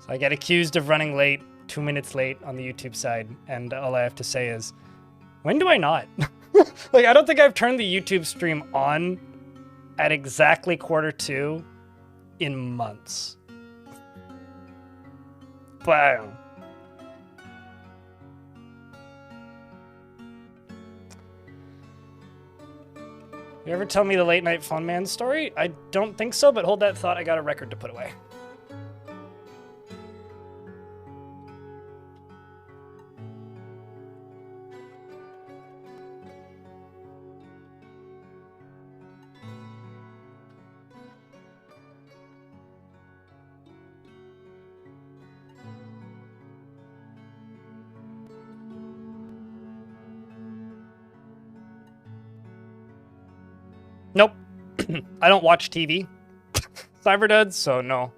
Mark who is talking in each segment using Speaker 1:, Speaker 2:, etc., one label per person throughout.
Speaker 1: So I get accused of running late, 2 minutes late on the YouTube side, and all I have to say is, when do I not? Like, I don't think I've turned the YouTube stream on at exactly 1:45 in months. Bam. You ever tell me the late night fun man story? I don't think so, but hold that thought. I got a record to put away. Nope. I don't watch TV. Cyberduds, so no.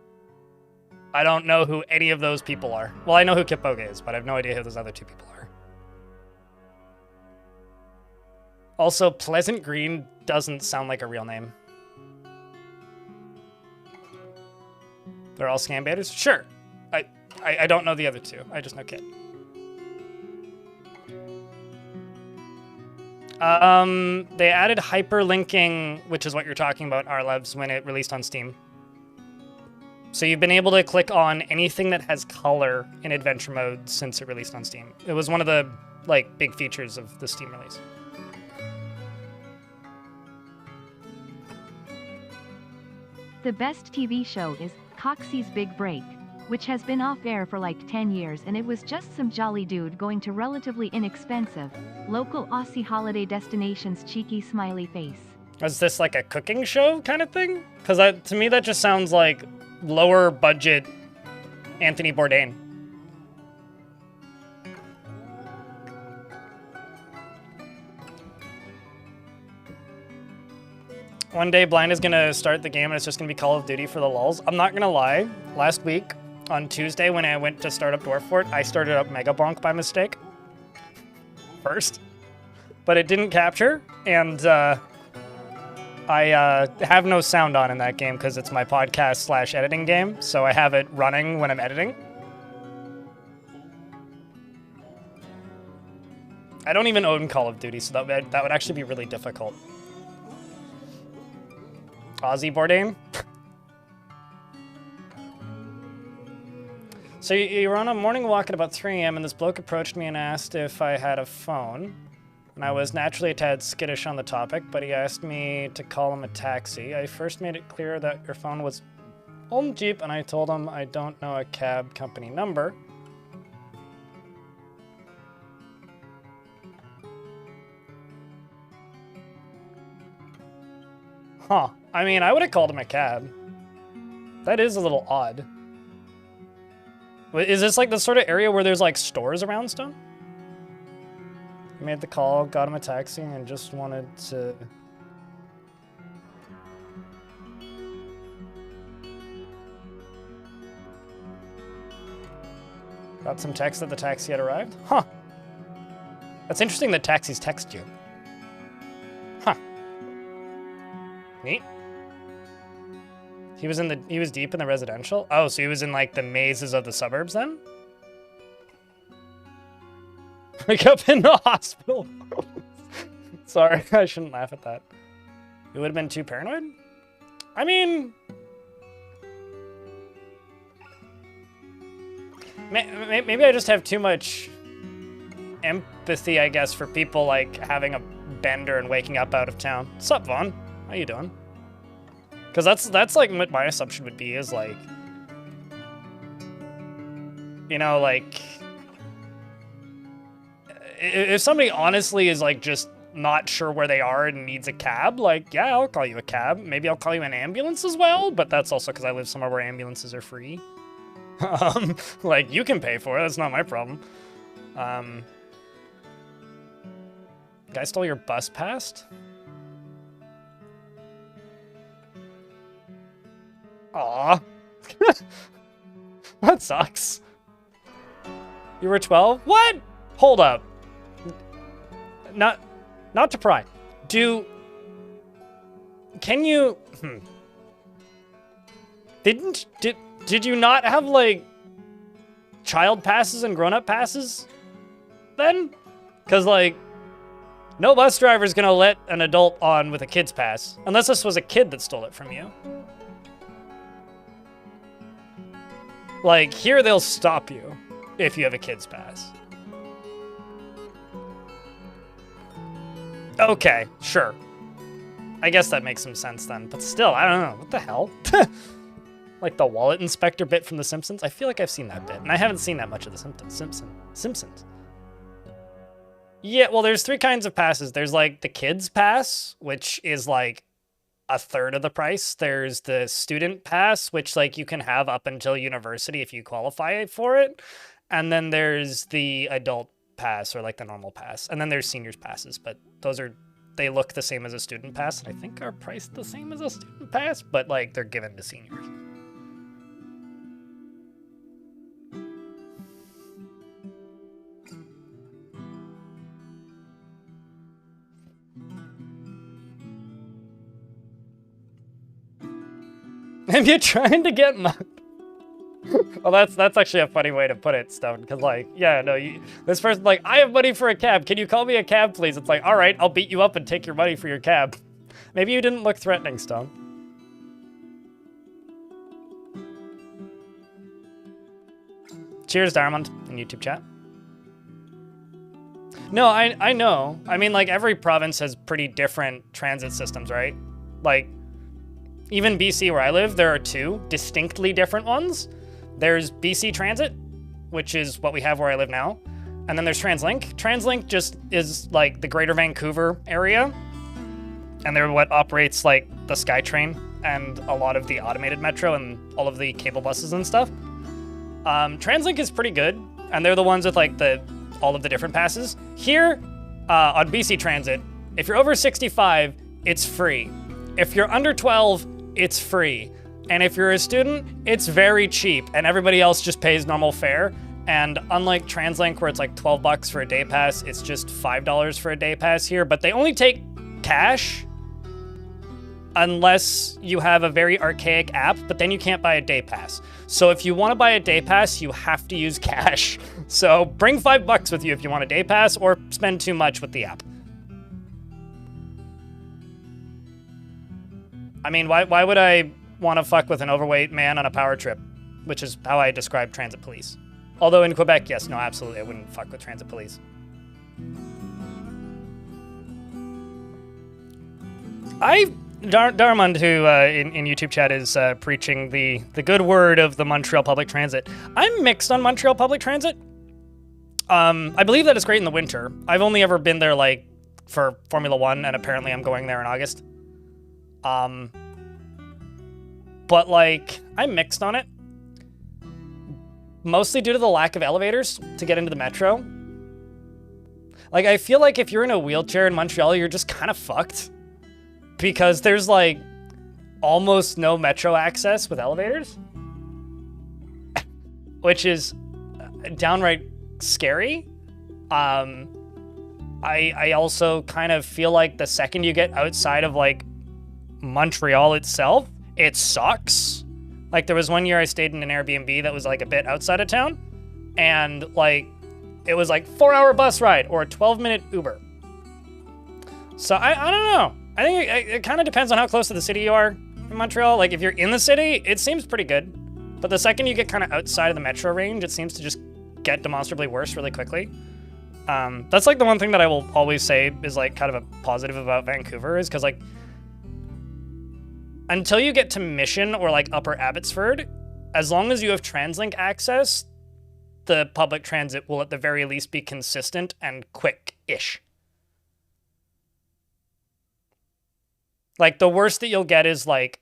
Speaker 1: I don't know who any of those people are. Well, I know who Kipoge is, but I have no idea who those other two people are. Also, Pleasant Green doesn't sound like a real name. They're all scam baiters? Sure. I don't know the other two. I just know Kit. They added hyperlinking, which is what you're talking about, Arlevs, when it released on Steam. So you've been able to click on anything that has color in adventure mode since it released on Steam. It was one of the, like, big features of the Steam release.
Speaker 2: The best TV show is Coxie's Big Break, which has been off air for like 10 years, and it was just some jolly dude going to relatively inexpensive, local Aussie holiday destinations. Cheeky smiley face.
Speaker 1: Is this like a cooking show kind of thing? Because to me that just sounds like lower budget Anthony Bourdain. One day Blind is gonna start the game and it's just gonna be Call of Duty for the lulz. I'm not gonna lie, last week on Tuesday when I went to start up Dwarf Fort, I started up Mega Bonk by mistake first, but it didn't capture, and I have no sound on in that game because it's my podcast / editing game, so I have it running when I'm editing. I don't even own Call of Duty, so that would actually be really difficult. Aussie Bourdain? So you were on a morning walk at about 3 a.m. and this bloke approached me and asked if I had a phone. And I was naturally a tad skittish on the topic, but he asked me to call him a taxi. I first made it clear that your phone was on Jeep, and I told him I don't know a cab company number. Huh. I mean, I would have called him a cab. That is a little odd. Is this like the sort of area where there's like stores around stuff? I made the call, got him a taxi, and just wanted to... Got some text that the taxi had arrived? Huh. That's interesting that taxis text you. Huh. Neat. He was deep in the residential? Oh, so he was in like the mazes of the suburbs then? Wake up in the hospital. Sorry, I shouldn't laugh at that. You would have been too paranoid? I mean... Maybe I just have too much empathy, I guess, for people like having a bender and waking up out of town. Sup, Vaughn? How you doing? Because that's like what my assumption would be, is like, you know, like, if somebody honestly is like just not sure where they are and needs a cab, like, yeah, I'll call you a cab. Maybe I'll call you an ambulance as well, but that's also because I live somewhere where ambulances are free. Like, you can pay for it, that's not my problem. Guy stole your bus pass? Aw. That sucks. You were 12? What? Hold up. Not to pry. Can you... Did you not have, like, child passes and grown-up passes then? Because, like, no bus driver's gonna let an adult on with a kid's pass. Unless this was a kid that stole it from you. Like, here they'll stop you if you have a kid's pass. Okay, sure. I guess that makes some sense then. But still, I don't know. What the hell? Like the wallet inspector bit from The Simpsons? I feel like I've seen that bit. And I haven't seen that much of The Simpsons. Yeah, well, there's 3 kinds of passes. There's, like, the kids pass, which is, like, a third of the price. There's the student pass, which, like, you can have up until university if you qualify for it. And then there's the adult pass, or, like, the normal pass. And then there's seniors passes, but those are, they look the same as a student pass, and I think are priced the same as a student pass, but, like, they're given to seniors. If you're trying to get mugged. Well, that's actually a funny way to put it, Stone. Because, like, yeah, no, this person's like, I have money for a cab. Can you call me a cab, please? It's like, all right, I'll beat you up and take your money for your cab. Maybe you didn't look threatening, Stone. Cheers, Diamond, in YouTube chat. No, I know. I mean, like, every province has pretty different transit systems, right? Like, even BC, where I live, there are 2 distinctly different ones. There's BC Transit, which is what we have where I live now. And then there's TransLink. TransLink just is like the Greater Vancouver area. And they're what operates like the SkyTrain and a lot of the automated metro and all of the cable buses and stuff. TransLink is pretty good. And they're the ones with like all of the different passes. Here on BC Transit, if you're over 65, it's free. If you're under 12, it's free. And if you're a student, it's very cheap, and everybody else just pays normal fare. And unlike TransLink, where it's like 12 bucks for a day pass, it's just $5 for a day pass here, but they only take cash unless you have a very archaic app, but then you can't buy a day pass. So if you want to buy a day pass, you have to use cash. So bring $5 with you if you want a day pass, or spend too much with the app. I mean, why would I want to fuck with an overweight man on a power trip? Which is how I describe transit police. Although in Quebec, yes, no, absolutely, I wouldn't fuck with transit police. Darmond, who in YouTube chat is preaching the good word of the Montreal Public Transit. I'm mixed on Montreal Public Transit. I believe that it's great in the winter. I've only ever been there like for Formula 1, and apparently I'm going there in August. But like, I'm mixed on it. Mostly due to the lack of elevators to get into the metro. Like, I feel like if you're in a wheelchair in Montreal, you're just kind of fucked. Because there's like almost no metro access with elevators. Which is downright scary. I also kind of feel like the second you get outside of like Montreal itself, it sucks. Like, there was one year I stayed in an Airbnb that was like a bit outside of town, and like it was like 4-hour bus ride or a 12-minute Uber. So I don't know. I think it kind of depends on how close to the city you are in Montreal. Like, if you're in the city, it seems pretty good. But the second you get kind of outside of the metro range, it seems to just get demonstrably worse really quickly. That's like the one thing that I will always say is like kind of a positive about Vancouver, is because like until you get to Mission or like Upper Abbotsford, as long as you have TransLink access, the public transit will at the very least be consistent and quick-ish. Like, the worst that you'll get is like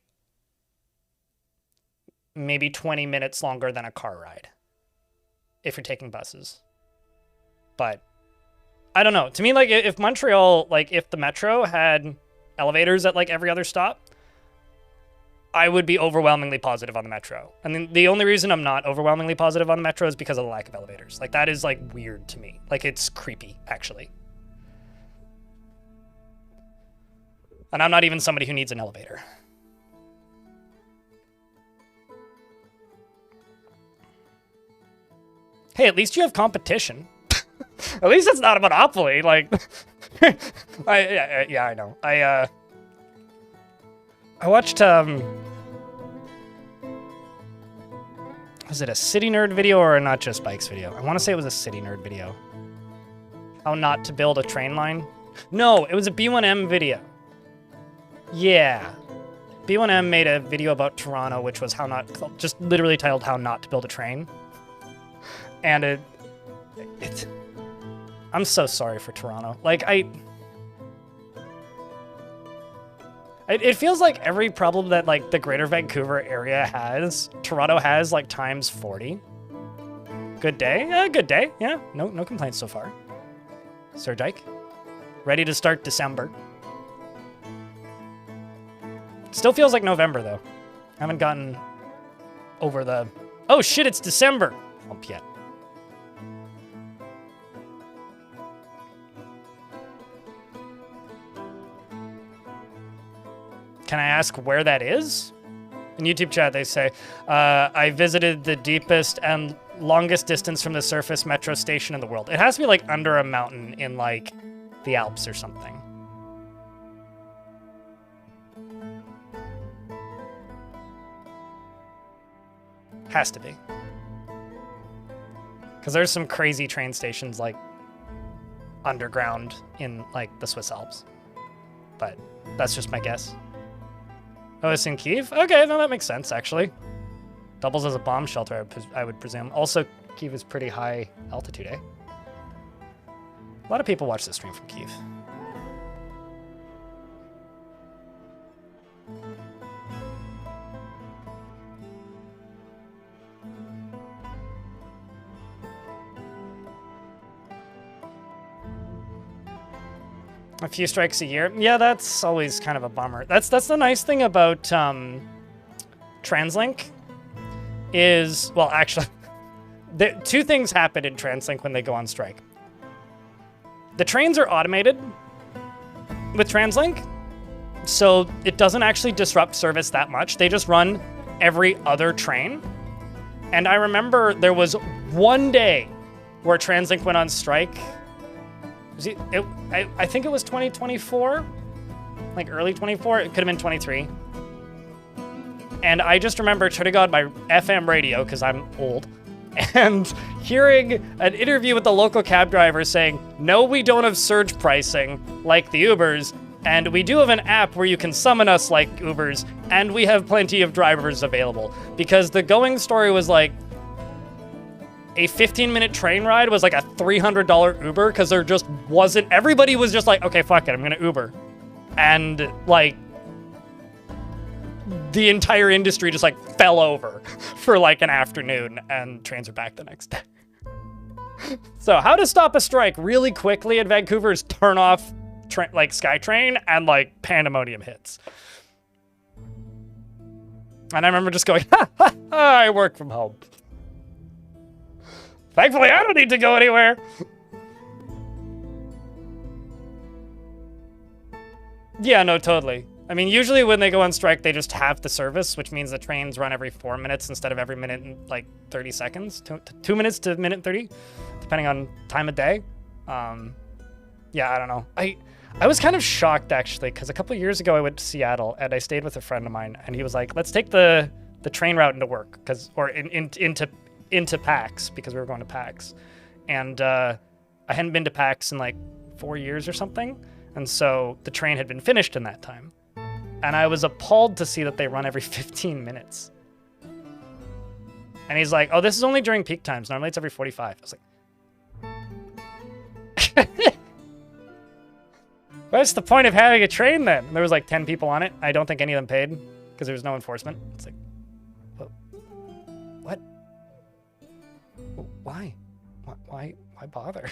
Speaker 1: maybe 20 minutes longer than a car ride if you're taking buses. But I don't know. To me, like, if Montreal, like, if the metro had elevators at like every other stop, I would be overwhelmingly positive on the metro. And the only reason I'm not overwhelmingly positive on the metro is because of the lack of elevators. Like, that is like weird to me. Like, it's creepy, actually. And I'm not even somebody who needs an elevator. Hey, at least you have competition. At least it's not a monopoly. Like, yeah, I know. I watched was it a City Nerd video or a Not Just Bikes video? I want to say it was a City Nerd video. How not to build a train line? No, it was a B1M video. Yeah. B1M made a video about Toronto, which was how not, just literally titled How Not to Build a Train. And I'm so sorry for Toronto. Like, it feels like every problem that, like, the greater Vancouver area has, Toronto has, like, times 40. Good day? Yeah, good day. Yeah, no complaints so far. Sir Dyke, ready to start December. Still feels like November, though. I haven't gotten over the, oh shit, it's December hump yet. Can I ask where that is? In YouTube chat, they say, I visited the deepest and longest distance from the surface metro station in the world. It has to be, like, under a mountain in, like, the Alps or something. Has to be. Because there's some crazy train stations, like, underground in, like, the Swiss Alps. But that's just my guess. Oh, it's in Kyiv? Okay, no, that makes sense, actually. Doubles as a bomb shelter, I would presume. Also, Kyiv is pretty high altitude, eh? A lot of people watch this stream from Kyiv. A few strikes a year. Yeah, that's always kind of a bummer. That's the nice thing about TransLink is, well, actually, two things happen in TransLink when they go on strike. The trains are automated with TransLink, so it doesn't actually disrupt service that much. They just run every other train. And I remember there was one day where TransLink went on strike. I think it was 2024, like early 24. It could have been 23. And I just remember turning on my FM radio, because I'm old, and hearing an interview with the local cab driver saying, no, we don't have surge pricing like the Ubers, and we do have an app where you can summon us like Ubers, and we have plenty of drivers available. Because the going story was like, a 15-minute train ride was like a $300 Uber, because there just wasn't, everybody was just like, okay, fuck it, I'm gonna Uber. And like, the entire industry just like fell over for like an afternoon, and trains are back the next day. So how to stop a strike really quickly in Vancouver is turn off like SkyTrain, and like pandemonium hits. And I remember just going, ha, ha, ha, I work from home. Thankfully, I don't need to go anywhere. Yeah, no, totally. I mean, usually when they go on strike, they just have the service, which means the trains run every 4 minutes instead of every minute and like 30 seconds. 2 minutes to minute and 30, depending on time of day. Yeah, I don't know. I was kind of shocked, actually, because a couple of years ago I went to Seattle, and I stayed with a friend of mine, and he was like, let's take the train route into work, or into PAX, because we were going to PAX. And I hadn't been to PAX in like 4 years or something. And so the train had been finished in that time. And I was appalled to see that they run every 15 minutes. And he's like, oh, this is only during peak times. Normally it's every 45. I was like, what's the point of having a train then? And there was like 10 people on it. I don't think any of them paid because there was no enforcement. It's like, what? Why? Why bother?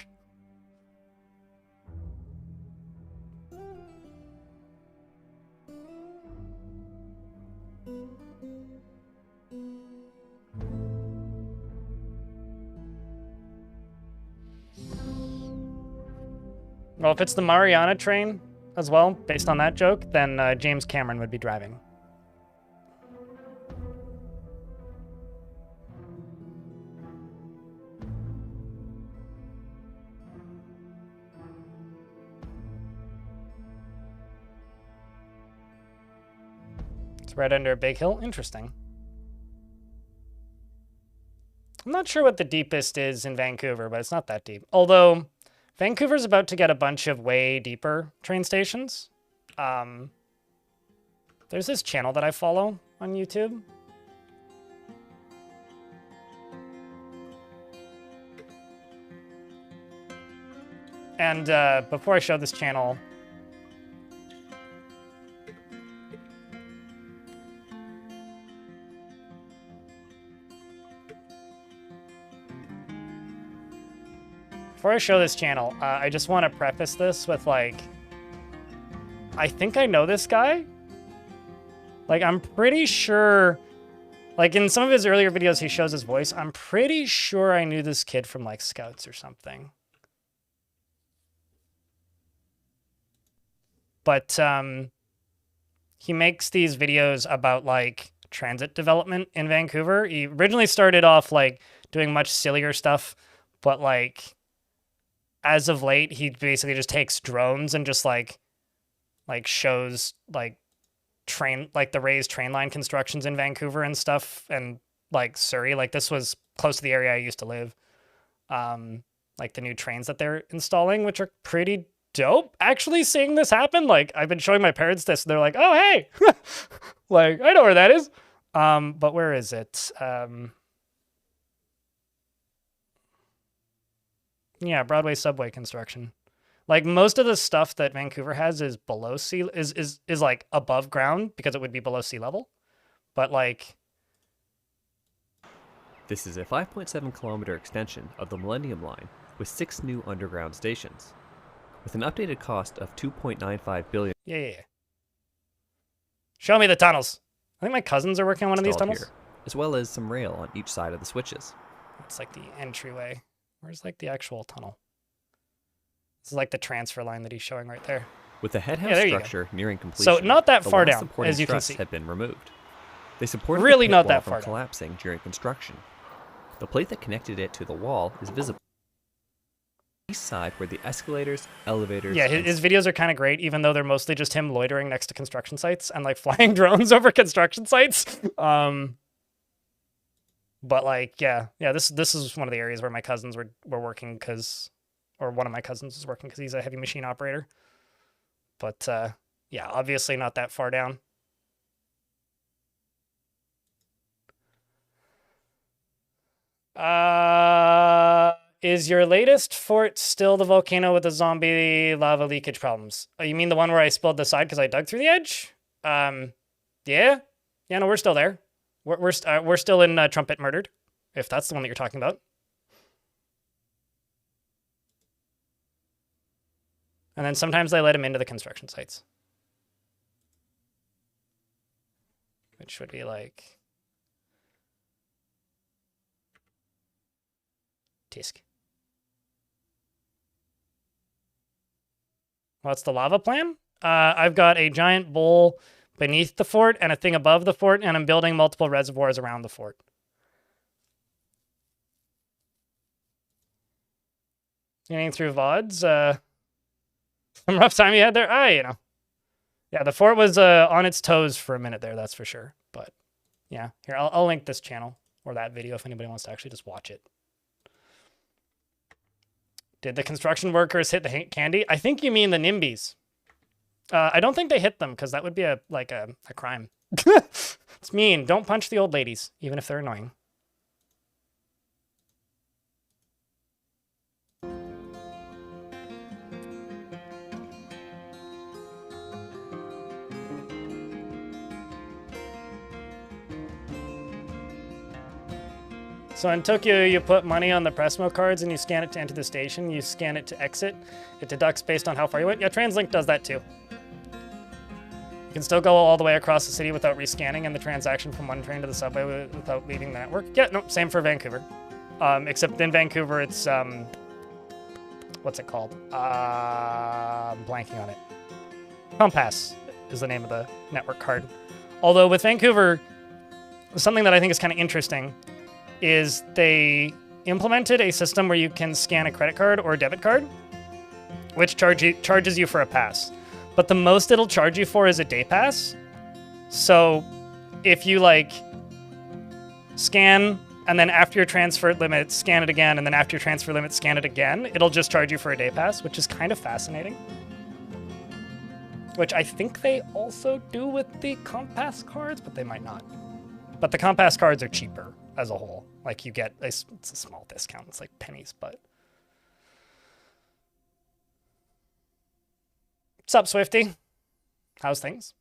Speaker 1: Well, if it's the Mariana train as well, based on that joke, then James Cameron would be driving. It's right under a big hill. Interesting. I'm not sure what the deepest is in Vancouver, but it's not that deep. Although, Vancouver's about to get a bunch of way deeper train stations. There's this channel that I follow on YouTube. And before I show this channel, I just want to preface this with, like, I think I know this guy. Like, I'm pretty sure, like, in some of his earlier videos, he shows his voice. I'm pretty sure I knew this kid from, like, Scouts or something. But he makes these videos about, like, transit development in Vancouver. He originally started off, like, doing much sillier stuff, but, like, as of late, he basically just takes drones and just, like shows, like, the raised train line constructions in Vancouver and stuff, and, like, Surrey. Like, this was close to the area I used to live. Like, the new trains that they're installing, which are pretty dope. Actually seeing this happen, like, I've been showing my parents this, and they're like, oh, hey! Like, I know where that is. But where is it? Yeah, Broadway subway construction. Like, most of the stuff that Vancouver has is below is like above ground because it would be below sea level. But, like,
Speaker 3: this is a 5.7 kilometer extension of the Millennium Line with 6 new underground stations, with an updated cost of $2.95 billion.
Speaker 1: Yeah. Show me the tunnels. I think my cousins are working on one of these tunnels.
Speaker 3: Here, as well as some rail on each side of the switches.
Speaker 1: It's like the entryway. Where's, like, the actual tunnel? This is like the transfer line that he's showing right there.
Speaker 3: With the head house structure nearing completion,
Speaker 1: so not that far down, as you can see,
Speaker 3: have been removed. They supported
Speaker 1: really
Speaker 3: the
Speaker 1: not
Speaker 3: wall
Speaker 1: that far
Speaker 3: from collapsing during construction. The plate that connected it to the wall is visible. East side where the escalators, elevators.
Speaker 1: Yeah, his videos are kind of great, even though they're mostly just him loitering next to construction sites and, like, flying drones over construction sites. But, like, yeah, this is one of the areas where my cousins were working or one of my cousins was working because he's a heavy machine operator. But, yeah, obviously not that far down. Is your latest fort still the volcano with the zombie lava leakage problems? Oh, you mean the one where I spilled the side because I dug through the edge? Yeah, no, we're still there. We're still in Trumpet Murdered, if that's the one that you're talking about. And then sometimes they let him into the construction sites, which would be like Tisk. What's the lava plan? I've got a giant bowl beneath the fort and a thing above the fort, and I'm building multiple reservoirs around the fort. Getting through VODs, some rough time you had there? Yeah, the fort was on its toes for a minute there, that's for sure. But yeah, here, I'll link this channel or that video if anybody wants to actually just watch it. Did the construction workers hit the candy? I think you mean the NIMBYs. I don't think they hit them because that would be a crime. It's mean. Don't punch the old ladies, even if they're annoying. So in Tokyo, you put money on the Pressmo cards and you scan it to enter the station. You scan it to exit. It deducts based on how far you went. Yeah, TransLink does that too. You can still go all the way across the city without rescanning and the transaction from one train to the subway without leaving the network. Yeah, no, same for Vancouver. Except in Vancouver, it's, what's it called? I'm blanking on it. Compass is the name of the network card. Although with Vancouver, something that I think is kind of interesting is they implemented a system where you can scan a credit card or a debit card, which charges you for a pass. But the most it'll charge you for is a day pass. So if you like scan and then after your transfer limit, scan it again, and then after your transfer limit, scan it again, it'll just charge you for a day pass, which is kind of fascinating. Which I think they also do with the Compass cards, but they might not. But the Compass cards are cheaper as a whole. Like, you get it's a small discount. It's like pennies, but... What's up, Swifty? How's things?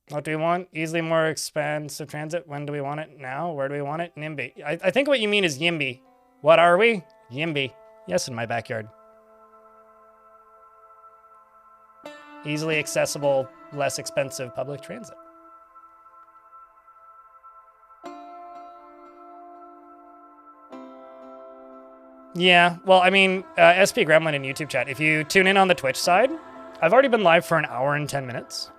Speaker 1: What do we want? Easily more expensive transit. When do we want it? Now? Where do we want it? NIMBY. I think what you mean is YIMBY. What are we? YIMBY. Yes, in my backyard. Easily accessible, less expensive public transit. Yeah, well, I mean, SP Gremlin in YouTube chat, if you tune in on the Twitch side, I've already been live for an hour and 10 minutes.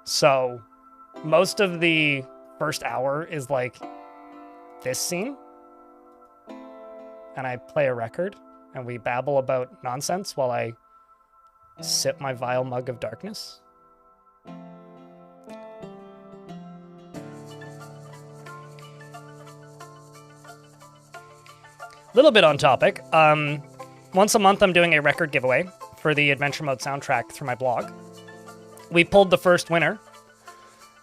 Speaker 1: So, most of the first hour is like this scene. And I play a record, and we babble about nonsense while I sip my vile mug of darkness. Little bit on topic. Once a month, I'm doing a record giveaway for the Adventure Mode soundtrack through my blog. We pulled the first winner,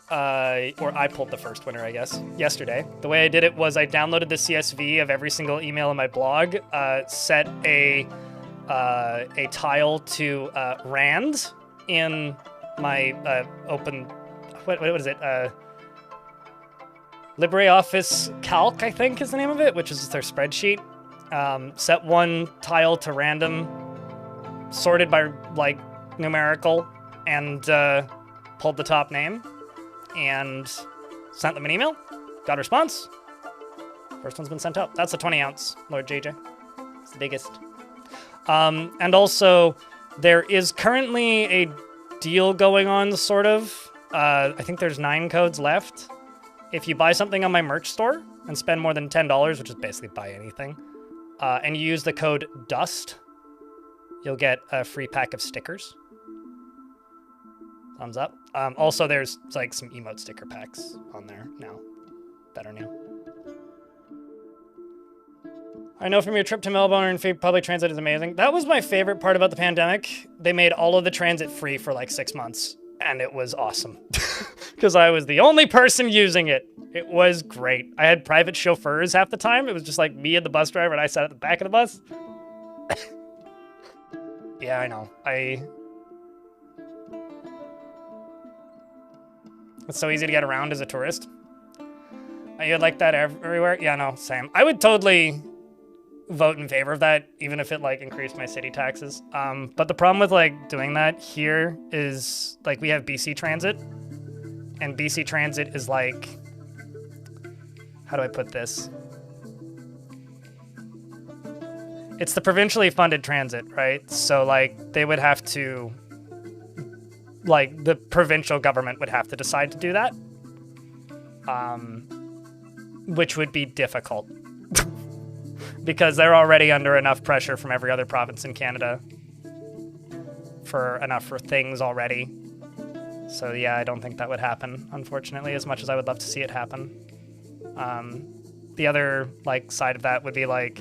Speaker 1: or I pulled the first winner, I guess, yesterday. The way I did it was I downloaded the CSV of every single email in my blog, set a tile to Rand in my open, what is it? LibreOffice Calc, I think is the name of it, which is their spreadsheet. Set one tile to random, sorted by like numerical, and pulled the top name and sent them an email. Got a response. First one's been sent out. That's a 20 ounce, Lord JJ. It's the biggest. And also, there is currently a deal going on, sort of. I think there's 9 codes left. If you buy something on my merch store and spend more than $10, which is basically buy anything, and you use the code DUST, you'll get a free pack of stickers. Thumbs up. Also, there's like some emote sticker packs on there now that are new. I know from your trip to Melbourne, public transit is amazing. That was my favorite part about the pandemic. They made all of the transit free for like 6 months, and it was awesome. Because I was the only person using it. It was great. I had private chauffeurs half the time. It was just like me and the bus driver, and I sat at the back of the bus. Yeah, I know. It's so easy to get around as a tourist. You'd like that everywhere? Yeah, no, same. I would totally vote in favor of that, even if it like increased my city taxes. But the problem with like doing that here is like we have BC Transit, and BC Transit is like, how do I put this? It's the provincially funded transit, right? So like they would have to, like the provincial government would have to decide to do that, which would be difficult. Because they're already under enough pressure from every other province in Canada for things already. So yeah, I don't think that would happen, unfortunately, as much as I would love to see it happen. The other like side of that would be like,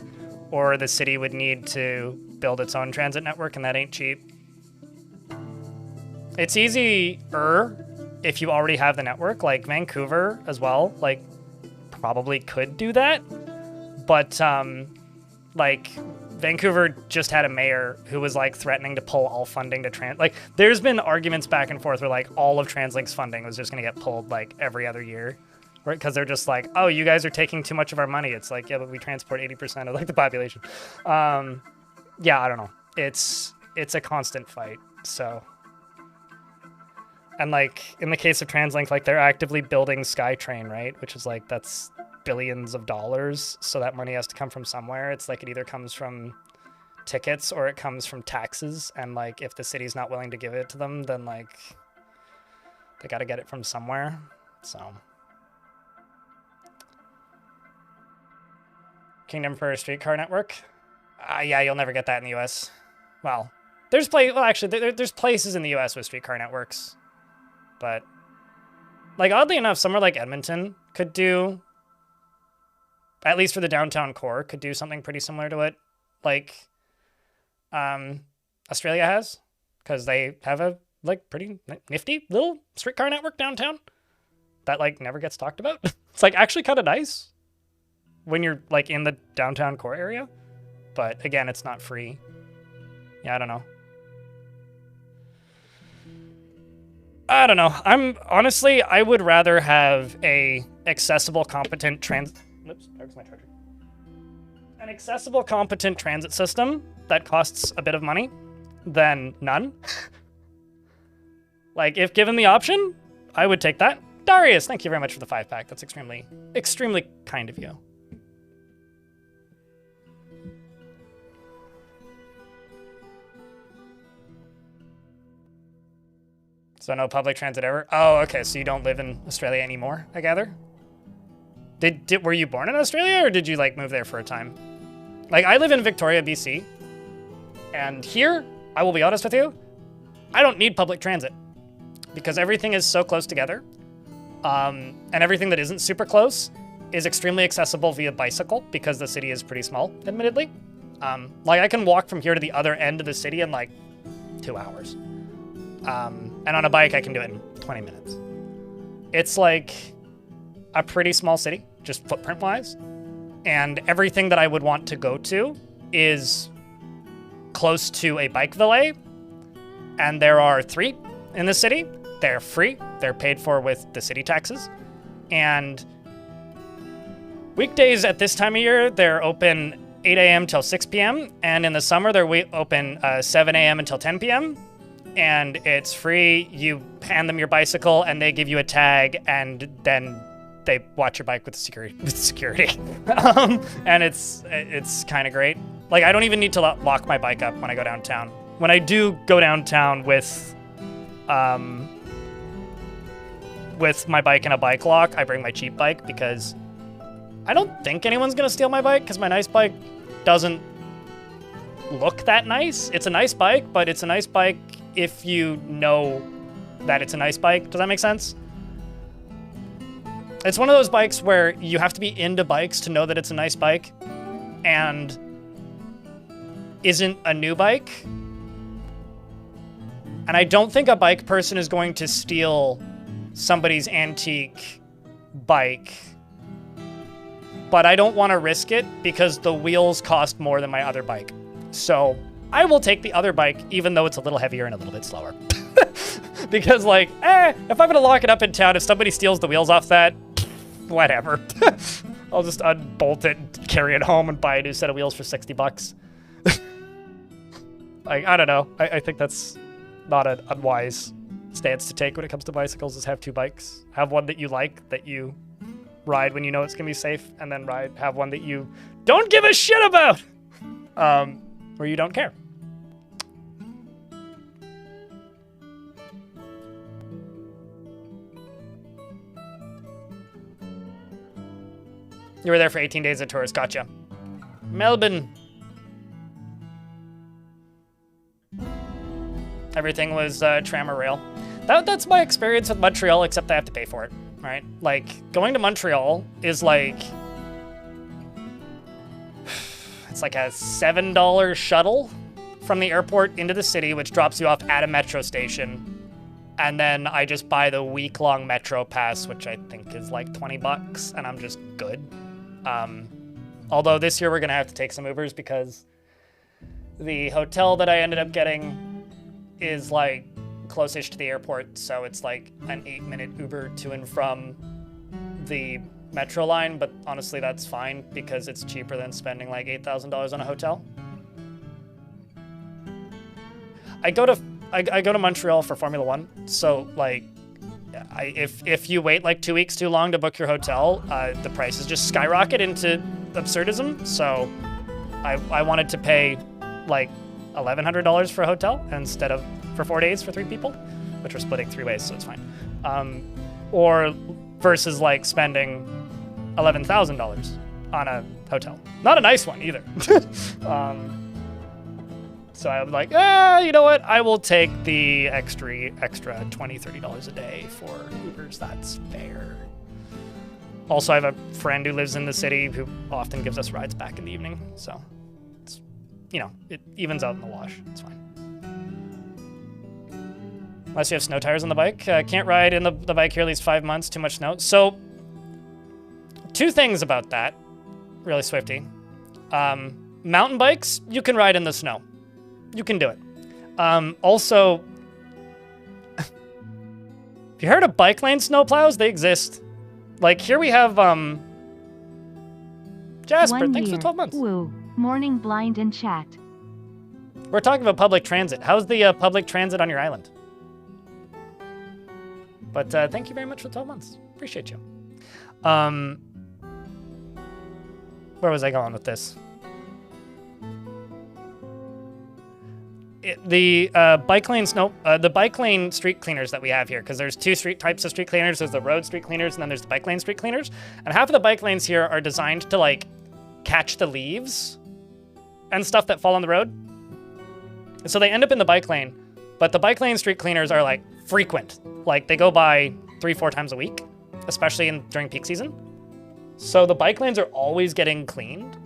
Speaker 1: or the city would need to build its own transit network, and that ain't cheap. It's easier if you already have the network, like Vancouver as well, like probably could do that. But, like, Vancouver just had a mayor who was, like, threatening to pull all funding to like, there's been arguments back and forth where, like, all of TransLink's funding was just going to get pulled, like, every other year. Right? Because they're just like, oh, you guys are taking too much of our money. It's like, yeah, but we transport 80% of, like, the population. Yeah, I don't know. It's a constant fight, so... And, like, in the case of TransLink, like, they're actively building SkyTrain, right? Which is, like, that's billions of dollars, so that money has to come from somewhere. It's like it either comes from tickets or it comes from taxes, and, like, if the city's not willing to give it to them, then, like, they gotta get it from somewhere, so... Kingdom for a streetcar network? Yeah, you'll never get that in the US. Well, there's places in the US with streetcar networks. But Like, oddly enough, somewhere like Edmonton could do, at least for the downtown core, could do something pretty similar to it, like Australia has, because they have a like pretty nifty little streetcar network downtown that like never gets talked about. It's like actually kind of nice when you're like in the downtown core area, but again, it's not free. Yeah, I don't know. I'm honestly, I would rather have a accessible, competent Oops, there's my charger. An accessible, competent transit system that costs a bit of money than none. Like, if given the option, I would take that. Darius, thank you very much for the 5-pack. That's extremely, extremely kind of you. So no public transit ever? Oh, okay, so you don't live in Australia anymore, I gather? Were you born in Australia, or did you, like, move there for a time? Like, I live in Victoria, BC, and here, I will be honest with you, I don't need public transit, because everything is so close together, and everything that isn't super close is extremely accessible via bicycle, because the city is pretty small, admittedly. Like, I can walk from here to the other end of the city in, like, 2 hours. And on a bike, I can do it in 20 minutes. It's like a pretty small city, just footprint-wise. And everything that I would want to go to is close to a bike valet. And there are 3 in the city. They're free. They're paid for with the city taxes. And weekdays at this time of year, they're open 8 a.m. till 6 p.m. And in the summer, they're open 7 a.m. until 10 p.m. And it's free. You hand them your bicycle and they give you a tag, and then they watch your bike with security. And it's kind of great. Like, I don't even need to lock my bike up when I go downtown. When I do go downtown with my bike in a bike lock, I bring my cheap bike because I don't think anyone's gonna steal my bike, because my nice bike doesn't look that nice. It's a nice bike, but it's a nice bike if you know that it's a nice bike. Does that make sense? It's one of those bikes where you have to be into bikes to know that it's a nice bike and isn't a new bike. And I don't think a bike person is going to steal somebody's antique bike, but I don't want to risk it because the wheels cost more than my other bike. So I will take the other bike, even though it's a little heavier and a little bit slower. Because, like, if I'm gonna lock it up in town, if somebody steals the wheels off that, whatever. I'll just unbolt it, carry it home, and buy a new set of wheels for $60. Like, I don't know. I think that's not an unwise stance to take when it comes to bicycles, is have 2 bikes. Have one that you like, that you ride when you know it's gonna be safe, and then have one that you don't give a shit about, or you don't care. You were there for 18 days as a tourist, gotcha. Melbourne. Everything was tram or rail. That's my experience with Montreal, except I have to pay for it, right? Like, going to Montreal is like, it's like a $7 shuttle from the airport into the city, which drops you off at a metro station. And then I just buy the week-long metro pass, which I think is like $20, and I'm just good. Although this year we're gonna have to take some Ubers because the hotel that I ended up getting is like close-ish to the airport, so it's like an 8-minute Uber to and from the metro line, but honestly that's fine because it's cheaper than spending like $8,000 on a hotel. I go to Montreal for Formula One, so like if you wait like 2 weeks too long to book your hotel, the prices just skyrocket into absurdism. So I wanted to pay like $1,100 for a hotel instead of for 4 days for 3 people, which we're splitting 3 ways, so it's fine. Or versus like spending $11,000 on a hotel. Not a nice one either. So I was like, you know what? I will take the extra $20, $30 a day for Ubers. That's fair. Also, I have a friend who lives in the city who often gives us rides back in the evening. So, it's, it evens out in the wash. It's fine. Unless you have snow tires on the bike. Can't ride in the bike here at least 5 months. Too much snow. So, 2 things about that. Really Swifty. Mountain bikes, you can ride in the snow. You can do it. Also, have you heard of bike lane snowplows? They exist. Like, here we have, Jasper, thanks for 12 months.
Speaker 2: Woo. Morning blind and chat.
Speaker 1: We're talking about public transit. How's the public transit on your island? But thank you very much for 12 months. Appreciate you. Where was I going with this? The bike lane street cleaners that we have here, because there's 2 types of street cleaners. There's the road street cleaners, and then there's the bike lane street cleaners. And half of the bike lanes here are designed to like catch the leaves and stuff that fall on the road. So they end up in the bike lane, but the bike lane street cleaners are like frequent. Like they go by 3-4 times a week, especially during peak season. So the bike lanes are always getting cleaned,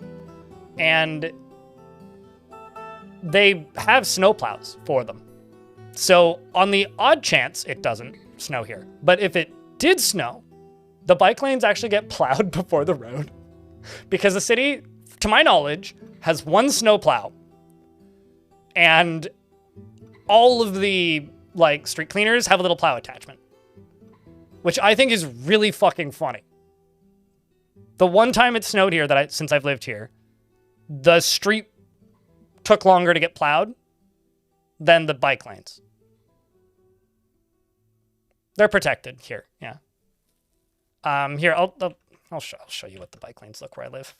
Speaker 1: and they have snowplows for them. So on the odd chance it doesn't snow here, but if it did snow, the bike lanes actually get plowed before the road because the city, to my knowledge, has 1 snowplow, and all of the like street cleaners have a little plow attachment, which I think is really fucking funny. The one time it snowed here since I've lived here, the street took longer to get plowed than the bike lanes. They're protected here, yeah. Here, I'll show you what the bike lanes look where I live.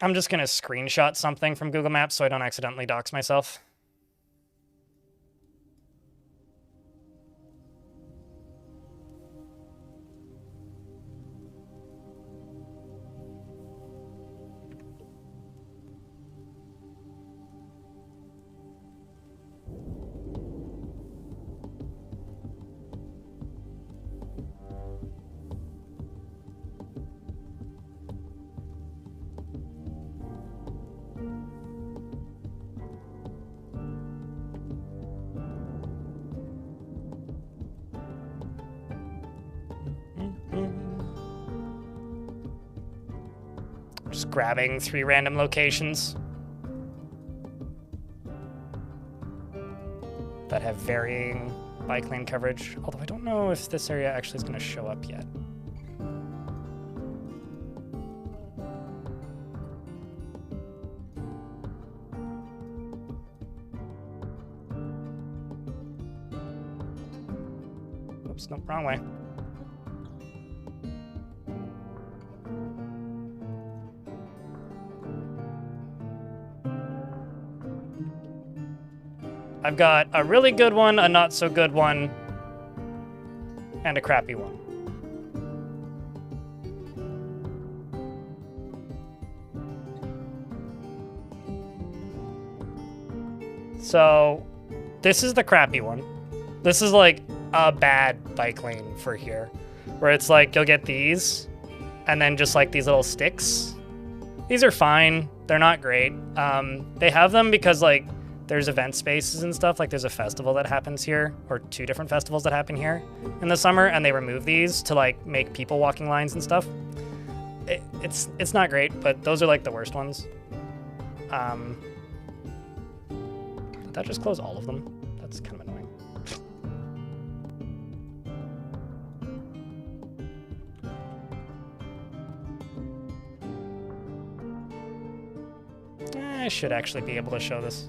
Speaker 1: I'm just gonna screenshot something from Google Maps so I don't accidentally dox myself. Just grabbing 3 random locations that have varying bike lane coverage. Although I don't know if this area actually is going to show up yet. Oops, no, wrong way. I've got a really good one, a not so good one, and a crappy one. So, this is the crappy one. This is like a bad bike lane for here, where it's like you'll get these, and then just like these little sticks. These are fine. They're not great. They have them because like there's event spaces and stuff. Like there's a festival that happens here, or 2 different festivals that happen here in the summer, and they remove these to like make people walking lines and stuff. It's not great, but those are like the worst ones. Did that just close all of them? That's kind of annoying. I should actually be able to show this.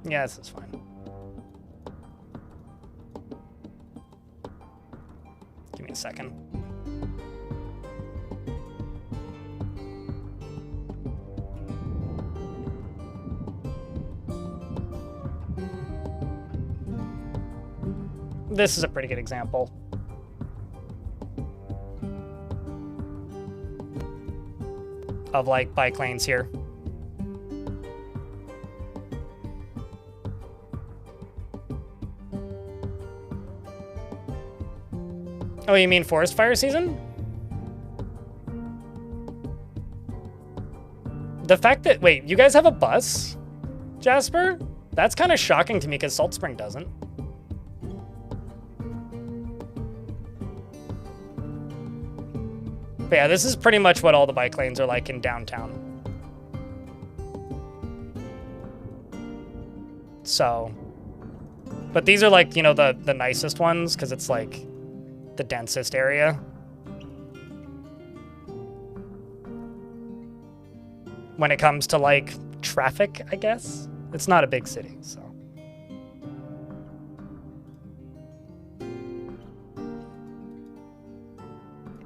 Speaker 1: Yeah, this is fine. Give me a second. This is a pretty good example. Of like bike lanes here. Oh, you mean forest fire season? The fact that, wait, you guys have a bus, Jasper? That's kind of shocking to me because Salt Spring doesn't. But yeah, this is pretty much what all the bike lanes are like in downtown. So, but these are like, you know, the nicest ones because it's like the densest area. When it comes to like traffic, I guess. It's not a big city, so.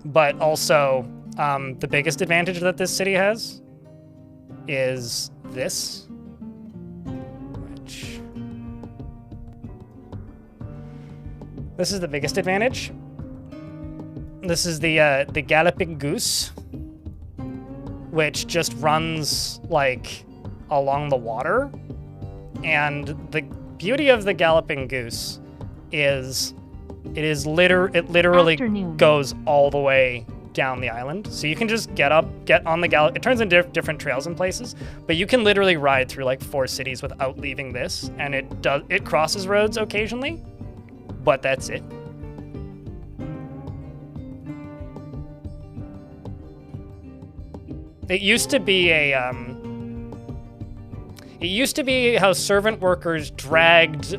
Speaker 1: But also, the biggest advantage that this city has is this, which this is the biggest advantage. This is the Galloping Goose, which just runs like along the water. And the beauty of the Galloping Goose is it literally
Speaker 2: Afternoon.
Speaker 1: goes all the way down the island. So you can just get on the It turns into different trails in places, but you can literally ride through like 4 cities without leaving this. And it crosses roads occasionally, but that's it. It used to be how servant workers dragged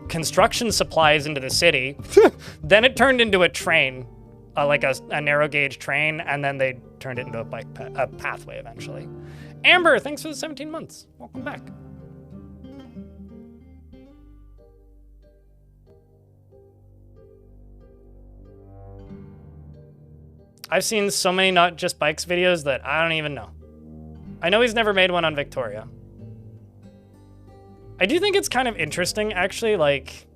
Speaker 1: construction supplies into the city. Then it turned into a train, like a narrow gauge train, and then they turned it into a pathway eventually. Amber, thanks for the 17 months. Welcome back. I've seen so many Not Just Bikes videos that I don't even know. I know he's never made one on Victoria. I do think it's kind of interesting, actually, like,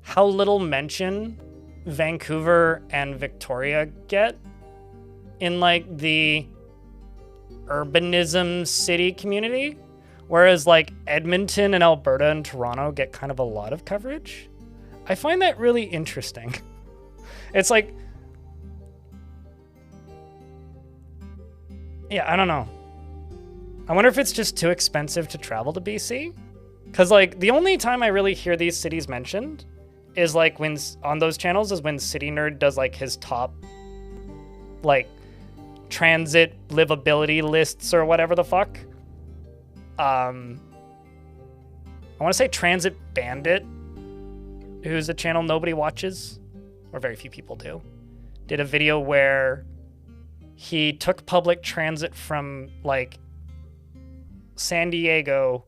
Speaker 1: how little mention Vancouver and Victoria get in, like, the urbanism city community, whereas, like, Edmonton and Alberta and Toronto get kind of a lot of coverage. I find that really interesting. It's like, yeah, I don't know. I wonder if it's just too expensive to travel to BC? Because, like, the only time I really hear these cities mentioned is, like, when on those channels is when City Nerd does, like, his top, like, transit livability lists or whatever the fuck. I want to say Transit Bandit, who's a channel nobody watches, or very few people do, did a video where he took public transit from, like, San Diego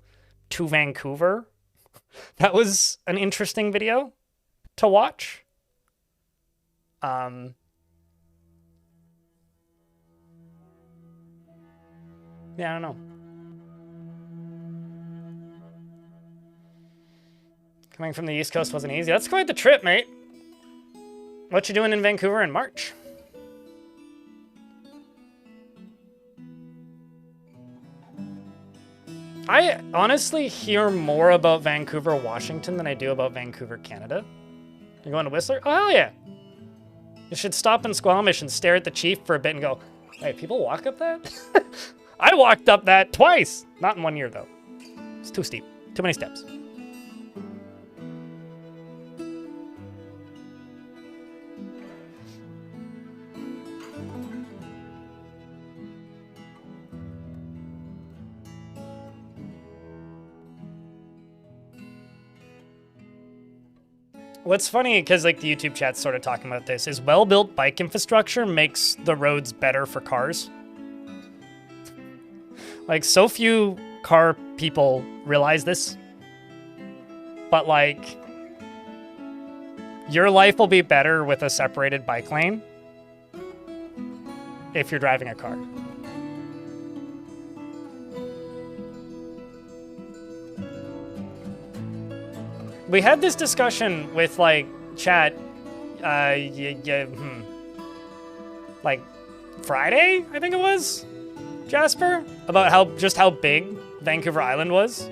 Speaker 1: to Vancouver. That was an interesting video to watch. Yeah, I don't know. Coming from the East Coast wasn't easy. That's quite the trip, mate. What you doing in Vancouver in March? I honestly hear more about Vancouver, Washington than I do about Vancouver, Canada. You going to Whistler? Oh, hell yeah. You should stop in Squamish and stare at the chief for a bit and go, hey, people walk up that? I walked up that twice. Not in 1 year, though. It's too steep. Too many steps. What's funny, because like the YouTube chat's sort of talking about this, is well-built bike infrastructure makes the roads better for cars. Like, so few car people realize this. But like, your life will be better with a separated bike lane if you're driving a car. We had this discussion with, like, chat, like, Friday, I think it was, Jasper? About how big Vancouver Island was.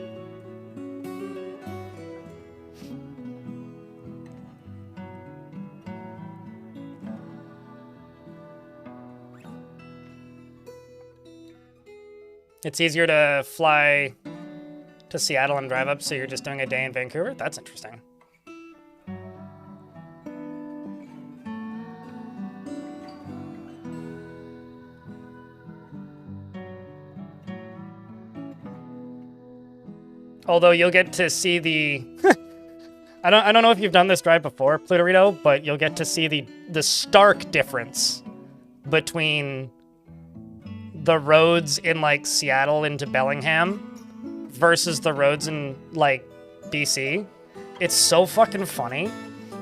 Speaker 1: It's easier to fly to Seattle and drive up, so you're just doing a day in Vancouver? That's interesting. Although you'll get to see the I don't know if you've done this drive before, Plutorito, but you'll get to see the stark difference between the roads in, like, Seattle into Bellingham versus the roads in, like, BC. It's so fucking funny.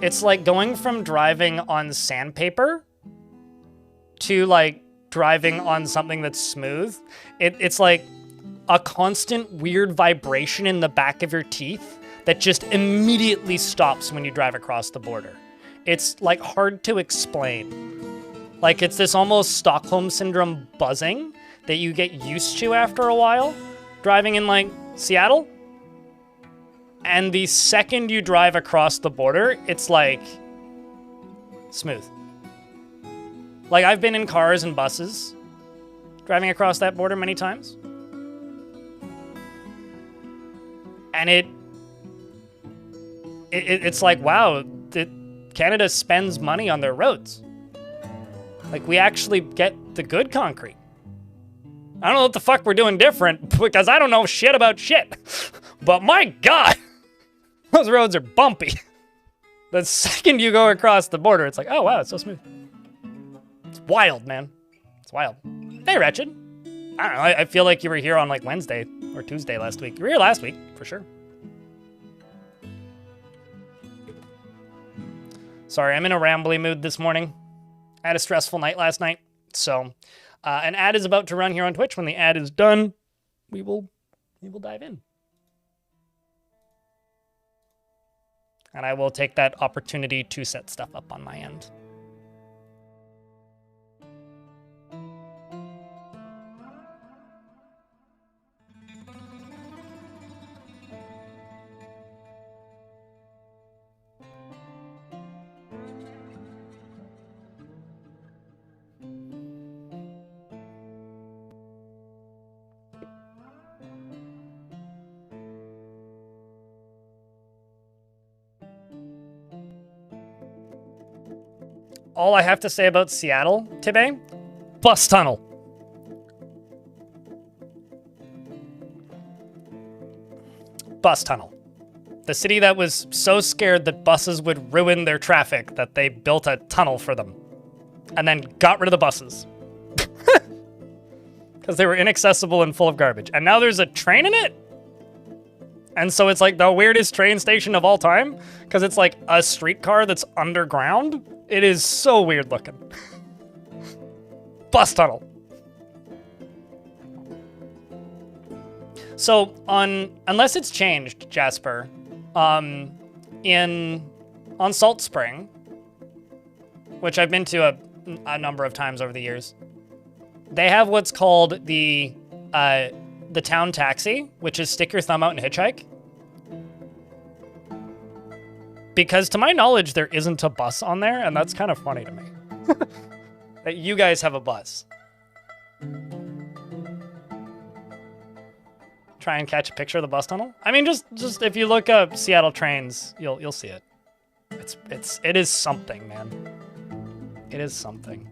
Speaker 1: It's like going from driving on sandpaper to, like, driving on something that's smooth. It's like a constant weird vibration in the back of your teeth that just immediately stops when you drive across the border. It's, like, hard to explain. Like, it's this almost Stockholm Syndrome buzzing that you get used to after a while, driving in, like, Seattle. And the second you drive across the border, it's, like, smooth. Like, I've been in cars and buses driving across that border many times. And it's like, wow, Canada spends money on their roads. Like, we actually get the good concrete. I don't know what the fuck we're doing different, because I don't know shit about shit. But my God, those roads are bumpy. The second you go across the border, it's like, oh wow, it's so smooth. It's wild, man. It's wild. Hey, Wretched. I don't know, I feel like you were here on, like, Wednesday or Tuesday last week. You were here last week, for sure. Sorry, I'm in a rambly mood this morning. I had a stressful night last night, so an ad is about to run here on Twitch. When the ad is done, we will dive in. And I will take that opportunity to set stuff up on my end. All I have to say about Seattle today, bus tunnel. Bus tunnel. The city that was so scared that buses would ruin their traffic that they built a tunnel for them and then got rid of the buses. Because they were inaccessible and full of garbage. And now there's a train in it? And so it's like the weirdest train station of all time because it's like a streetcar that's underground. It is so weird looking. Bus tunnel. So unless it's changed, Jasper, on Salt Spring, which I've been to a number of times over the years, they have what's called the town taxi, which is stick your thumb out and hitchhike. Because to my knowledge, there isn't a bus on there, and that's kind of funny to me. That you guys have a bus. Try and catch a picture of the bus tunnel. I mean, just if you look up Seattle trains, you'll see it. It is something, man. It is something.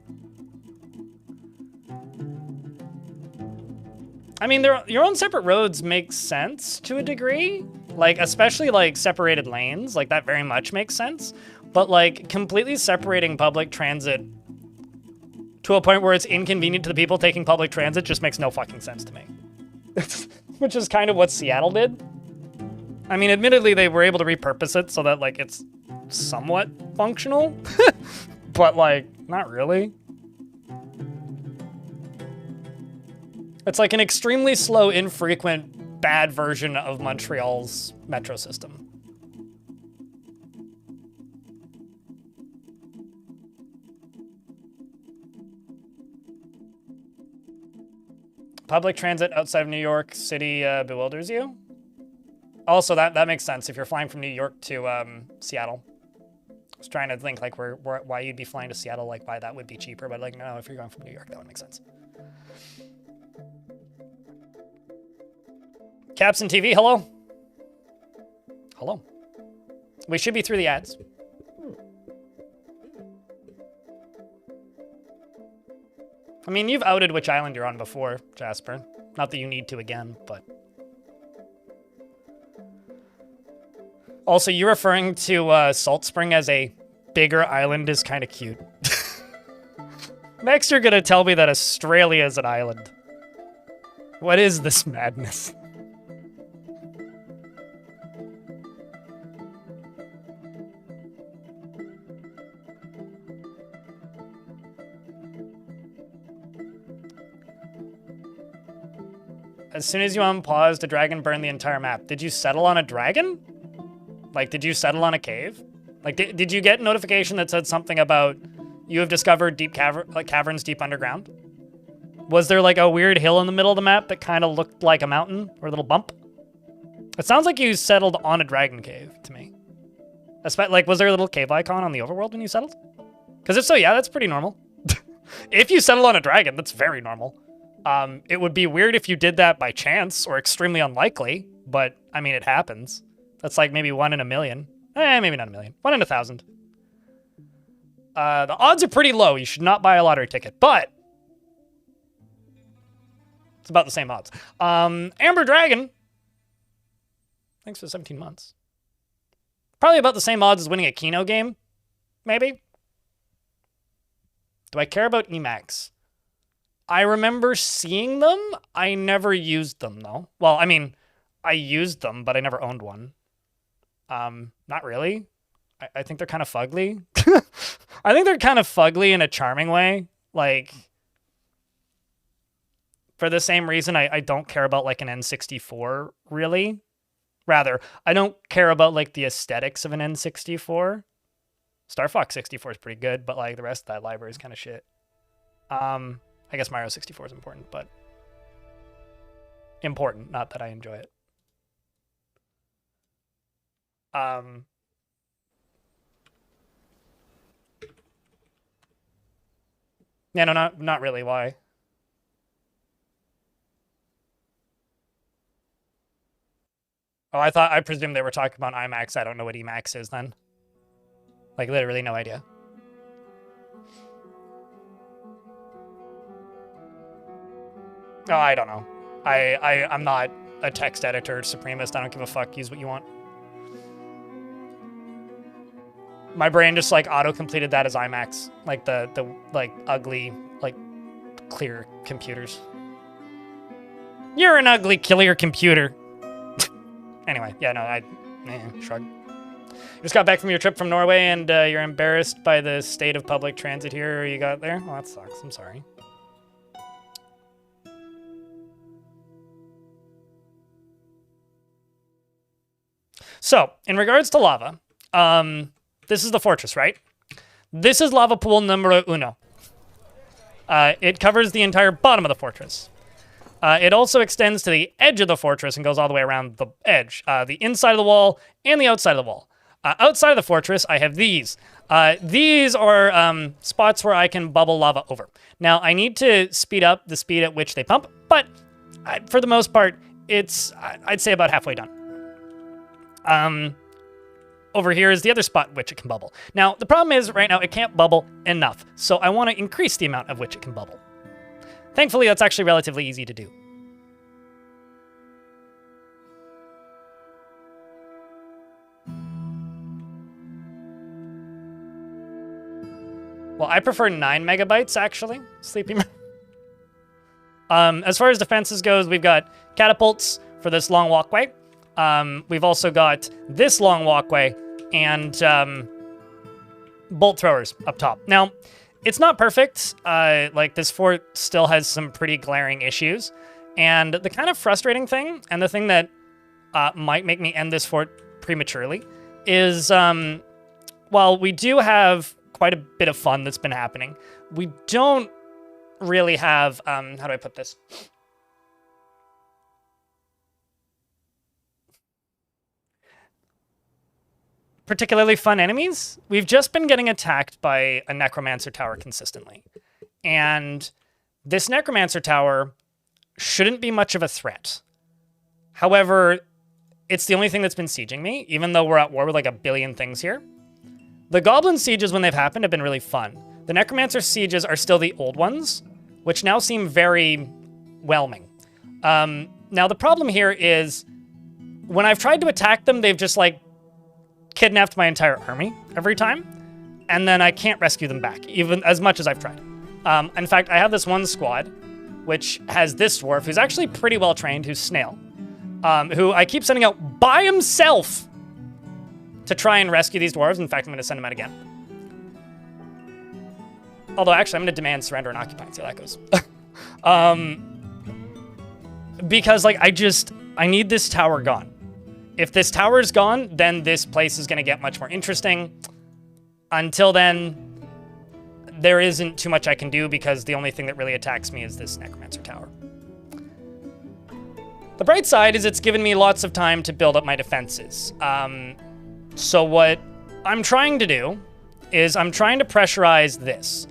Speaker 1: I mean, your own separate roads make sense to a degree. Like, especially, like, separated lanes. Like, that very much makes sense. But, like, completely separating public transit to a point where it's inconvenient to the people taking public transit just makes no fucking sense to me. Which is kind of what Seattle did. I mean, admittedly, they were able to repurpose it so that, like, it's somewhat functional. But, like, not really. It's like an extremely slow, infrequent, bad version of Montreal's metro system. public transit outside of New York City bewilders you. Also, that makes sense if you're flying from New York to Seattle. I was trying to think like why you'd be flying to Seattle, like why that would be cheaper, but like no, if you're going from New York, that would make sense. Capson TV, hello. Hello. We should be through the ads. I mean, you've outed which island you're on before, Jasper. Not that you need to again, but... Also, you referring to Salt Spring as a bigger island is kind of cute. Next, you're gonna tell me that Australia is an island. What is this madness? As soon as you unpaused, a dragon burned the entire map. Did you settle on a dragon? Like, did you settle on a cave? Like, did you get notification that said something about you have discovered deep caverns deep underground? Was there like a weird hill in the middle of the map that kind of looked like a mountain or a little bump? It sounds like you settled on a dragon cave to me. Like, was there a little cave icon on the overworld when you settled? Because if so, yeah, that's pretty normal. If you settle on a dragon, that's very normal. It would be weird if you did that by chance or extremely unlikely, but I mean, it happens. That's like maybe 1 in a million. Maybe not a million. 1 in 1,000. The odds are pretty low. You should not buy a lottery ticket, but it's about the same odds. Amber Dragon. Thanks for 17 months. Probably about the same odds as winning a Keno game, maybe. Do I care about Emacs? I remember seeing them. I never used them, though. Well, I mean, I used them, but I never owned one. Not really. I think they're kind of fugly. I think they're kind of fugly in a charming way. Like, for the same reason I don't care about, like, an N64, really. Rather, I don't care about, like, the aesthetics of an N64. Star Fox 64 is pretty good, but, like, the rest of that library is kind of shit. I guess Mario 64 is important, but important, not that I enjoy it. Yeah, no, not really. Why? Oh, I presumed they were talking about IMAX. I don't know what Emacs is then. Like, literally no idea. Oh, I don't know. I'm not a text editor supremacist. I don't give a fuck. Use what you want. My brain just like auto-completed that as IMAX. Like the like ugly, like clear computers. You're an ugly, clear computer. Anyway, yeah, no, shrug. You just got back from your trip from Norway and you're embarrassed by the state of public transit here you got there? Well, that sucks. I'm sorry. So, in regards to lava, this is the fortress, right? This is lava pool numero uno. It covers the entire bottom of the fortress. It also extends to the edge of the fortress and goes all the way around the edge, the inside of the wall and the outside of the wall. Outside of the fortress, I have these. These are spots where I can bubble lava over. Now, I need to speed up the speed at which they pump, but for the most part, it's, I'd say, about halfway done. Over here is the other spot which it can bubble. Now, the problem is right now it can't bubble enough, so I want to increase the amount of which it can bubble. Thankfully, that's actually relatively easy to do. Well, I prefer 9 megabytes, actually, Sleepy. As far as defenses goes, we've got catapults for this long walkway. We've also got this long walkway and bolt throwers up top. Now, it's not perfect. Like, this fort still has some pretty glaring issues. And the kind of frustrating thing, and the thing that might make me end this fort prematurely, is while we do have quite a bit of fun that's been happening, we don't really have, how do I put this? particularly fun enemies. We've just been getting attacked by a Necromancer Tower consistently. And this Necromancer Tower shouldn't be much of a threat. However, it's the only thing that's been sieging me, even though we're at war with like a billion things here. The Goblin sieges, when they've happened, have been really fun. The Necromancer sieges are still the old ones, which now seem very whelming. Now, the problem here is when I've tried to attack them, they've just like kidnapped my entire army every time, and then I can't rescue them back, even as much as I've tried. In fact, I have this one squad, which has this dwarf, who's actually pretty well trained, who's Snail, who I keep sending out by himself to try and rescue these dwarves. In fact, I'm going to send him out again. Although, actually, I'm going to demand surrender and occupy and see how that goes. Because, like, I need this tower gone. If this tower is gone, then this place is going to get much more interesting. Until then, there isn't too much I can do because the only thing that really attacks me is this Necromancer Tower. The bright side is it's given me lots of time to build up my defenses. So what I'm trying to do is I'm trying to pressurize this.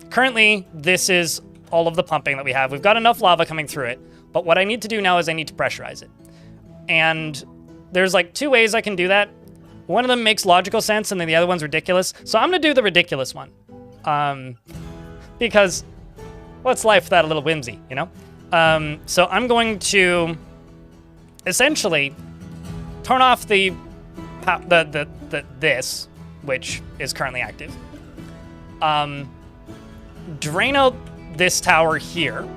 Speaker 1: Currently, this is all of the pumping that we have. We've got enough lava coming through it, but what I need to do now is I need to pressurize it. And there's like two ways I can do that. One of them makes logical sense, and then the other one's ridiculous. So I'm gonna do the ridiculous one. Because what's life without a little whimsy, you know? So I'm going to essentially turn off this, which is currently active. Drain out this tower here,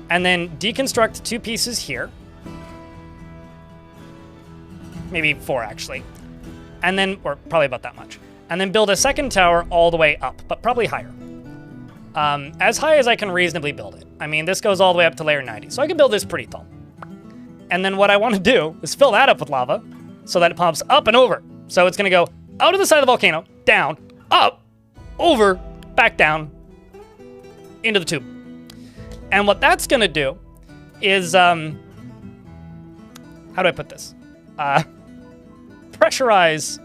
Speaker 1: and then deconstruct two pieces here. Maybe 4, actually. And then, or probably about that much. And then build a second tower all the way up, but probably higher. As high as I can reasonably build it. I mean, this goes all the way up to layer 90, so I can build this pretty tall. And then what I want to do is fill that up with lava so that it pumps up and over. So it's going to go out of the side of the volcano, down, up, over, back down, into the tube. And what that's going to do is, how do I put this? Pressurize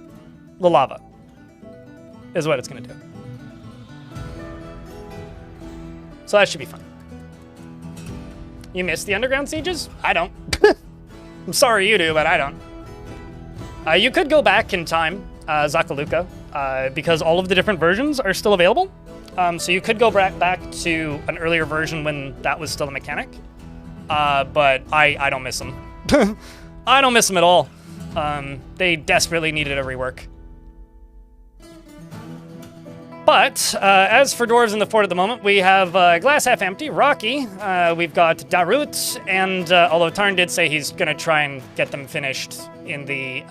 Speaker 1: the lava is what it's going to do. So that should be fun. You missed the underground sieges? I don't. I'm sorry you do, but I don't. You could go back in time, Zakaluka, because all of the different versions are still available. So you could go back to an earlier version when that was still a mechanic. But I don't miss them. I don't miss them at all. They desperately needed a rework. But as for dwarves in the fort at the moment, we have Glass Half Empty, Rocky, we've got Darut, and although Tarn did say he's going to try and get them finished in the,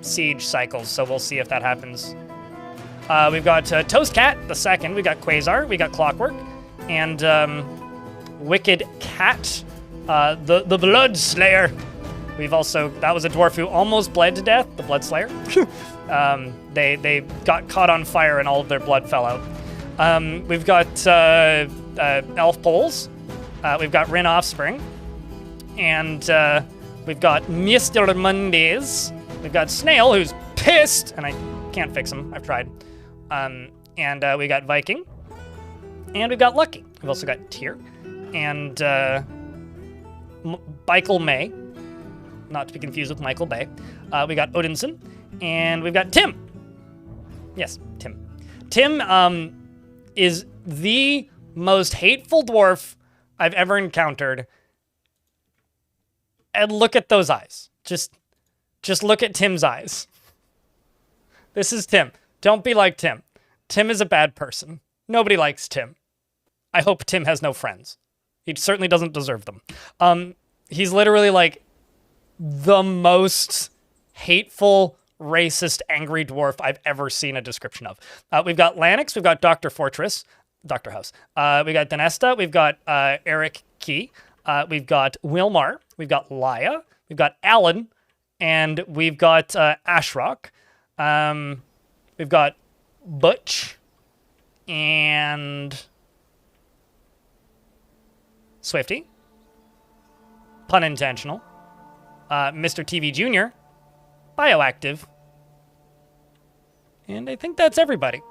Speaker 1: siege cycles, so we'll see if that happens. We've got Toast Cat, the second, we got Quasar, we got Clockwork, and Wicked Cat, the Blood Slayer. We've also, that was a dwarf who almost bled to death, the Blood Slayer. They got caught on fire and all of their blood fell out. We've got Elf Poles. We've got Rin Offspring. And we've got Mr. Mondays. We've got Snail, who's pissed, and I can't fix him. I've tried. And we got Viking. And we've got Lucky. We've also got Tyr. And Michael May. Not to be confused with Michael Bay. We got Odinson. And we've got Tim. Yes, Tim. Tim is the most hateful dwarf I've ever encountered. And look at those eyes. Just look at Tim's eyes. This is Tim. Don't be like Tim. Tim is a bad person. Nobody likes Tim. I hope Tim has no friends. He certainly doesn't deserve them. He's literally like the most hateful, racist, angry dwarf I've ever seen a description of. We've got Lanix, we've got Dr. Fortress, Dr. House. We got Denesta, we've got Eric Key, we've got Wilmar, we've got Laya, we've got Alan, and we've got Ashrock. We've got Butch and Swifty. Pun intentional. Mr. TV Jr. bioactive. And I think that's everybody.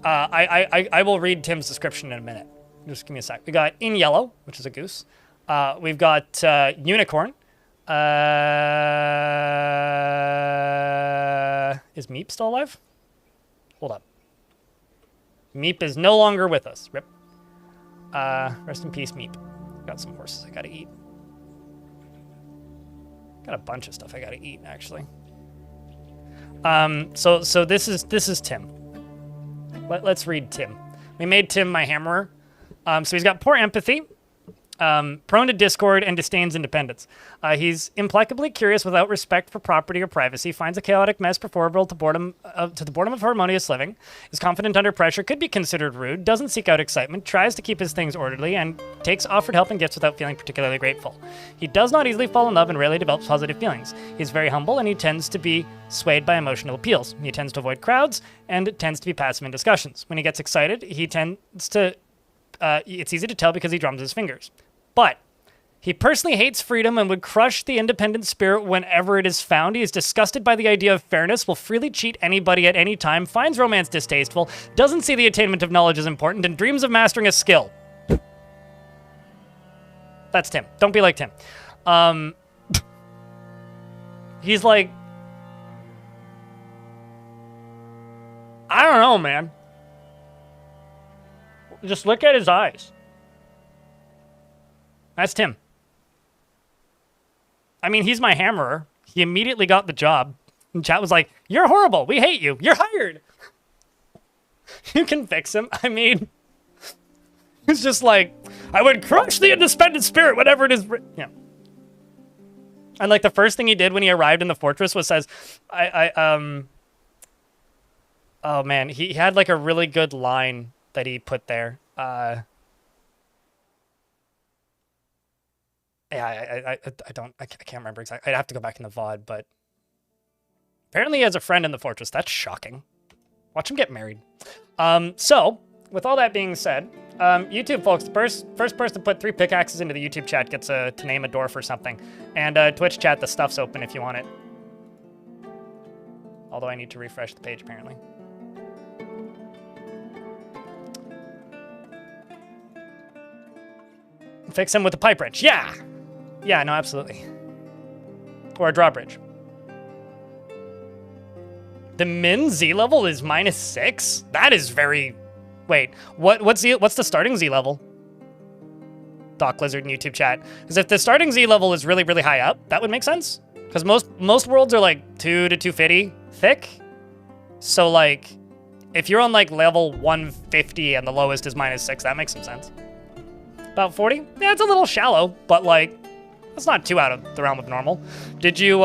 Speaker 1: I will read Tim's description in a minute. Just give me a sec. We got In Yellow, which is a goose. We've got Unicorn. Is Meep still alive? Hold up. Meep is no longer with us. Rip. Rest in peace, Meep. Got some horses I gotta eat. Got a bunch of stuff I gotta eat, actually. So this is Tim. Let's read Tim. We made Tim my hammerer. So he's got poor empathy, prone to discord, and disdains independence. He's implacably curious without respect for property or privacy, finds a chaotic mess preferable to the boredom of harmonious living, is confident under pressure, could be considered rude, doesn't seek out excitement, tries to keep his things orderly, and takes offered help and gifts without feeling particularly grateful. He does not easily fall in love and rarely develops positive feelings. He's very humble, and he tends to be swayed by emotional appeals. He tends to avoid crowds and tends to be passive in discussions. When he gets excited, he tends to it's easy to tell because he drums his fingers. But he personally hates freedom and would crush the independent spirit whenever it is found. He is disgusted by the idea of fairness, will freely cheat anybody at any time, finds romance distasteful, doesn't see the attainment of knowledge as important, and dreams of mastering a skill. That's Tim. Don't be like Tim. He's like... I don't know, man. Just look at his eyes. That's Tim. I mean, he's my hammerer. He immediately got the job. And chat was like, "You're horrible. We hate you. You're hired." You can fix him. I mean, it's just like, I would crush the independent spirit, whatever it is. Yeah. And like the first thing he did when he arrived in the fortress was says, oh man, he had like a really good line that he put there. Yeah, I can't remember exactly. I'd have to go back in the VOD, but apparently he has a friend in the fortress. That's shocking. Watch him get married. So, with all that being said, YouTube folks, the first person to put 3 pickaxes into the YouTube chat gets to name a dwarf or something. And Twitch chat, the stuff's open if you want it. Although I need to refresh the page, apparently. Fix him with a pipe wrench. Yeah! Yeah, no, absolutely. Or a drawbridge. The min Z level is -6? That is very... Wait, what's the starting Z level? Doc Lizard in YouTube chat. Because if the starting Z level is really, really high up, that would make sense. Because most worlds are like 2 to 250 thick. So like, if you're on like level 150 and the lowest is -6, that makes some sense. About 40? Yeah, it's a little shallow, but like, that's not too out of the realm of normal. Did you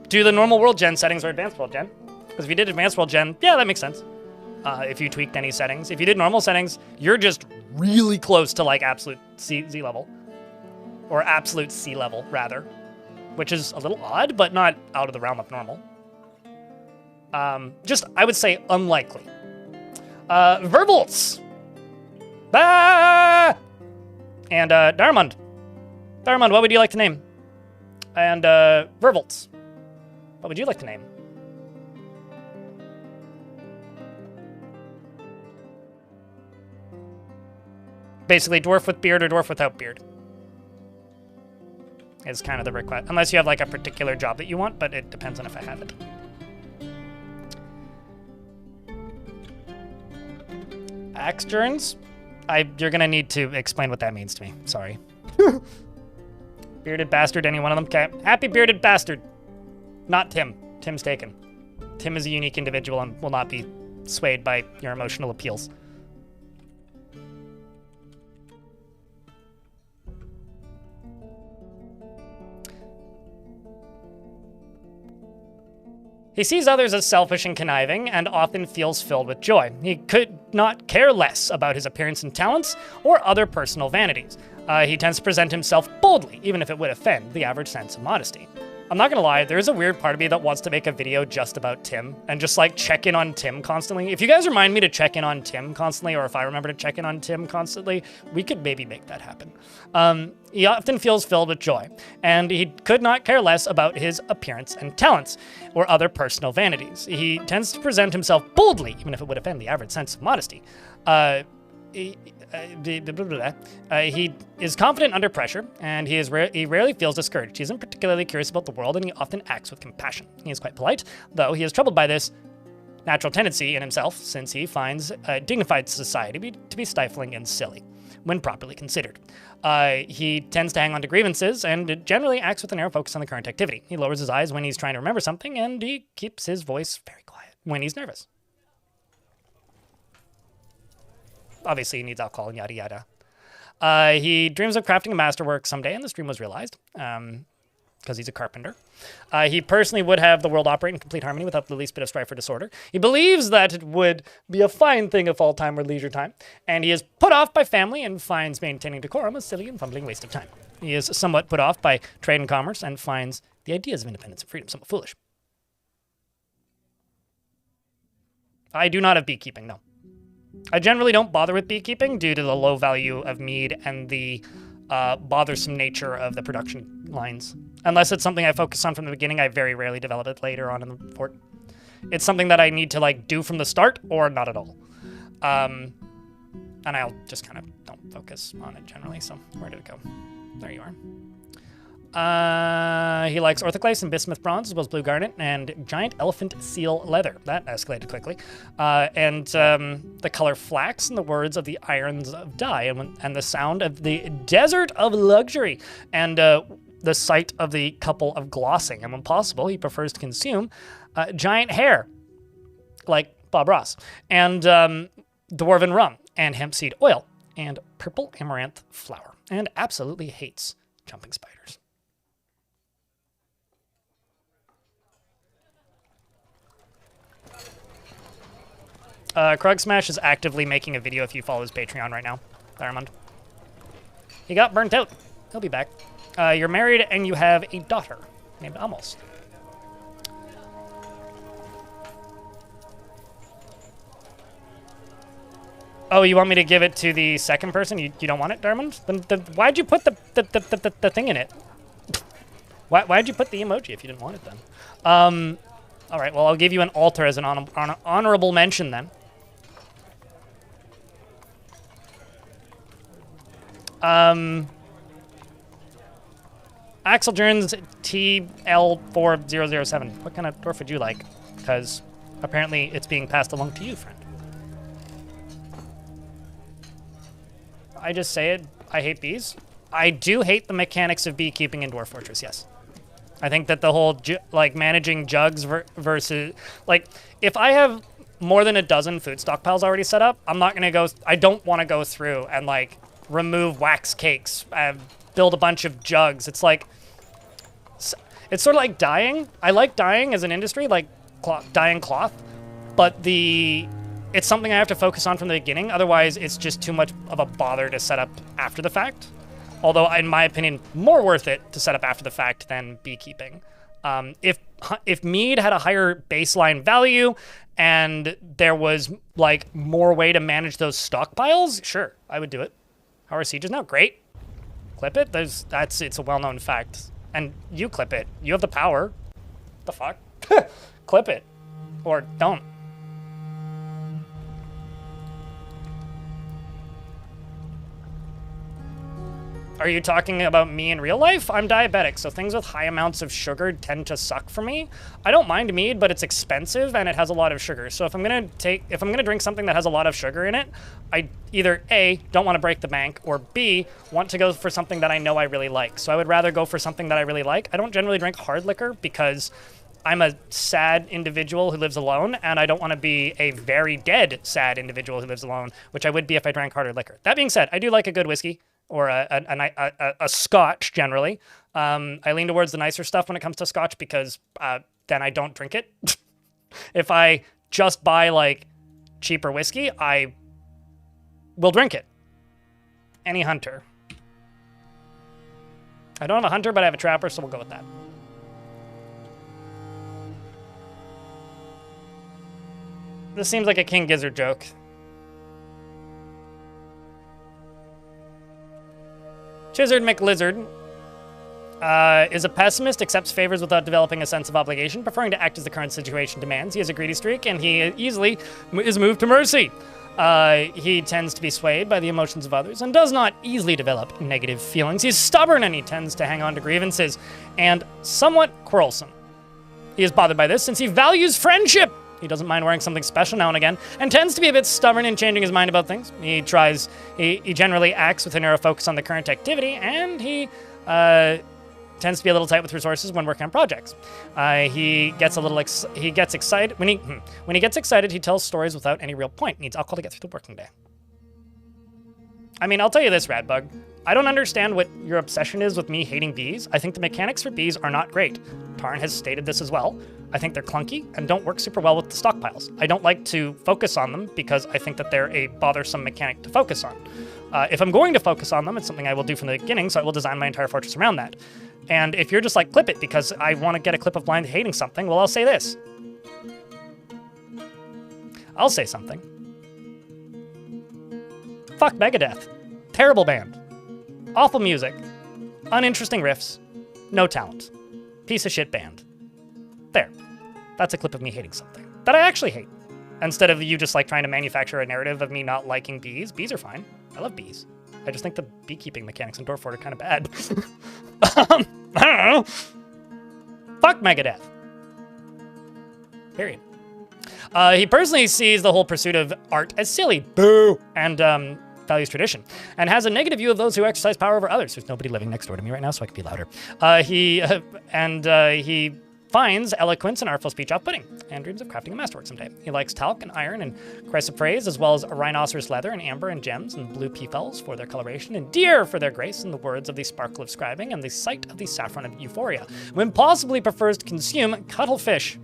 Speaker 1: do the normal world gen settings or advanced world gen? Because if you did advanced world gen, yeah, that makes sense. If you tweaked any settings. If you did normal settings, you're just really close to like absolute Z level. Or absolute C level, rather. Which is a little odd, but not out of the realm of normal. Just, I would say, unlikely. Verbolts! Ah! And Darmond. Darmond, what would you like to name? And Vervolts. What would you like to name? Basically, dwarf with beard or dwarf without beard. Is kind of the request. Unless you have like a particular job that you want, but it depends on if I have it. Axturns? You're gonna need to explain what that means to me. Sorry. Bearded bastard, any one of them? Okay. Happy bearded bastard. Not Tim. Tim's taken. Tim is a unique individual and will not be swayed by your emotional appeals. He sees others as selfish and conniving, and often feels filled with joy. He could not care less about his appearance and talents, or other personal vanities. He tends to present himself boldly, even if it would offend the average sense of modesty. I'm not gonna lie, there's a weird part of me that wants to make a video just about Tim and just like check in on Tim constantly. If you guys remind me to check in on Tim constantly, or if I remember to check in on Tim constantly, we could maybe make that happen. He often feels filled with joy, and he could not care less about his appearance and talents or other personal vanities. He tends to present himself boldly, even if it would offend the average sense of modesty. He is confident under pressure, and he rarely feels discouraged. He isn't particularly curious about the world, and he often acts with compassion. He is quite polite, though he is troubled by this natural tendency in himself, since he finds dignified society to be stifling and silly when properly considered. He tends to hang on to grievances and generally acts with a narrow focus on the current activity. He lowers his eyes when he's trying to remember something, and he keeps his voice very quiet when he's nervous. Obviously, he needs alcohol and yada yada. He dreams of crafting a masterwork someday, and this dream was realized because he's a carpenter. He personally would have the world operate in complete harmony without the least bit of strife or disorder. He believes that it would be a fine thing if all time were leisure time, and he is put off by family and finds maintaining decorum a silly and fumbling waste of time. He is somewhat put off by trade and commerce and finds the ideas of independence and freedom somewhat foolish. I do not have beekeeping, no. I generally don't bother with beekeeping due to the low value of mead and the bothersome nature of the production lines. Unless it's something I focus on from the beginning, I very rarely develop it later on in the fort. It's something that I need to like do from the start or not at all. And I'll just kind of don't focus on it generally, so where did it go? There you are. He likes orthoclase and bismuth bronze, as well as blue garnet and giant elephant seal leather. That escalated quickly. And the color flax and the words of the irons of dye and the sound of the desert of luxury and the sight of the couple of glossing. And when possible, he prefers to consume giant hair, like Bob Ross, and dwarven rum and hemp seed oil and purple amaranth flower, and absolutely hates jumping spiders. Krug Smash is actively making a video if you follow his Patreon right now, Diamond. He got burnt out. He'll be back. You're married and you have a daughter named Almost. Oh, you want me to give it to the second person? You don't want it, Diamond? Then why'd you put the thing in it? Why'd you put the emoji if you didn't want it then? All right, well, I'll give you an altar as an honorable mention then. Axel Jones TL4007. What kind of dwarf would you like? Because apparently it's being passed along to you, friend. I just say it. I hate bees. I do hate the mechanics of beekeeping in Dwarf Fortress, yes. I think that the whole, like, managing jugs versus, like, if I have more than a dozen food stockpiles already set up, I'm not going to go, I don't want to go through and, like, remove wax cakes, build a bunch of jugs. It's like, it's sort of like dyeing. I like dyeing as an industry, like dyeing cloth, but it's something I have to focus on from the beginning. Otherwise, it's just too much of a bother to set up after the fact. Although, in my opinion, more worth it to set up after the fact than beekeeping. If mead had a higher baseline value and there was like more way to manage those stockpiles, sure, I would do it. How are sieges now? Great. Clip it. It's a well-known fact. And you clip it. You have the power. The fuck? Clip it. Or don't. Are you talking about me in real life? I'm diabetic, so things with high amounts of sugar tend to suck for me. I don't mind mead, but it's expensive and it has a lot of sugar. So if I'm gonna drink something that has a lot of sugar in it, I either A, don't want to break the bank, or B, want to go for something that I know I really like. So I would rather go for something that I really like. I don't generally drink hard liquor because I'm a sad individual who lives alone, and I don't want to be a very dead sad individual who lives alone, which I would be if I drank harder liquor. That being said, I do like a good whiskey. Or a scotch, generally. I lean towards the nicer stuff when it comes to scotch because then I don't drink it. If I just buy, like, cheaper whiskey, I will drink it. Any hunter. I don't have a hunter, but I have a trapper, so we'll go with that. This seems like a King Gizzard joke. Chizzard McLizard is a pessimist, accepts favors without developing a sense of obligation, preferring to act as the current situation demands. He has a greedy streak, and he easily is moved to mercy. He tends to be swayed by the emotions of others and does not easily develop negative feelings. He's stubborn, and he tends to hang on to grievances, and somewhat quarrelsome. He is bothered by this since he values friendship. He doesn't mind wearing something special now and again, and tends to be a bit stubborn in changing his mind about things. He generally acts with a narrow focus on the current activity, and he tends to be a little tight with resources when working on projects. He gets excited. When he gets excited, he tells stories without any real point. Needs alcohol to get through the working day. I mean, I'll tell you this, Radbug. I don't understand what your obsession is with me hating bees. I think the mechanics for bees are not great. Tarn has stated this as well. I think they're clunky and don't work super well with the stockpiles. I don't like to focus on them because I think that they're a bothersome mechanic to focus on. If I'm going to focus on them, it's something I will do from the beginning, so I will design my entire fortress around that. And if you're just like, clip it because I want to get a clip of blind hating something, well, I'll say this. I'll say something. Fuck Megadeth. Terrible band. Awful music. Uninteresting riffs. No talent. Piece of shit band. There. That's a clip of me hating something that I actually hate. Instead of you just like trying to manufacture a narrative of me not liking bees. Bees are fine. I love bees. I just think the beekeeping mechanics in Dwarf Fort are kind of bad. I don't know. Fuck Megadeth. Period. He personally sees the whole pursuit of art as silly. Boo! And values tradition. And has a negative view of those who exercise power over others. There's nobody living next door to me right now, so I can be louder. He finds eloquence and artful speech off-putting, and dreams of crafting a masterwork someday. He likes talc and iron and chrysoprase, as well as rhinoceros leather and amber and gems and blue peafells for their coloration, and deer for their grace, and the words of the sparkle of scribing, and the sight of the saffron of euphoria. When possibly prefers to consume cuttlefish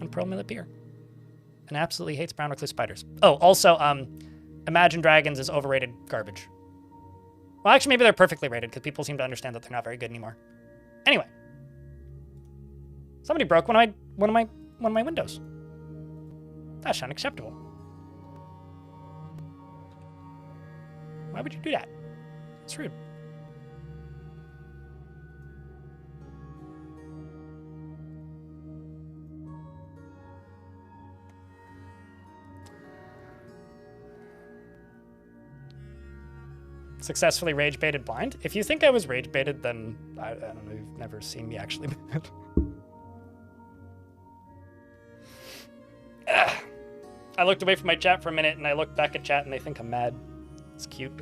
Speaker 1: and pearl millet beer. And absolutely hates brown recluse spiders. Oh, also, Imagine Dragons is overrated garbage. Well, actually, maybe they're perfectly rated, because people seem to understand that they're not very good anymore. Anyway. Somebody broke one of my windows. That's unacceptable. Why would you do that? It's rude. Successfully rage baited blind. If you think I was rage baited, then I don't know. You've never seen me actually. I looked away from my chat for a minute, and I looked back at chat, and they think I'm mad. It's cute.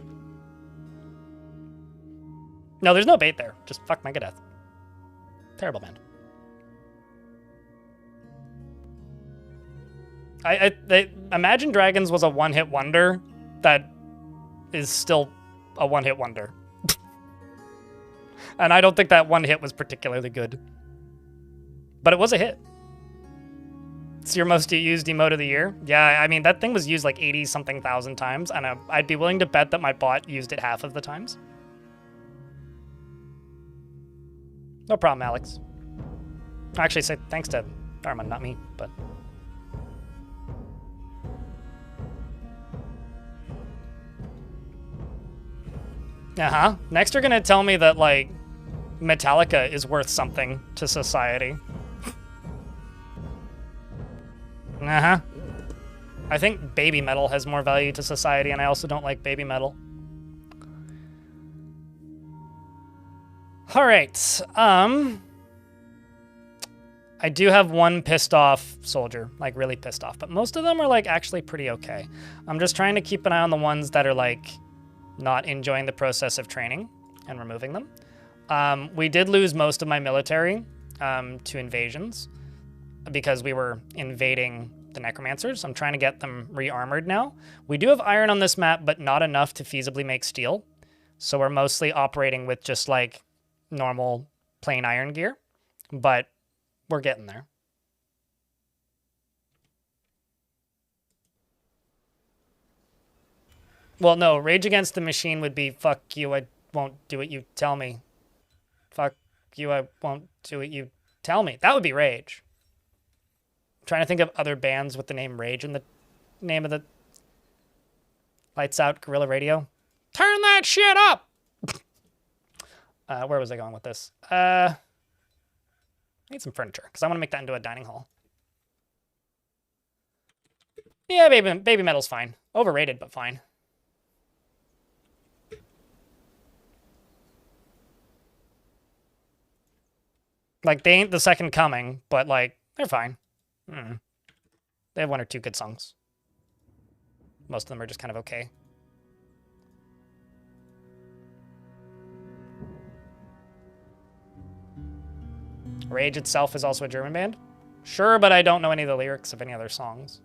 Speaker 1: No, there's no bait there. Just fuck Megadeth. Terrible band. Imagine Dragons was a one-hit wonder that is still a one-hit wonder. And I don't think that one hit was particularly good. But it was a hit. It's your most used emote of the year. Yeah, I mean, that thing was used like 80-something thousand times, and I'd be willing to bet that my bot used it half of the times. No problem, Alex. Actually, say thanks to Dharma, not me, but... Uh-huh. Next you're gonna tell me that, like, Metallica is worth something to society. Uh-huh. I think baby metal has more value to society, and I also don't like baby metal. Alright, I do have one pissed off soldier, like really pissed off, but most of them are like actually pretty okay. I'm just trying to keep an eye on the ones that are like not enjoying the process of training and removing them. We did lose most of my military to invasions because we were invading the necromancers. I'm trying to get them re-armored now. We do have iron on this map, but not enough to feasibly make steel. So we're mostly operating with just like normal plain iron gear, but we're getting there. Well, no, Rage Against the Machine would be, fuck you, I won't do what you tell me. Fuck you, I won't do what you tell me. That would be Rage. trying to think of other bands with the name Rage in the name of the... Lights Out, Guerrilla Radio. Turn that shit up! Where was I going with this? I need some furniture, because I want to make that into a dining hall. Yeah, Baby Metal's fine. Overrated, but fine. Like, they ain't the second coming, but, like, they're fine. They have one or two good songs. Most of them are just kind of okay. Rage itself is also a German band? Sure, but I don't know any of the lyrics of any other songs.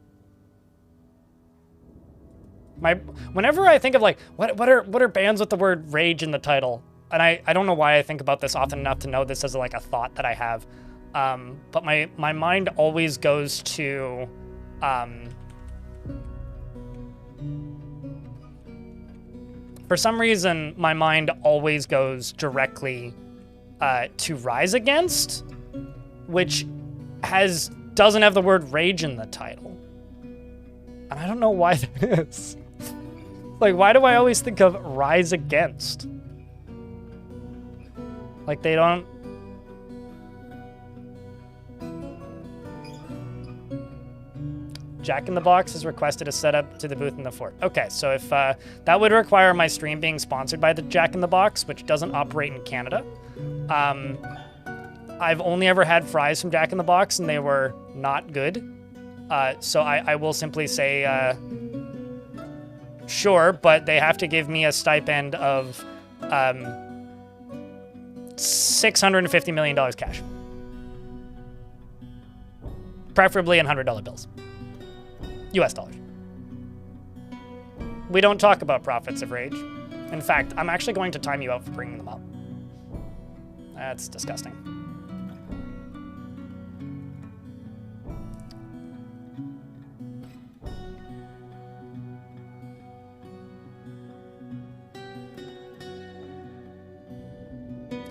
Speaker 1: Whenever I think of, like, what are bands with the word rage in the title? And I don't know why I think about this often enough to know this as, like, a thought that I have. But my mind always goes to... for some reason, my mind always goes directly to Rise Against, which doesn't have the word rage in the title. And I don't know why that is. Like, why do I always think of Rise Against? Like, they don't... Jack in the Box has requested a setup to the booth in the fort. Okay, so if that would require my stream being sponsored by the Jack in the Box, which doesn't operate in Canada. I've only ever had fries from Jack in the Box, and they were not good. So I will simply say, sure, but they have to give me a stipend of $650 million cash. Preferably in $100 bills. US dollars. We don't talk about profits of Rage. In fact, I'm actually going to time you out for bringing them up. That's disgusting.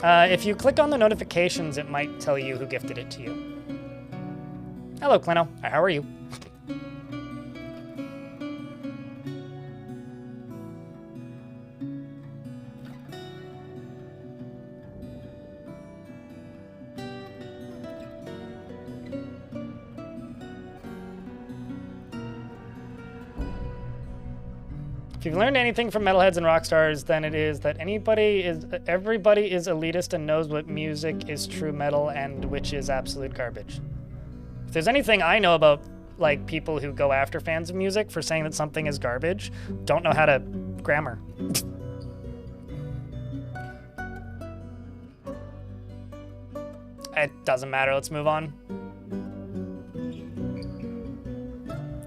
Speaker 1: If you click on the notifications, it might tell you who gifted it to you. Hello, Clino. How are you? If you've learned anything from metalheads and rock stars, then it is that everybody is elitist and knows what music is true metal and which is absolute garbage. If there's anything I know about, like, people who go after fans of music for saying that something is garbage, don't know how to grammar. It doesn't matter, let's move on.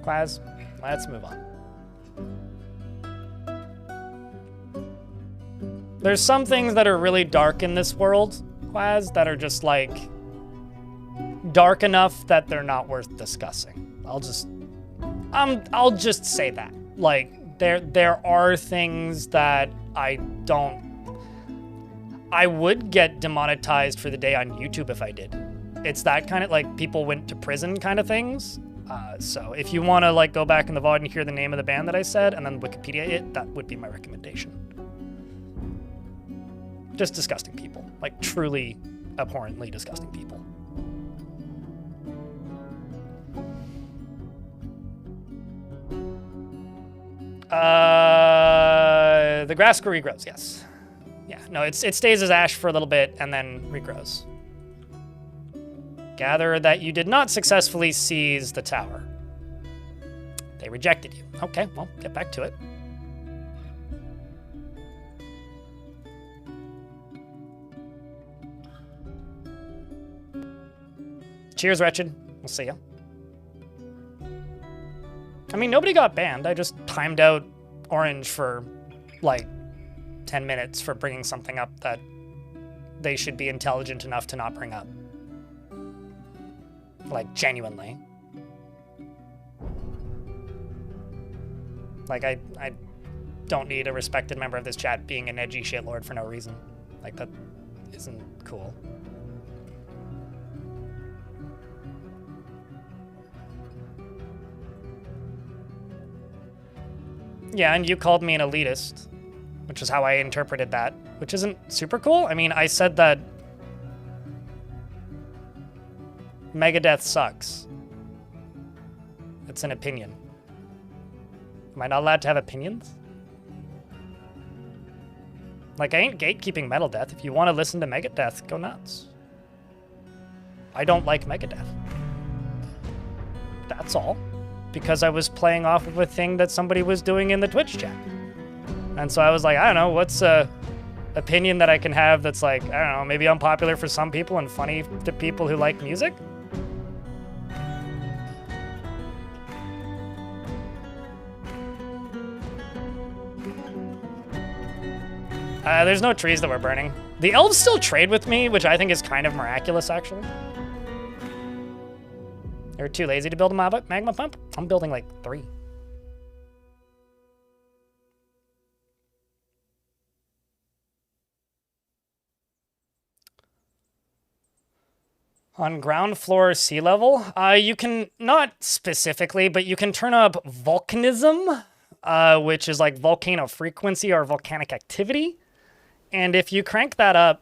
Speaker 1: Quaz, let's move on. There's some things that are really dark in this world, Quaz, that are just, like, dark enough that they're not worth discussing. I'll just say that. Like, there are things that I would get demonetized for the day on YouTube if I did. It's that kind of, like, people went to prison kind of things. So if you want to, like, go back in the VOD and hear the name of the band that I said and then Wikipedia it, that would be my recommendation. Just disgusting people. Like, truly abhorrently disgusting people. The grass regrows, yes. Yeah, no, it stays as ash for a little bit and then regrows. Gather that you did not successfully seize the tower. They rejected you. Okay, well, get back to it. Cheers, Wretched. We'll see ya. I mean, nobody got banned. I just timed out Orange for, like, 10 minutes for bringing something up that they should be intelligent enough to not bring up. Like, genuinely. Like, I don't need a respected member of this chat being an edgy shitlord for no reason. Like, that isn't cool. Yeah, and you called me an elitist, which is how I interpreted that, which isn't super cool. I mean, I said that Megadeth sucks. It's an opinion. Am I not allowed to have opinions? Like, I ain't gatekeeping Metaldeath. If you want to listen to Megadeth, go nuts. I don't like Megadeth. That's all. Because I was playing off of a thing that somebody was doing in the Twitch chat. And so I was like, I don't know, what's a opinion that I can have that's like, I don't know, maybe unpopular for some people and funny to people who like music? There's no trees that we're burning. The elves still trade with me, which I think is kind of miraculous, actually. They're too lazy to build a magma pump. I'm building like 3. On ground floor sea level, you can, not specifically, but you can turn up volcanism, which is like volcano frequency or volcanic activity. And if you crank that up,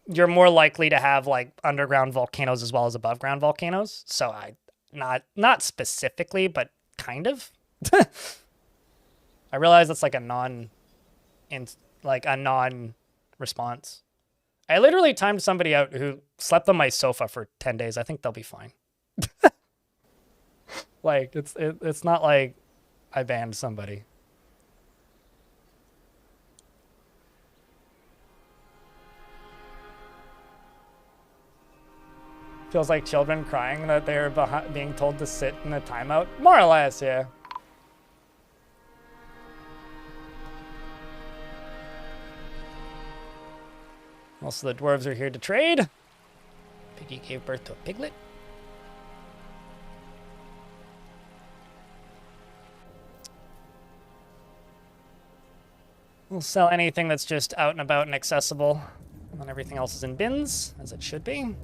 Speaker 1: you're more likely to have like underground volcanoes as well as above ground volcanoes. So not specifically, but kind of. I realize that's like a non-response. I literally timed somebody out who slept on my sofa for 10 days. I think they'll be fine. Like it's not like I banned somebody. Feels like children crying that they're being told to sit in a timeout. More or less, yeah. Also, the dwarves are here to trade. Piggy gave birth to a piglet. We'll sell anything that's just out and about and accessible. And then everything else is in bins, as it should be.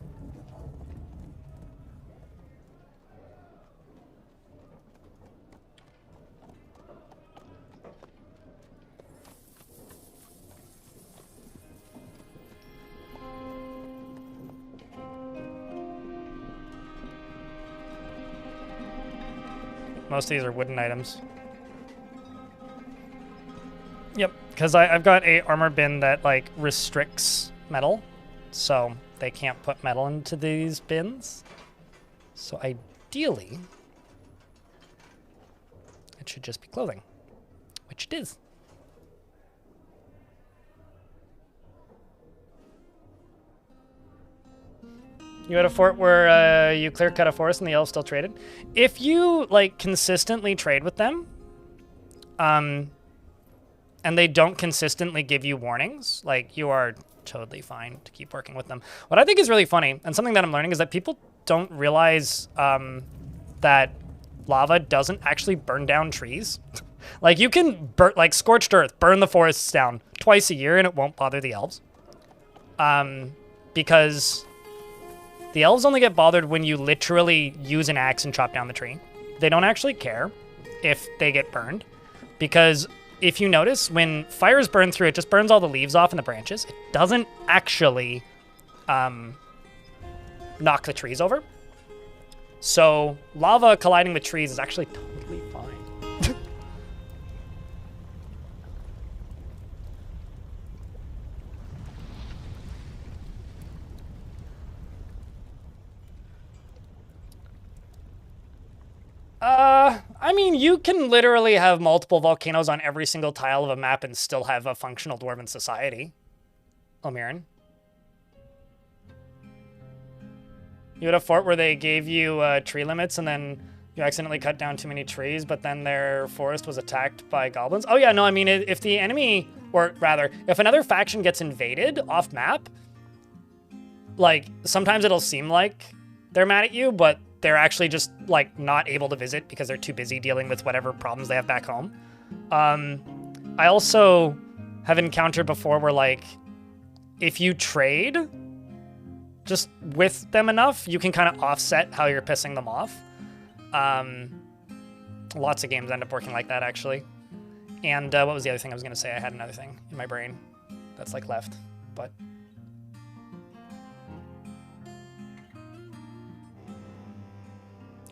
Speaker 1: Most of these are wooden items. Yep, because I've got a armor bin that like restricts metal, so they can't put metal into these bins. So ideally, it should just be clothing, which it is. You had a fort where you clear cut a forest and the elves still traded. If you like consistently trade with them, and they don't consistently give you warnings, like you are totally fine to keep working with them. What I think is really funny and something that I'm learning is that people don't realize that lava doesn't actually burn down trees. Like you can burn, like scorched earth, burn the forests down twice a year and it won't bother the elves. Because the elves only get bothered when you literally use an axe and chop down the tree. They don't actually care if they get burned, because if you notice, when fires burn through, it just burns all the leaves off and the branches. It doesn't actually knock the trees over. So lava colliding with trees is actually totally fine. I mean, you can literally have multiple volcanoes on every single tile of a map and still have a functional dwarven society. Omiran. You had a fort where they gave you tree limits and then you accidentally cut down too many trees, but then their forest was attacked by goblins. Oh yeah, no, I mean, if the enemy, or rather, if another faction gets invaded off map, like, sometimes it'll seem like they're mad at you, but they're actually just, like, not able to visit because they're too busy dealing with whatever problems they have back home. I also have encountered before where, like, if you trade just with them enough, you can kind of offset how you're pissing them off. Lots of games end up working like that, actually. And what was the other thing I was going to say? I had another thing in my brain that's like left, but...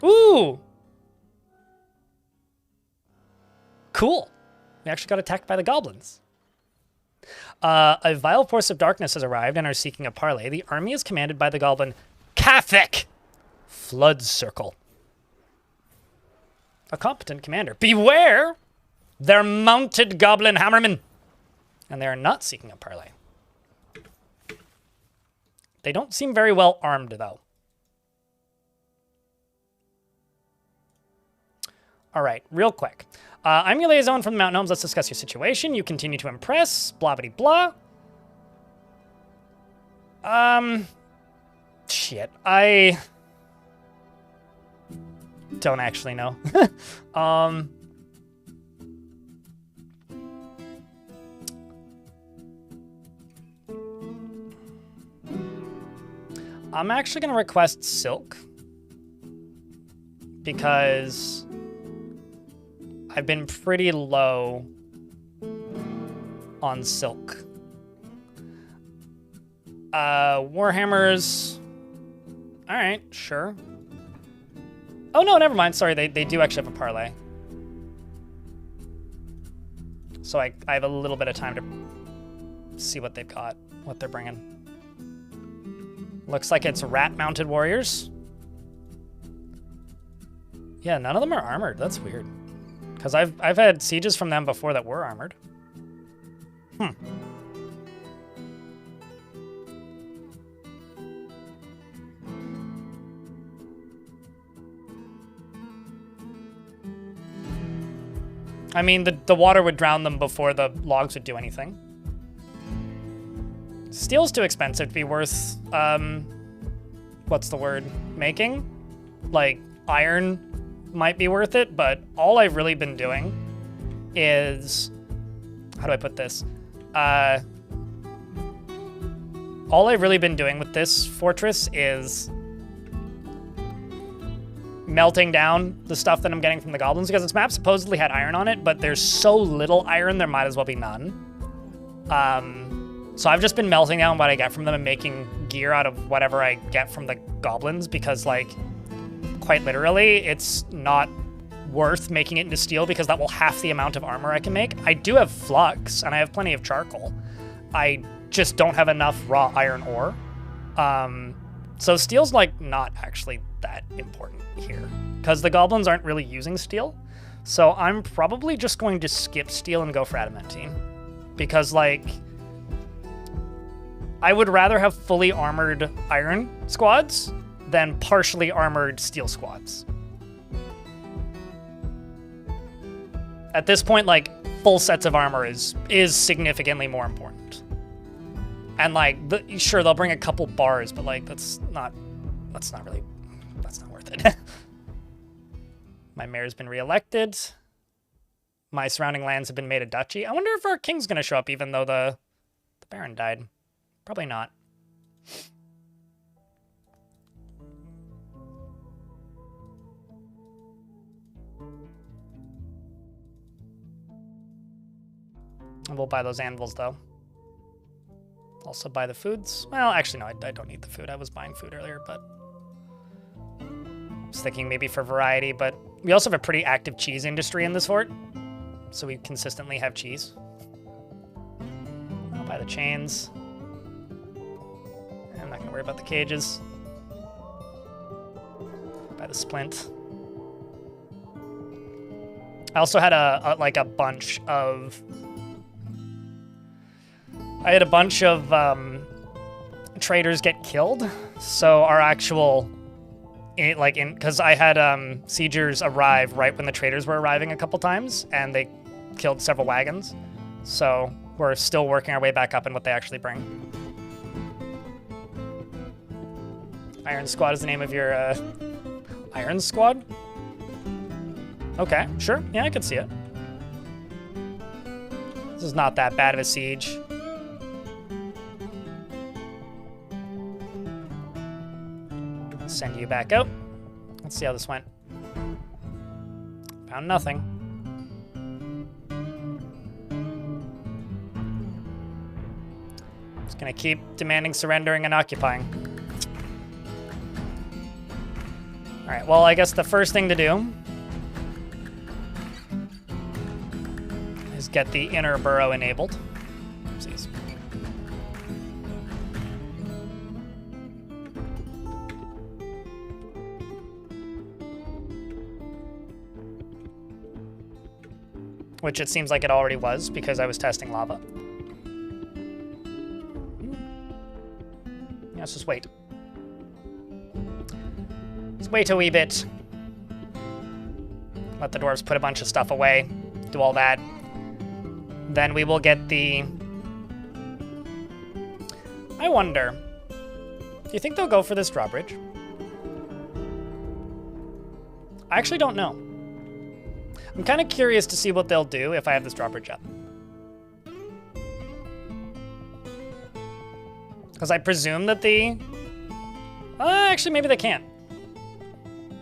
Speaker 1: Ooh! Cool. We actually got attacked by the goblins. A vile force of darkness has arrived and are seeking a parley. The army is commanded by the goblin Kafik. Flood Circle. A competent commander. Beware! They're mounted goblin hammermen. And they are not seeking a parley. They don't seem very well armed, though. All right, real quick. I'm your liaison from the Mountain Homes. Let's discuss your situation. You continue to impress. Blah, blah, blah. Shit. I don't actually know. I'm actually going to request Silk because I've been pretty low on Silk. Warhammers. All right, sure. Oh, no, never mind. Sorry, they do actually have a parlay. So I have a little bit of time to see what they've got, what they're bringing. Looks like it's rat-mounted warriors. Yeah, none of them are armored. That's weird. Because I've had sieges from them before that were armored. I mean, the water would drown them before the logs would do anything. Steel's too expensive to be worth, what's the word? Making? Like, iron might be worth it, but all I've really been doing is... How do I put this? All I've really been doing with this fortress is melting down the stuff that I'm getting from the goblins, because this map supposedly had iron on it, but there's so little iron, there might as well be none. So I've just been melting down what I get from them and making gear out of whatever I get from the goblins, because, like, quite literally, it's not worth making it into steel because that will half the amount of armor I can make. I do have flux, and I have plenty of charcoal. I just don't have enough raw iron ore. So steel's, like, not actually that important here, because the goblins aren't really using steel. So I'm probably just going to skip steel and go for adamantine, because, like, I would rather have fully armored iron squads than partially armored steel squads. At this point, like, full sets of armor is significantly more important. And, like, sure, they'll bring a couple bars, but, like, that's not worth it. My mayor's been reelected. My surrounding lands have been made a duchy. I wonder if our king's gonna show up even though the baron died. Probably not. We'll buy those anvils, though. Also buy the foods. Well, actually, no, I don't need the food. I was buying food earlier, but... I was thinking maybe for variety, but we also have a pretty active cheese industry in this fort, so we consistently have cheese. I'll buy the chains. I'm not gonna worry about the cages. Buy the splint. I also had a bunch of... I had a bunch of traders get killed, so our actual... because I had siegers arrive right when the traders were arriving a couple times, and they killed several wagons. So we're still working our way back up in what they actually bring. Iron Squad is the name of your Iron Squad? Okay, sure. Yeah, I can see it. This is not that bad of a siege. Send you back out. Let's see how this went. Found nothing. Just gonna keep demanding, surrendering, and occupying. Alright, well, I guess the first thing to do is get the inner burrow enabled. Oopsies. Which it seems like it already was because I was testing lava. Yeah, let's just wait. Let's wait a wee bit. Let the dwarves put a bunch of stuff away, do all that. Then we will get the... I wonder, do you think they'll go for this drawbridge? I actually don't know. I'm kind of curious to see what they'll do if I have this drawbridge up. Because I presume that the... actually, maybe they can't.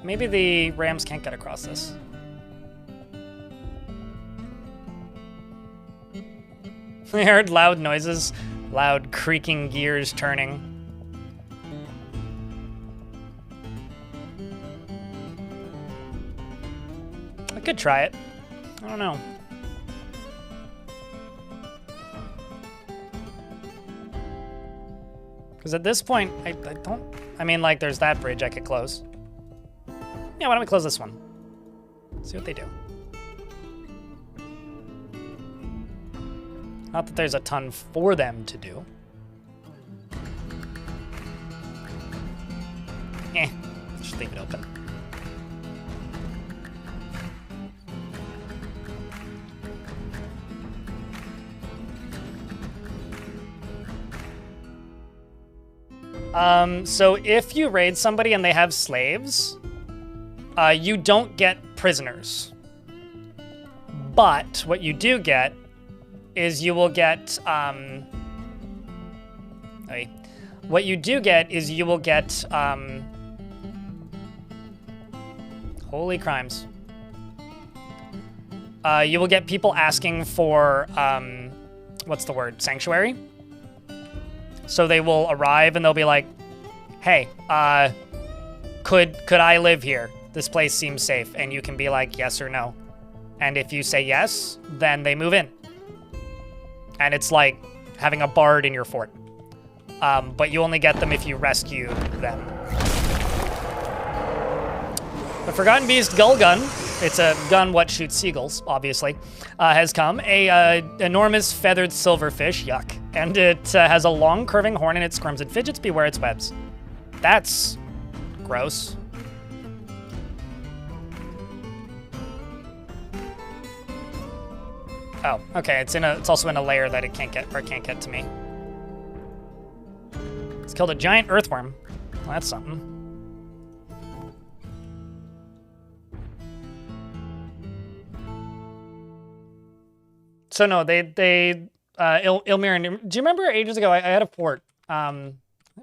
Speaker 1: Maybe the rams can't get across this. I heard loud noises, loud creaking gears turning. I could try it. I don't know. Because at this point, I don't... I mean, like, there's that bridge I could close. Yeah, why don't we close this one? See what they do. Not that there's a ton for them to do. Just leave it open. So if you raid somebody and they have slaves, you don't get prisoners. But what you do get is you will get, what you do get is you will get, holy crimes. You will get people asking for, what's the word, sanctuary? So they will arrive and they'll be like, hey, could I live here? This place seems safe. And you can be like, yes or no. And if you say yes, then they move in. And it's like having a bard in your fort. But you only get them if you rescue them. The Forgotten Beast Gull Gun, it's a gun what shoots seagulls, obviously, has come. A enormous feathered silverfish, yuck. And it has a long curving horn and it squirms and fidgets, beware its webs. That's gross. Oh, okay, it's also in a layer that it can't get to me. It's killed a giant earthworm. Well, that's something. So no, Ilmir, do you remember ages ago, I had a fort, it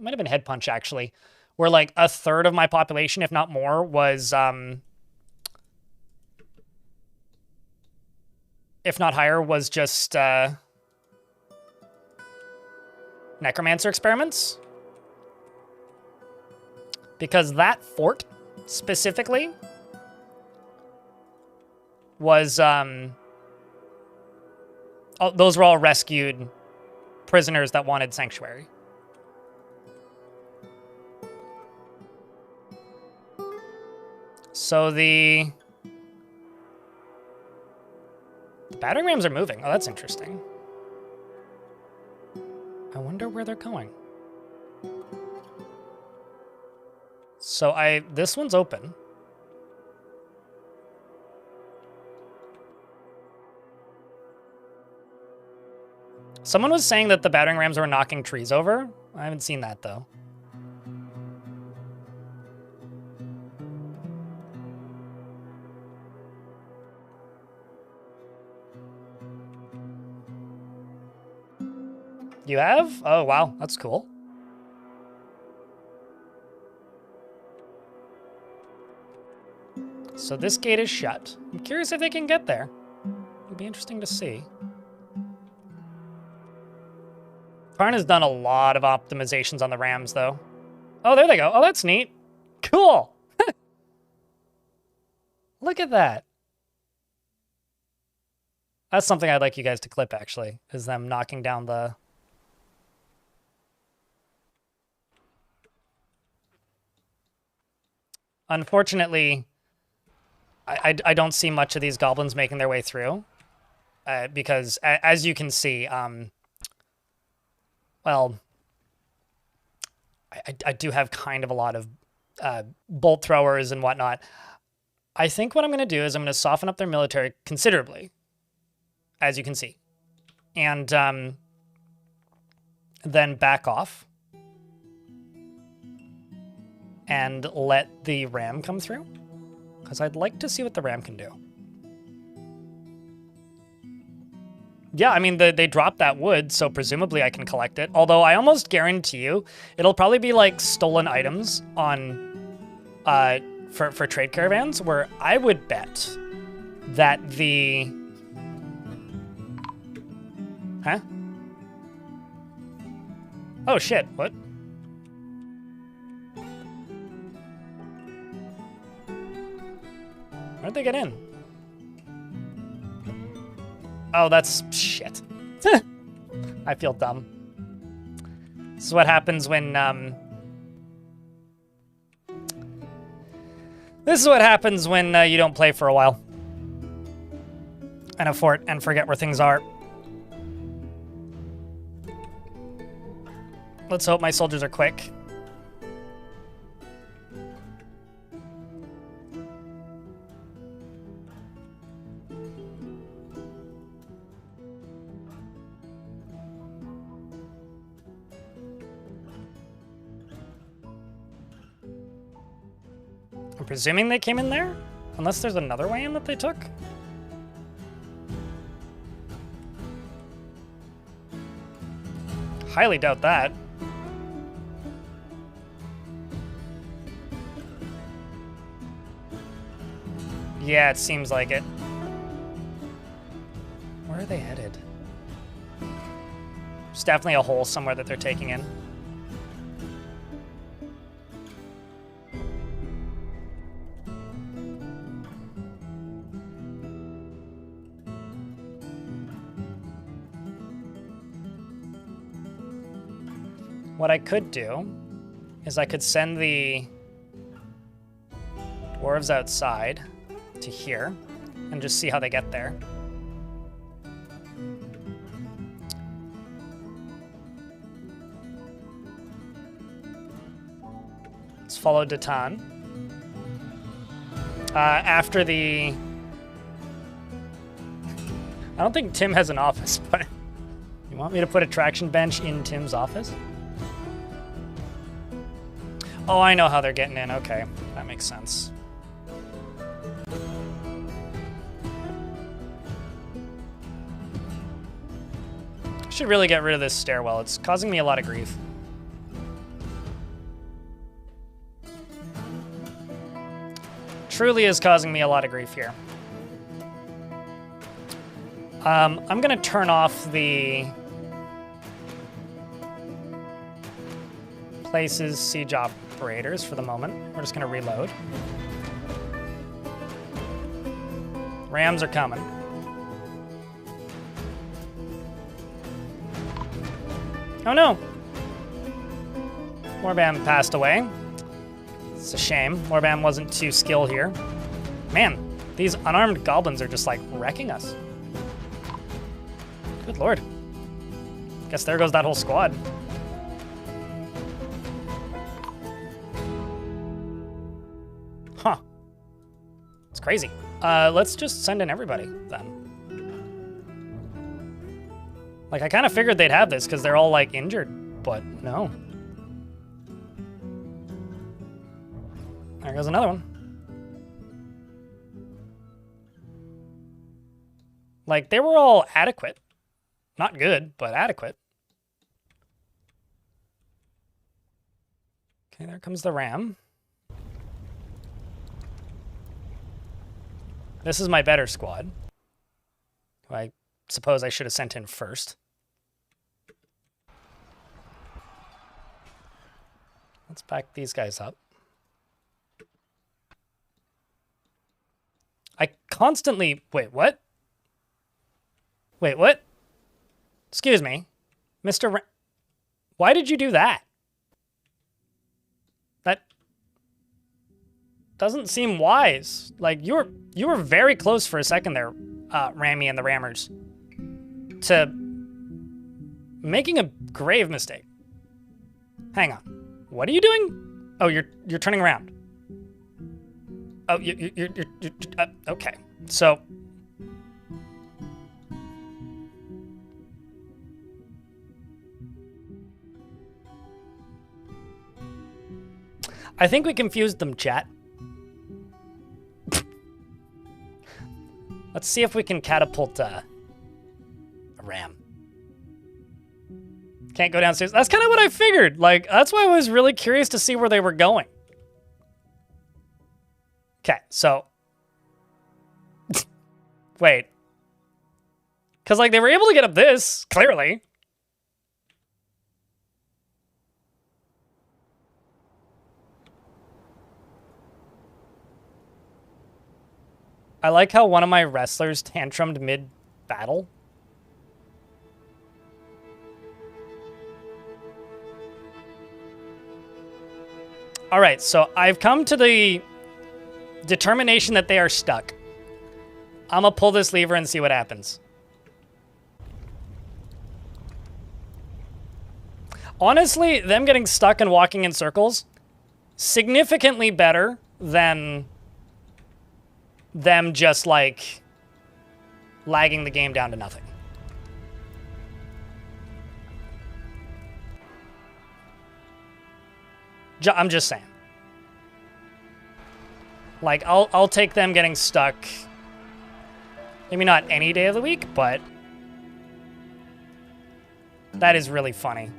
Speaker 1: might have been Head Punch actually, where like a third of my population, if not more, was, if not higher, was just, necromancer experiments. Because that fort, specifically, was, those were all rescued prisoners that wanted sanctuary. So the battering rams are moving. Oh, that's interesting. I wonder where they're going. So this one's open. Someone was saying that the battering rams were knocking trees over. I haven't seen that, though. You have? Oh, wow. That's cool. So this gate is shut. I'm curious if they can get there. It'll be interesting to see. Karn has done a lot of optimizations on the rams, though. Oh, there they go. Oh, that's neat. Cool. Look at that. That's something I'd like you guys to clip, actually, is them knocking down the... Unfortunately, I don't see much of these goblins making their way through. Because, as you can see, well, I do have kind of a lot of bolt throwers and whatnot. I think what I'm going to do is I'm going to soften up their military considerably, as you can see. And then back off. And let the ram come through. Because I'd like to see what the ram can do. Yeah, I mean, they dropped that wood, so presumably I can collect it. Although I almost guarantee you, it'll probably be like stolen items on, for trade caravans, where I would bet that the... Huh? Oh shit, what? Where'd they get in? Oh, that's shit. I feel dumb. This is what happens when, This is what happens when you don't play for a while. And a fort and forget where things are. Let's hope my soldiers are quick. I'm presuming they came in there? Unless there's another way in that they took? Highly doubt that. Yeah, it seems like it. Where are they headed? There's definitely a hole somewhere that they're taking in. What I could do is I could send the dwarves outside to here and just see how they get there. Let's follow Datan. After the... I don't think Tim has an office, but you want me to put a traction bench in Tim's office? Oh, I know how they're getting in. Okay, that makes sense. I should really get rid of this stairwell. It's causing me a lot of grief. Truly is causing me a lot of grief here. I'm going to turn off the places siege operators for the moment. We're just going to reload. Rams are coming. Oh no! Morbam passed away. It's a shame. Morbam wasn't too skilled here. Man, these unarmed goblins are just like wrecking us. Good lord. Guess there goes that whole squad. Huh. It's crazy. Let's just send in everybody then. Like, I kind of figured they'd have this because they're all, like, injured, but no. There goes another one. Like, they were all adequate. Not good, but adequate. Okay, there comes the ram. This is my better squad, who I suppose I should have sent in first. Let's back these guys up. I constantly... Wait, what? Wait, what? Excuse me. Mr. Why did you do that? That doesn't seem wise. Like, you were very close for a second there, Rammy and the Rammers, to making a grave mistake. Hang on. What are you doing? Oh, you're turning around. Oh, you're okay. So, I think we confused them, chat. Let's see if we can catapult a ram. Can't go downstairs. That's kind of what I figured. Like, that's why I was really curious to see where they were going. Okay, so... Wait. Because, like, they were able to get up this, clearly. I like how one of my wrestlers tantrumed mid-battle. All right, so I've come to the determination that they are stuck. I'm gonna pull this lever and see what happens. Honestly, them getting stuck and walking in circles, significantly better than them just, like, lagging the game down to nothing. I'm just saying. Like, I'll take them getting stuck. Maybe not any day of the week, but that is really funny.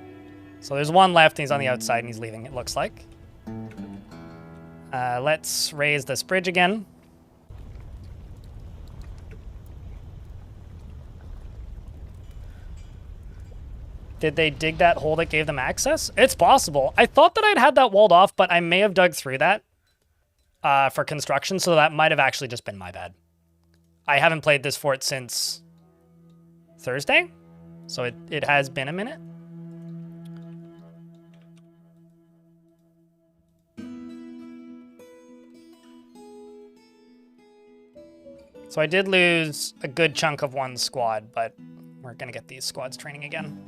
Speaker 1: So there's one left, and he's on the outside, and he's leaving, it looks like. Let's raise this bridge again. Did they dig that hole that gave them access? It's possible. I thought that I'd had that walled off, but I may have dug through that for construction, so that might have actually just been my bad. I haven't played this fort since Thursday, so it has been a minute. So I did lose a good chunk of one squad, but we're going to get these squads training again.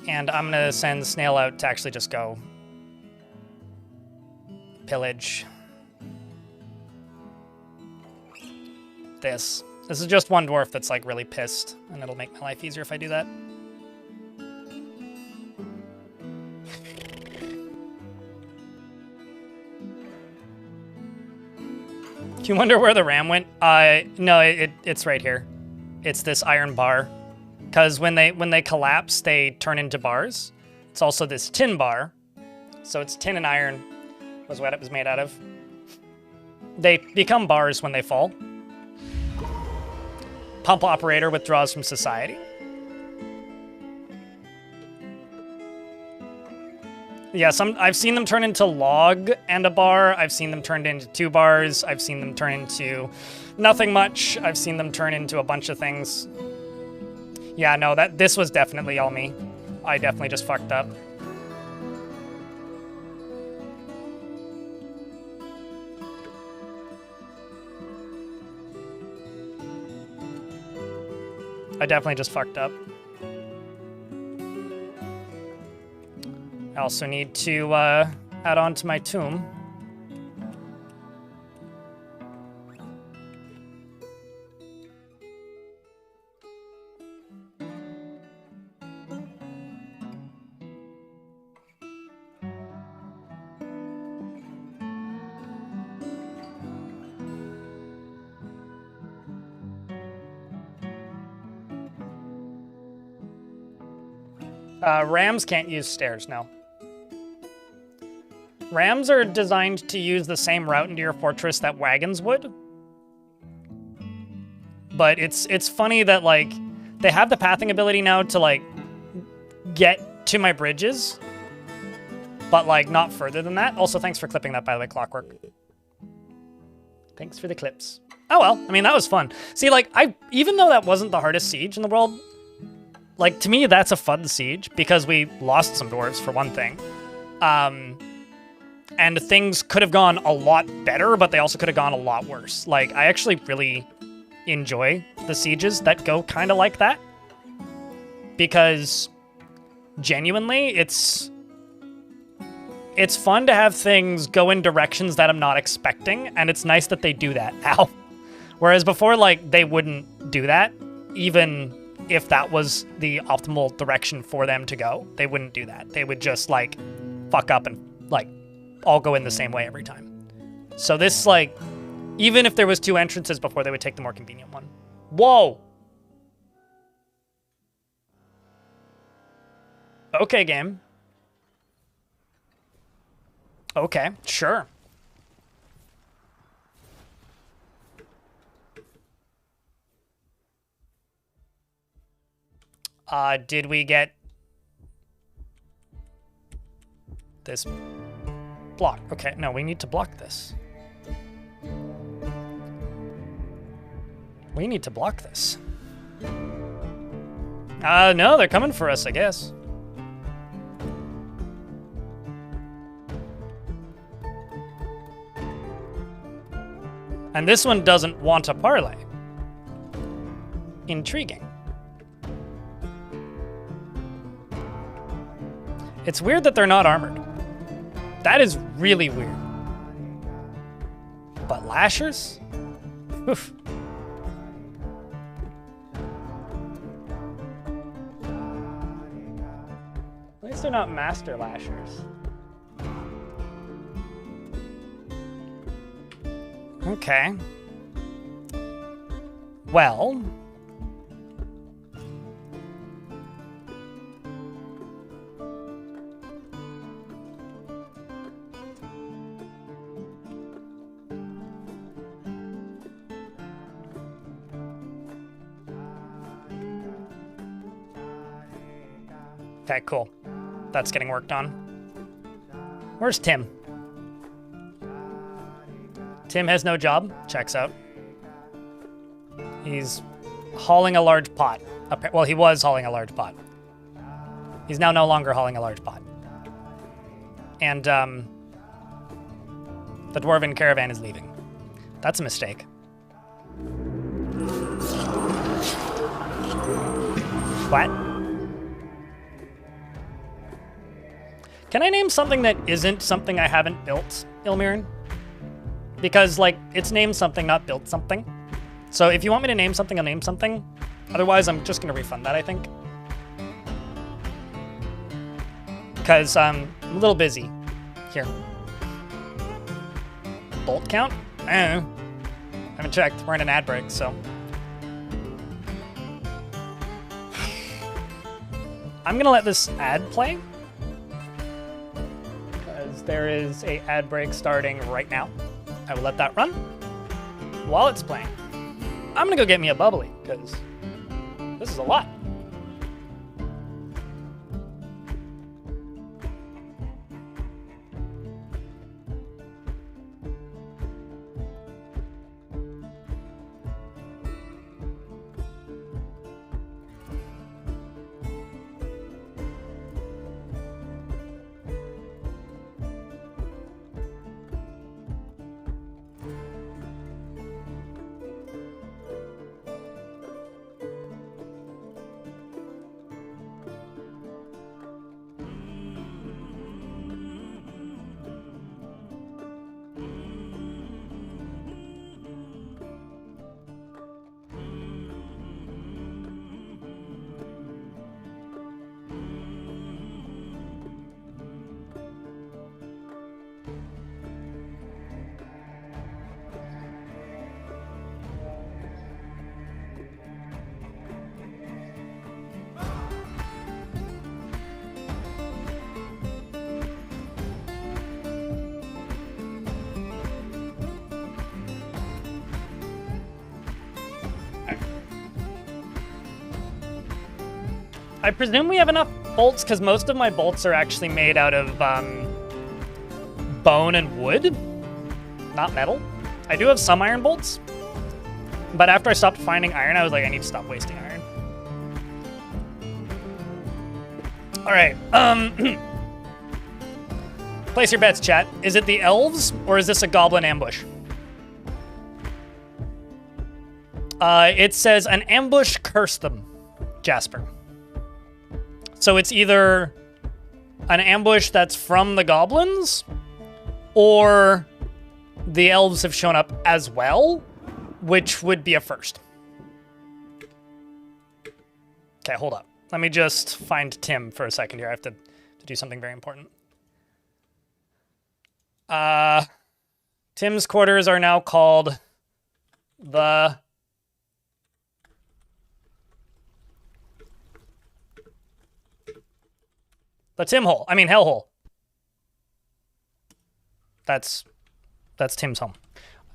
Speaker 1: And I'm going to send Snail out to actually just go pillage this. This is just one dwarf that's, like, really pissed, and it'll make my life easier if I do that. Do you wonder where the ram went? No, it's right here. It's this iron bar. Because when they collapse, they turn into bars. It's also this tin bar. So it's tin and iron was what it was made out of. They become bars when they fall. Pump operator withdraws from society. Yeah, I've seen them turn into log and a bar. I've seen them turned into 2 bars. I've seen them turn into nothing much. I've seen them turn into a bunch of things. Yeah, no, this was definitely all me. I definitely just fucked up. I definitely just fucked up. I also need to add on to my tomb. Rams can't use stairs, no. Rams are designed to use the same route into your fortress that wagons would. But it's funny that, like, they have the pathing ability now to, like, get to my bridges, but, like, not further than that. Also, thanks for clipping that, by the way, Clockwork. Thanks for the clips. Oh, well, I mean, that was fun. See, like, even though that wasn't the hardest siege in the world, like, to me, that's a fun siege, because we lost some dwarves, for one thing. And things could have gone a lot better, but they also could have gone a lot worse. Like, I actually really enjoy the sieges that go kind of like that, because genuinely, it's fun to have things go in directions that I'm not expecting, and it's nice that they do that. Ow. Whereas before, like, they wouldn't do that, even if that was the optimal direction for them to go. They wouldn't do that. They would just, like, fuck up and, like, all go in the same way every time. So this, like, even if there was 2 entrances before, they would take the more convenient one. Whoa! Okay, game. Okay, sure. Did we get this block? Okay, no, we need to block this. We need to block this. No, they're coming for us, I guess. And this one doesn't want a parlay. Intriguing. It's weird that they're not armored. That is really weird. But lashers? Oof. At least they're not master lashers. Okay. Well. Okay, cool. That's getting worked on. Where's Tim? Tim has no job. Checks out. He's hauling a large pot. Well, he was hauling a large pot. He's now no longer hauling a large pot. And, the dwarven caravan is leaving. That's a mistake. What? Can I name something that isn't something I haven't built, Ilmirin? Because, like, it's named something, not built something. So if you want me to name something, I'll name something. Otherwise, I'm just going to refund that, I think. Because I'm a little busy. Here. Bolt count? I don't know. I haven't checked. We're in an ad break, so. I'm going to let this ad play. Because there is a ad break starting right now. I will let that run while it's playing. I'm gonna go get me a bubbly, because this is a lot. I presume we have enough bolts, because most of my bolts are actually made out of bone and wood, not metal. I do have some iron bolts, but after I stopped finding iron, I was like, I need to stop wasting iron. All right. Place your bets, chat. Is it the elves, or is this a goblin ambush? It says an ambush cursed them, Jasper. So it's either an ambush that's from the goblins, or the elves have shown up as well, which would be a first. Okay, hold up. Let me just find Tim for a second here. I have to do something very important. Tim's quarters are now called the Tim hole. I mean, hell hole. That's Tim's home.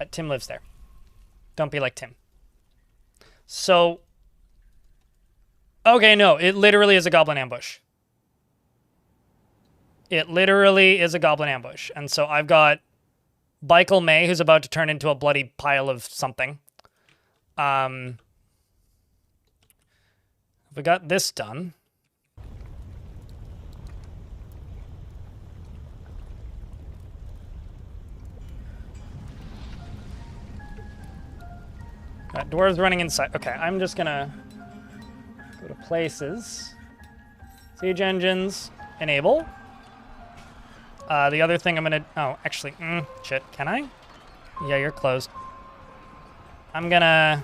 Speaker 1: Tim lives there. Don't be like Tim. So, okay, no, it literally is a goblin ambush. It literally is a goblin ambush. And so I've got Michael May, who's about to turn into a bloody pile of something. We got this done. Got dwarves running inside. Okay, I'm just gonna go to places. Siege engines, enable. The other thing I'm gonna, oh, actually, shit, can I? Yeah, you're closed. I'm gonna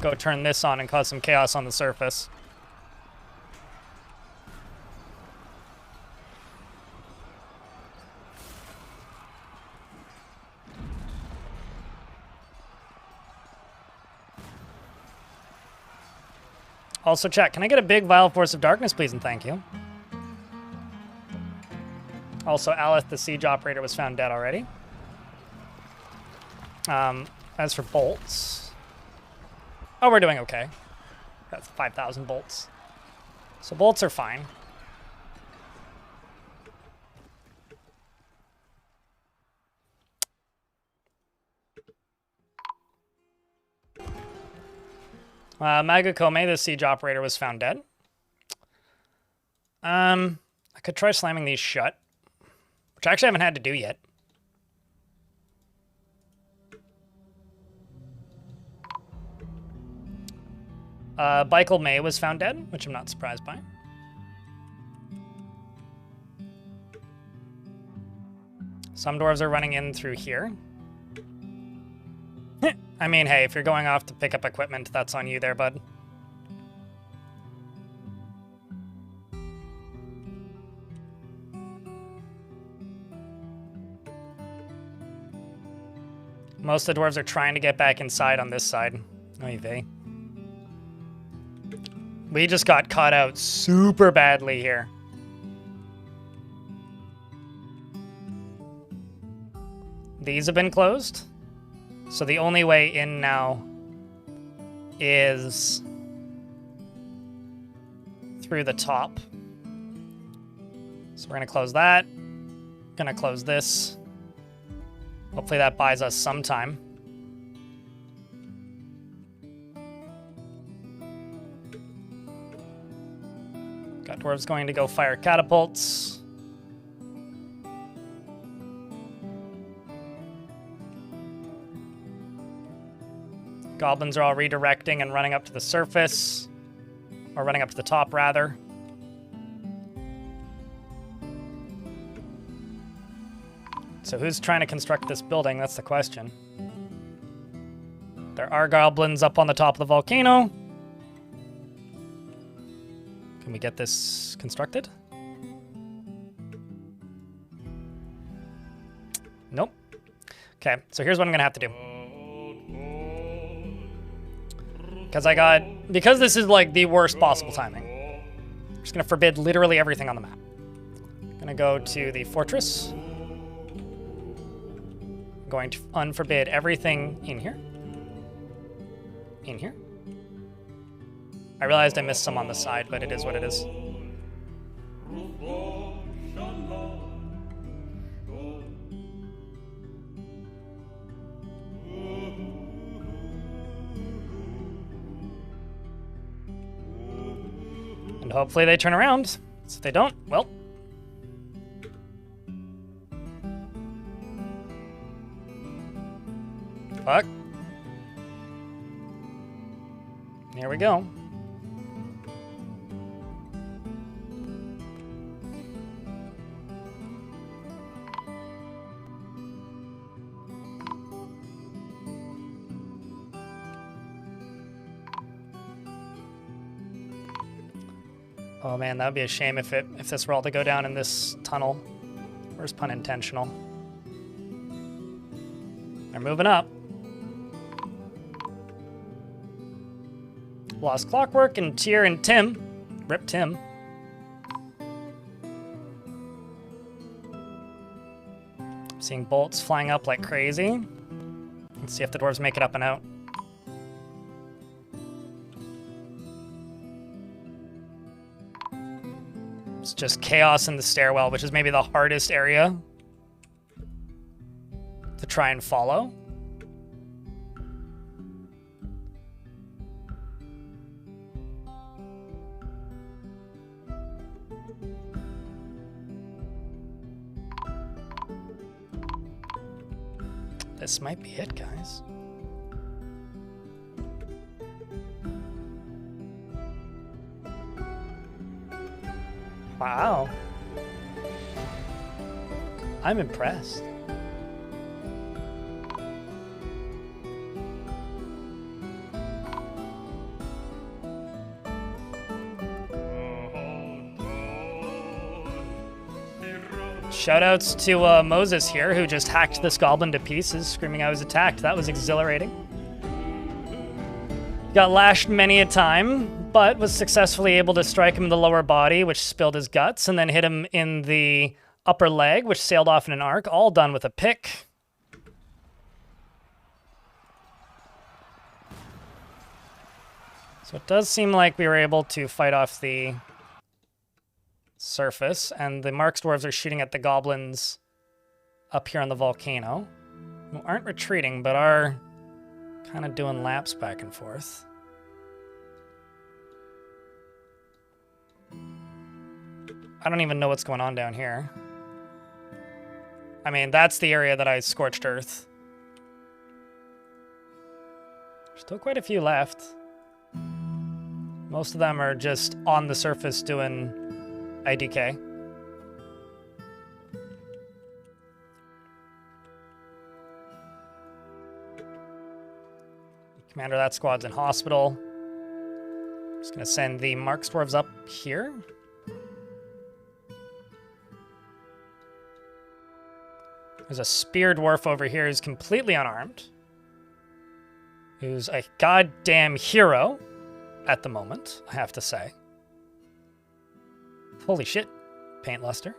Speaker 1: go turn this on and cause some chaos on the surface. Also, chat, can I get a big vial of Force of Darkness, please, and thank you. Also, Aleth, the siege operator, was found dead already. As for bolts... Oh, we're doing okay. That's 5,000 bolts. So bolts are fine. Magakome, the siege operator, was found dead. I could try slamming these shut, which I actually haven't had to do yet. Michael May was found dead, which I'm not surprised by. Some dwarves are running in through here. I mean, hey, if you're going off to pick up equipment, that's on you there, bud. Most of the dwarves are trying to get back inside on this side. Oy vey. We just got caught out super badly here. These have been closed. So the only way in now is through the top. So we're gonna close that. Gonna close this. Hopefully that buys us some time. Got dwarves going to go fire catapults. Goblins are all redirecting and running up to the surface. Or running up to the top, rather. So who's trying to construct this building? That's the question. There are goblins up on the top of the volcano. Can we get this constructed? Nope. Okay, so here's what I'm gonna have to do. Because this is like the worst possible timing, I'm just gonna forbid literally everything on the map. I'm gonna go to the fortress. I'm going to unforbid everything in here. in here. I realized I missed some on the side, but it is what it is. And hopefully they turn around. So if they don't, well. Fuck. Here we go. Oh man, that would be a shame if this were all to go down in this tunnel. Where's pun intentional? They're moving up. Lost Clockwork and Tyr and Tim. Rip Tim. Seeing bolts flying up like crazy. Let's see if the dwarves make it up and out. It's just chaos in the stairwell, which is maybe the hardest area to try and follow. This might be it, guys. Wow. I'm impressed. Shoutouts to Moses here, who just hacked this goblin to pieces, screaming I was attacked. That was exhilarating. Got lashed many a time, but was successfully able to strike him in the lower body, which spilled his guts, and then hit him in the upper leg, which sailed off in an arc, all done with a pick. So it does seem like we were able to fight off the surface, and the Marks dwarves are shooting at the goblins up here on the volcano, who aren't retreating, but are kind of doing laps back and forth. I don't even know what's going on down here. I mean, that's the area that I scorched earth. There's still quite a few left. Most of them are just on the surface doing IDK. Commander, that squad's in hospital. Just gonna send the Marks dwarves up here. There's a spear dwarf over here who's completely unarmed. Who's a goddamn hero at the moment, I have to say. Holy shit, Paint Luster.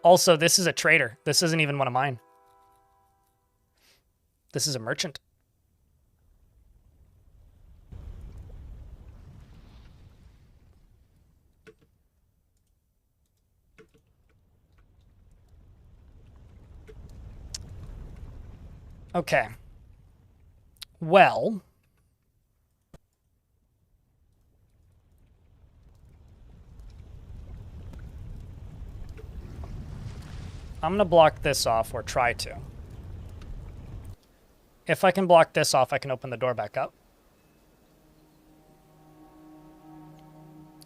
Speaker 1: Also, this is a trader. This isn't even one of mine. This is a merchant. Okay. Well, I'm going to block this off, or try to. If I can block this off, I can open the door back up.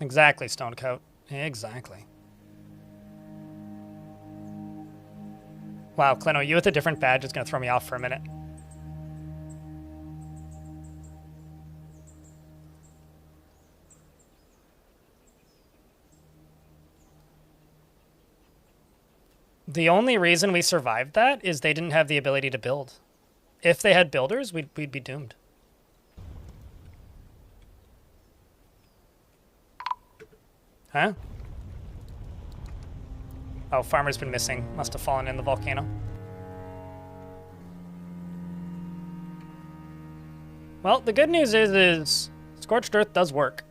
Speaker 1: Exactly, Stonecoat. Exactly. Wow, Clino, you with a different badge is going to throw me off for a minute. The only reason we survived that is they didn't have the ability to build. If they had builders, we'd be doomed. Huh? Oh, Farmer's been missing. Must have fallen in the volcano. Well, the good news is Scorched Earth does work.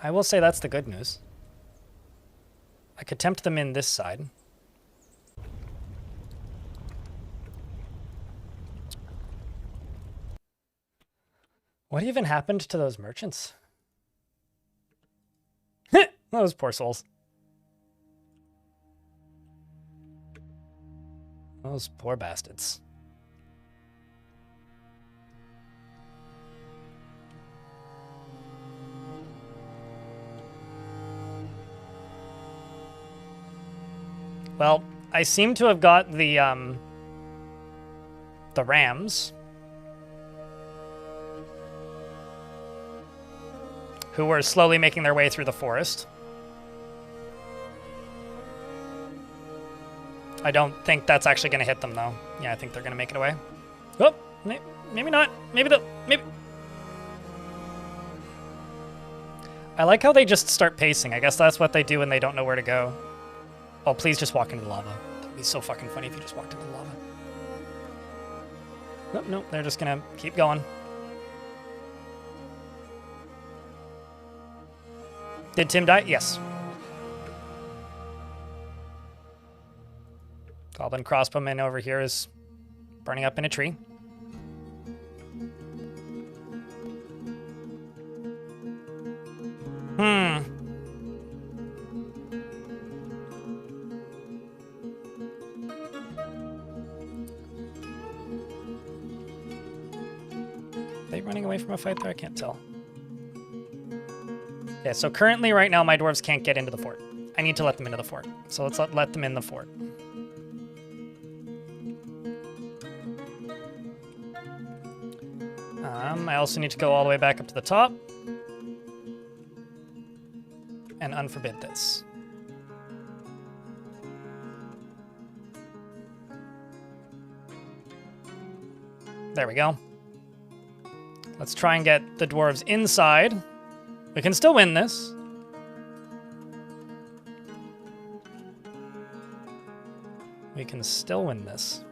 Speaker 1: I will say that's the good news. I could tempt them in this side. What even happened to those merchants? Those poor souls. Those poor bastards. Well, I seem to have got the rams, who were slowly making their way through the forest. I don't think that's actually going to hit them, though. Yeah, I think they're going to make it away. Oh, maybe not. Maybe. I like how they just start pacing. I guess that's what they do when they don't know where to go. Oh, please just walk into the lava. That'd be so fucking funny if you just walked into the lava. Nope, nope, they're just going to keep going. Did Tim die? Yes. Goblin crossbowman over here is burning up in a tree. Are they running away from a fight there? I can't tell. Yeah, so currently right now my dwarves can't get into the fort. I need to let them into the fort. So let's let them in the fort. I also need to go all the way back up to the top and unforbid this. There we go. Let's try and get the dwarves inside. We can still win this. We can still win this.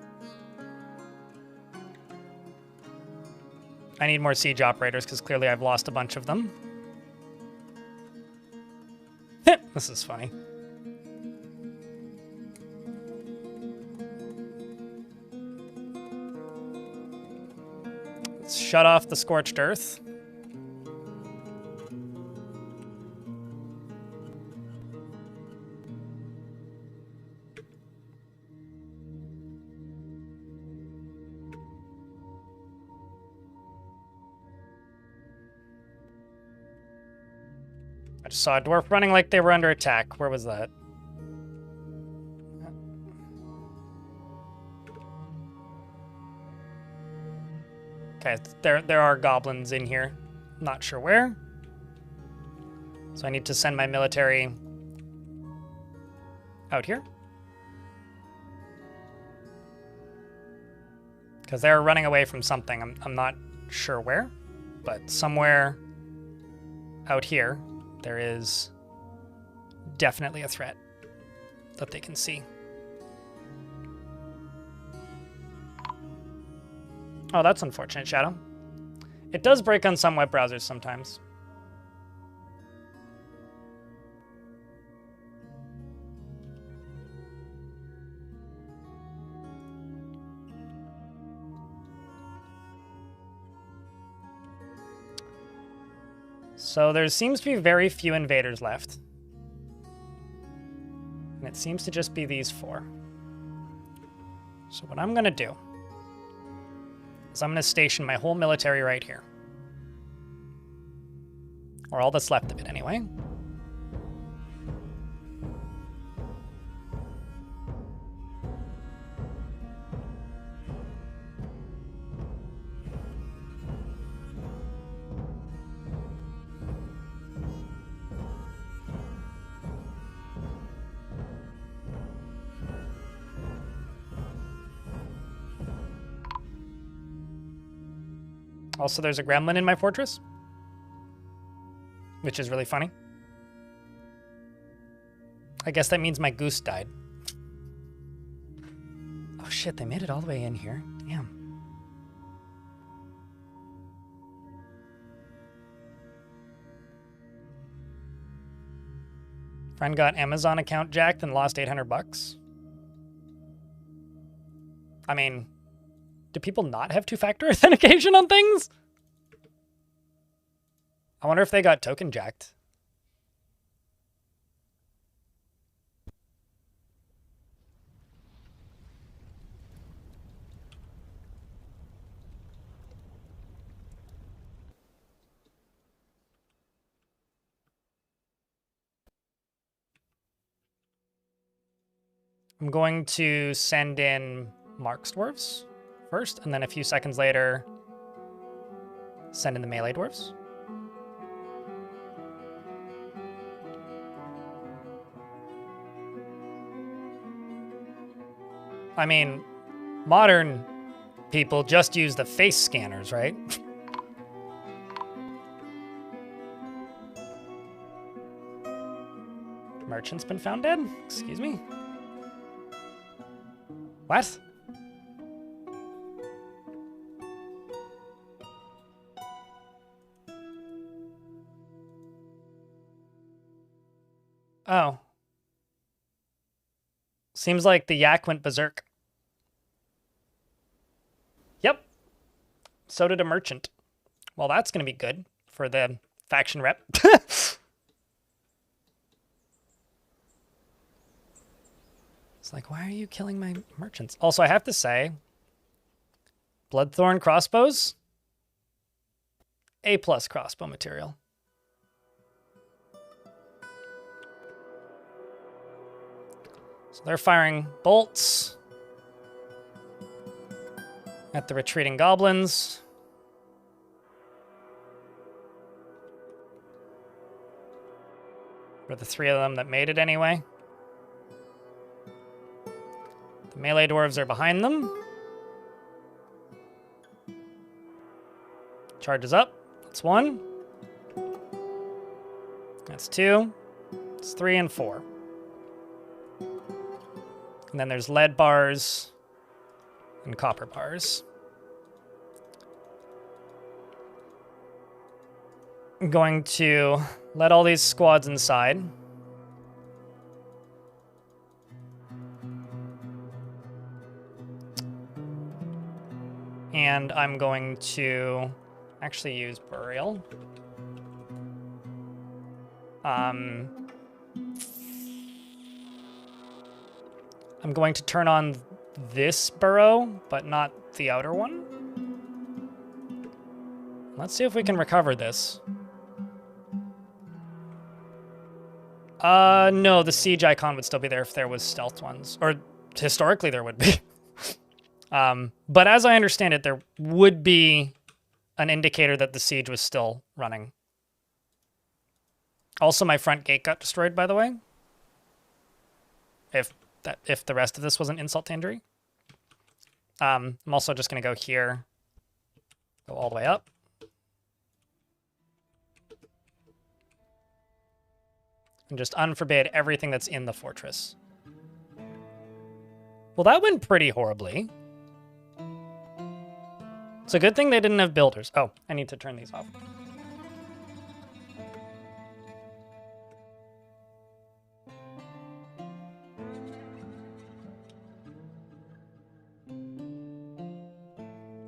Speaker 1: I need more siege operators because clearly I've lost a bunch of them. This is funny. Let's shut off the Scorched Earth. I just saw a dwarf running like they were under attack. Where was that? Okay, there are goblins in here. Not sure where. So I need to send my military out here. Because they're running away from something. I'm not sure where, but somewhere out here there is definitely a threat that they can see. Oh, that's unfortunate, Shadow. It does break on some web browsers sometimes. So there seems to be very few invaders left. And it seems to just be these 4. So what I'm going to do is I'm going to station my whole military right here. Or all that's left of it, anyway. Also, there's a gremlin in my fortress, which is really funny. I guess that means my goose died. Oh shit, they made it all the way in here. Damn. Friend got Amazon account jacked and lost 800 bucks. I mean, do people not have two-factor authentication on things? I wonder if they got token jacked. I'm going to send in Mark's dwarves first, and then a few seconds later, send in the melee dwarves. I mean, modern people just use the face scanners, right? Merchant's been found dead? Excuse me? What? Oh. Seems like the yak went berserk. Yep. So did a merchant. Well, that's going to be good for the faction rep. It's like, why are you killing my merchants? Also, I have to say, Bloodthorn crossbows, A+ crossbow material. So they're firing bolts at the retreating goblins. For the 3 of them that made it anyway. The melee dwarves are behind them. Charges up. That's 1. That's 2. It's 3 and 4. And then there's lead bars and copper bars. I'm going to let all these squads inside. And I'm going to actually use Burial. I'm going to turn on this burrow, but not the outer one. Let's see if we can recover this. No, the siege icon would still be there if there was stealth ones. Or historically there would be. But as I understand it, there would be an indicator that the siege was still running. Also, my front gate got destroyed, by the way. If the rest of this wasn't insult to injury. I'm also just going to go here. Go all the way up. And just unforbid everything that's in the fortress. Well, that went pretty horribly. It's a good thing they didn't have builders. Oh, I need to turn these off.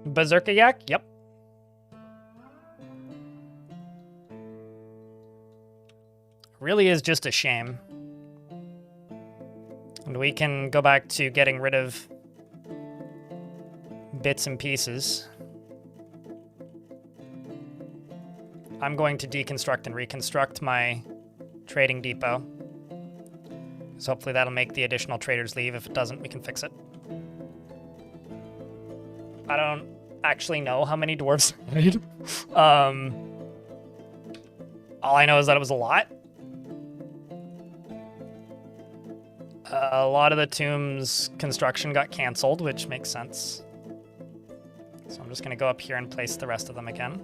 Speaker 1: Berserker Yak? Yep. Really is just a shame. And we can go back to getting rid of bits and pieces. I'm going to deconstruct and reconstruct my trading depot. So hopefully that'll make the additional traders leave. If it doesn't, we can fix it. I don't actually know how many dwarves I made. All I know is that it was a lot. A lot of the tomb's construction got canceled, which makes sense. So I'm just going to go up here and place the rest of them again.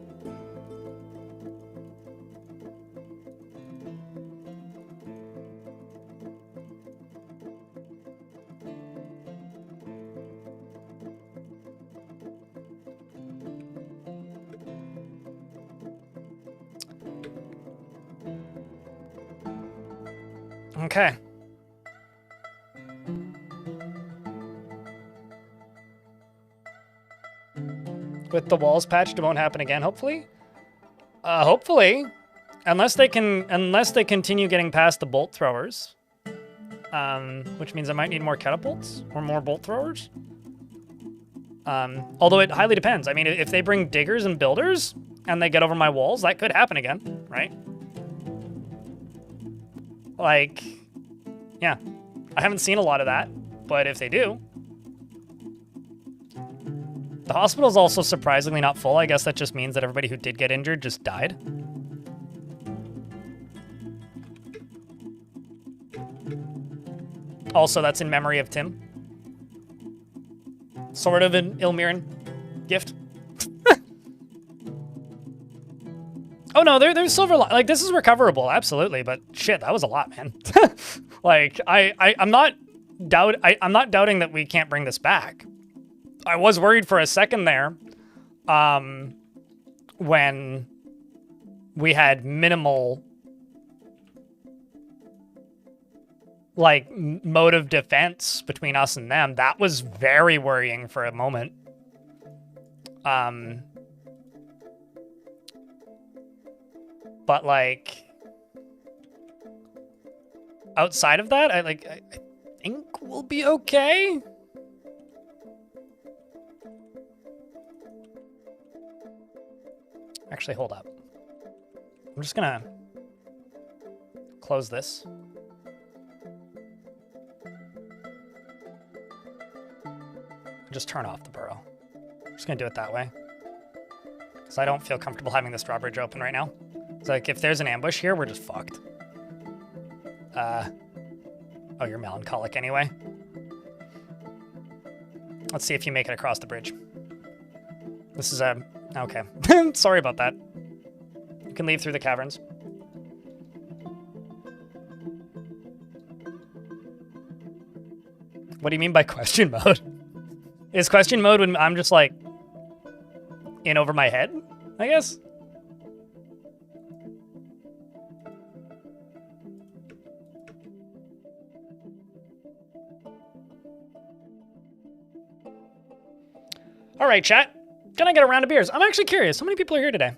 Speaker 1: Okay. With the walls patched, it won't happen again, hopefully? Hopefully. Unless they continue getting past the bolt throwers. Which means I might need more catapults or more bolt throwers. Although it highly depends. I mean, if they bring diggers and builders and they get over my walls, that could happen again, right? Like, yeah. I haven't seen a lot of that, but if they do. The hospital's also surprisingly not full. I guess that just means that everybody who did get injured just died. Also, that's in memory of Tim. Sort of an Ilmiran gift. Oh no, there's silver. Like, this is recoverable, absolutely. But shit, that was a lot, man. Like, I'm not doubting that we can't bring this back. I was worried for a second there, when we had minimal, like, mode of defense between us and them. That was very worrying for a moment. But, like, outside of that, I think we'll be okay. Actually, hold up. I'm just gonna close this. Just turn off the burrow. I'm just gonna do it that way. Because I don't feel comfortable having this drawbridge open right now. It's like, if there's an ambush here, we're just fucked. Oh, you're melancholic anyway. Let's see if you make it across the bridge. This is a... Okay. Sorry about that. You can leave through the caverns. What do you mean by question mode? Is question mode when I'm just, like, in over my head, I guess? All right, chat. Gonna get a round of beers. I'm actually curious. How many people are here today?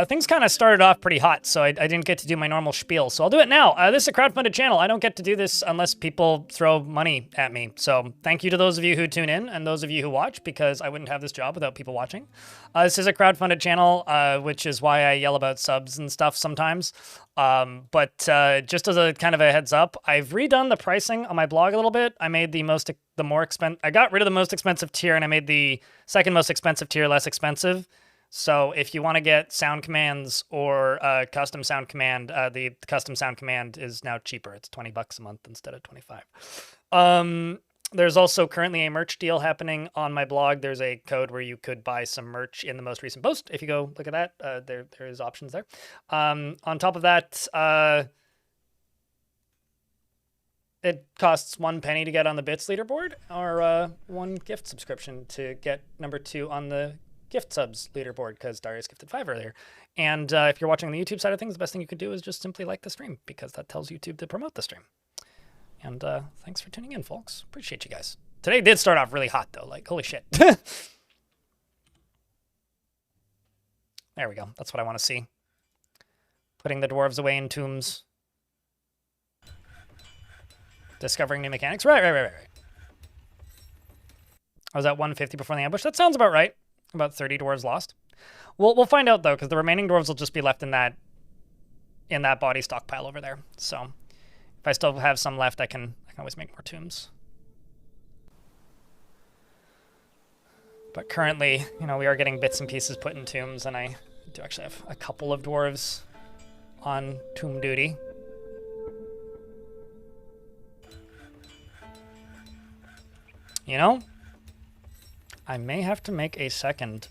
Speaker 1: Things kind of started off pretty hot, so I didn't get to do my normal spiel. So I'll do it now. This is a crowdfunded channel. I don't get to do this unless people throw money at me. So thank you to those of you who tune in and those of you who watch, because I wouldn't have this job without people watching. This is a crowdfunded channel, which is why I yell about subs and stuff sometimes. But just as a kind of a heads up, I've redone the pricing on my blog a little bit. I made I got rid of the most expensive tier and I made the second most expensive tier less expensive. So if you want to get sound commands or custom sound command, the custom sound command is now cheaper. It's $20 a month instead of $25. There's also currently a merch deal happening on my blog. There's a code where you could buy some merch in the most recent post. If you go look at that, there is options there. On top of that, it costs 1 penny to get on the Bits leaderboard, or 1 gift subscription to get number 2 on the gift subs leaderboard, because Darius gifted 5 earlier. And if you're watching on the YouTube side of things, the best thing you could do is just simply like the stream, because that tells YouTube to promote the stream. And thanks for tuning in, folks. Appreciate you guys. Today did start off really hot, though. Like, holy shit. There we go. That's what I want to see. Putting the dwarves away in tombs. Discovering new mechanics. Right. I was at 150 before the ambush. That sounds about right. About 30 dwarves lost. We'll find out, though, because the remaining dwarves will just be left in that body stockpile over there. So if I still have some left, I can always make more tombs. But currently, we are getting bits and pieces put in tombs, and I do actually have a couple of dwarves on tomb duty. I may have to make a second.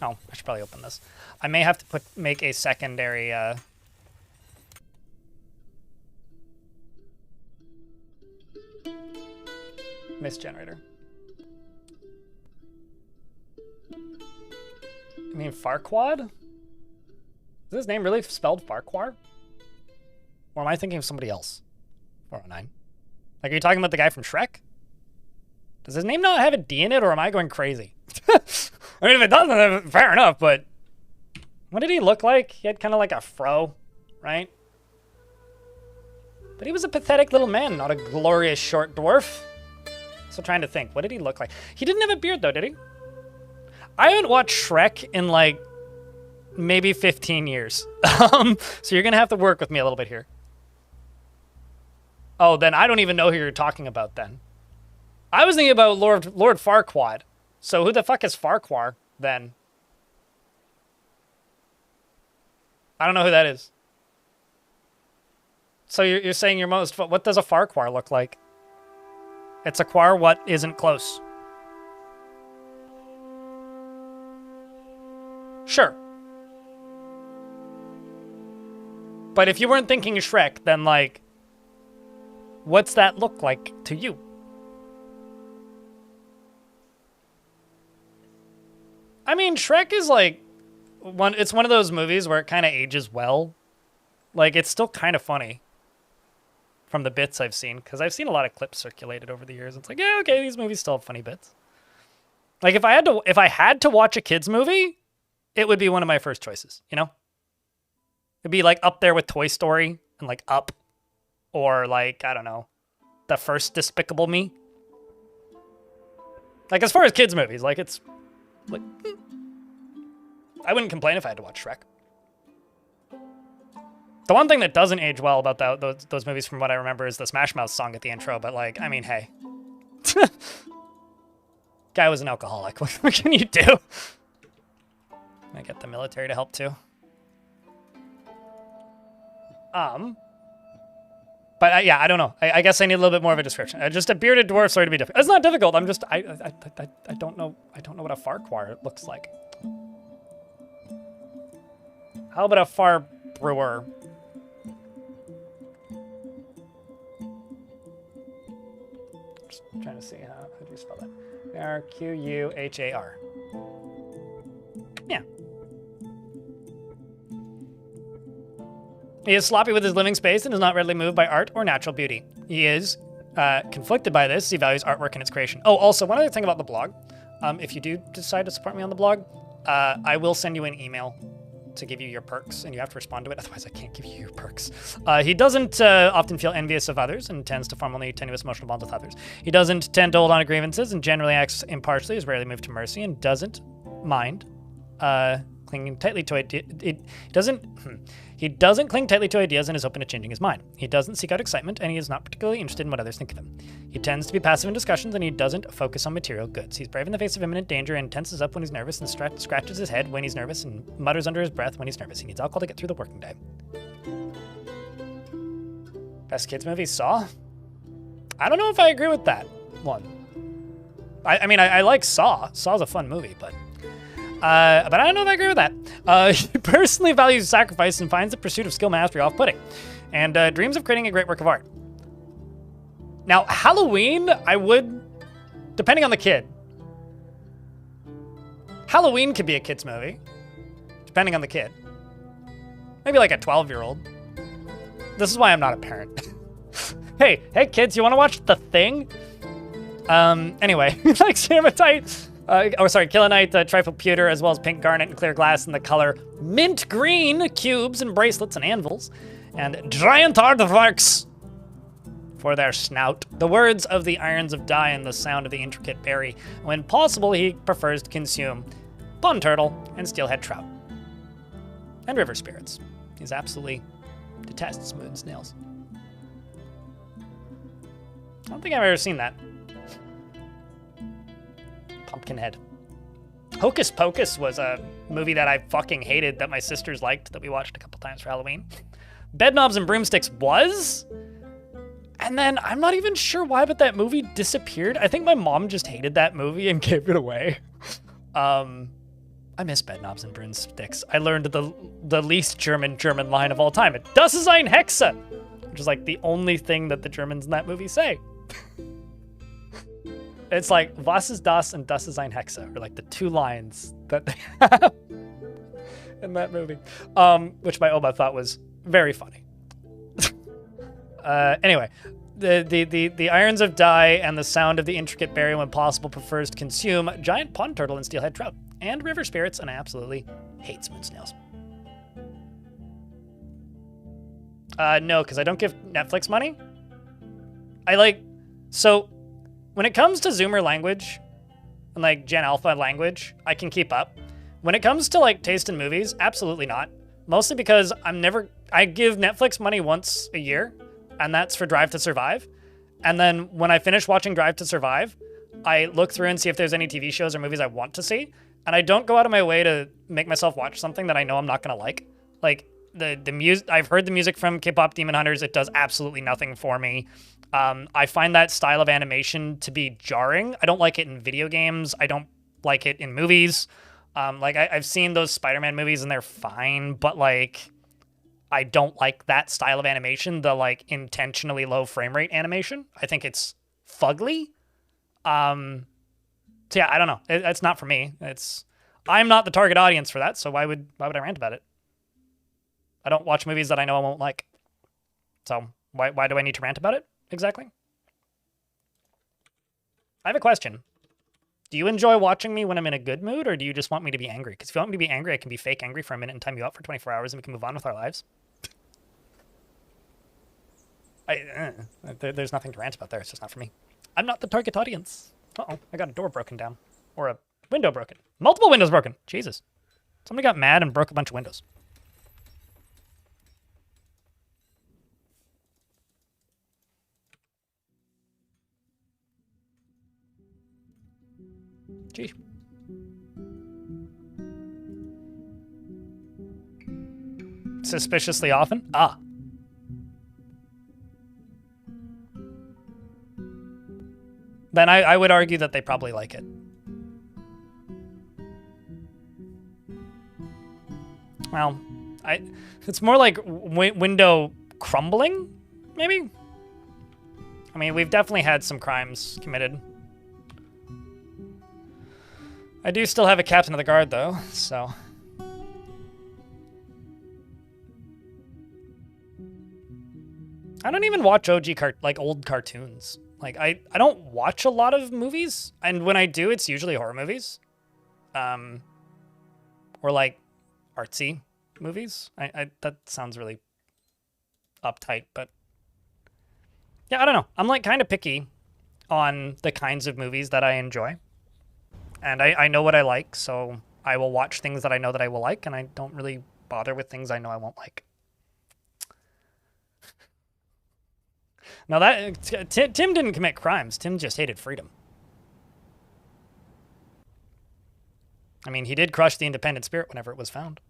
Speaker 1: Oh, I should probably open this. I may have to make a secondary mist generator. I mean, Farquaad? Is his name really spelled Farquhar? Or am I thinking of somebody else? 409. Like, are you talking about the guy from Shrek? Does his name not have a D in it, or am I going crazy? I mean, if it doesn't, then fair enough, but... What did he look like? He had kind of like a fro, right? But he was a pathetic little man, not a glorious short dwarf. So trying to think, what did he look like? He didn't have a beard, though, did he? I haven't watched Shrek in, like, maybe 15 years. So you're going to have to work with me a little bit here. Oh, then I don't even know who you're talking about, then. I was thinking about Lord Farquaad. So who the fuck is Farquhar, then? I don't know who that is. So you're saying your most... What does a Farquhar look like? It's a quar what isn't close. Sure. But if you weren't thinking Shrek, then, like... What's that look like to you? I mean, Shrek is, like... It's one of those movies where it kind of ages well. Like, it's still kind of funny. From the bits I've seen. Because I've seen a lot of clips circulated over the years. It's like, yeah, okay, these movies still have funny bits. Like, if I had to watch a kid's movie, it would be one of my first choices, you know? It'd be, like, up there with Toy Story and, like, Up. Or, like, I don't know, the first Despicable Me. Like, as far as kids' movies, like, it's... like, I wouldn't complain if I had to watch Shrek. The one thing that doesn't age well about those movies, from what I remember, is the Smash Mouth song at the intro. But, like, I mean, hey. Guy was an alcoholic. What can you do? I get the military to help, too. But yeah, I don't know. I guess I need a little bit more of a description. Just a bearded dwarf. Sorry to be difficult. It's not difficult. I'm just I don't know. I don't know what a Farquhar looks like. How about a Far Brewer? Just trying to see how do you spell that? Rquhar. Yeah. He is sloppy with his living space and is not readily moved by art or natural beauty. He is conflicted by this. He values artwork and its creation. Oh, also, one other thing about the blog. If you do decide to support me on the blog, I will send you an email to give you your perks, and you have to respond to it. Otherwise, I can't give you your perks. He doesn't often feel envious of others and tends to form only tenuous emotional bonds with others. He doesn't tend to hold on to grievances and generally acts impartially, is rarely moved to mercy, and doesn't mind clinging tightly to ideas. He doesn't cling tightly to ideas and is open to changing his mind. He doesn't seek out excitement, and he is not particularly interested in what others think of him. He tends to be passive in discussions, and he doesn't focus on material goods. He's brave in the face of imminent danger and tenses up when he's nervous and scratches his head when he's nervous and mutters under his breath when he's nervous. He needs alcohol to get through the working day. Best kids movie, Saw? I don't know if I agree with that one. I mean, I like Saw. Saw's a fun movie, but I don't know if I agree with that. He personally values sacrifice and finds the pursuit of skill mastery off-putting, and dreams of creating a great work of art. Now, Halloween, I would, depending on the kid. Halloween could be a kid's movie, depending on the kid. Maybe like a 12-year-old. This is why I'm not a parent. Hey kids, you want to watch The Thing? Anyway, like Hematite. Killinite, trifle pewter, as well as pink garnet and clear glass in the color mint green, cubes and bracelets and anvils, and giant aardvarks for their snout. The words of the irons of dye and the sound of the intricate berry. When possible, he prefers to consume pond turtle and steelhead trout. And river spirits. He absolutely detests smooth snails. I don't think I've ever seen that. Pumpkinhead. Hocus Pocus was a movie that I fucking hated that my sisters liked that we watched a couple times for Halloween. Bedknobs and Broomsticks was, and then I'm not even sure why, but that movie disappeared. I think my mom just hated that movie and gave it away. I miss Bedknobs and Broomsticks. I learned the least German line of all time. Das ist ein Hexe, which is like the only thing that the Germans in that movie say. It's like, was ist das and das ist ein Hexe, or like the two lines that they have in that movie, which my Oma thought was very funny. Anyway, the irons of dye and the sound of the intricate berry when possible prefers to consume giant pond turtle and steelhead trout and river spirits, and I absolutely hate spoon snails. No, because I don't give Netflix money. So when it comes to Zoomer language and like Gen Alpha language, I can keep up. When it comes to like taste in movies, absolutely not. Mostly because I give Netflix money once a year, and that's for Drive to Survive. And then when I finish watching Drive to Survive, I look through and see if there's any TV shows or movies I want to see. And I don't go out of my way to make myself watch something that I know I'm not gonna like. Like the music, I've heard the music from K-pop Demon Hunters. It does absolutely nothing for me. I find that style of animation to be jarring. I don't like it in video games. I don't like it in movies. I've seen those Spider-Man movies and they're fine, but like, I don't like that style of animation, the like intentionally low frame rate animation. I think it's fugly. So yeah, I don't know. It's not for me. I'm not the target audience for that, so why would I rant about it? I don't watch movies that I know I won't like. So why do I need to rant about it exactly? I have a question. Do you enjoy watching me when I'm in a good mood, or do you just want me to be angry? Because if you want me to be angry, I can be fake angry for a minute and time you out for 24 hours and we can move on with our lives. There's nothing to rant about there. It's just not for me. I'm not the target audience. Uh-oh, I got a door broken down. Or a window broken. Multiple windows broken. Jesus. Somebody got mad and broke a bunch of windows. Gee. Suspiciously often? Ah. Then I would argue that they probably like it. Well, it's more like window crumbling, maybe? I mean, we've definitely had some crimes committed. I do still have a captain of the guard, though, so... I don't even watch OG old cartoons. Like, I don't watch a lot of movies, and when I do, it's usually horror movies. Or, like, artsy movies. That sounds really uptight, but... Yeah, I don't know. I'm, like, kind of picky on the kinds of movies that I enjoy. And I know what I like, so I will watch things that I know that I will like, and I don't really bother with things I know I won't like. Now that Tim didn't commit crimes. Tim just hated freedom. I mean, he did crush the independent spirit whenever it was found.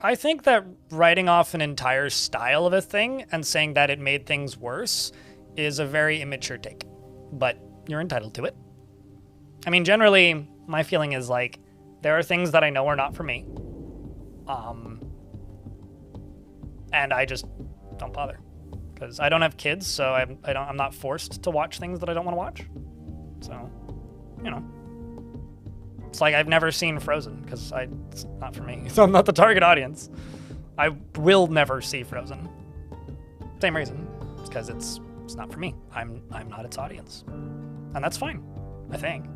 Speaker 1: I think that writing off an entire style of a thing and saying that it made things worse is a very immature take, but you're entitled to it. I mean, generally, my feeling is like, there are things that I know are not for me. And I just don't bother. Because I don't have kids, so I'm not forced to watch things that I don't want to watch. So, you know. It's like I've never seen Frozen, because it's not for me. So I'm not the target audience. I will never see Frozen. Same reason. It's because it's not for me. I'm not its audience. And that's fine, I think.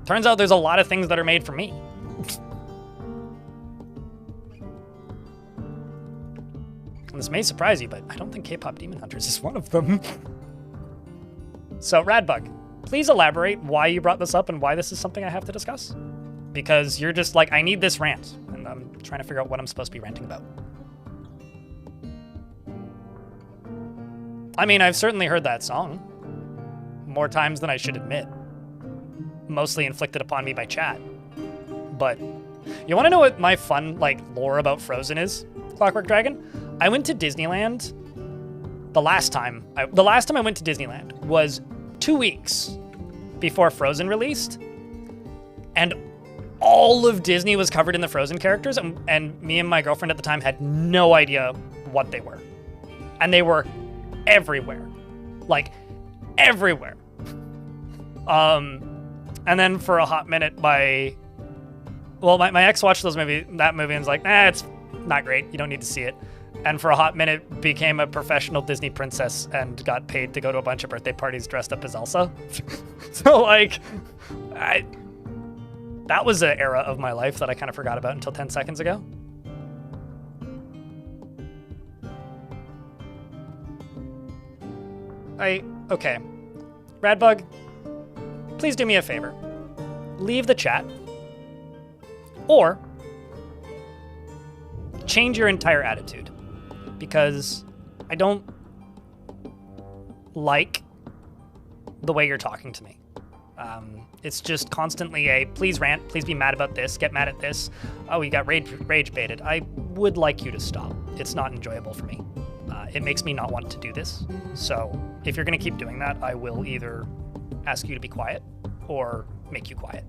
Speaker 1: Turns out there's a lot of things that are made for me. And this may surprise you, but I don't think K-pop Demon Hunters is one of them. So, Radbug, please elaborate why you brought this up and why this is something I have to discuss. Because you're just like, I need this rant, and I'm trying to figure out what I'm supposed to be ranting about. I mean, I've certainly heard that song. More times than I should admit. Mostly inflicted upon me by chat. But, you want to know what my fun, lore about Frozen is, Clockwork Dragon? I went to Disneyland the last time I went to Disneyland was 2 weeks before Frozen released, and all of Disney was covered in the Frozen characters, and me and my girlfriend at the time had no idea what they were. And they were everywhere. Like, everywhere. And then for a hot minute, my Well, my ex watched that movie and was like, nah, it's not great. You don't need to see it. And for a hot minute became a professional Disney princess and got paid to go to a bunch of birthday parties dressed up as Elsa. So like, that was an era of my life that I kind of forgot about until 10 seconds ago. Okay. Radbug, please do me a favor. Leave the chat. Or change your entire attitude. Because I don't like the way you're talking to me. It's just constantly a, please rant, please be mad about this, get mad at this. Oh, you got rage baited. I would like you to stop. It's not enjoyable for me. It makes me not want to do this. So if you're going to keep doing that, I will either ask you to be quiet or make you quiet.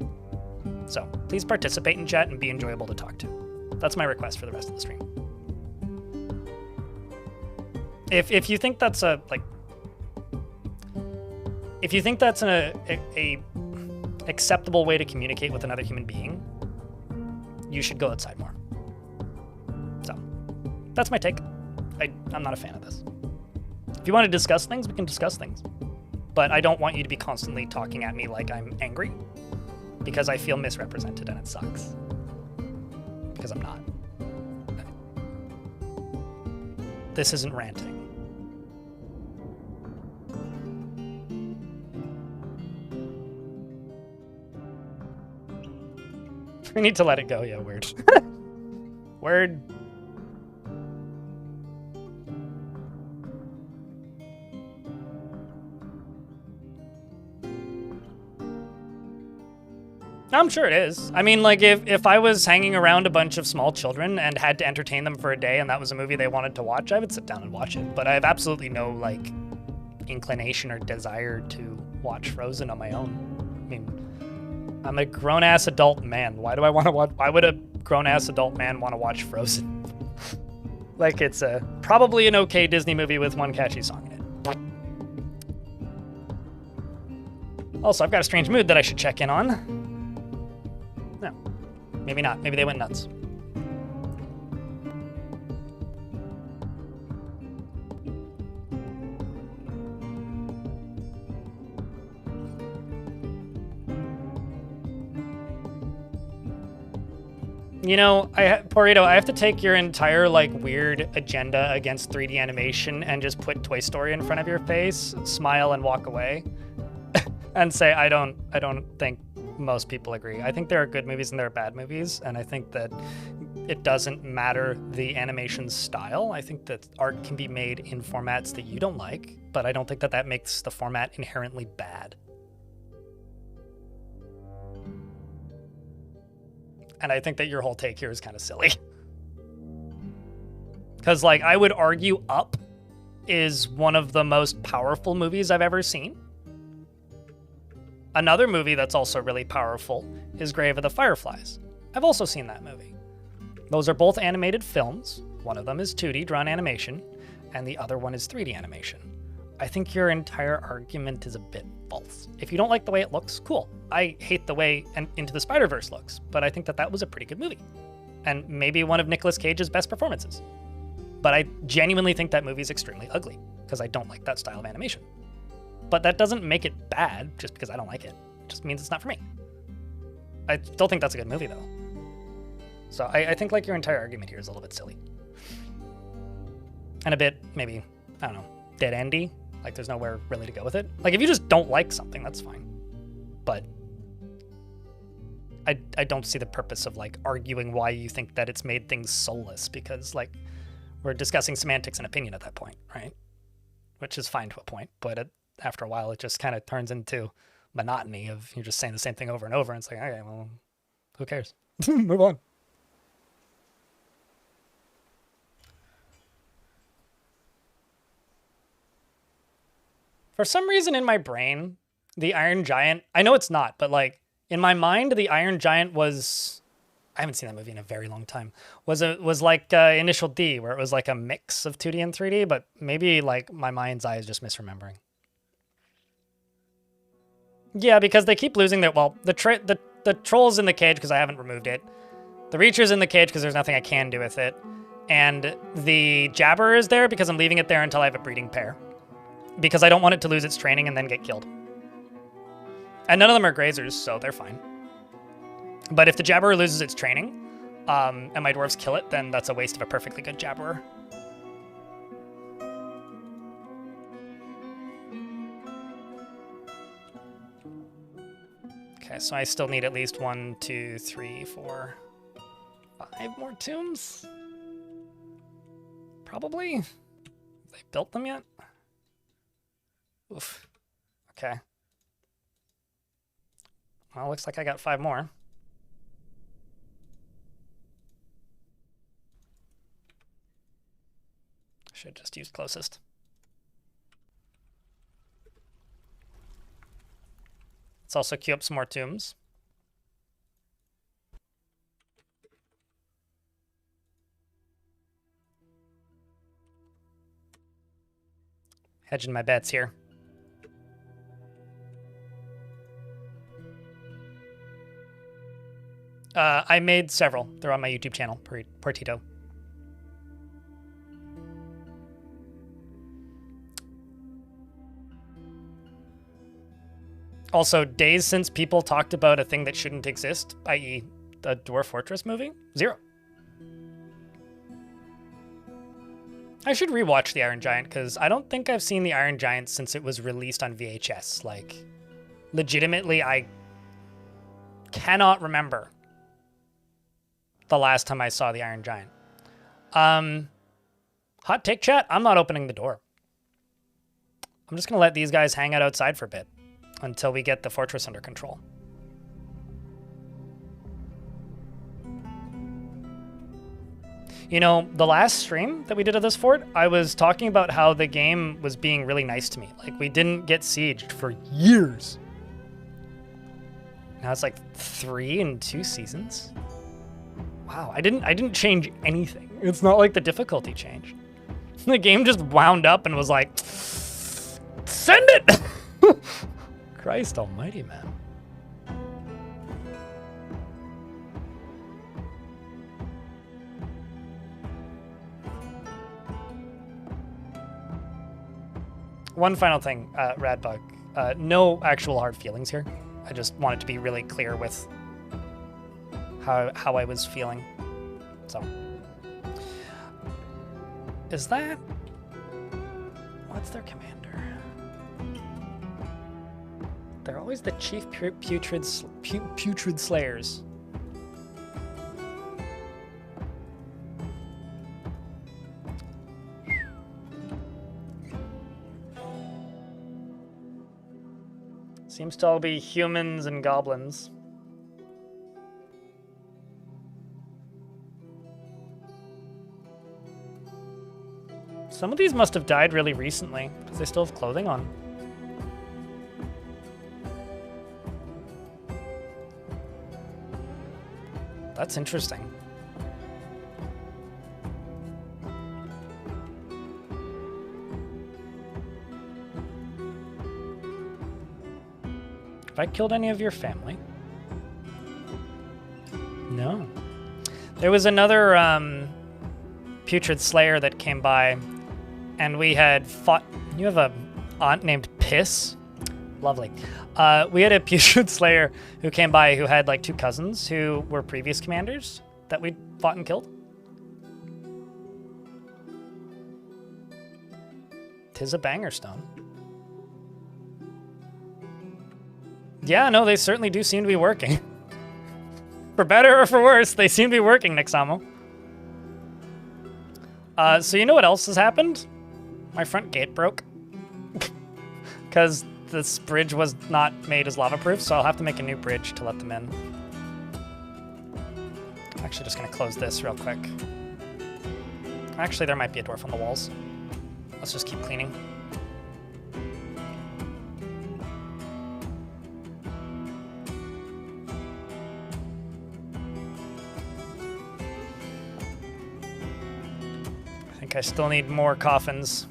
Speaker 1: So please participate in chat and be enjoyable to talk to. That's my request for the rest of the stream. If you think that's if you think that's a acceptable way to communicate with another human being, you should go outside more. So that's my take. I'm not a fan of this. If you want to discuss things, we can discuss things. But I don't want you to be constantly talking at me like I'm angry, because I feel misrepresented and it sucks. Because I'm not. This isn't ranting. We need to let it go. Yeah, word. Word. I'm sure it is. I mean, like, if I was hanging around a bunch of small children and had to entertain them for a day and that was a movie they wanted to watch, I would sit down and watch it. But I have absolutely no, like, inclination or desire to watch Frozen on my own. I mean, I'm a grown-ass adult man. Why would a grown-ass adult man want to watch Frozen? Like, it's probably an okay Disney movie with one catchy song in it. Also, I've got a strange mood that I should check in on. No, maybe not. Maybe they went nuts. You know, Porito, I have to take your entire, like, weird agenda against 3D animation and just put Toy Story in front of your face, smile, and walk away, and say I don't think most people agree. I think there are good movies and there are bad movies, and I think that it doesn't matter the animation style. I think that art can be made in formats that you don't like, but I don't think that that makes the format inherently bad. And I think that your whole take here is kind of silly. Because, like, I would argue Up is one of the most powerful movies I've ever seen. Another movie that's also really powerful is Grave of the Fireflies. I've also seen that movie. Those are both animated films. One of them is 2D drawn animation, and the other one is 3D animation. I think your entire argument is a bit false. If you don't like the way it looks, cool. I hate the way Into the Spider-Verse looks, but I think that that was a pretty good movie. And maybe one of Nicolas Cage's best performances. But I genuinely think that movie is extremely ugly, because I don't like that style of animation. But that doesn't make it bad just because I don't like it. It just means it's not for me. I still think that's a good movie, though. So I think, like, your entire argument here is a little bit silly. And a bit, maybe, I don't know, dead-endy. Like, there's nowhere really to go with it. Like, if you just don't like something, that's fine. But I don't see the purpose of, like, arguing why you think that it's made things soulless, because, like, we're discussing semantics and opinion at that point, right? Which is fine to a point, but after a while, it just kind of turns into monotony of you're just saying the same thing over and over, and it's like, okay, well, who cares? Move on. For some reason in my brain, the Iron Giant, I know it's not, but, like, in my mind, the Iron Giant was, I haven't seen that movie in a very long time, was like Initial D, where it was like a mix of 2D and 3D, but maybe, like, my mind's eye is just misremembering. Yeah, because they keep losing their, well, the the troll's in the cage because I haven't removed it. The Reacher's in the cage because there's nothing I can do with it. And the Jabber is there because I'm leaving it there until I have a breeding pair. Because I don't want it to lose its training and then get killed. And none of them are grazers, so they're fine. But if the Jabberer loses its training, and my dwarves kill it, then that's a waste of a perfectly good Jabberer. Okay, so I still need at least 1, 2, 3, 4, 5 more tombs? Probably? Have they built them yet? Oof. Okay. Well, looks like I got 5 more. Should just use closest. Let's also queue up some more tombs. Hedging my bets here. I made several. They're on my YouTube channel, Portito. Also, days since people talked about a thing that shouldn't exist, i.e. the Dwarf Fortress movie, 0. I should rewatch The Iron Giant, because I don't think I've seen The Iron Giant since it was released on VHS. Like, legitimately, I cannot remember the last time I saw The Iron Giant. Hot take, chat? I'm not opening the door. I'm just going to let these guys hang out outside for a bit until we get the fortress under control. You know, the last stream that we did of this fort, I was talking about how the game was being really nice to me. Like, we didn't get sieged for years. Now it's like 3 and 2 seasons. Wow, I didn't change anything. It's not like the difficulty changed. The game just wound up and was like, send it! Christ almighty, man. One final thing, Radbug. No actual hard feelings here. I just wanted to be really clear with how I was feeling. So, is that... What's their commander? They're always the chief putrid slayers. Seems to all be humans and goblins. Some of these must have died really recently, because they still have clothing on. That's interesting. Have I killed any of your family? No. There was another putrid slayer that came by, and we had fought... You have a aunt named Piss? Lovely. We had a putrid slayer who came by who had like 2 cousins who were previous commanders that we fought and killed. 'Tis a banger stone. Yeah, no, they certainly do seem to be working. For better or for worse, they seem to be working, Nixamo. So you know what else has happened? My front gate broke. Because this bridge was not made as lava-proof, so I'll have to make a new bridge to let them in. I'm actually just going to close this real quick. Actually, there might be a dwarf on the walls. Let's just keep cleaning. I think I still need more coffins.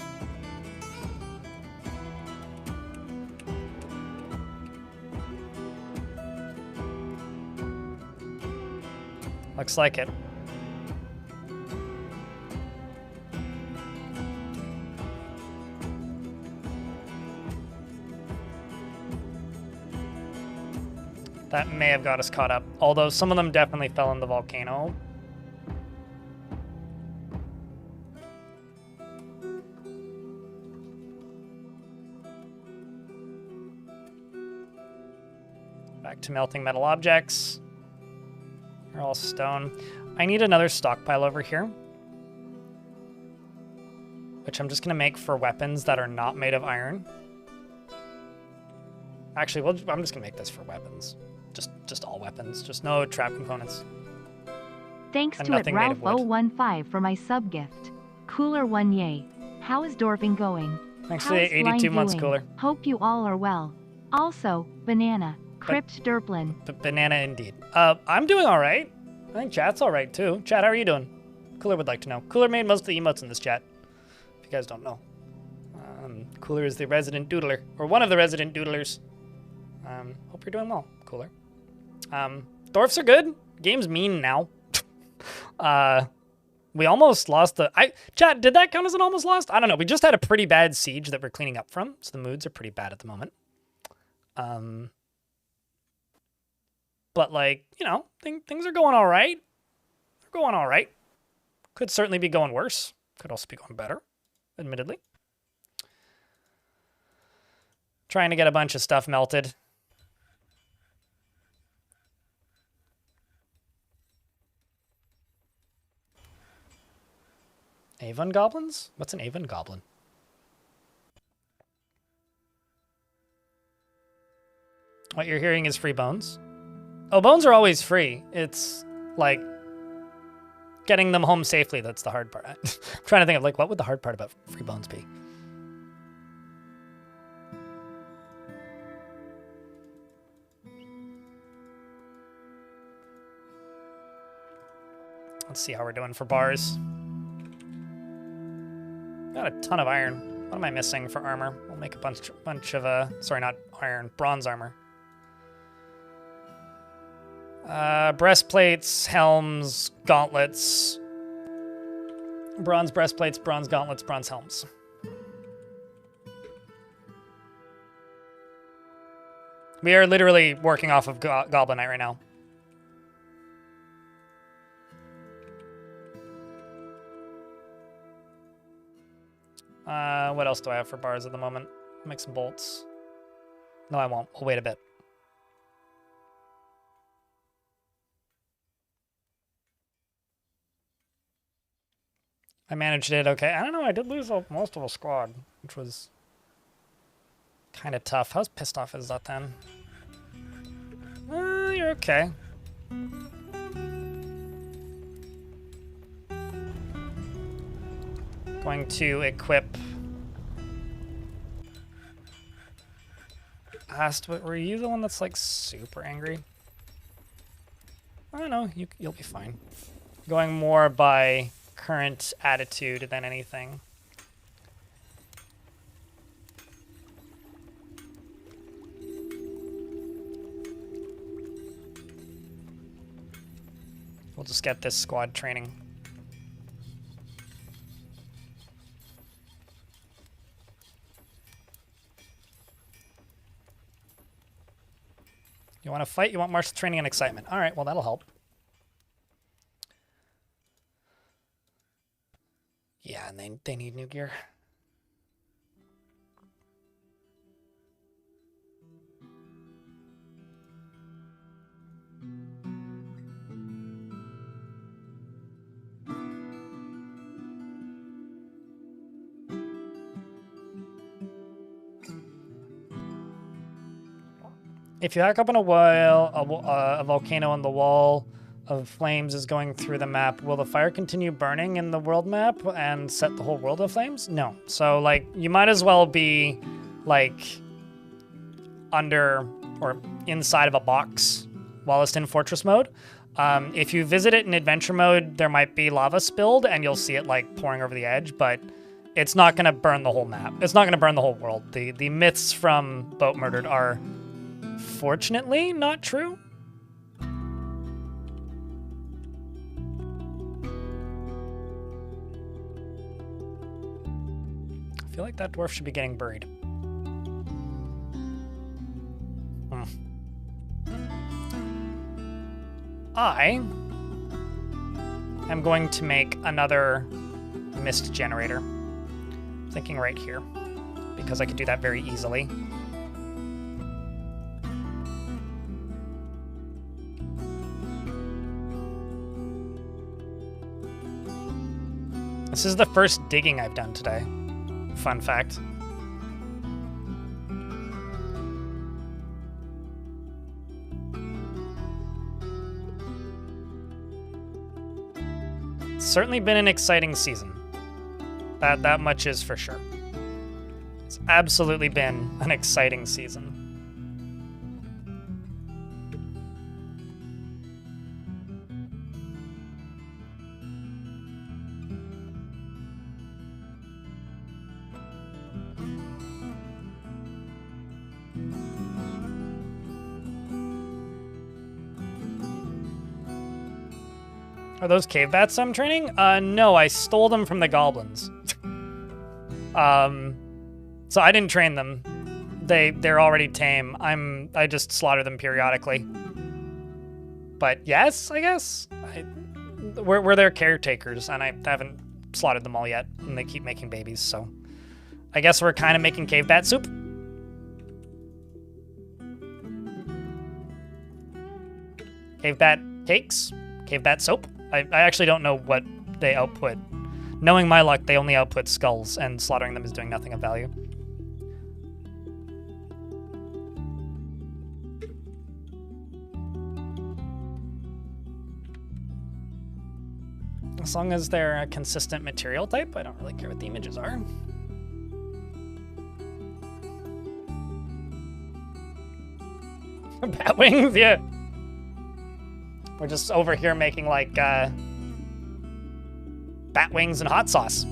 Speaker 1: Looks like it. That may have got us caught up, although some of them definitely fell in the volcano. Back to melting metal objects. They're all stone. I need another stockpile over here, which I'm just going to make for weapons that are not made of iron. Actually, I'm just going to make this for weapons. Just all weapons. Just no trap components.
Speaker 2: Thanks to it Ralph015 for my sub gift. Cooler one yay. How is Dorfing going?
Speaker 1: Thanks for the 82 months, Cooler.
Speaker 2: Hope you all are well. Also, Banana. Crypt Derplin.
Speaker 1: Banana indeed. I'm doing all right. I think chat's all right too. Chat, how are you doing? Cooler would like to know. Cooler made most of the emotes in this chat, if you guys don't know. Cooler is the resident doodler, or one of the resident doodlers. Hope you're doing well, Cooler. Dwarfs are good. Game's mean now. We almost lost the... Chat, did that count as an almost lost? I don't know. We just had a pretty bad siege that we're cleaning up from, so the moods are pretty bad at the moment. But, like, you know, things are going all right. They're going all right. Could certainly be going worse. Could also be going better, admittedly. Trying to get a bunch of stuff melted. Avon goblins? What's an Avon goblin? What you're hearing is free bones. Oh, bones are always free. It's like getting them home safely. That's the hard part. I'm trying to think of like, what would the hard part about free bones be? Let's see how we're doing for bars. Got a ton of iron. What am I missing for armor? We'll make a bunch of, sorry, not iron, bronze armor. Breastplates, helms, gauntlets. Bronze breastplates, bronze gauntlets, bronze helms. We are literally working off of Goblinite right now. What else do I have for bars at the moment? I'll make some bolts. No, I won't. We'll wait a bit. I managed it okay. I don't know. I did lose most of a squad, which was kind of tough. How pissed off is that then? You're okay. Going to equip. Were you the one that's like super angry? I don't know. You'll be fine. Going more by current attitude than anything. We'll just get this squad training. You want to fight? You want martial training and excitement. All right, well, that'll help. Yeah, and they need new gear. If you hack up on a wall, a volcano on the wall of flames is going through the map, will the fire continue burning in the world map and set the whole world aflames? No. So, like, you might as well be, like, under or inside of a box while it's in fortress mode. If you visit it in adventure mode, there might be lava spilled and you'll see it, like, pouring over the edge, but it's not going to burn the whole map. It's not going to burn the whole world. The myths from Boat Murdered are fortunately not true. feel like that dwarf should be getting buried. I am going to make another mist generator. Thinking right here, because I could do that very easily. This is the first digging I've done today. Fun fact. It's certainly been an exciting season. That much is for sure. It's absolutely been an exciting season. Are those cave bats I'm training? No, I stole them from the goblins. So I didn't train them. They're already tame. I just slaughter them periodically. But yes, I guess. We're their caretakers, and I haven't slaughtered them all yet, and they keep making babies, so I guess we're kind of making cave bat soup. Cave bat cakes, cave bat soap. I actually don't know what they output. Knowing my luck, they only output skulls, and slaughtering them is doing nothing of value. As long as they're a consistent material type, I don't really care what the images are. Bat wings, yeah. We're just over here making like bat wings and hot sauce.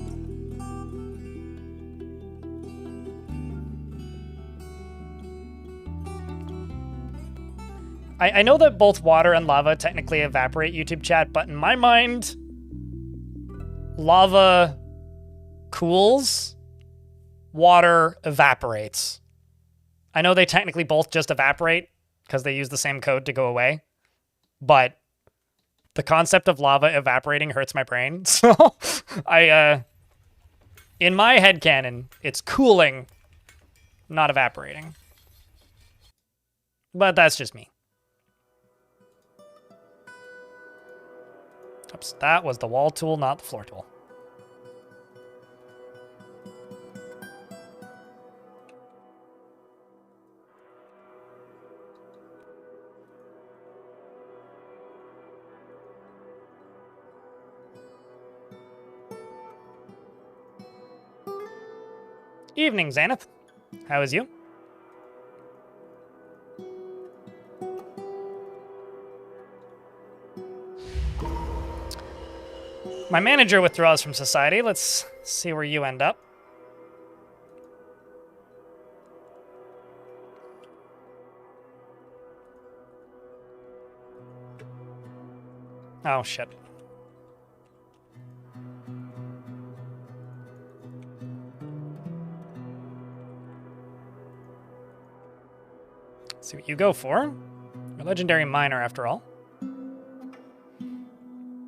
Speaker 1: I know that both water and lava technically evaporate, YouTube chat, but in my mind, lava cools, water evaporates. I know they technically both just evaporate because they use the same code to go away, but the concept of lava evaporating hurts my brain. So in my headcanon, it's cooling, not evaporating. But that's just me. Oops, that was the wall tool, not the floor tool. Evening, Xanath. How is you? My manager withdraws from society. Let's see where you end up. Oh, shit. See what you go for. You're a legendary miner, after all.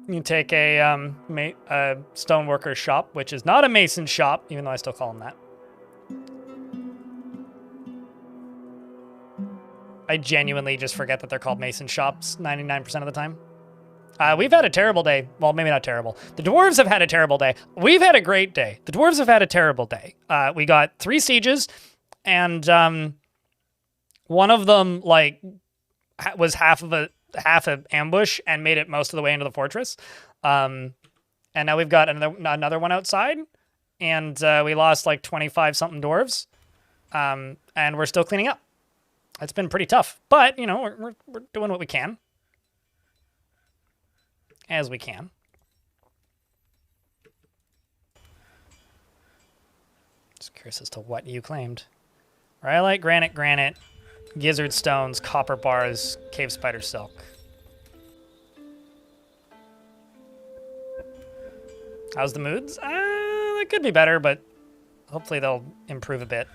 Speaker 1: You take a stoneworker's shop, which is not a mason's shop, even though I still call them that. I genuinely just forget that they're called mason shops 99% of the time. We've had a terrible day. Well, maybe not terrible. The dwarves have had a terrible day. We've had a great day. The dwarves have had a terrible day. We got 3 sieges, and one of them like was half an ambush and made it most of the way into the fortress. And now we've got another one outside, and we lost like 25 something dwarves. And we're still cleaning up. It's been pretty tough, but you know, we're doing what we can. As we can. Just curious as to what you claimed. Rhyolite, granite, gizzard stones, copper bars, cave spider silk. How's the moods? They could be better, but hopefully they'll improve a bit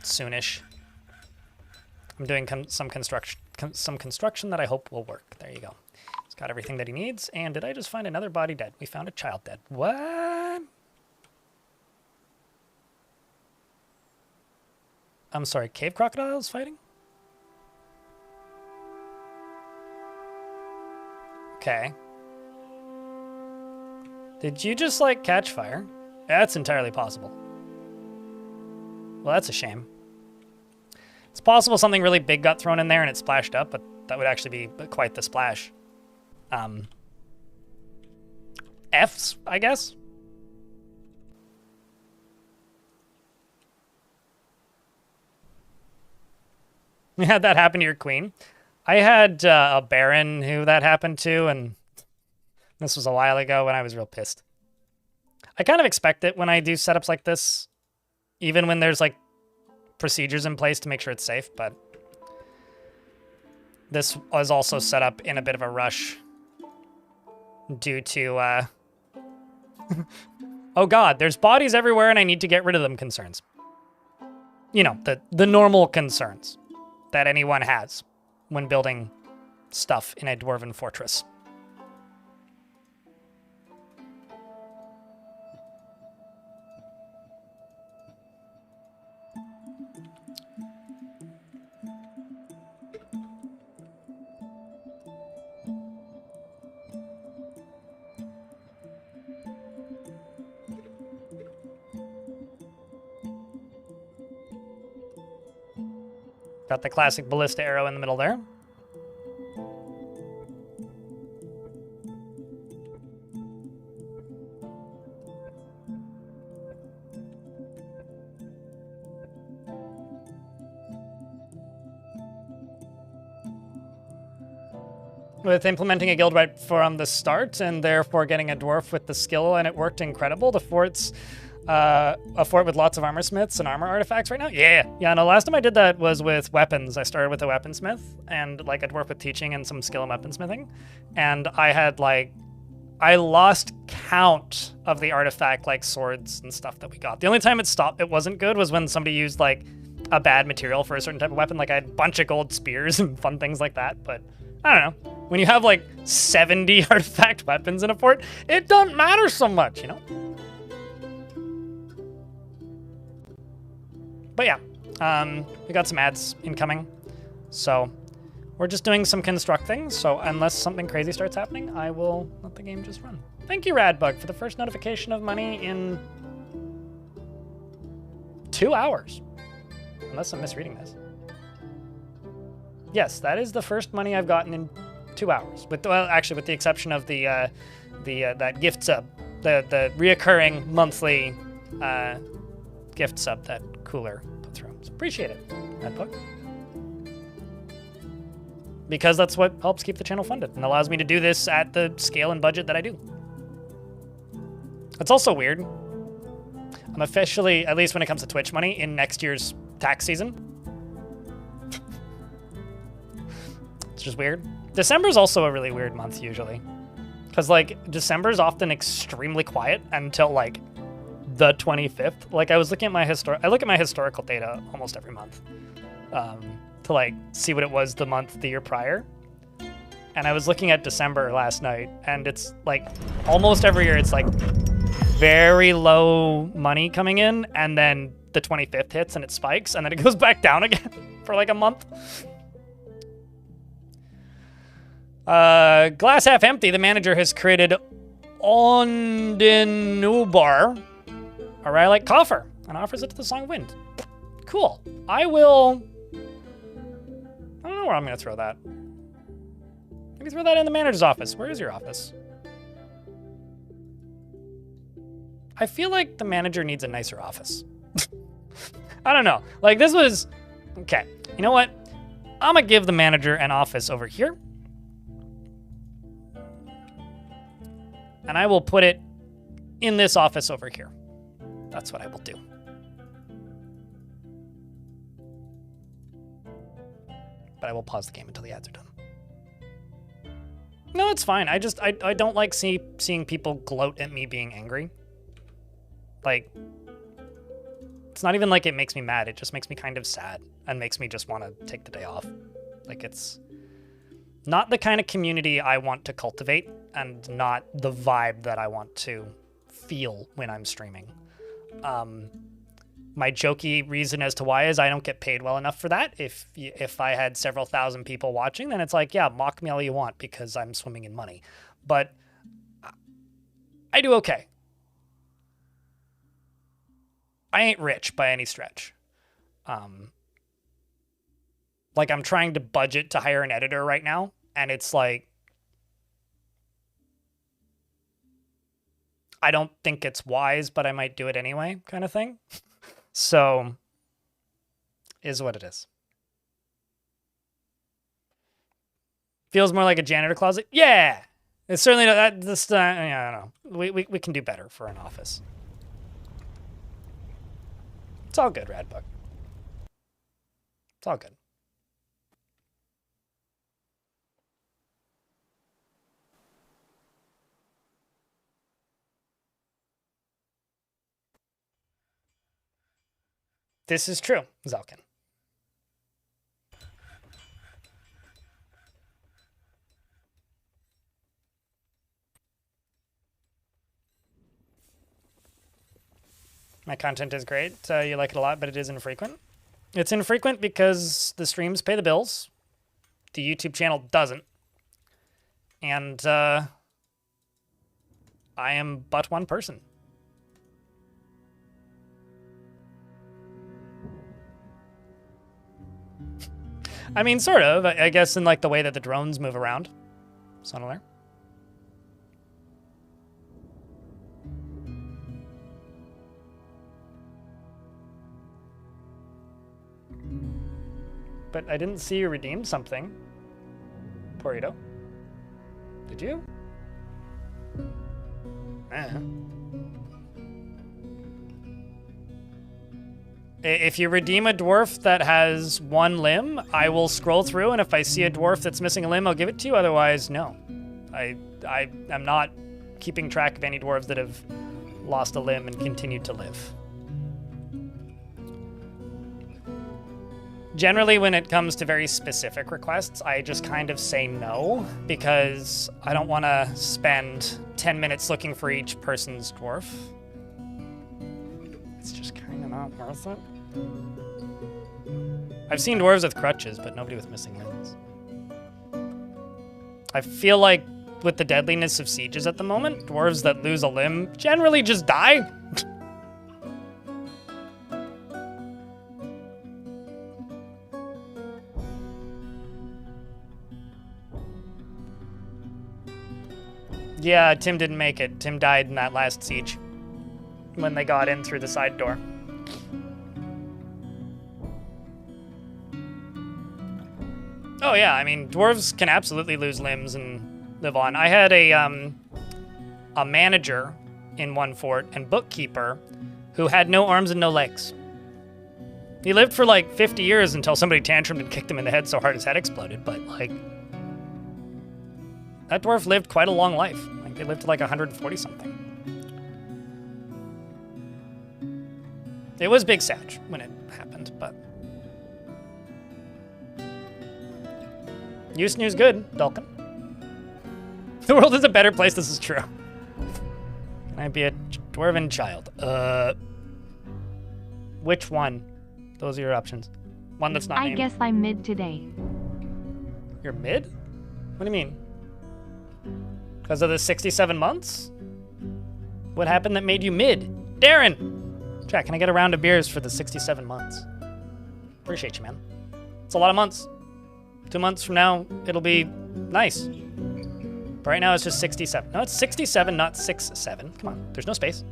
Speaker 1: soonish. I'm doing some construction that I hope will work. There you go. He's got everything that he needs. And did I just find another body dead? We found a child dead. What? I'm sorry, cave crocodiles fighting? Okay. Did you just, like, catch fire? That's entirely possible. Well, that's a shame. It's possible something really big got thrown in there and it splashed up, but that would actually be quite the splash. F's, I guess? You had that happen to your queen? I had a baron who that happened to, and this was a while ago when I was real pissed. I kind of expect it when I do setups like this, even when there's like procedures in place to make sure it's safe, but this was also set up in a bit of a rush due to, oh god, there's bodies everywhere and I need to get rid of them concerns. You know, the normal concerns that anyone has when building stuff in a dwarven fortress. Got the classic ballista arrow in the middle there. With implementing a guild right from the start and therefore getting a dwarf with the skill, and it worked incredible. The fort's a fort with lots of armor smiths and armor artifacts right now. Yeah, no, last time I did that was with weapons. I started with a weaponsmith and like a dwarf with teaching and some skill in weaponsmithing. And I had like, I lost count of the artifact like swords and stuff that we got. The only time it wasn't good was when somebody used like a bad material for a certain type of weapon. Like I had a bunch of gold spears and fun things like that, but I don't know. When you have like 70 artifact weapons in a fort, it doesn't matter so much, you know? But yeah, we got some ads incoming, so we're just doing some constructing, so unless something crazy starts happening, I will let the game just run. Thank you, Radbug, for the first notification of money in 2 hours, unless I'm misreading this. Yes, that is the first money I've gotten in 2 hours, well, actually with the exception of the that gift sub, the reoccurring monthly gift sub that Cooler put through. So appreciate it, Radbug. Because that's what helps keep the channel funded and allows me to do this at the scale and budget that I do. It's also weird. I'm officially, at least when it comes to Twitch money, in next year's tax season. It's just weird. December's also a really weird month usually. Because like December's often extremely quiet until like the 25th. Like I was looking at I look at my historical data almost every month to like see what it was the year prior. And I was looking at December last night, and it's like almost every year it's like very low money coming in, and then the 25th hits and it spikes, and then it goes back down again for like a month. Glass half empty, the manager has created Ondinubar, a Rhyolite coffer, and offers it to the Song of Wind. Cool. I don't know where I'm going to throw that. Maybe throw that in the manager's office. Where is your office? I feel like the manager needs a nicer office. I don't know. Like, this was... Okay. You know what? I'm going to give the manager an office over here. And I will put it in this office over here. That's what I will do. But I will pause the game until the ads are done. No, it's fine. I don't like seeing people gloat at me being angry. Like, It's not even like it makes me mad. It just makes me kind of sad and makes me just want to take the day off. Like, it's not the kind of community I want to cultivate and not the vibe that I want to feel when I'm streaming. My jokey reason as to why is I don't get paid well enough for that. If I had several thousand people watching, then it's like, yeah, mock me all you want because I'm swimming in money. But I do okay. I ain't rich by any stretch. Like, I'm trying to budget to hire an editor right now, and it's like, I don't think it's wise, but I might do it anyway, kind of thing. So, is what it is. Feels more like a janitor closet? Yeah! It's certainly not that. This, I don't know. We can do better for an office. It's all good, Radbook. It's all good. This is true, Zalkin. My content is great. You like it a lot, but it is infrequent. It's infrequent because the streams pay the bills. The YouTube channel doesn't. And I am but one person. I mean, sort of. I guess in like the way that the drones move around. Sonalare. But I didn't see you redeem something. Porito. Did you? If you redeem a dwarf that has one limb, I will scroll through, and if I see a dwarf that's missing a limb, I'll give it to you. Otherwise, no. I am not keeping track of any dwarves that have lost a limb and continued to live. Generally, when it comes to very specific requests, I just kind of say no, because I don't want to spend 10 minutes looking for each person's dwarf. It's just kind of not worth it. I've seen dwarves with crutches, but nobody with missing limbs. I feel like with the deadliness of sieges at the moment, dwarves that lose a limb generally just die. Yeah, Tim didn't make it. Tim died in that last siege when they got in through the side door. Oh yeah, I mean, dwarves can absolutely lose limbs and live on. I had a manager in one fort and bookkeeper who had no arms and no legs. He lived for like 50 years until somebody tantrumed and kicked him in the head so hard his head exploded, but like, that dwarf lived quite a long life. Like, they lived to like 140 something. It was Big Satch when it happened, but you snooze good, Dulcan. The world is a better place, this is true. Can I be a dwarven child? Which one? Those are your options. One that's not named.
Speaker 2: I guess I'm mid today.
Speaker 1: You're mid? What do you mean? Because of the 67 months? What happened that made you mid? Darren! Jack, can I get a round of beers for the 67 months? Appreciate you, man. It's a lot of months. 2 months from now, it'll be nice. But right now, it's just 67. No, it's 67, not 6-7. Come on, there's no space.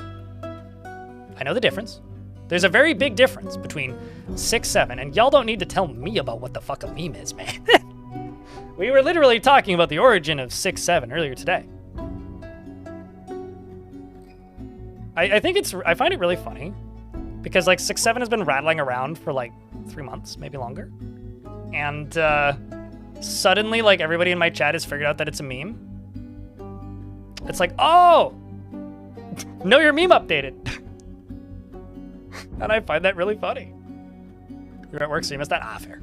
Speaker 1: I know the difference. There's a very big difference between 6-7, and y'all don't need to tell me about what the fuck a meme is, man. We were literally talking about the origin of 6-7 earlier today. I find it really funny because like 6-7 has been rattling around for like 3 months, maybe longer. And suddenly like everybody in my chat has figured out that it's a meme. It's like, oh, no, your meme updated. And I find that really funny. You're at work, so you missed that? Ah, fair.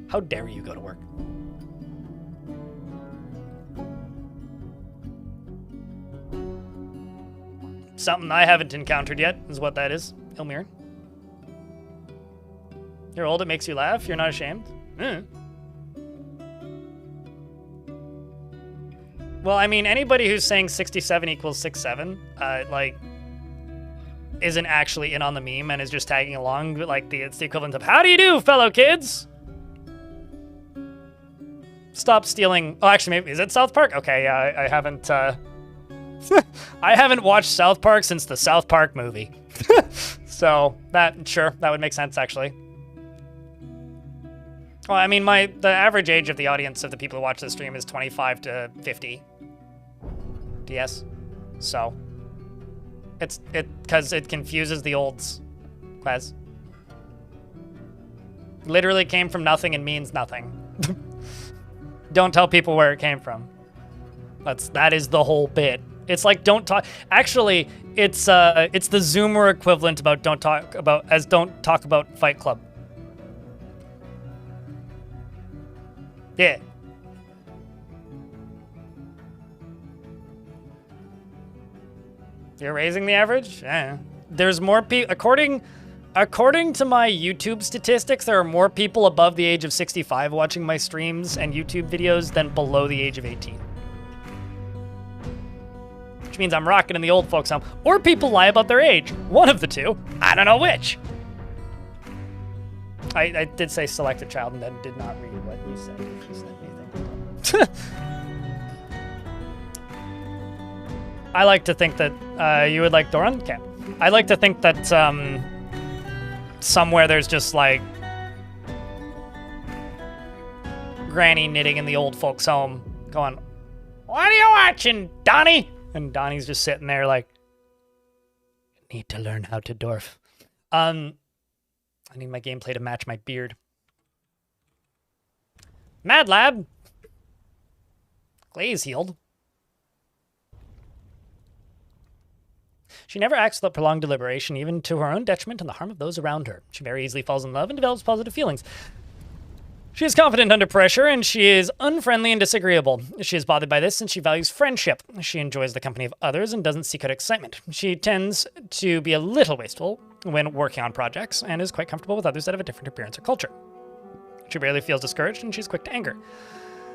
Speaker 1: How dare you go to work? Something I haven't encountered yet is what that is, Ilmir. You're old, it makes you laugh, you're not ashamed? Well, I mean, anybody who's saying 67 equals 6'7", like, isn't actually in on the meme and is just tagging along, like, it's the equivalent of, how do you do, fellow kids? Stop stealing. Oh, actually, maybe, is it South Park? Okay, yeah, I haven't, I haven't watched South Park since the South Park movie. So, sure, that would make sense, actually. Well, I mean, the average age of the audience of the people who watch this stream is 25 to 50. DS. So, because it confuses the olds. Quez. Literally came from nothing and means nothing. Don't tell people where it came from. That is the whole bit. It's like don't talk. Actually, it's the Zoomer equivalent about don't talk about Fight Club. Yeah. You're raising the average? Yeah. There's more people, according to my YouTube statistics, there are more people above the age of 65 watching my streams and YouTube videos than below the age of 18. Which means I'm rocking in the old folks home. Or people lie about their age. One of the two. I don't know which. I did say select a child and then did not read what you said. If you said anything. I like to think that you would like Doran. Okay. I like to think that somewhere there's just like Granny knitting in the old folks' home, going, "What are you watching, Donnie?" And Donnie's just sitting there like, "Need to learn how to dwarf." I need my gameplay to match my beard. Mad Lab. Glaze healed. She never acts without prolonged deliberation, even to her own detriment and the harm of those around her. She very easily falls in love and develops positive feelings. She is confident under pressure, and she is unfriendly and disagreeable. She is bothered by this, and she values friendship. She enjoys the company of others and doesn't seek out excitement. She tends to be a little wasteful when working on projects, and is quite comfortable with others that have a different appearance or culture. She rarely feels discouraged, and she's quick to anger.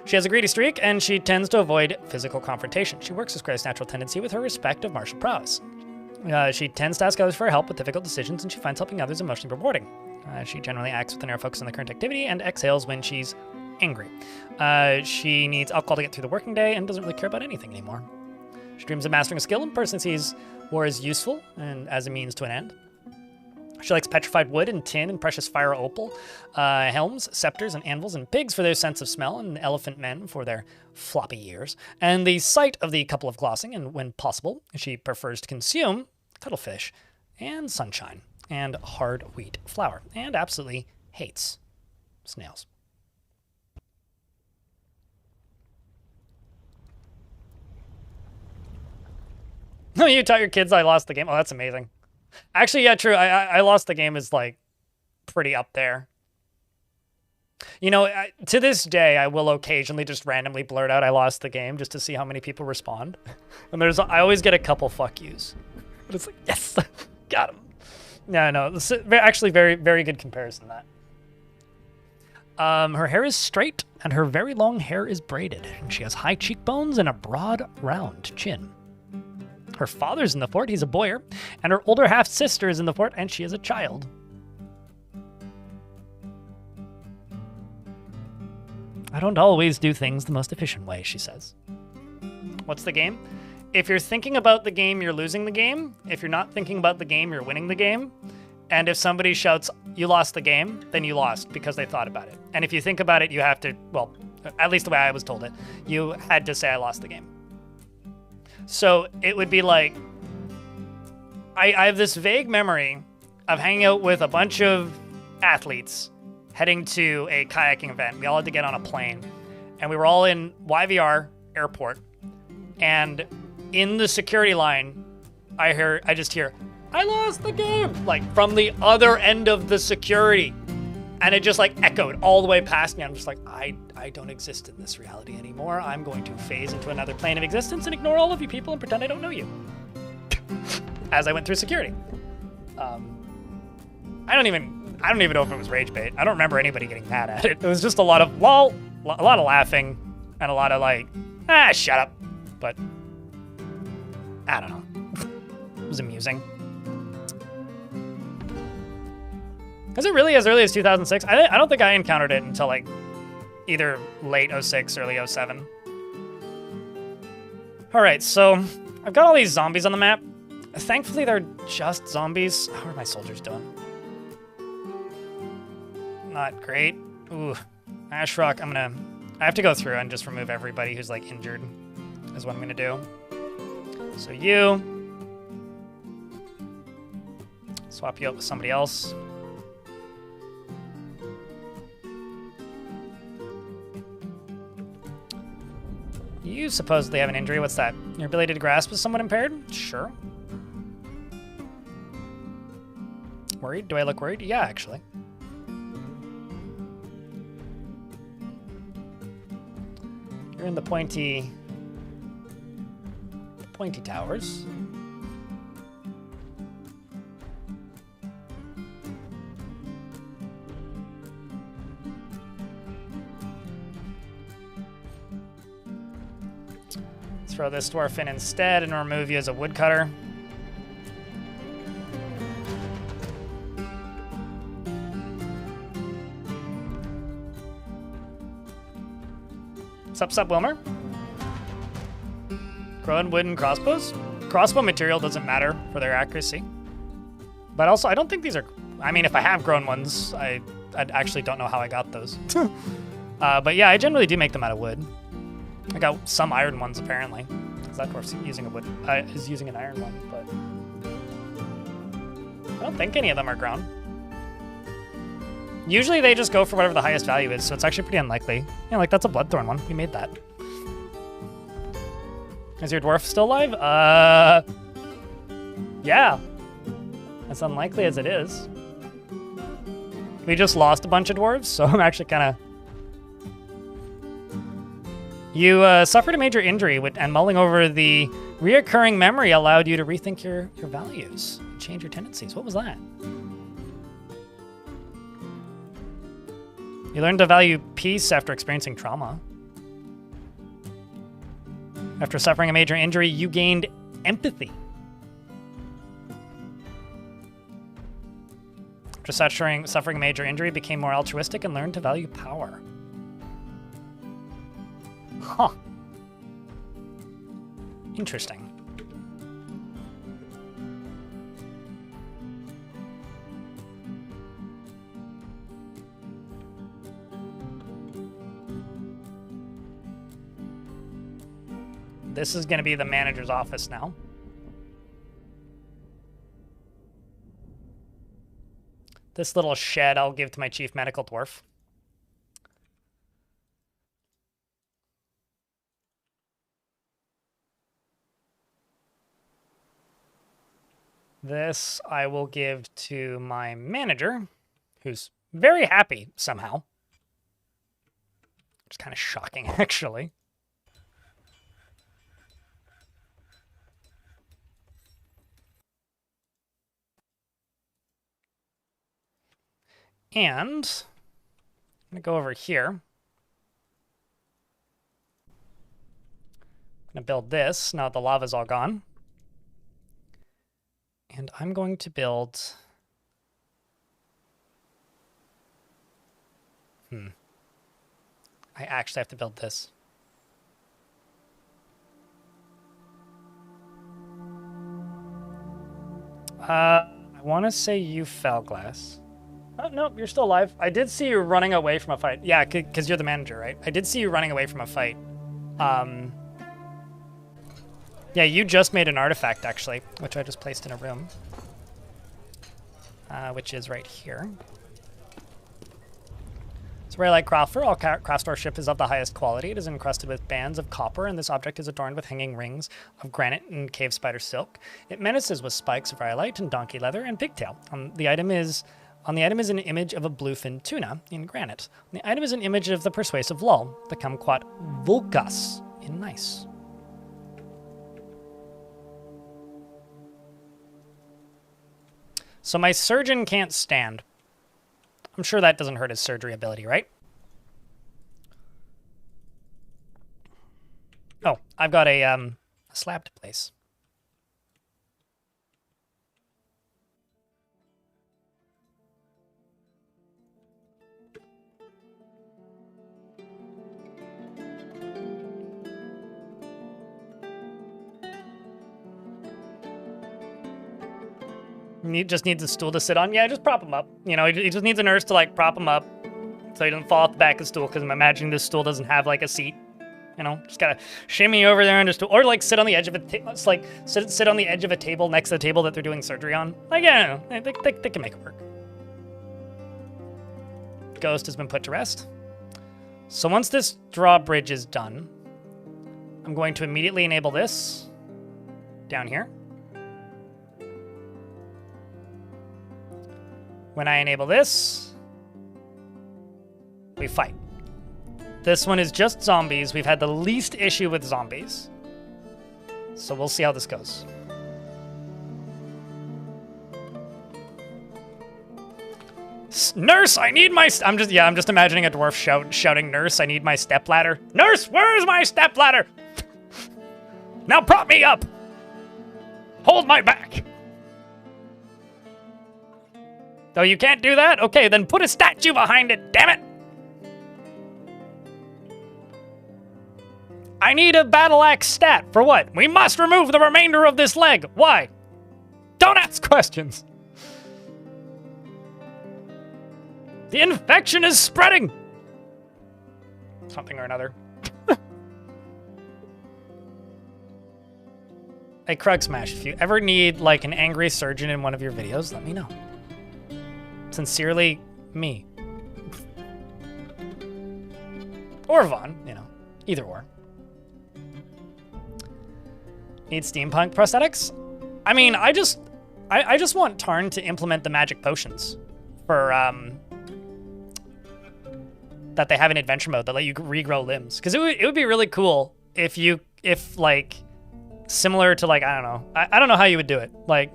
Speaker 1: She has a greedy streak, and she tends to avoid physical confrontation. She works as Gray's natural tendency with her respect of martial prowess. She tends to ask others for help with difficult decisions, and she finds helping others emotionally rewarding. She generally acts with an air focus on the current activity and exhales when she's angry. She needs alcohol to get through the working day and doesn't really care about anything anymore. She dreams of mastering a skill and personally sees war as useful and as a means to an end. She likes petrified wood and tin and precious fire opal, helms, scepters, and anvils, and pigs for their sense of smell, and elephant men for their floppy ears. And the sight of the couple of glossing, and when possible, she prefers to consume cuttlefish and sunshine and hard wheat flour, and absolutely hates snails. No, you taught your kids I lost the game. Oh, that's amazing. Actually, yeah, true. I lost the game is like pretty up there. You know, to this day, I will occasionally just randomly blurt out I lost the game just to see how many people respond. And I always get a couple fuck yous. But it's like, yes, got him. No, this is actually very, very good comparison to that. Her hair is straight and her very long hair is braided. And she has high cheekbones and a broad, round chin. Her father's in the fort, he's a boyar, and her older half-sister is in the fort, and she is a child. I don't always do things the most efficient way, she says. What's the game? If you're thinking about the game, you're losing the game. If you're not thinking about the game, you're winning the game. And if somebody shouts, you lost the game, then you lost because they thought about it. And if you think about it, you have to, well, at least the way I was told it, you had to say I lost the game. So it would be like, I have this vague memory of hanging out with a bunch of athletes heading to a kayaking event. We all had to get on a plane, and we were all in YVR airport. And in the security line, I just hear, I lost the game! Like, from the other end of the security. And it just, like, echoed all the way past me. I'm just like, I don't exist in this reality anymore. I'm going to phase into another plane of existence and ignore all of you people and pretend I don't know you. As I went through security. I don't even know if it was rage bait. I don't remember anybody getting mad at it. It was just a lot of lol, a lot of laughing, and a lot of like, shut up. But I don't know. It was amusing. Was it really as early as 2006? I don't think I encountered it until like either late 06, early 07. All right, so I've got all these zombies on the map. Thankfully, they're just zombies. How are my soldiers doing? Not great. Ooh, Ashrock, I have to go through and just remove everybody who's like injured is what I'm gonna do. So you, swap you up with somebody else. You supposedly have an injury. What's that? Your ability to grasp is somewhat impaired? Sure. Worried? Do I look worried? Yeah, actually. You're in the pointy towers. Throw this dwarf in instead and remove you as a woodcutter. Sup, Wilmer? Growing wooden crossbows? Crossbow material doesn't matter for their accuracy. But also, I don't think these are... I mean, if I have grown ones, I actually don't know how I got those. But yeah, I generally do make them out of wood. I got some iron ones, apparently. Because that dwarf's using a wood... is using an iron one, but... I don't think any of them are grown. Usually they just go for whatever the highest value is, so it's actually pretty unlikely. Yeah, like, that's a Bloodthorn one. We made that. Is your dwarf still alive? Yeah. As unlikely as it is. We just lost a bunch of dwarves, so I'm actually kind of... You suffered a major injury, and mulling over the reoccurring memory allowed you to rethink your values, change your tendencies. What was that? You learned to value peace after experiencing trauma. After suffering a major injury, you gained empathy. After suffering a major injury, became more altruistic and learned to value power. Huh. Interesting. This is going to be the manager's office now. This little shed I'll give to my chief medical dwarf. This I will give to my manager, who's very happy somehow. It's kind of shocking, actually. And I'm going to go over here. I'm going to build this now that the lava's all gone. And I'm going to build... I actually have to build this. I want to say you fell, Glass. Oh, no, you're still alive. I did see you running away from a fight. Yeah, because you're the manager, right? I did see you running away from a fight. Yeah, you just made an artifact, actually, which I just placed in a room. Which is right here. So very like Craftler, all craft store ship is of the highest quality. It is encrusted with bands of copper, and this object is adorned with hanging rings of granite and cave spider silk. It menaces with spikes of rhyolite and donkey leather and pigtail. On the item is an image of a bluefin tuna in granite. On the item is an image of the persuasive lull, the kumquat vulgus in nice. So my surgeon can't stand. I'm sure that doesn't hurt his surgery ability, right? Oh, I've got a slab to place. He just needs a stool to sit on. Yeah, just prop him up. You know, he just needs a nurse to, like, prop him up so he doesn't fall off the back of the stool, because I'm imagining this stool doesn't have, like, a seat. You know, just gotta shimmy over there and just, or, like, sit on the edge of sit on the edge of a table next to the table that they're doing surgery on. Like, yeah, they can make it work. Ghost has been put to rest. So once this drawbridge is done, I'm going to immediately enable this down here. When I enable this, we fight. This one is just zombies. We've had the least issue with zombies. So we'll see how this goes. Nurse, I need my... I'm just imagining a dwarf shouting, Nurse, I need my stepladder. Nurse, where is my stepladder? Now prop me up. Hold my back. Oh, you can't do that? Okay, then put a statue behind it, damn it! I need a battle axe stat. For what? We must remove the remainder of this leg. Why? Don't ask questions. The infection is spreading. Something or another. Hey, Krug Smash, if you ever need, like, an angry surgeon in one of your videos, let me know. Sincerely, me. Or Vaughn, you know, either or. Need steampunk prosthetics? I mean, I just want Tarn to implement the magic potions for, that they have in adventure mode that let you regrow limbs. Because it would be really cool if like, similar to, like, I don't know. I don't know how you would do it. Like,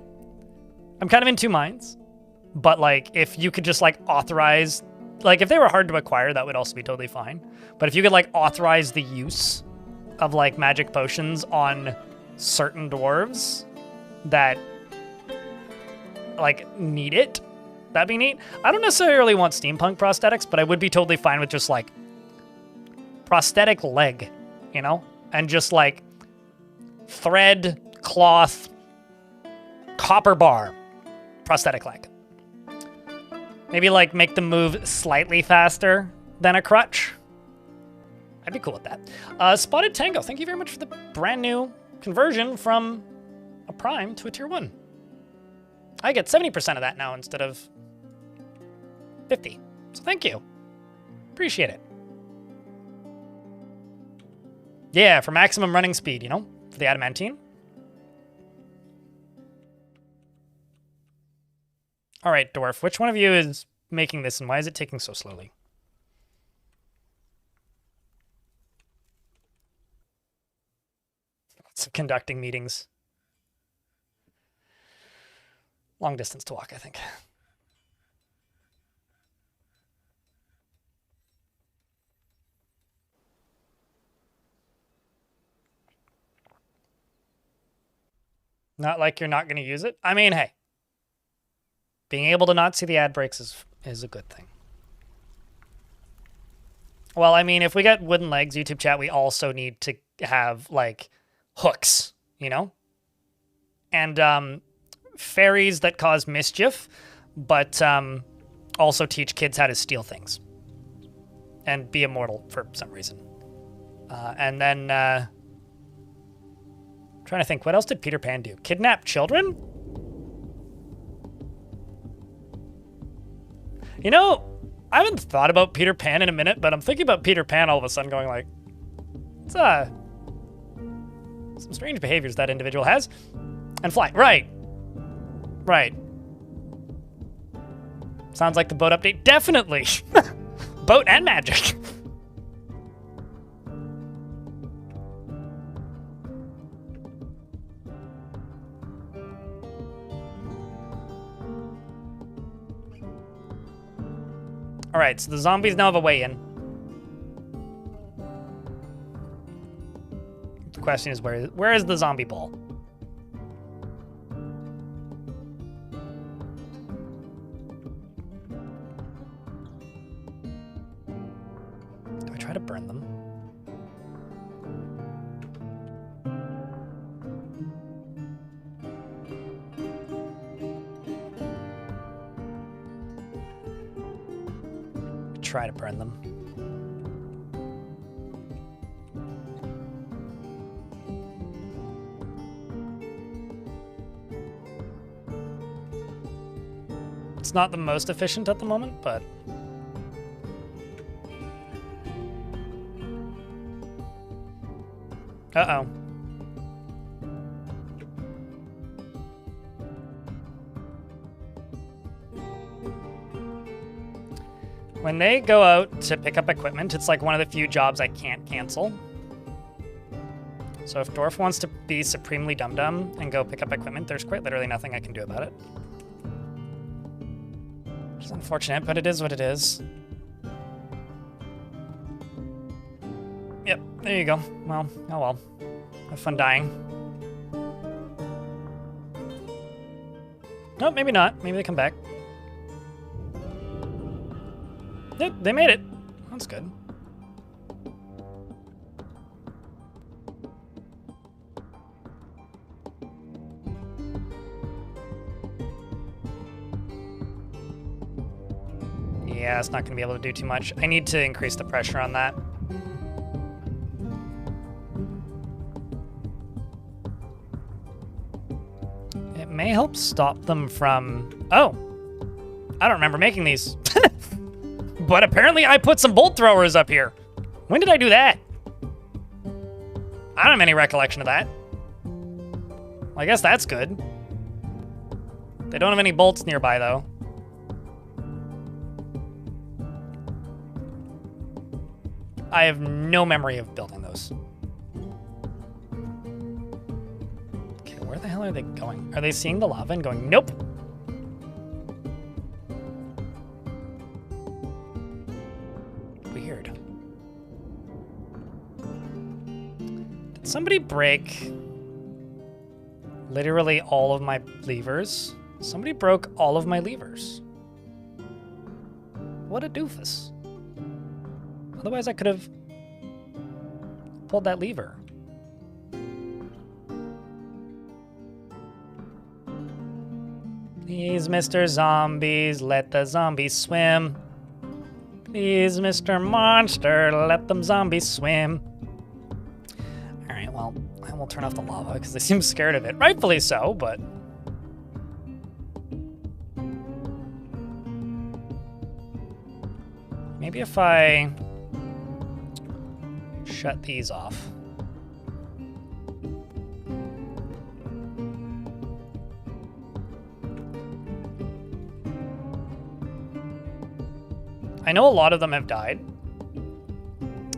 Speaker 1: I'm kind of in two minds. But, like, if you could just, like, authorize... Like, if they were hard to acquire, that would also be totally fine. But if you could, like, authorize the use of, like, magic potions on certain dwarves that, like, need it, that'd be neat. I don't necessarily want steampunk prosthetics, but I would be totally fine with just, like, prosthetic leg, you know? And just, like, thread, cloth, copper bar, prosthetic leg. Maybe, like, make them move slightly faster than a crutch. I'd be cool with that. Spotted Tango, thank you very much for the brand new conversion from a Prime to a Tier 1. I get 70% of that now instead of 50. So thank you. Appreciate it. Yeah, for maximum running speed, you know? For the adamantine. All right, Dwarf, which one of you is making this and why is it taking so slowly? Lots of conducting meetings. Long distance to walk, I think. Not like you're not going to use it. I mean, hey. Being able to not see the ad breaks is a good thing. Well, I mean, if we got wooden legs, YouTube chat, we also need to have, like, hooks, you know? And fairies that cause mischief, but also teach kids how to steal things. And be immortal for some reason. And then... trying to think, what else did Peter Pan do? Kidnap children? You know, I haven't thought about Peter Pan in a minute, but I'm thinking about Peter Pan all of a sudden going like, it's some strange behaviors that individual has. And fly. Right. Right. Sounds like the boat update. Definitely. Boat and magic. All right, so the zombies now have a way in. The question is, where is the zombie ball? Do I try to burn them? Try to burn them. It's not the most efficient at the moment, but uh-oh. When they go out to pick up equipment, it's like one of the few jobs I can't cancel. So if Dwarf wants to be supremely dum-dum and go pick up equipment, there's quite literally nothing I can do about it. Which is unfortunate, but it is what it is. Yep, there you go. Well, oh well. Have fun dying. Nope, maybe not. Maybe they come back. Yep, they made it. That's good. Yeah, it's not going to be able to do too much. I need to increase the pressure on that. It may help stop them from... Oh! I don't remember making these. But apparently I put some bolt throwers up here. When did I do that? I don't have any recollection of that. Well, I guess that's good. They don't have any bolts nearby, though. I have no memory of building those. Okay, where the hell are they going? Are they seeing the lava and going, nope? Weird. Did somebody break literally all of my levers? Somebody broke all of my levers. What a doofus. Otherwise, I could have pulled that lever. Please, Mr. Zombies, let the zombies swim. Please, Mr. Monster, let them zombies swim. All right, well, I will turn off the lava because they seem scared of it. Rightfully so, but... maybe if I shut these off. I know a lot of them have died,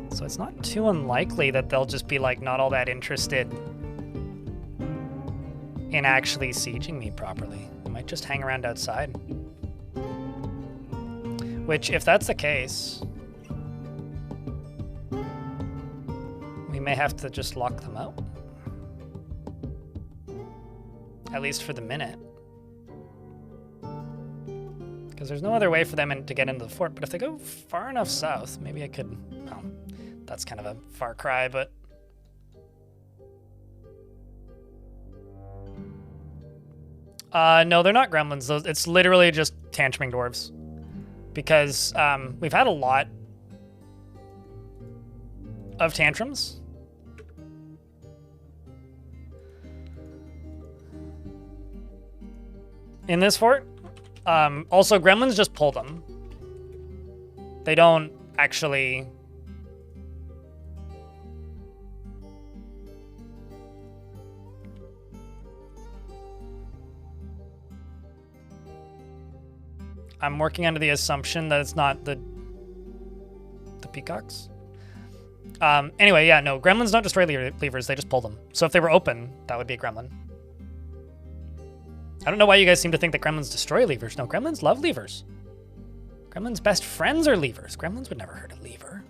Speaker 1: so it's not too unlikely that they'll just be like not all that interested in actually sieging me properly. They might just hang around outside. Which, if that's the case, we may have to just lock them out. At least for the minute. Because there's no other way for them to get into the fort. But if they go far enough south, maybe I could... well, that's kind of a far cry, but... no, they're not gremlins. It's literally just tantruming dwarves. Because we've had a lot of tantrums. In this fort. Also, gremlins just pulled them. They don't actually... I'm working under the assumption that it's not the peacocks. Anyway, yeah, no, gremlins don't destroy levers, they just pull them. So if they were open, that would be a gremlin. I don't know why you guys seem to think that gremlins destroy levers. No, gremlins love levers. Gremlins' best friends are levers. Gremlins would never hurt a lever.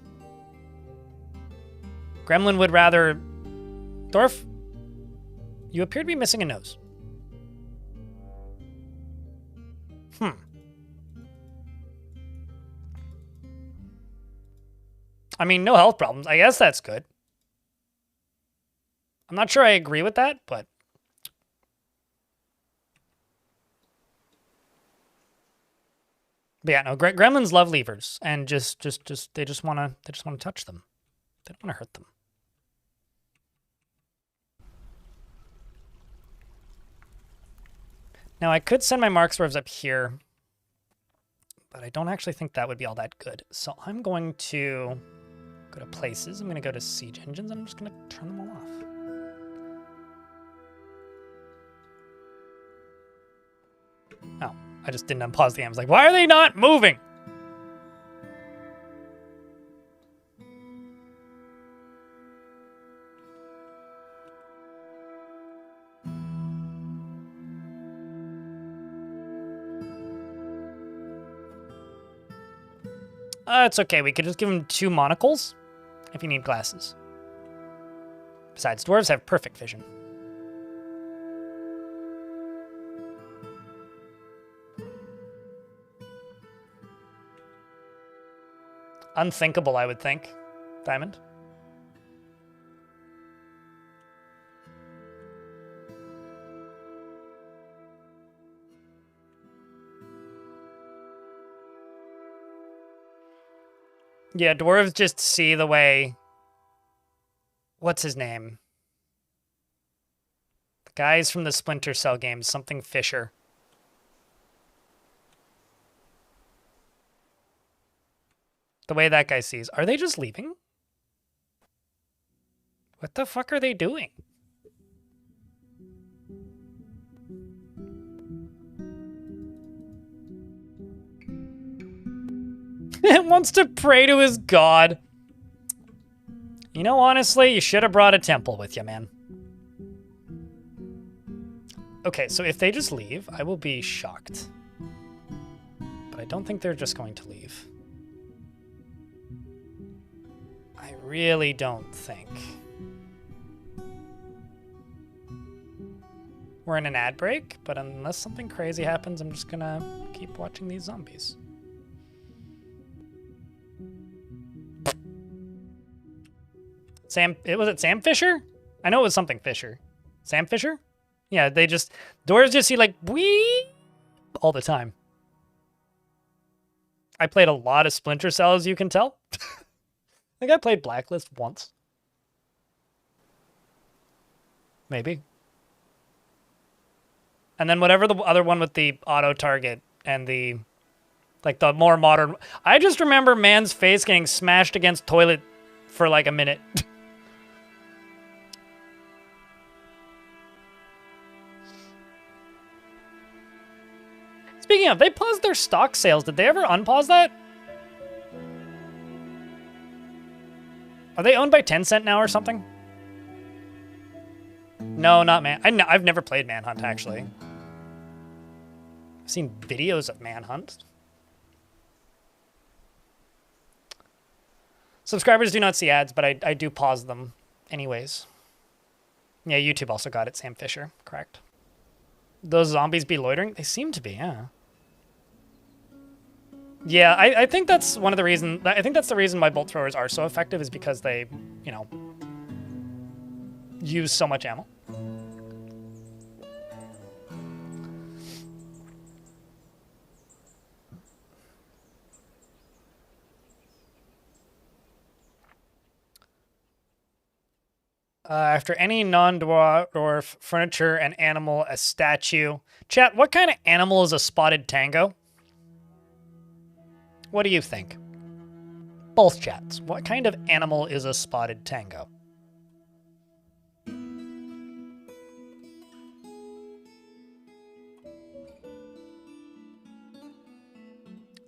Speaker 1: Gremlin would rather... Dwarf, you appear to be missing a nose. I mean, no health problems. I guess that's good. I'm not sure I agree with that, but... But yeah, no, gremlins love levers, and they just wanna touch them. They don't wanna hurt them. Now I could send my Mark Swerves up here, but I don't actually think that would be all that good. So I'm going to go to places. I'm gonna go to siege engines, and I'm just gonna turn them all off. Oh. I just didn't unpause the game. I was like, why are they not moving? It's okay. We could just give him 2 monocles if you need glasses. Besides, dwarves have perfect vision. Unthinkable, I would think. Diamond. Yeah, dwarves just see the way... What's his name? The guys from the Splinter Cell games, something Fisher. The way that guy sees. Are they just leaving? What the fuck are they doing? It wants to pray to his god. You know, honestly, you should have brought a temple with you, man. Okay, so if they just leave, I will be shocked. But I don't think they're just going to leave. I really don't think. We're in an ad break, but unless something crazy happens, I'm just gonna keep watching these zombies. Was it Sam Fisher? I know it was something Fisher. Sam Fisher? Yeah, dwarves just see like, wee all the time. I played a lot of Splinter Cell, as you can tell. I think I played Blacklist once. Maybe. And then whatever the other one with the auto target and the, like the more modern. I just remember man's face getting smashed against toilet for like a minute. Speaking of, they paused their stock sales. Did they ever unpause that? Are they owned by Tencent now or something? No, not I've never played Manhunt, actually. I've seen videos of Manhunt. Subscribers do not see ads, but I do pause them anyways. Yeah, YouTube also got it, Sam Fisher, correct. Those zombies be loitering? They seem to be, yeah. Yeah, I think that's one of the reasons. I think that's the reason why bolt throwers are so effective, is because they, you know, use so much ammo. After any non-dwarf furniture and animal, a statue. Chat, what kind of animal is a spotted tango? What do you think? both chats. What kind of animal is a spotted tango?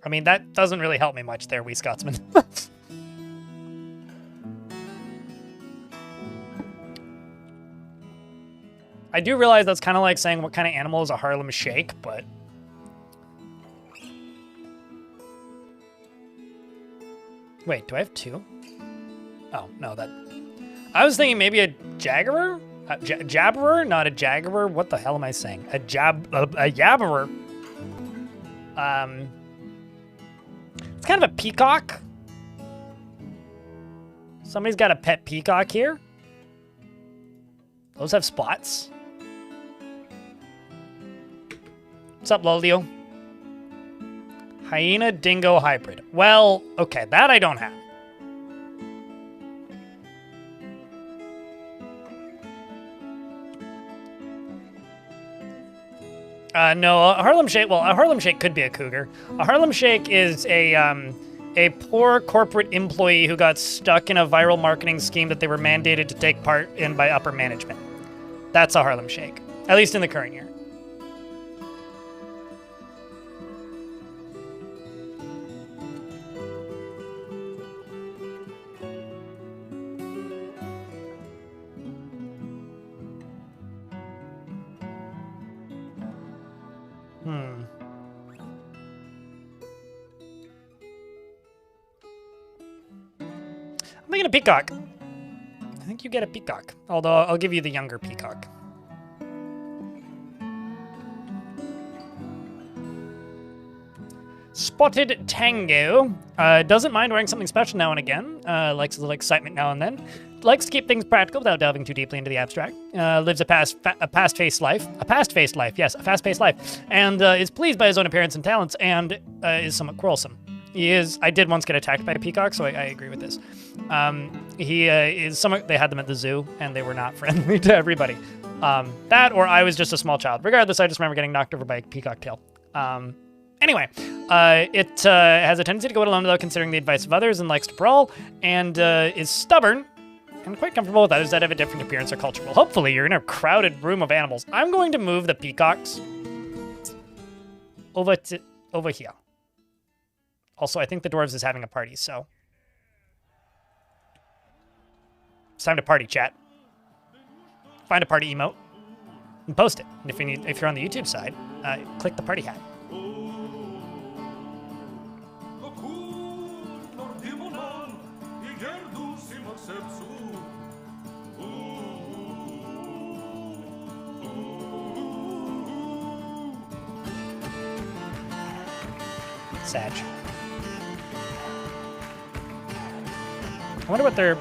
Speaker 1: I mean, that doesn't really help me much there, Wee Scotsman. I do realize that's kind of like saying what kind of animal is a Harlem Shake, but... Wait, do I have two? Oh, no, that... I was thinking maybe a jaggerer? A jabberer? Not a jaggerer? What the hell am I saying? A yabberer. It's kind of a peacock. Somebody's got a pet peacock here. Those have spots. What's up, Lolio? Hyena dingo hybrid. Well, okay, that I don't have. No, a Harlem Shake. Well, a Harlem Shake could be a cougar. A Harlem Shake is a poor corporate employee who got stuck in a viral marketing scheme that they were mandated to take part in by upper management. That's a Harlem Shake, at least in the current year. I'm thinking a peacock. I think you get a peacock, although I'll give you the younger peacock. Spotted Tango doesn't mind wearing something special now and again, likes a little excitement now and then, likes to keep things practical without delving too deeply into the abstract, lives a fast-paced life, and is pleased by his own appearance and talents, and is somewhat quarrelsome. I did once get attacked by a peacock, so I agree with this. He is somewhat, they had them at the zoo, and they were not friendly to everybody. That, or I was just a small child. Regardless, I just remember getting knocked over by a peacock tail. Anyway, it has a tendency to go it alone without considering the advice of others and likes to brawl, and is stubborn and quite comfortable with others that have a different appearance or culture. Well, hopefully you're in a crowded room of animals. I'm going to move the peacocks over here. Also, I think the Dwarves is having a party, so it's time to party, chat. Find a party emote and post it. And if you're on the YouTube side, click the party hat. Sag. I wonder what they're...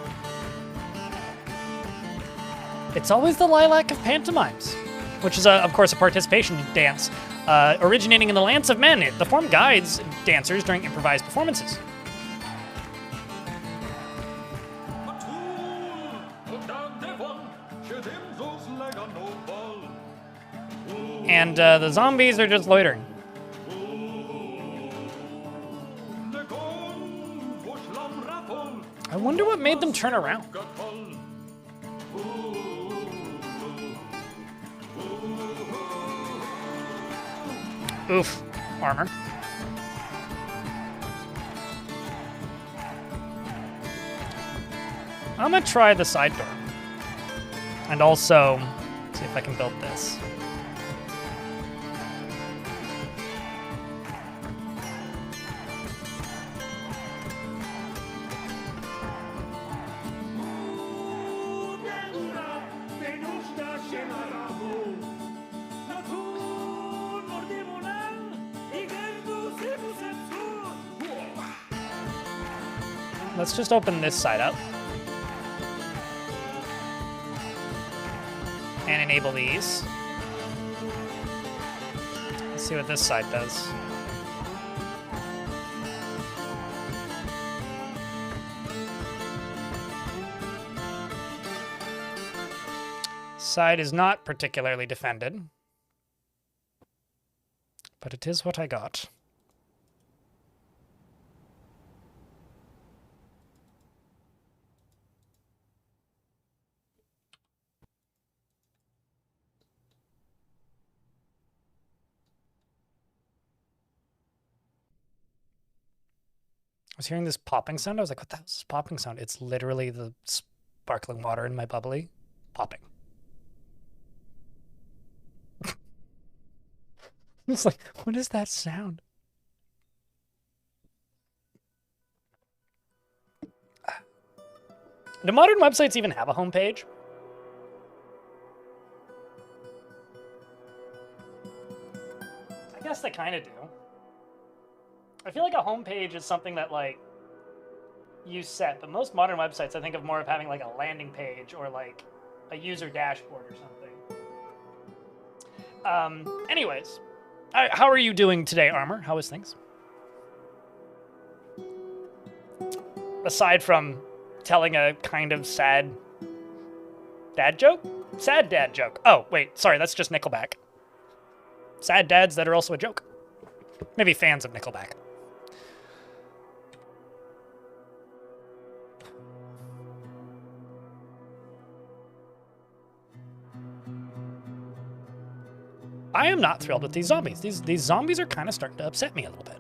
Speaker 1: It's always the lilac of pantomimes, which is, of course, a participation dance originating in the Lance of Men. The form guides dancers during improvised performances. And the zombies are just loitering. I wonder what made them turn around. Oof, armor. I'm gonna try the side door. And also, see if I can build this. Let's just open this side up. And enable these. Let's see what this side does. Side is not particularly defended. But it is what I got. was hearing this popping sound. I was like, what the hell is this popping sound? It's literally the sparkling water in my bubbly popping. It's like, what is that sound? Do modern websites even have a homepage? I guess they kind of do. I feel like a homepage is something that, like, you set, but most modern websites I think of more of having, like, a landing page or, like, a user dashboard or something. Anyways, how are you doing today, Armor? How is things? Aside from telling a kind of sad dad joke? Sad dad joke. Oh, wait, sorry, that's just Nickelback. Sad dads that are also a joke. Maybe fans of Nickelback. I am not thrilled with these zombies. These zombies are kind of starting to upset me a little bit.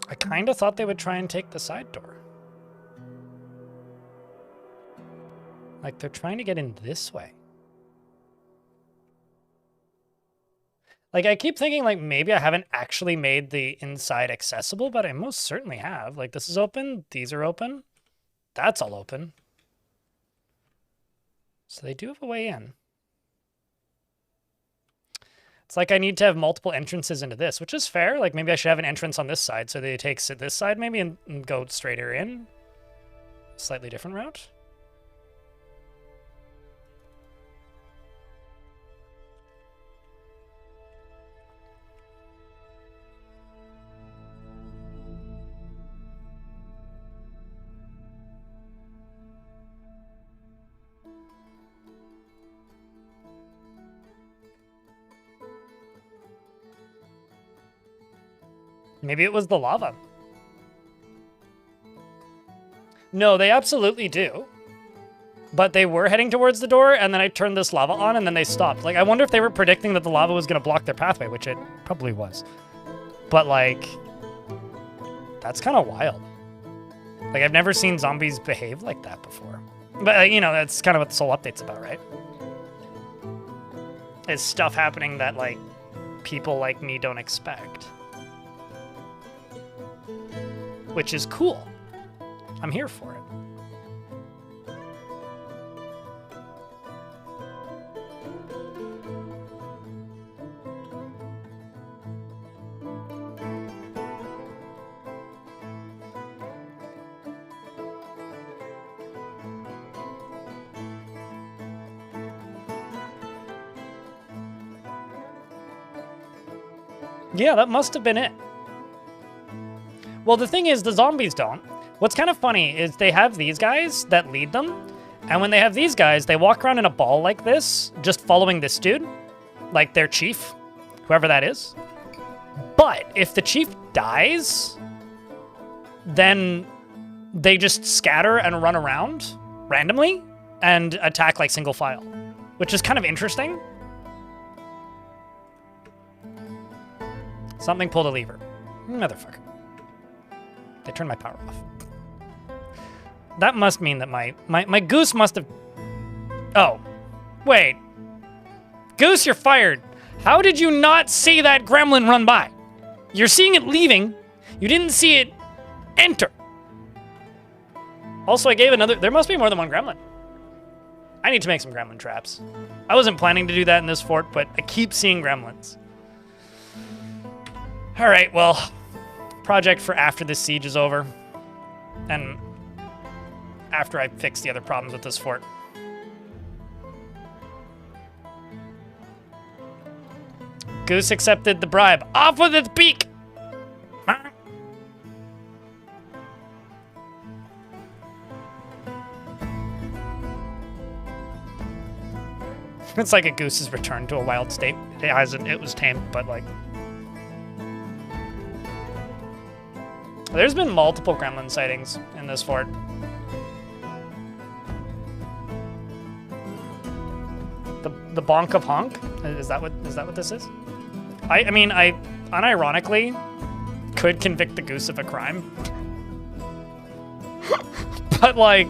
Speaker 1: I kind of thought they would try and take the side door. Like, they're trying to get in this way. Like, I keep thinking, like, maybe I haven't actually made the inside accessible, but I most certainly have. Like, this is open. These are open. That's all open. So they do have a way in. It's like I need to have multiple entrances into this, which is fair. Like, maybe I should have an entrance on this side, so they take this side maybe and go straighter in. Slightly different route. Maybe it was the lava. No, they absolutely do. But they were heading towards the door, and then I turned this lava on, and then they stopped. Like, I wonder if they were predicting that the lava was going to block their pathway, which it probably was. But, like, that's kind of wild. Like, I've never seen zombies behave like that before. But, you know, that's kind of what the Soul Update's about, right? It's stuff happening that, like, people like me don't expect. Which is cool. I'm here for it. Yeah, that must have been it. Well, the thing is, the zombies don't. What's kind of funny is they have these guys that lead them, and when they have these guys, they walk around in a ball like this, just following this dude, like their chief, whoever that is. But if the chief dies, then they just scatter and run around randomly and attack like single file, which is kind of interesting. Something pulled a lever. Motherfucker. They turned my power off. That must mean that my goose must have... Oh. Wait. Goose, you're fired. How did you not see that gremlin run by? You're seeing it leaving. You didn't see it enter. Also, I gave another... There must be more than one gremlin. I need to make some gremlin traps. I wasn't planning to do that in this fort, but I keep seeing gremlins. All right, well... Project for after this siege is over, and after I fix the other problems with this fort. Goose accepted the bribe. Off with its beak! It's like a goose's return to a wild state. It was tamed, but like... There's been multiple gremlin sightings in this fort. The bonk of honk? Is that what this is? I mean, I unironically could convict the goose of a crime. But like,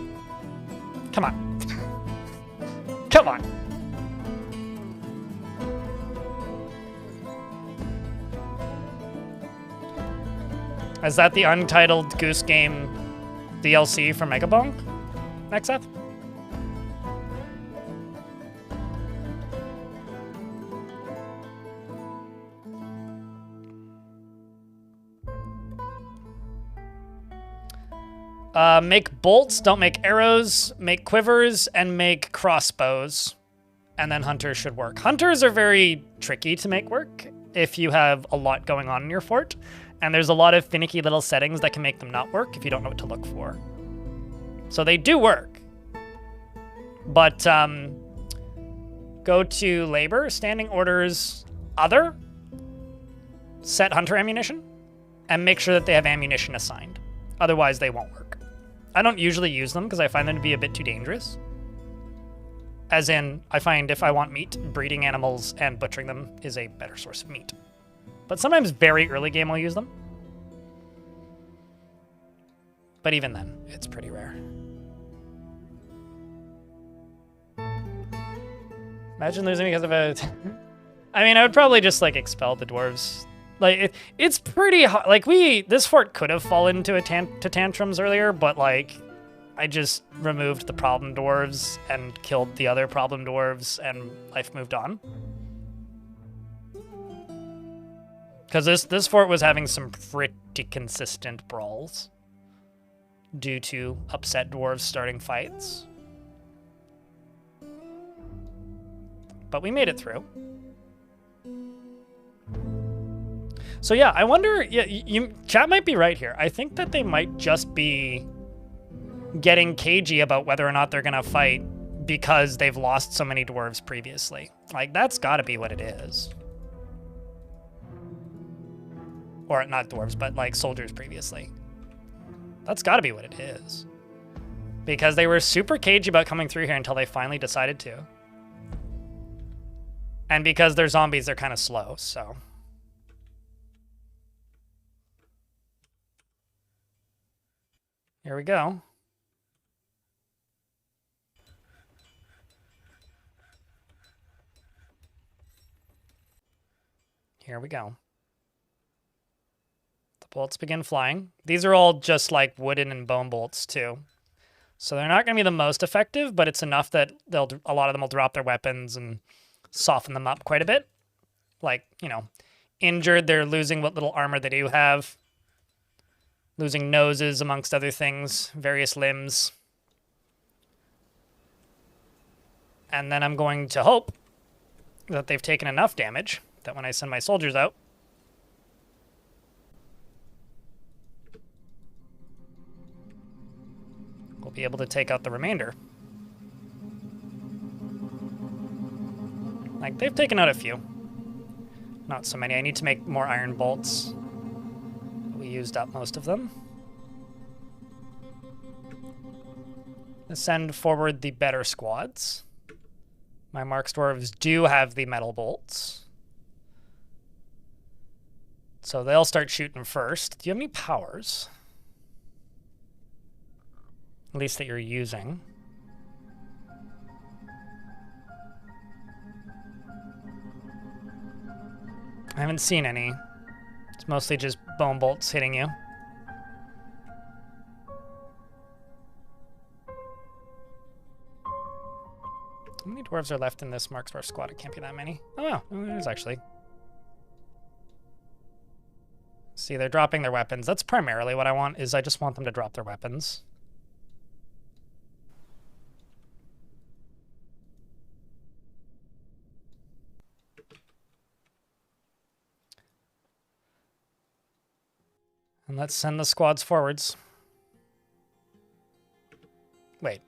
Speaker 1: come on. Come on. Is that the untitled Goose Game DLC for Megabonk? Nexeth? Make bolts, don't make arrows, make quivers, and make crossbows. And then hunters should work. Hunters are very tricky to make work if you have a lot going on in your fort. And there's a lot of finicky little settings that can make them not work if you don't know what to look for. So they do work. But go to labor, standing orders, other, set hunter ammunition, and make sure that they have ammunition assigned. Otherwise, they won't work. I don't usually use them because I find them to be a bit too dangerous. As in, I find if I want meat, breeding animals and butchering them is a better source of meat. But sometimes very early game I'll use them. But even then, it's pretty rare. Imagine losing because of a... I mean, I would probably just, like, expel the dwarves. Like, it's pretty hard. Like, this fort could have fallen to tantrums earlier, but, like, I just removed the problem dwarves and killed the other problem dwarves, and life moved on. Because this fort was having some pretty consistent brawls due to upset dwarves starting fights. But we made it through. So yeah, I wonder, chat might be right here. I think that they might just be getting cagey about whether or not they're gonna fight because they've lost so many dwarves previously. Like, that's gotta be what it is. Or not dwarves, but like soldiers previously. That's gotta be what it is. Because they were super cagey about coming through here until they finally decided to. And because they're zombies, they're kind of slow, so. Here we go. Here we go. The bolts begin flying. These are all just like wooden and bone bolts too. So they're not going to be the most effective, but it's enough that a lot of them will drop their weapons and soften them up quite a bit. Like, you know, injured, they're losing what little armor they do have. Losing noses, amongst other things, various limbs. And then I'm going to hope that they've taken enough damage that when I send my soldiers out, we'll be able to take out the remainder. Like, they've taken out a few. Not so many. I need to make more iron bolts. We used up most of them. Let's send forward the better squads. My Marks dwarves do have the metal bolts. So they'll start shooting first. Do you have any powers? At least that you're using. I haven't seen any. It's mostly just bone bolts hitting you. How many dwarves are left in this Marks dwarf squad? It can't be that many. Oh wow, there is actually. See, they're dropping their weapons. That's primarily what I want, is I just want them to drop their weapons. And let's send the squads forwards. Wait.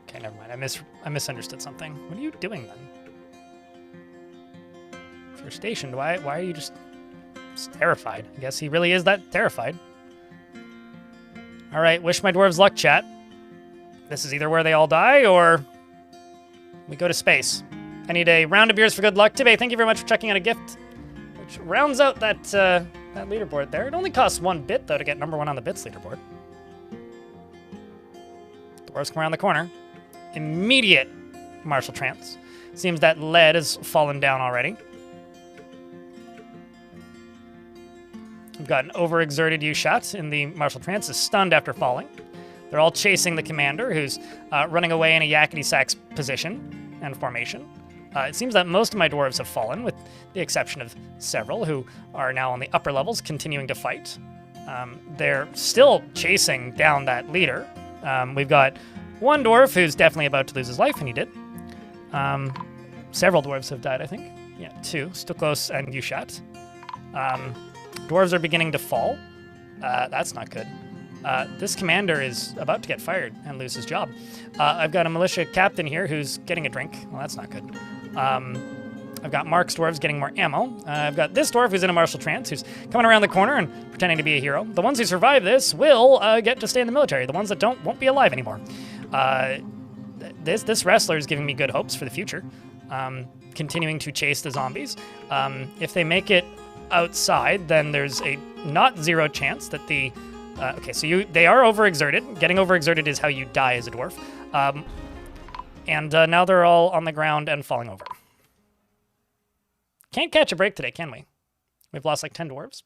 Speaker 1: Okay, never mind. I misunderstood something. What are you doing then? If you're stationed, why are you just He's terrified. I guess he really is that terrified. All right, wish my dwarves luck, chat. This is either where they all die or we go to space. I need a round of beers for good luck. Tibbe, thank you very much for checking out a gift, which rounds out that leaderboard there. It only costs 1 bit, though, to get number 1 on the bits leaderboard. Dwarves come around the corner. Immediate martial trance. Seems that lead has fallen down already. We've got an overexerted Yushat in the martial trance, is stunned after falling. They're all chasing the commander, who's running away in a yakety sax position and formation. It seems that most of my dwarves have fallen, with the exception of several who are now on the upper levels, continuing to fight. They're still chasing down that leader. We've got one dwarf who's definitely about to lose his life, and he did. Several dwarves have died, I think. Yeah, 2, Stuklos and Yushat. Dwarves are beginning to fall. That's not good. This commander is about to get fired and lose his job. I've got a militia captain here who's getting a drink. Well, that's not good. I've got Mark's dwarves getting more ammo. I've got this dwarf who's in a martial trance, who's coming around the corner and pretending to be a hero. The ones who survive this will get to stay in the military. The ones that don't won't be alive anymore. This wrestler is giving me good hopes for the future. Continuing to chase the zombies. If they make it outside, then there's a not 0 chance that the okay, so they are overexerted. Getting overexerted is how you die as a dwarf. And now they're all on the ground and falling over. Can't catch a break today, can we? We've lost like 10 dwarves.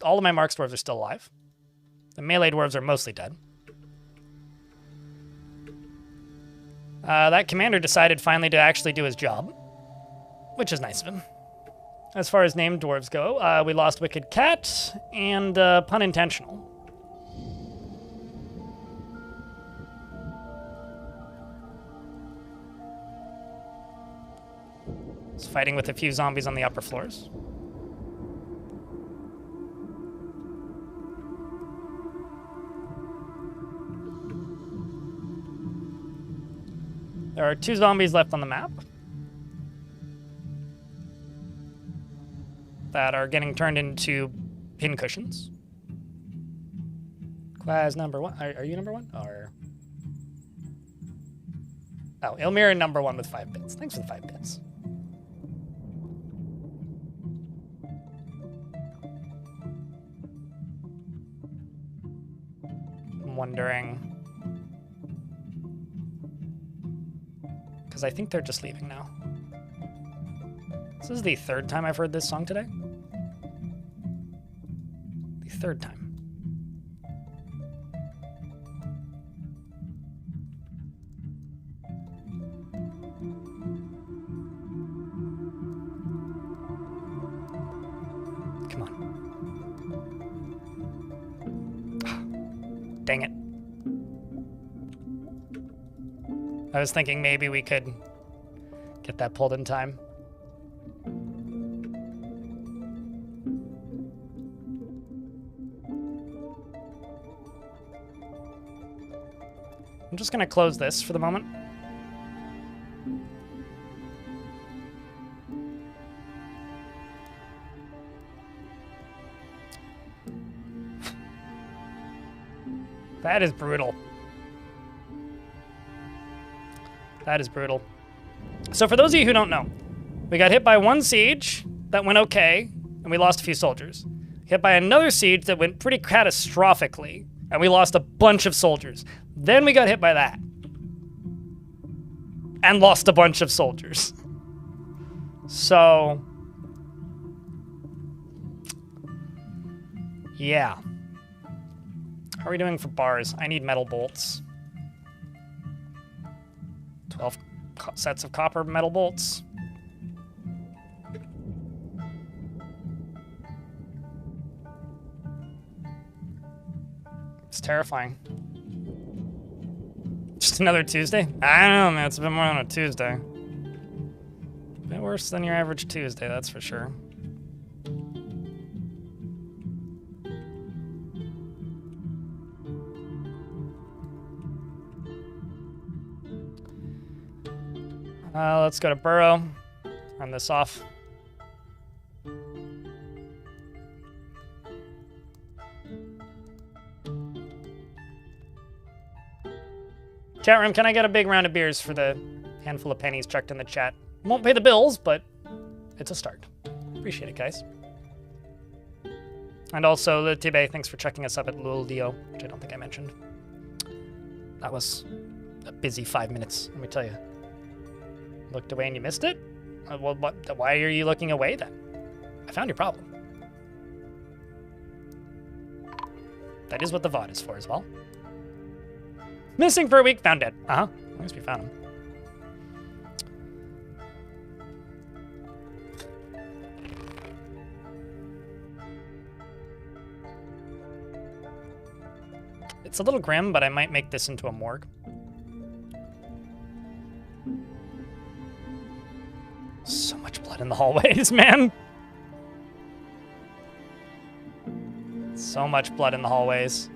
Speaker 1: All of my Mark's dwarves are still alive. The melee dwarves are mostly dead. That commander decided finally to actually do his job, which is nice of him. As far as named dwarves go, we lost Wicked Cat and Pun Intentional. It's fighting with a few zombies on the upper floors. There are 2 zombies left on the map that are getting turned into pincushions. Quaz number 1. Are you number 1? Or... Oh, Ilmir number 1 with 5 bits. Thanks for the 5 bits. I'm wondering... because I think they're just leaving now. This is the 3rd time I've heard this song today. The 3rd time. Come on. Dang it. I was thinking maybe we could get that pulled in time. I'm just gonna close this for the moment. That is brutal. That is brutal. So for those of you who don't know, we got hit by 1 siege that went okay, and we lost a few soldiers. Hit by another siege that went pretty catastrophically, and we lost a bunch of soldiers. Then we got hit by that, and lost a bunch of soldiers. So, yeah. How are we doing for bars? I need metal bolts. 12 sets of copper metal bolts. It's terrifying. Just another Tuesday? I don't know, man. It's a bit more than a Tuesday. A bit worse than your average Tuesday, that's for sure. Let's go to Burrow. Run this off. Chat room, can I get a big round of beers for the handful of pennies chucked in the chat? Won't pay the bills, but it's a start. Appreciate it, guys. And also, Lutibe, thanks for checking us up at Luldio, which I don't think I mentioned. That was a busy 5 minutes, let me tell you. Looked away and you missed it? Well, why are you looking away then? I found your problem. That is what the VOD is for as well. Missing for a week, found dead. Uh-huh, at least we found him. It's a little grim, but I might make this into a morgue. So much blood in the hallways, man. So much blood in the hallways.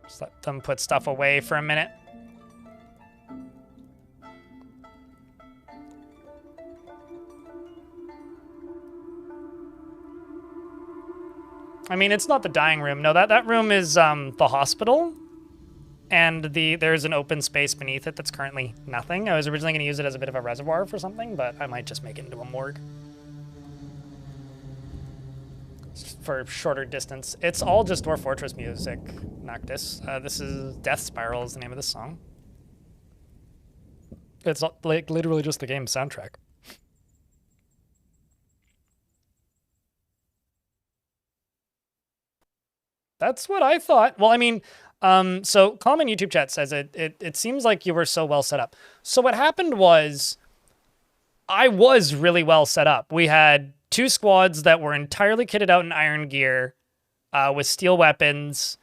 Speaker 1: Just let them put stuff away for a minute. I mean, it's not the dying room. No, that room is the hospital, and there's an open space beneath it that's currently nothing. I was originally going to use it as a bit of a reservoir for something, but I might just make it into a morgue for shorter distance. It's all just Dwarf Fortress music, Noctis. This is Death Spiral is the name of the song. It's like literally just the game's soundtrack. That's what I thought. Well, I mean, so Common YouTube chat says it seems like you were so well set up. So what happened was I was really well set up. We had 2 squads that were entirely kitted out in iron gear with steel weapons,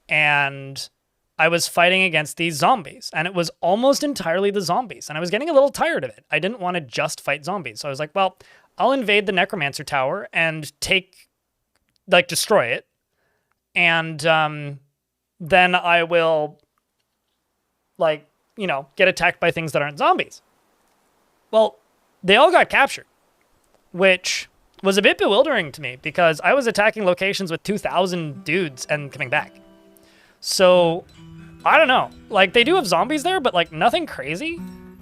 Speaker 1: and I was fighting against these zombies, and it was almost entirely the zombies, and I was getting a little tired of it. I didn't want to just fight zombies. So I was like, well, I'll invade the Necromancer Tower and destroy it. And then I will, get attacked by things that aren't zombies. Well, they all got captured, which was a bit bewildering to me because I was attacking locations with 2,000 dudes and coming back. So, I don't know. They do have zombies there, but, nothing crazy.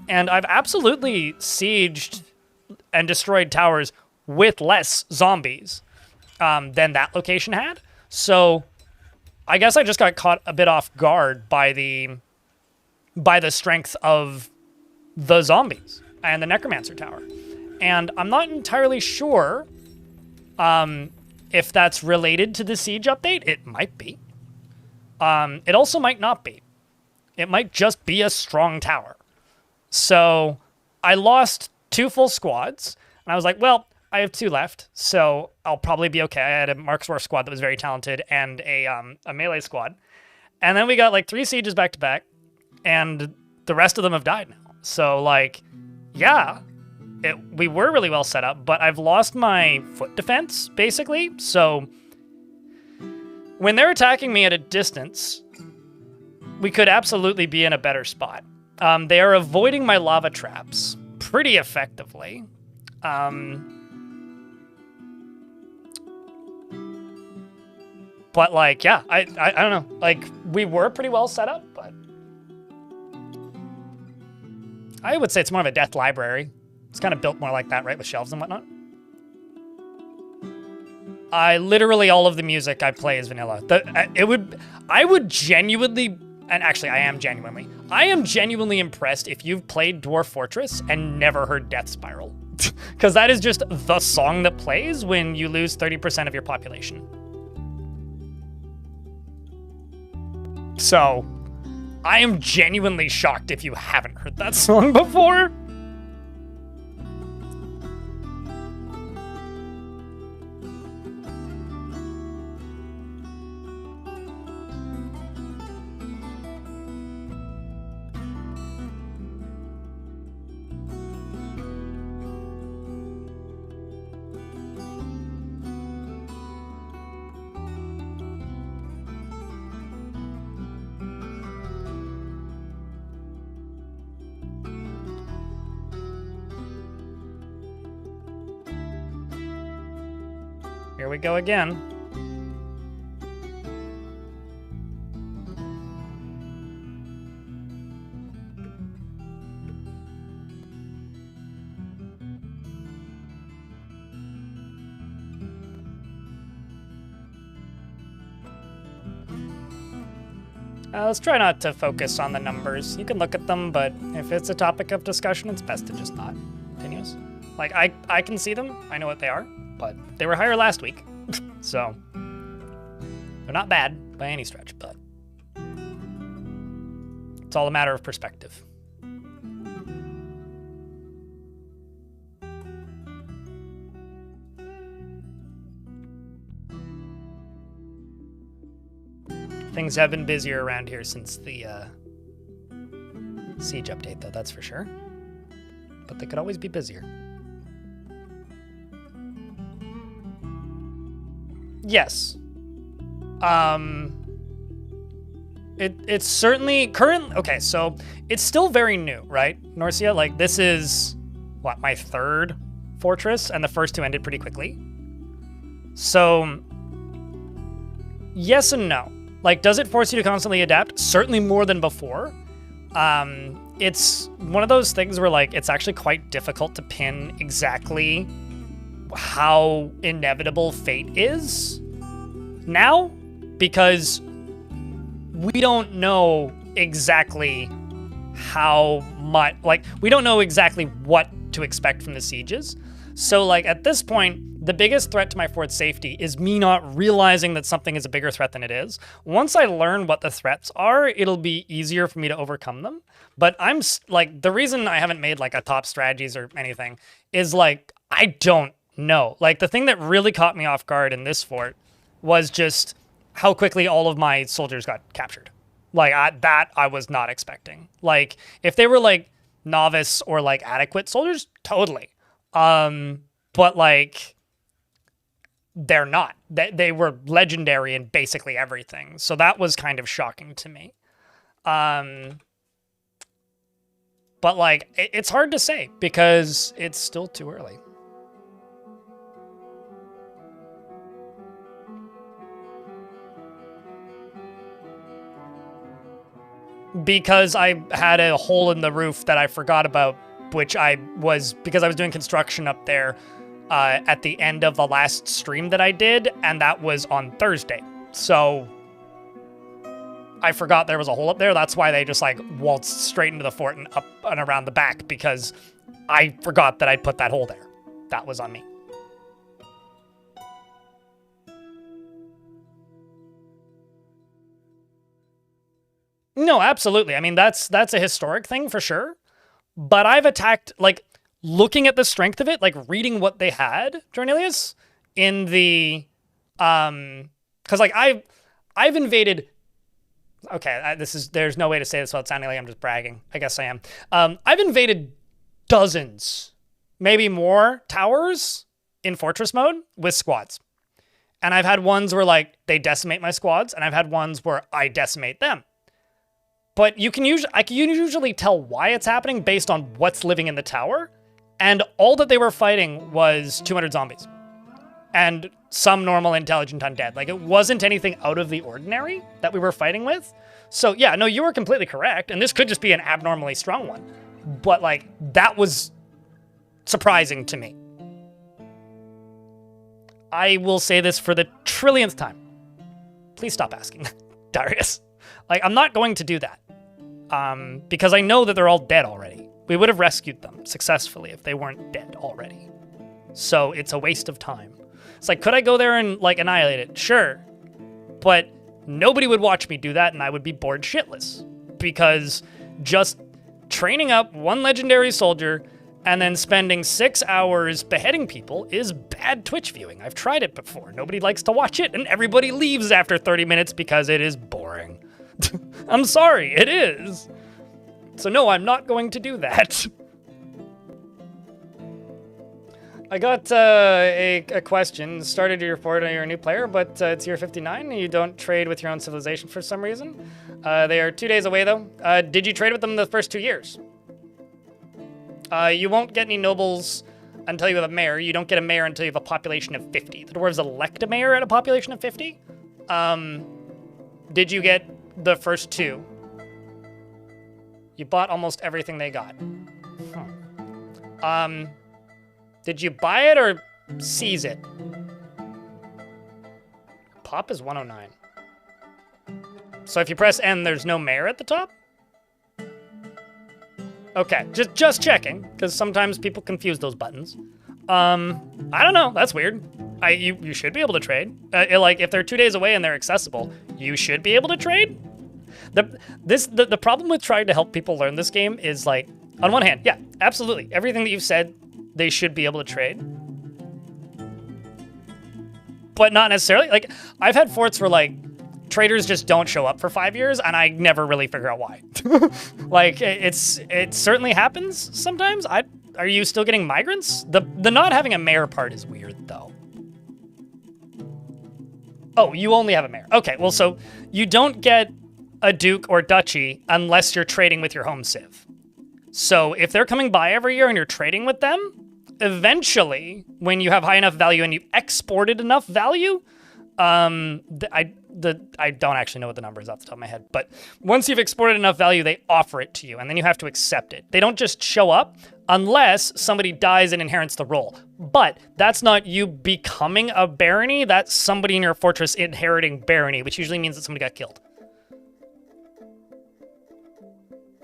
Speaker 1: And I've absolutely sieged and destroyed towers with less zombies than that location had. So, I guess I just got caught a bit off guard by the strength of the zombies and the Necromancer Tower. And I'm not entirely sure if that's related to the Siege update. It might be. It also might not be. It might just be a strong tower. So, I lost 2 full squads, and I was like, well, I have 2 left, so I'll probably be okay. I had a Markswar squad that was very talented and a melee squad. And then we got 3 sieges back to back, and the rest of them have died now. So yeah, we were really well set up, but I've lost my foot defense, basically. So when they're attacking me at a distance, we could absolutely be in a better spot. They are avoiding my lava traps pretty effectively. But yeah, I don't know. We were pretty well set up, but I would say it's more of a death library. It's kind of built more like that, right, with shelves and whatnot. Literally all of the music I play is vanilla. I would genuinely, and actually I am genuinely impressed if you've played Dwarf Fortress and never heard Death Spiral. Because that is just the song that plays when you lose 30% of your population. So, I am genuinely shocked if you haven't heard that song before. Here we go again. Let's try not to focus on the numbers. You can look at them, but if it's a topic of discussion, it's best to just not. Continuous. Like, I can see them. I know what they are, but they were higher last week. So, they're not bad by any stretch, but it's all a matter of perspective. Things have been busier around here since the Siege update, though, that's for sure. But they could always be busier. Yes. It's certainly okay, so it's still very new, right? Norcia, like, this is, what, my third fortress, and the first two ended pretty quickly. So, yes and no. Like, does it force you to constantly adapt? Certainly more than before. It's one of those things where, like, it's actually quite difficult to pin exactly how inevitable fate is now, because we don't know exactly how much, like, we don't know exactly what to expect from the sieges. So, like, at this point, the biggest threat to my fort's safety is me not realizing that something is a bigger threat than it is. Once I learn what the threats are, it'll be easier for me to overcome them. But I'm, like, the reason I haven't made, like, a top strategies or anything is, like, I don't know. Like, the thing that really caught me off guard in this fort was just how quickly all of my soldiers got captured. Like, that I was not expecting. Like, if they were, like, novice or, like, adequate soldiers, totally. But, like, they're not. They were legendary in basically everything. So that was kind of shocking to me. But, like, it's hard to say because it's still too early. Because I had a hole in the roof that I forgot about, which because I was doing construction up there at the end of the last stream that I did, and that was on Thursday. So I forgot there was a hole up there. That's why they just, like, waltzed straight into the fort and up and around the back, because I forgot that I'd put that hole there. That was on me. No, absolutely. I mean, that's a historic thing for sure. But I've attacked, like, looking at the strength of it, like, reading what they had, Jornelius, in the, because, like, I've invaded, okay, there's no way to say this without sounding like I'm just bragging. I guess I am. I've invaded dozens, maybe more, towers in fortress mode with squads. And I've had ones where, like, they decimate my squads, and I've had ones where I decimate them. But I can usually tell why it's happening based on what's living in the tower. And all that they were fighting was 200 zombies. And some normal intelligent undead. Like, it wasn't anything out of the ordinary that we were fighting with. So, yeah, no, you were completely correct. And this could just be an abnormally strong one. But, like, that was surprising to me. I will say this for the trillionth time. Please stop asking, Darius. Like, I'm not going to do that. Because I know that they're all dead already. We would have rescued them successfully if they weren't dead already. So it's a waste of time. It's like, could I go there and, like, annihilate it? Sure. But nobody would watch me do that, and I would be bored shitless. Because just training up one legendary soldier and then spending 6 hours beheading people is bad Twitch viewing. I've tried it before. Nobody likes to watch it, and everybody leaves after 30 minutes because it is boring. I'm sorry, it is. So no, I'm not going to do that. I got a question. Started your report on you're a new player, but it's year 59 and you don't trade with your own civilization for some reason. They are 2 days away though. Did you trade with them the first 2 years? You won't get any nobles until you have a mayor. You don't get a mayor until you have a population of 50. The dwarves elect a mayor at a population of 50. Did you get the first 2? You bought almost everything they got. Did you buy it or seize it? Pop is 109. So if you press N, there's no mayor at the top? Okay, just checking, because sometimes people confuse those buttons. I don't know, that's weird. You should be able to trade. Like, if they're 2 days away and they're accessible, you should be able to trade. The problem with trying to help people learn this game is, like, on one hand, yeah, absolutely. Everything that you've said, they should be able to trade. But not necessarily. Like, I've had forts where, like, traders just don't show up for 5 years, and I never really figure out why. Like, it certainly happens sometimes. Are you still getting migrants? The not having a mayor part is weird, though. Oh, you only have a mayor. Okay, well, so you don't get a duke or duchy unless you're trading with your home civ. So if they're coming by every year and you're trading with them, eventually, when you have high enough value and you've exported enough value, I don't actually know what the number is off the top of my head, but once you've exported enough value, they offer it to you, and then you have to accept it. They don't just show up unless somebody dies and inherits the role. But that's not you becoming a barony, that's somebody in your fortress inheriting barony, which usually means that somebody got killed.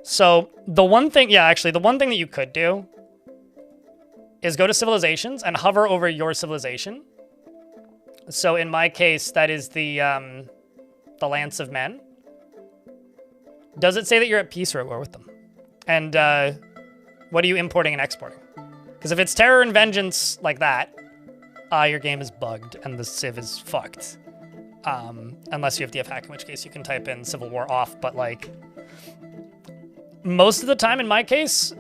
Speaker 1: So the one thing that you could do is go to civilizations and hover over your civilization. So in my case, that is the Lance of Men. Does it say that you're at peace or at war with them? And what are you importing and exporting? Because if it's terror and vengeance like that, your game is bugged and the civ is fucked. Unless you have DF hack, in which case you can type in Civil War off. But like, most of the time in my case,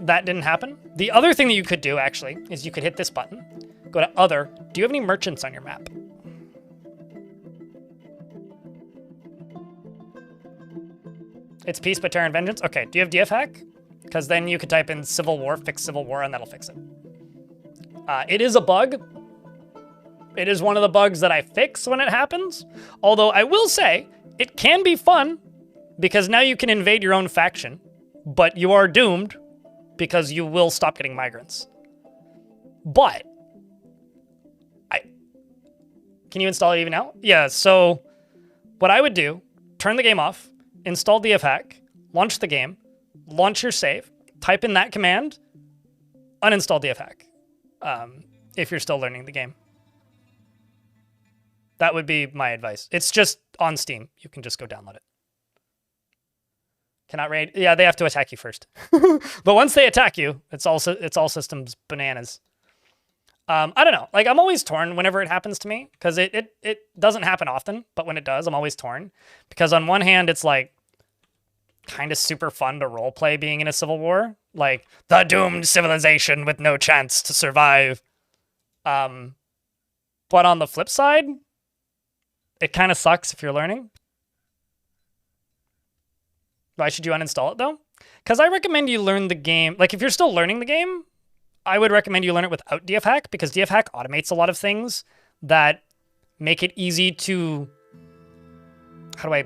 Speaker 1: that didn't happen. The other thing that you could do, actually, is you could hit this button, go to Other. Do you have any merchants on your map? It's peace, but terror and vengeance? Okay, do you have DF hack? Because then you could type in Civil War, fix Civil War, and that'll fix it. It is a bug. It is one of the bugs that I fix when it happens. Although I will say, it can be fun, because now you can invade your own faction, but you are doomed because you will stop getting migrants. But, can you install it even now? Yeah, so what I would do, turn the game off, install DF hack, launch the game, launch your save, type in that command, uninstall DF hack, if you're still learning the game. That would be my advice. It's just on Steam. You can just go download it. Cannot raid. Yeah, they have to attack you first. But once they attack you, it's all systems bananas. I don't know. Like, I'm always torn whenever it happens to me, because it doesn't happen often, but when it does, I'm always torn. Because on one hand, it's like kind of super fun to roleplay being in a civil war, like the doomed civilization with no chance to survive. But on the flip side, it kind of sucks if you're learning. Why should you uninstall it, though? Because I recommend you learn the game. Like, if you're still learning the game, I would recommend you learn it without DF hack, because DF hack automates a lot of things that make it easy to... How do I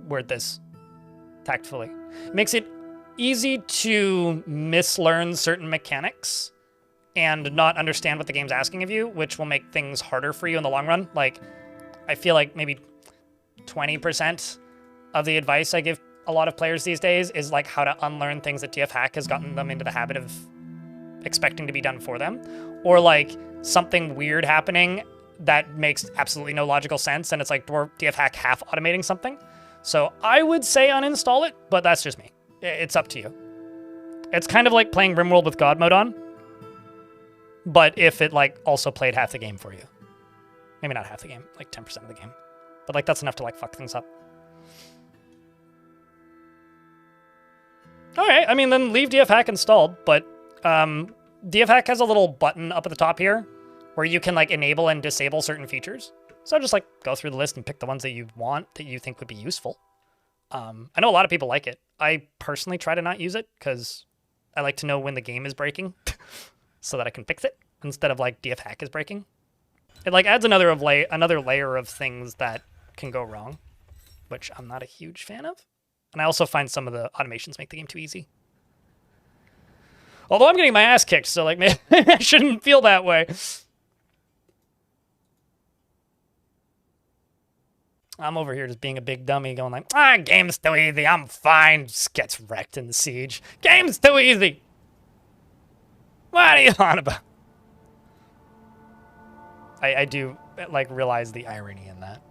Speaker 1: word this tactfully? It makes it easy to mislearn certain mechanics and not understand what the game's asking of you, which will make things harder for you in the long run. Like, I feel like maybe 20% of the advice I give a lot of players these days is like how to unlearn things that DF hack has gotten them into the habit of expecting to be done for them, or like something weird happening that makes absolutely no logical sense, and it's like DF hack half automating something. So I would say uninstall it, but that's just me. It's up to you. It's kind of like playing RimWorld with God mode on, but if it like also played half the game for you. Maybe not half the game, like 10% of the game. But like that's enough to like fuck things up. All right, I mean, then leave DF hack installed, but DF hack has a little button up at the top here where you can like enable and disable certain features. So just like go through the list and pick the ones that you want, that you think would be useful. I know a lot of people like it. I personally try to not use it because I like to know when the game is breaking. so that I can fix it instead of like DF hack is breaking. It like adds another layer of things that can go wrong, which I'm not a huge fan of. And I also find some of the automations make the game too easy. Although I'm getting my ass kicked, so like maybe I shouldn't feel that way. I'm over here just being a big dummy going like, game's too easy, I'm fine. Just gets wrecked in the siege. Game's too easy. What are you on about? I do like realize the irony in that.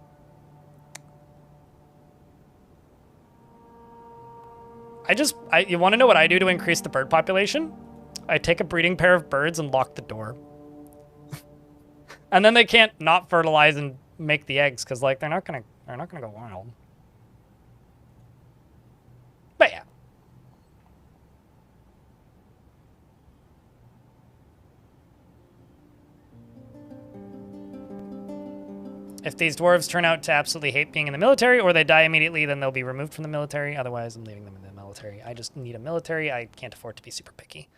Speaker 1: You want to know what I do to increase the bird population? I take a breeding pair of birds and lock the door. And then they can't not fertilize and make the eggs because like they're not gonna go wild. But yeah. If these dwarves turn out to absolutely hate being in the military or they die immediately, then they'll be removed from the military. Otherwise, I'm leaving them in the military. I just need a military. I can't afford to be super picky.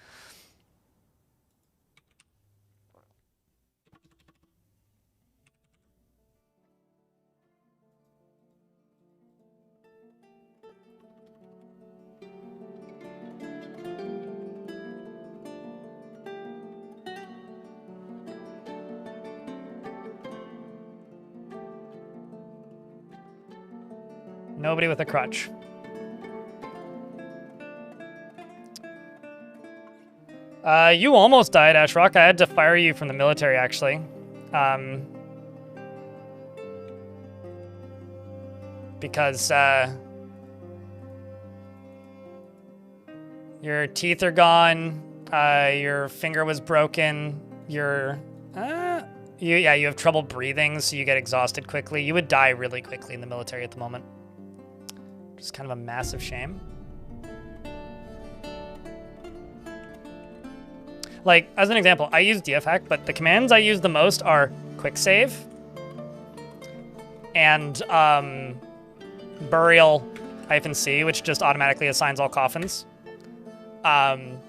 Speaker 1: Nobody with a crutch. You almost died, Ashrock. I had to fire you from the military, actually. Because, your teeth are gone, your finger was broken, you have trouble breathing, so you get exhausted quickly. You would die really quickly in the military at the moment. Just kind of a massive shame. Like, as an example, I use DF hack, but the commands I use the most are quick save and burial-c, which just automatically assigns all coffins to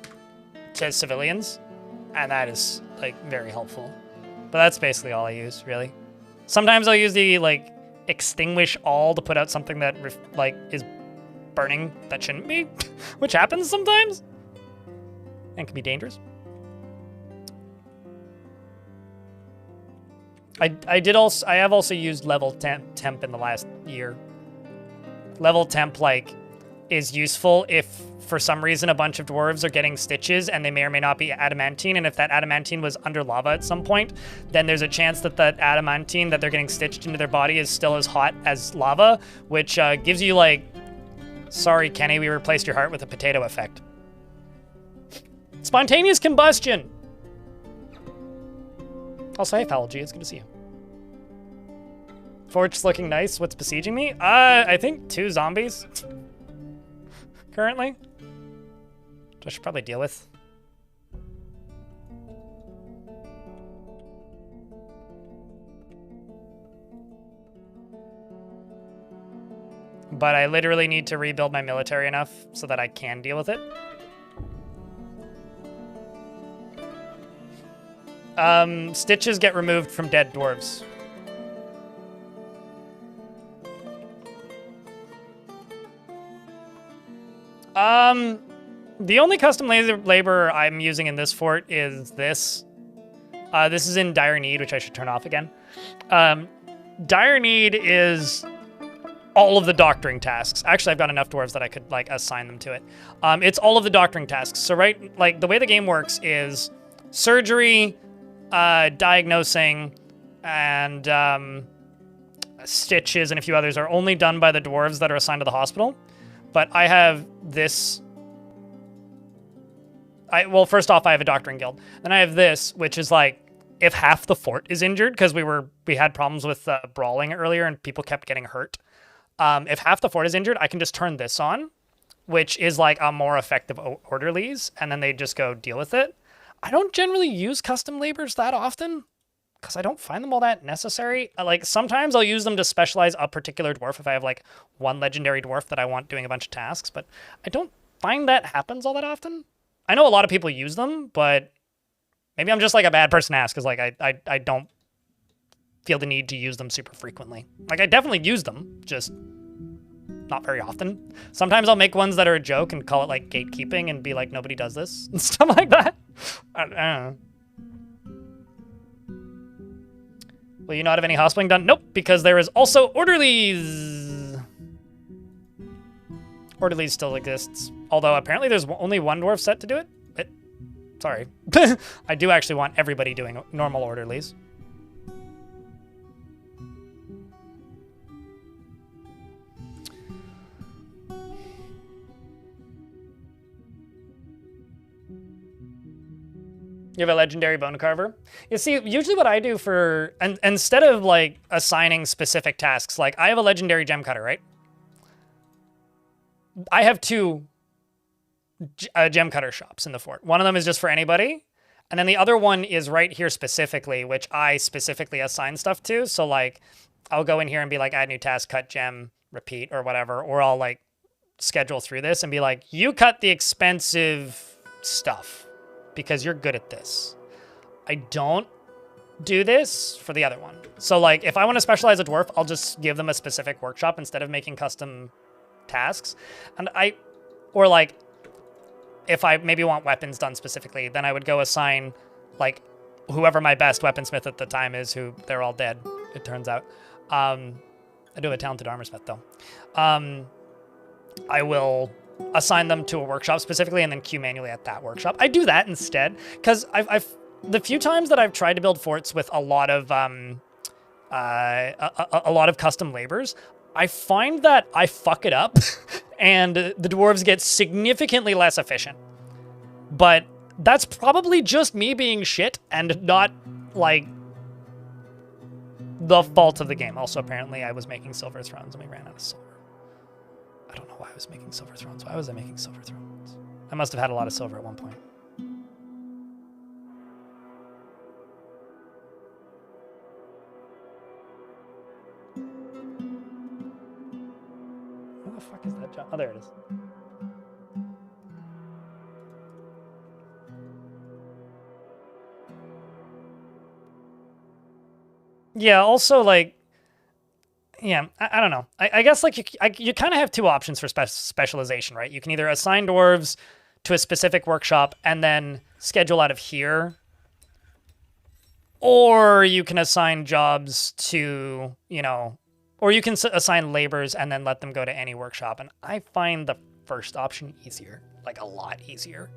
Speaker 1: civilians, and that is like very helpful. But that's basically all I use, really. Sometimes I'll use the like extinguish all to put out something that is burning that shouldn't be, which happens sometimes and can be dangerous. I have also used level temp in the last year. Level temp is useful if for some reason a bunch of dwarves are getting stitches and they may or may not be adamantine, and if that adamantine was under lava at some point, then there's a chance that that adamantine that they're getting stitched into their body is still as hot as lava, which gives you sorry Kenny, we replaced your heart with a potato effect. Spontaneous combustion! Also, hey Falgy, it's good to see you. Fort's looking nice. What's besieging me? I think 2 zombies. Currently. Which I should probably deal with. But I literally need to rebuild my military enough so that I can deal with it. Stitches get removed from dead dwarves. The only custom labor I'm using in this fort is this. This is in Dire Need, which I should turn off again. Dire Need is all of the doctoring tasks. Actually, I've got enough dwarves that I could assign them to it. It's all of the doctoring tasks. So the way the game works is surgery, diagnosing, and stitches and a few others are only done by the dwarves that are assigned to the hospital. But I have this. Well, first off, I have a doctoring guild. Then I have this, which is if half the fort is injured, because we had problems with brawling earlier and people kept getting hurt. If half the fort is injured, I can just turn this on, which is a more effective orderlies, and then they just go deal with it. I don't generally use custom labors that often, because I don't find them all that necessary. Sometimes I'll use them to specialize a particular dwarf if I have one legendary dwarf that I want doing a bunch of tasks, but I don't find that happens all that often. I know a lot of people use them, but Maybe I'm just like a bad person to ask because like I don't feel the need to use them super frequently. Like I definitely use them, just not very often. Sometimes I'll make ones that are a joke and call it like gatekeeping and be like, nobody does this and stuff like that. I don't know. Will you not have any hospitaling done? Nope, because there is also orderlies. Orderlies still exists. Although apparently there's only one dwarf set to do it. Sorry. I do actually want everybody doing normal orderlies. You have a legendary bone carver. You see, usually what I do for, and instead of like assigning specific tasks, like I have a legendary gem cutter, right? I have two gem cutter shops in the fort. One of them is just for anybody. And then the other one is right here specifically, which I specifically assign stuff to. So like, I'll go in here and be like, add new task, cut gem, repeat, or whatever. Or I'll like schedule through this and be like, you cut the expensive stuff because you're good at this. I don't do this for the other one. So like, if I want to specialize a dwarf, I'll just give them a specific workshop instead of making custom tasks. And or like, if I maybe want weapons done specifically, then I would go assign like whoever my best weaponsmith at the time is, who they're all dead, it turns out. I do have a talented armorsmith though. I will assign them to a workshop specifically and then queue manually at that workshop. I do that instead because I've the few times that I've tried to build forts with a lot of custom labors, I find that I fuck it up and the dwarves get significantly less efficient. But that's probably just me being shit and not like the fault of the game. Also, apparently I was making silver thrones and we ran out of silver. I don't know why I was making silver thrones. Why was I making silver thrones? I must have had a lot of silver at one point. Where the fuck is that jump? Oh, there it is. Yeah, also, like, yeah, I don't know. I guess, like, you kind of have two options for specialization, right? You can either assign dwarves to a specific workshop and then schedule out of here, or you can assign jobs to, you know, or you can assign labors and then let them go to any workshop. And I find the first option easier, like a lot easier.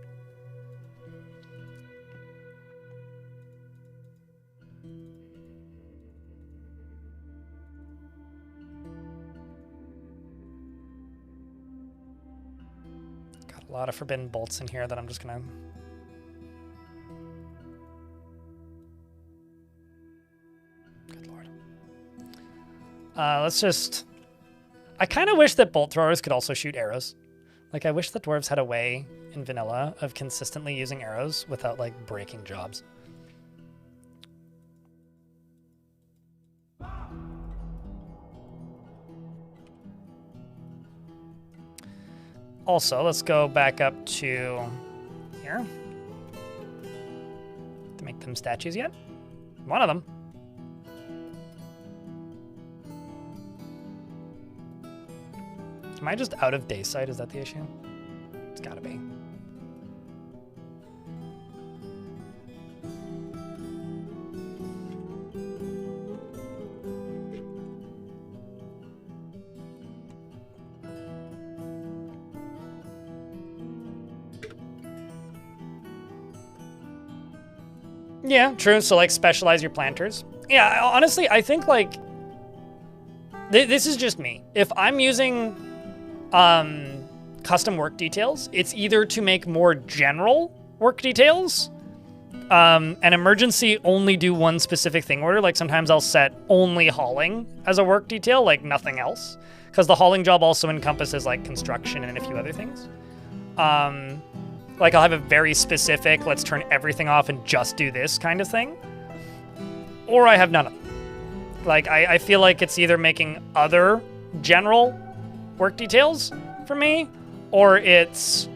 Speaker 1: A lot of forbidden bolts in here that I'm just gonna... Good lord. Let's just... I kind of wish that bolt throwers could also shoot arrows. Like, I wish the dwarves had a way in vanilla of consistently using arrows without, like, breaking jobs. Also, let's go back up to here. To make them statues yet? One of them. Am I just out of day sight? Is that the issue? It's gotta be. Yeah, true. So, like, specialize your planters. Yeah, honestly, I think, like, this is just me. If I'm using custom work details, it's either to make more general work details, an emergency only do one specific thing order. Like, sometimes I'll set only hauling as a work detail, like nothing else, because the hauling job also encompasses, like, construction and a few other things. Like, I'll have a very specific, let's turn everything off and just do this kind of thing. Or I have none of them. Like, I feel like it's either making other general work details for me, or it's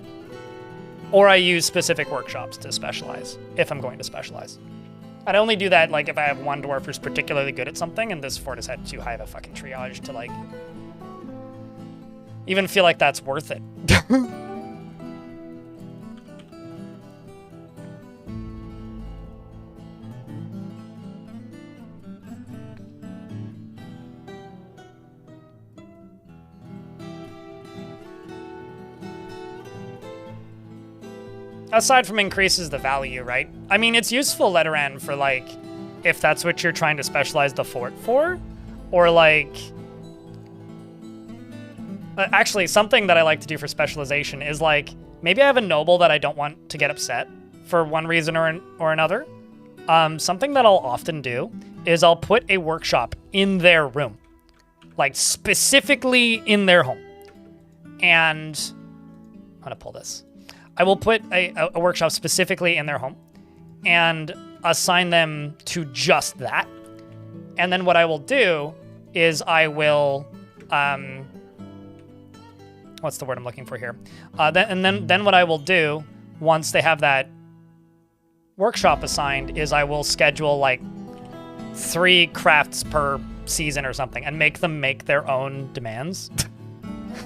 Speaker 1: Or I use specific workshops to specialize, if I'm going to specialize. I'd only do that like if I have one dwarf who's particularly good at something, and this fort has had too high of a fucking triage to like even feel like that's worth it. Aside from increases the value, right? I mean, it's useful letter N for like, if that's what you're trying to specialize the fort for, or like, actually something that I like to do for specialization is like, maybe I have a noble that I don't want to get upset for one reason or another. Something that I'll often do is I'll put a workshop in their room, like specifically in their home. And I'm gonna pull this. I will put a workshop specifically in their home and assign them to just that. And then what I will do is I will, what's the word I'm looking for here? Then what I will do once they have that workshop assigned is I will schedule like 3 crafts per season or something and make them make their own demands.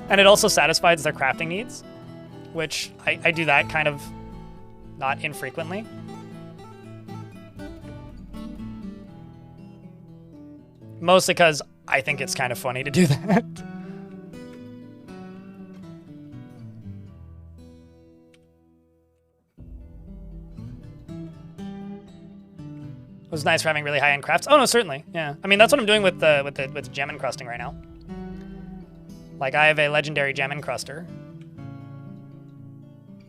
Speaker 1: And it also satisfies their crafting needs, which I do that kind of not infrequently. Mostly because I think it's kind of funny to do that. It was nice for having really high-end crafts. Oh no, certainly, yeah. I mean, that's what I'm doing with gem encrusting right now. Like, I have a legendary gem encruster.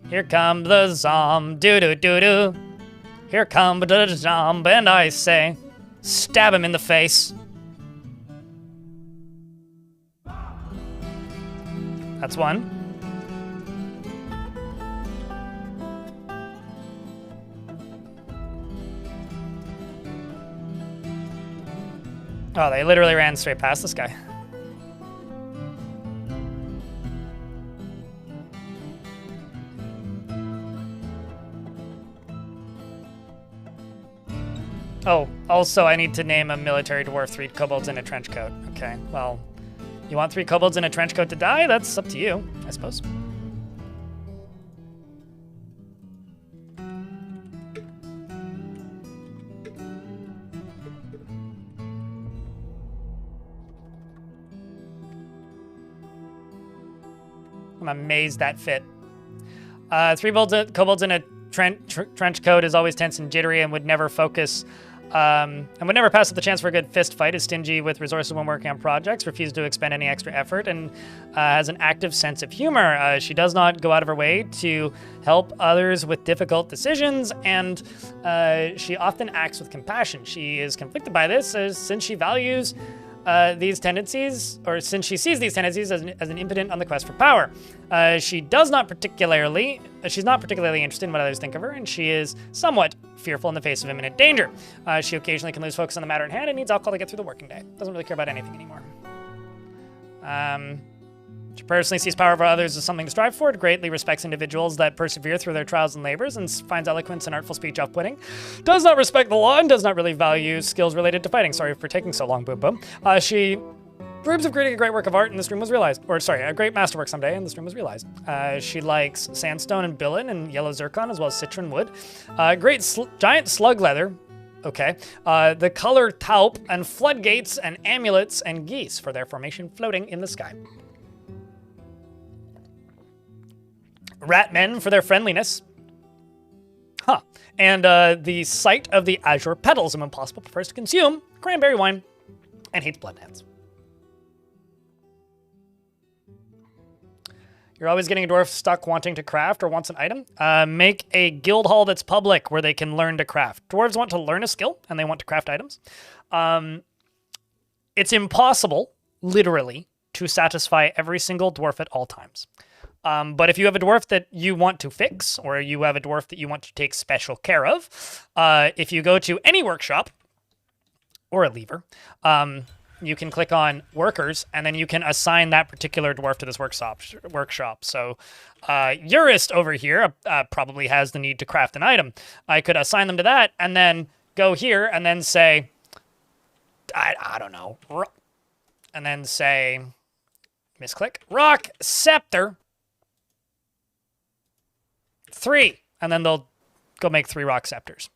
Speaker 1: Here come the zomb, doo-doo-doo-doo. Here come the zomb, and I say, stab him in the face. That's one. Oh, they literally ran straight past this guy. Oh, also I need to name a military dwarf 3 kobolds in a trench coat. Okay, well, you want 3 kobolds in a trench coat to die? That's up to you, I suppose. I'm amazed that fit. 3 kobolds in a trench coat is always tense and jittery and would never focus and would never pass up the chance for a good fist fight, is stingy with resources when working on projects, refuses to expend any extra effort, and has an active sense of humor. She does not go out of her way to help others with difficult decisions, and she often acts with compassion. She is conflicted by this since she values these tendencies, or since she sees these tendencies as an impotent on the quest for power. She's not particularly interested in what others think of her, and she is somewhat fearful in the face of imminent danger. She occasionally can lose focus on the matter at hand and needs alcohol to get through the working day. Doesn't really care about anything anymore. She personally sees power over others as something to strive for, greatly respects individuals that persevere through their trials and labors, and finds eloquence and artful speech off-putting. Does not respect the law and does not really value skills related to fighting. Sorry for taking so long, Boom Boom. She dreams of creating a great work of art, and this dream was realized. Or, sorry, a great masterwork someday, and this dream was realized. She likes sandstone and billet and yellow zircon, as well as citron wood. Giant slug leather. Okay. The color taupe, and floodgates and amulets and geese for their formation floating in the sky. Rat men for their friendliness. Huh. And the sight of the azure petals and when possible prefers to consume cranberry wine and hates blood dance. You're always getting a dwarf stuck wanting to craft or wants an item. Make a guild hall that's public where they can learn to craft. Dwarves want to learn a skill and they want to craft items. It's impossible, literally, to satisfy every single dwarf at all times. But if you have a dwarf that you want to fix, or you have a dwarf that you want to take special care of, if you go to any workshop, or a lever, you can click on workers, and then you can assign that particular dwarf to this workshop. So Urist over here probably has the need to craft an item. I could assign them to that, and then go here, and then say, I don't know, and then say, misclick, rock scepter 3, and then they'll go make 3 rock scepters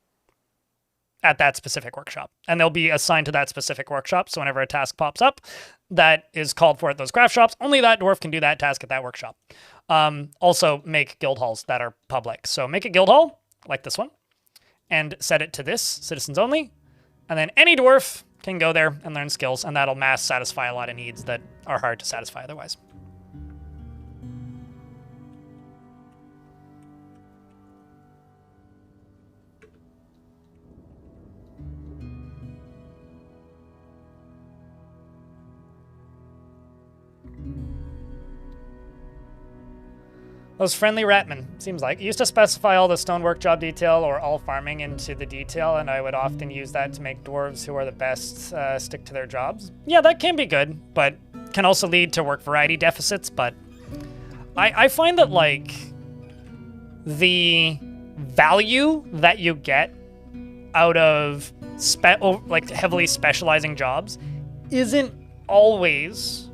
Speaker 1: at that specific workshop. And they'll be assigned to that specific workshop. So whenever a task pops up that is called for at those craft shops, only that dwarf can do that task at that workshop. Also make guild halls that are public. So make a guild hall, like this one, and set it to this, citizens only. And then any dwarf can go there and learn skills, and that'll mass satisfy a lot of needs that are hard to satisfy otherwise. Those friendly ratmen, seems like. Used to specify all the stonework job detail or all farming into the detail, and I would often use that to make dwarves who are the best stick to their jobs. Yeah, that can be good, but can also lead to work variety deficits, but I find that, like, the value that you get out of heavily specializing jobs isn't always,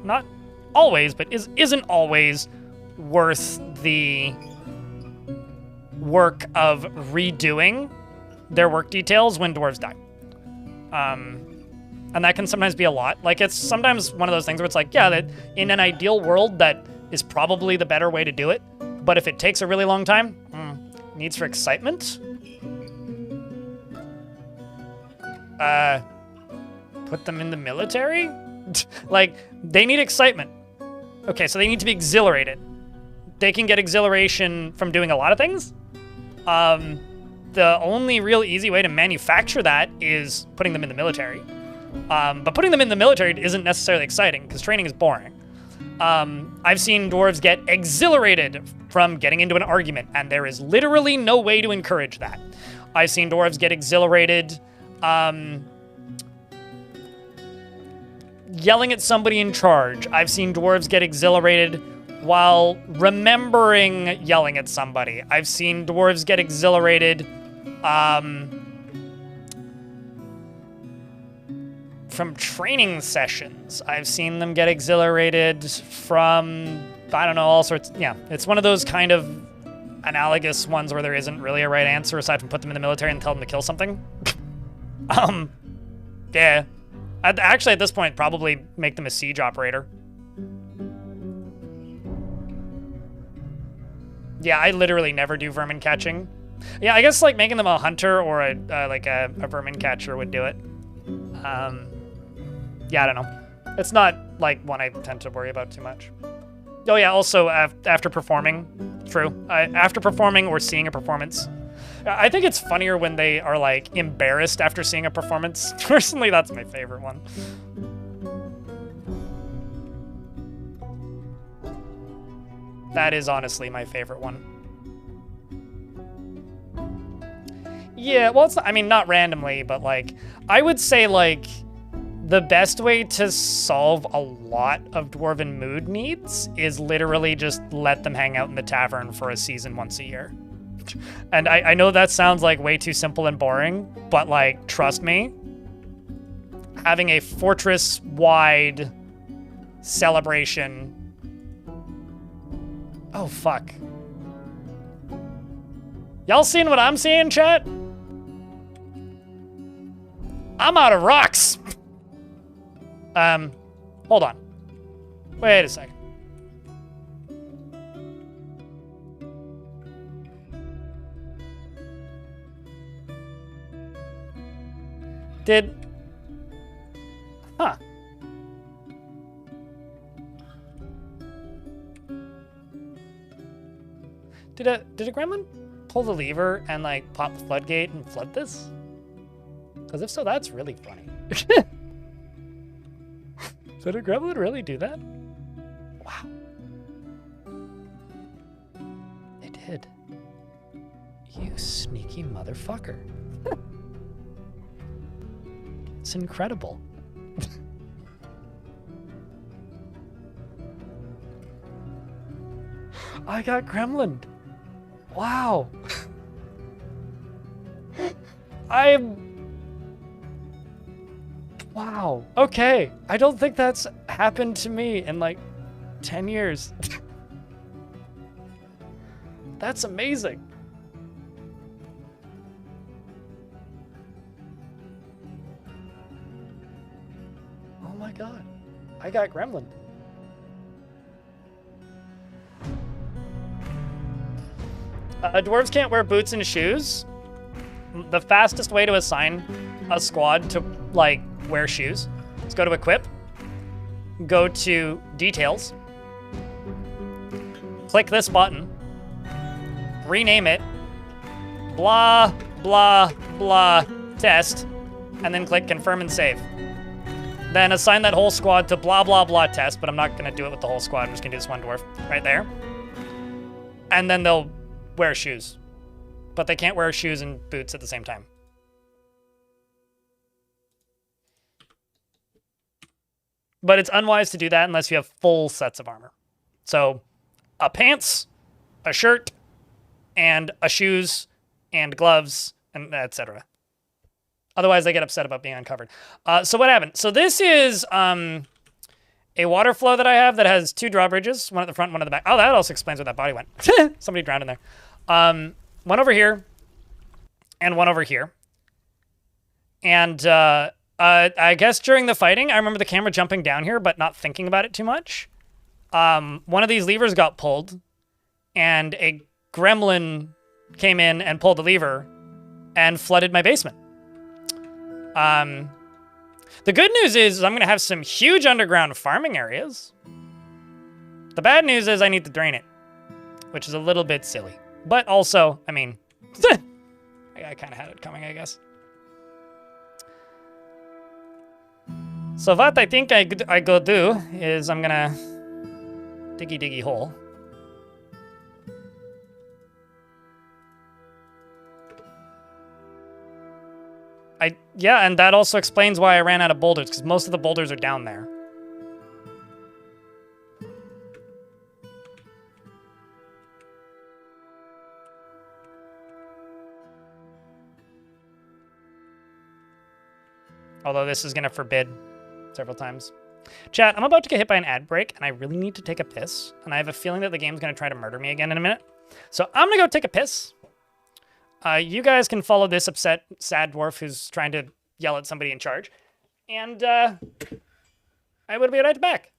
Speaker 1: not always, but isn't always worth the work of redoing their work details when dwarves die. And that can sometimes be a lot. Like, it's sometimes one of those things where it's like, yeah, that in an ideal world, that is probably the better way to do it. But if it takes a really long time, needs for excitement. Put them in the military? Like, they need excitement. Okay, so they need to be exhilarated. They can get exhilaration from doing a lot of things. The only real easy way to manufacture that is putting them in the military. But putting them in the military isn't necessarily exciting, because training is boring. I've seen dwarves get exhilarated from getting into an argument, and there is literally no way to encourage that. I've seen dwarves get exhilarated yelling at somebody in charge. I've seen dwarves get exhilarated while remembering yelling at somebody. I've seen dwarves get exhilarated from training sessions. I've seen them get exhilarated from, I don't know, all sorts. Yeah, it's one of those kind of analogous ones where there isn't really a right answer aside from put them in the military and tell them to kill something. Yeah. I'd actually, at this point, probably make them a siege operator. Yeah, I literally never do vermin catching. Yeah, I guess, like, making them a hunter or a vermin catcher would do it. Yeah, I don't know. It's not, like, one I tend to worry about too much. Oh, yeah, also, after performing, true. After performing or seeing a performance, I think it's funnier when they are, like, embarrassed after seeing a performance. Personally, that's my favorite one. That is honestly my favorite one. Yeah, well, it's not, I mean, not randomly, but, like, I would say, like, the best way to solve a lot of dwarven mood needs is literally just let them hang out in the tavern for a season once a year. And I know that sounds like way too simple and boring, but, like, trust me, having a fortress-wide celebration. Oh, fuck. Y'all seeing what I'm seeing, chat? I'm out of rocks. Hold on. Wait a second. Huh. Did a gremlin pull the lever and, like, pop the floodgate and flood this? Because if so, that's really funny. Did a gremlin really do that? Wow. They did. You sneaky motherfucker. It's incredible. I got gremlin. Wow. Wow. Okay. I don't think that's happened to me in like 10 years. That's amazing. Oh my god. I got gremlin. Dwarves can't wear boots and shoes. The fastest way to assign a squad to, like, wear shoes is go to equip, go to details, click this button, rename it, blah, blah, blah, test, and then click confirm and save. Then assign that whole squad to blah, blah, blah test, but I'm not going to do it with the whole squad. I'm just going to do this one dwarf right there. And then they'll wear shoes. But they can't wear shoes and boots at the same time. But it's unwise to do that unless you have full sets of armor. So a pants, a shirt, and a shoes, and gloves, and etc. Otherwise, they get upset about being uncovered. So what happened? So this is a water flow that I have that has two drawbridges, one at the front, one at the back. Oh, that also explains where that body went. Somebody drowned in there. One over here, and one over here. And I guess during the fighting, I remember the camera jumping down here, but not thinking about it too much. One of these levers got pulled, and a gremlin came in and pulled the lever and flooded my basement. The good news is I'm going to have some huge underground farming areas. The bad news is I need to drain it, which is a little bit silly. But also, I mean, I kind of had it coming, I guess. So what I think I go do is I'm gonna diggy hole. Yeah, and that also explains why I ran out of boulders, because most of the boulders are down there. Although this is going to forbid several times. Chat, I'm about to get hit by an ad break, and I really need to take a piss. And I have a feeling that the game's going to try to murder me again in a minute. So I'm going to go take a piss. You guys can follow this upset, sad dwarf who's trying to yell at somebody in charge. And I will be right back.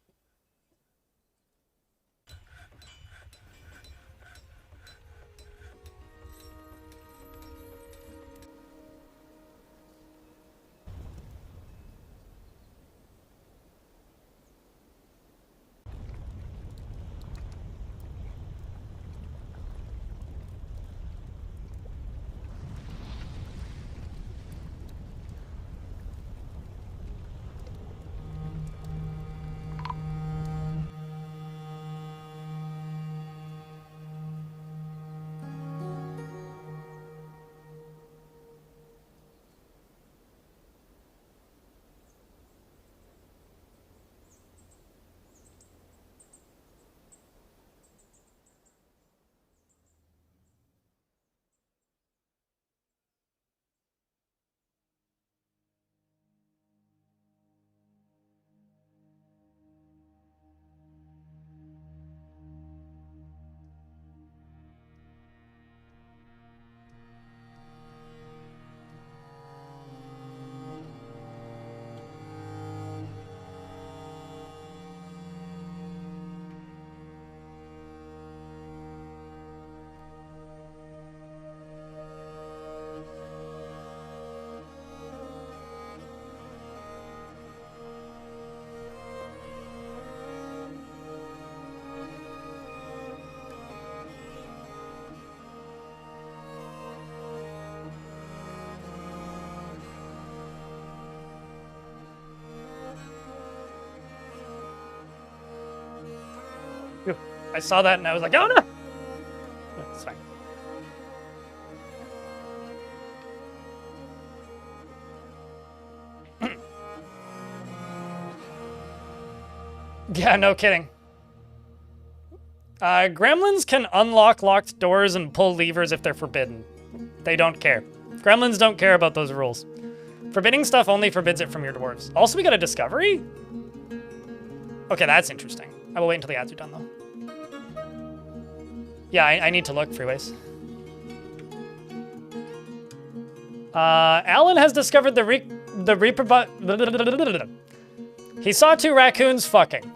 Speaker 1: I saw that and I was like, oh no! It's fine. Yeah, no kidding. Gremlins can unlock locked doors and pull levers if they're forbidden. They don't care. Gremlins don't care about those rules. Forbidding stuff only forbids it from your dwarves. Also, we got a discovery? Okay, that's interesting. I will wait until the ads are done, though. Yeah, I need to look freeways. Alan has discovered the He saw 2 raccoons fucking.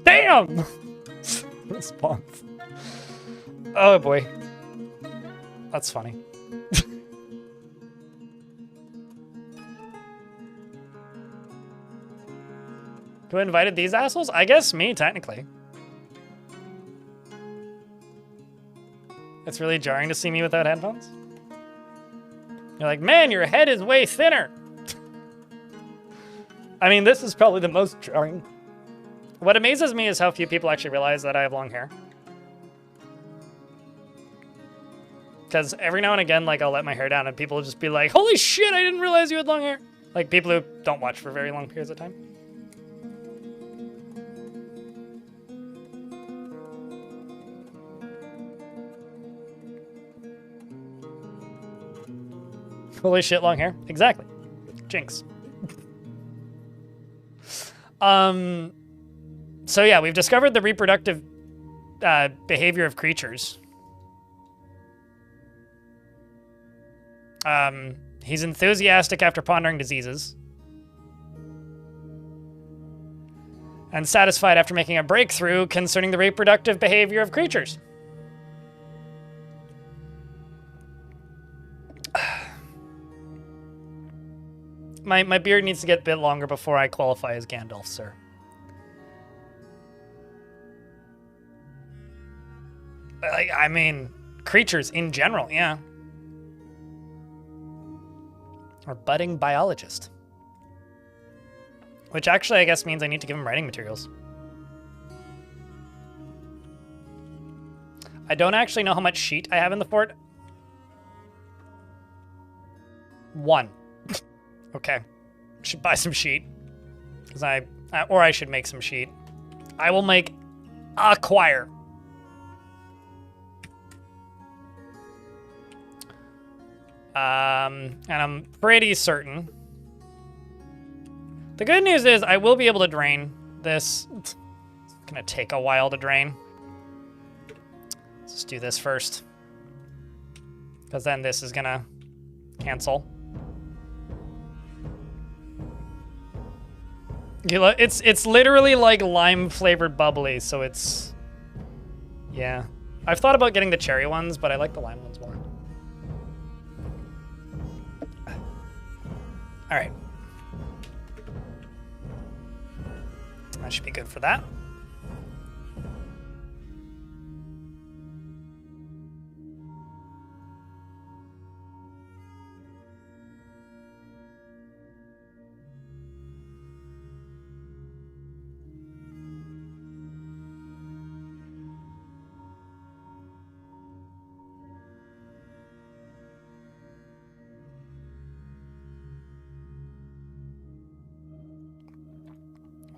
Speaker 1: Damn! Response. Oh boy. That's funny. Who invited these assholes? I guess me, technically. It's really jarring to see me without headphones. You're like, man, your head is way thinner. I mean, this is probably the most jarring. What amazes me is how few people actually realize that I have long hair. Because every now and again, like, I'll let my hair down and people will just be like, holy shit, I didn't realize you had long hair. Like, people who don't watch for very long periods of time. Holy shit, long hair. Exactly. Jinx. So yeah, we've discovered the reproductive behavior of creatures. He's enthusiastic after pondering diseases. And satisfied after making a breakthrough concerning the reproductive behavior of creatures. My beard needs to get a bit longer before I qualify as Gandalf, sir. I mean, creatures in general, yeah. Or budding biologist. Which actually, I guess, means I need to give him writing materials. I don't actually know how much sheet I have in the fort. 1. Okay. Should buy some sheet. Or I should make some sheet. I will make a choir. And I'm pretty certain. The good news is I will be able to drain this. It's gonna take a while to drain. Let's just do this first. Because then this is gonna cancel. It's literally like lime flavored bubbly, so it's, yeah. I've thought about getting the cherry ones, but I like the lime ones more. All right. That should be good for that.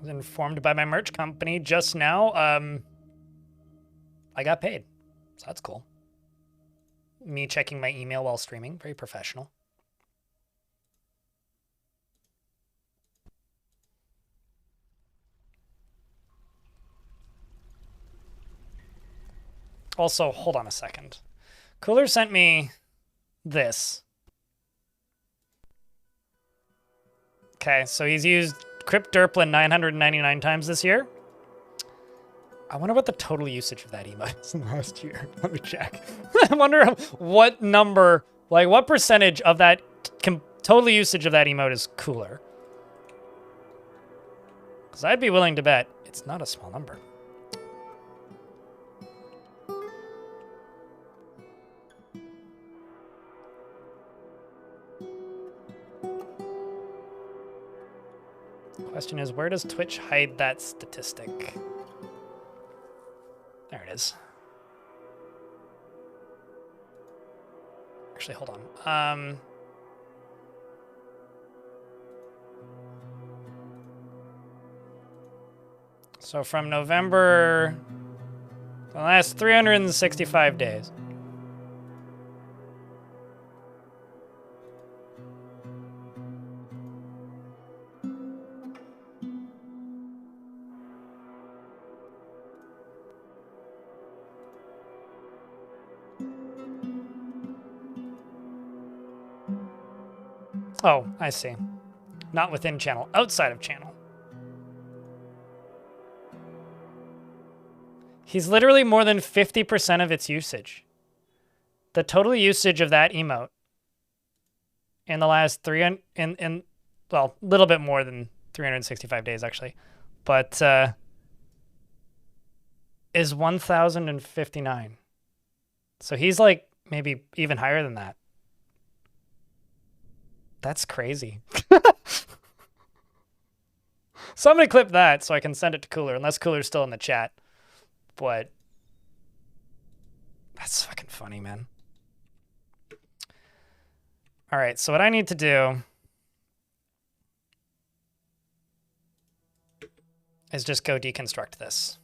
Speaker 1: Informed by my merch company just now. I got paid, so that's cool. Me checking my email while streaming, very professional. Also, hold on a second. Cooler sent me this. Okay, so he's used Crypt Derplin 999 times this year. I wonder what the total usage of that emote is in the last year. Let me check. I wonder what number, like what percentage of that total usage of that emote is Cooler. Because I'd be willing to bet it's not a small number. Question is, where does Twitch hide that statistic? There it is. Actually, hold on. So from November, the last 365 days. Oh, I see. Not within channel, outside of channel. He's literally more than 50% of its usage. The total usage of that emote in the last well, a little bit more than 365 days actually, but is 1,059. So he's like maybe even higher than that. That's crazy. Somebody clip that so I can send it to Cooler, unless Cooler's still in the chat. But that's fucking funny, man. All right, so what I need to do is just go deconstruct this.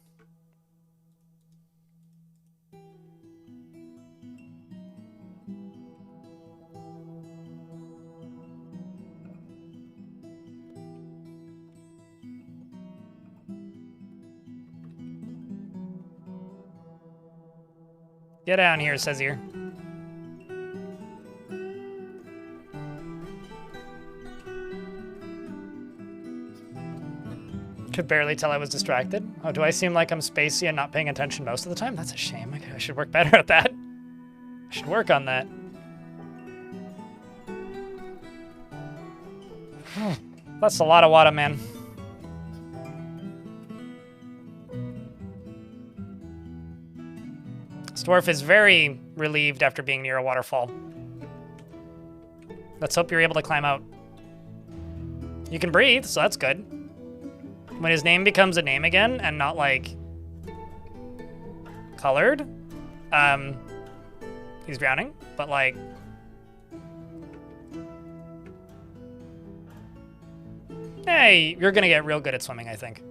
Speaker 1: Get down here, says here. Could barely tell I was distracted. Oh, do I seem like I'm spacey and not paying attention most of the time? That's a shame. I should work better at that. I should work on that. That's a lot of water, man. This dwarf is very relieved after being near a waterfall. Let's hope you're able to climb out. You can breathe, so that's good. When his name becomes a name again and not like colored, he's drowning, but like hey, you're gonna get real good at swimming, I think.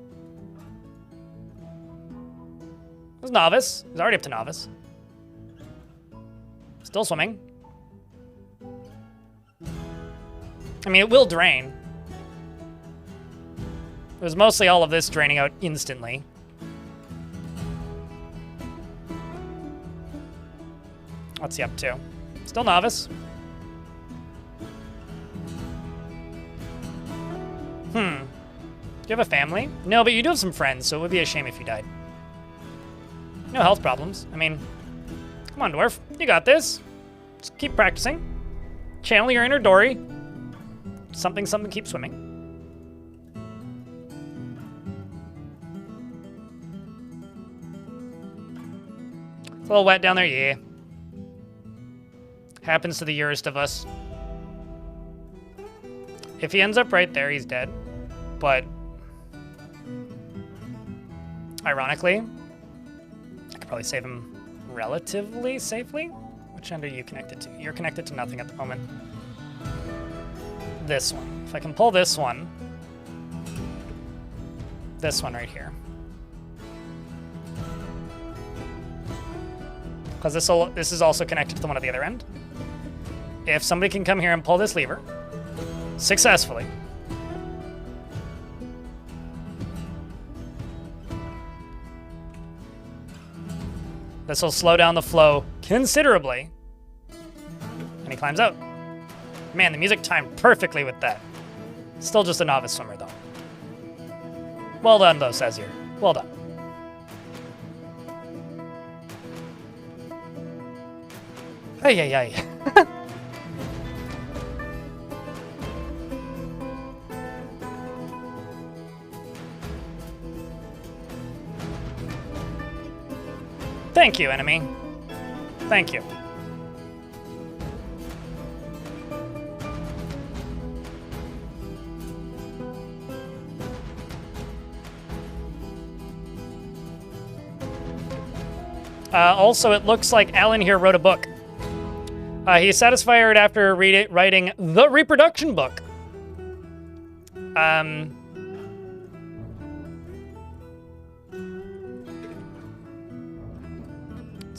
Speaker 1: He's novice. He's already up to novice. Still swimming. I mean, it will drain. It was mostly all of this draining out instantly. What's he up to? Still novice. Do you have a family? No, but you do have some friends, so it would be a shame if you died. No health problems. I mean, come on, dwarf. You got this. Just keep practicing. Channel your inner Dory. Something, keep swimming. It's a little wet down there, yeah. Happens to the yourest of us. If he ends up right there, he's dead. But ironically, I could probably save him relatively safely. Which end are you connected to? You're connected to nothing at the moment. This one. If I can pull this one right here. Because this is also connected to the one at the other end. If somebody can come here and pull this lever successfully, this will slow down the flow considerably. And he climbs out. Man, the music timed perfectly with that. Still just a novice swimmer, though. Well done, though, Sazir. Well done. Ay, ay, ay. Thank you, enemy. Thank you. Also, it looks like Alan here wrote a book. He's satisfied after writing the reproduction book.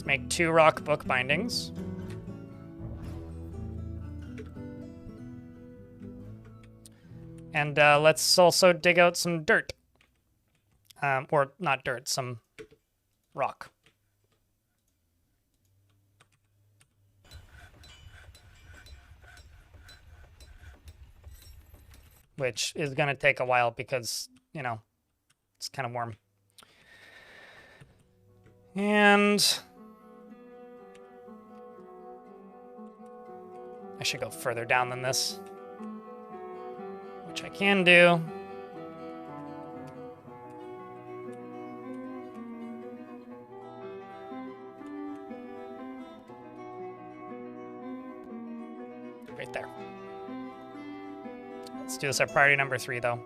Speaker 1: Let's make 2 rock book bindings. And let's also dig out some dirt. Or not dirt, some rock. Which is going to take a while because, you know, it's kind of warm. And I should go further down than this, which I can do. Right there. Let's do this at priority number 3, though.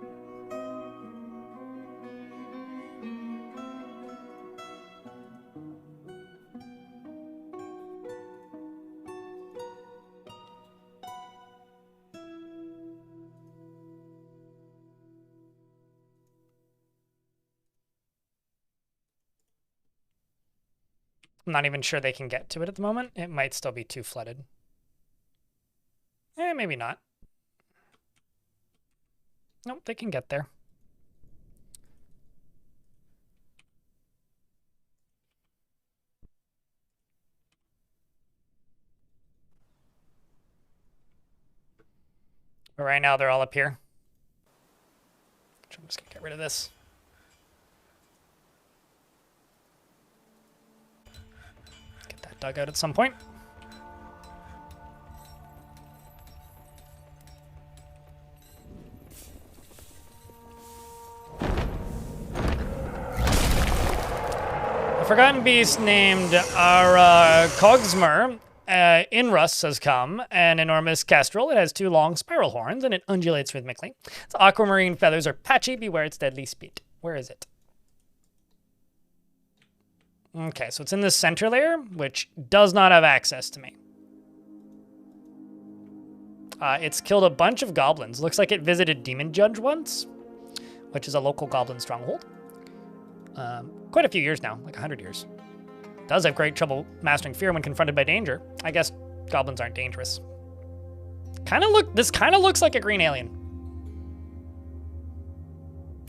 Speaker 1: I'm not even sure they can get to it at the moment. It might still be too flooded. Maybe not. Nope, they can get there. But right now they're all up here. I'm just gonna get rid of this. Get that dug out at some point. Forgotten beast named Cogsmer Inrus has come, an enormous kestrel. It has 2 long spiral horns, and it undulates rhythmically. Its aquamarine feathers are patchy. Beware its deadly spit. Where is it? Okay, so it's in the center layer, which does not have access to me. It's killed a bunch of goblins. Looks like it visited Demon Judge once, which is a local goblin stronghold. Quite a few years now, like 100 years. Does have great trouble mastering fear when confronted by danger. I guess goblins aren't dangerous. This kind of looks like a green alien.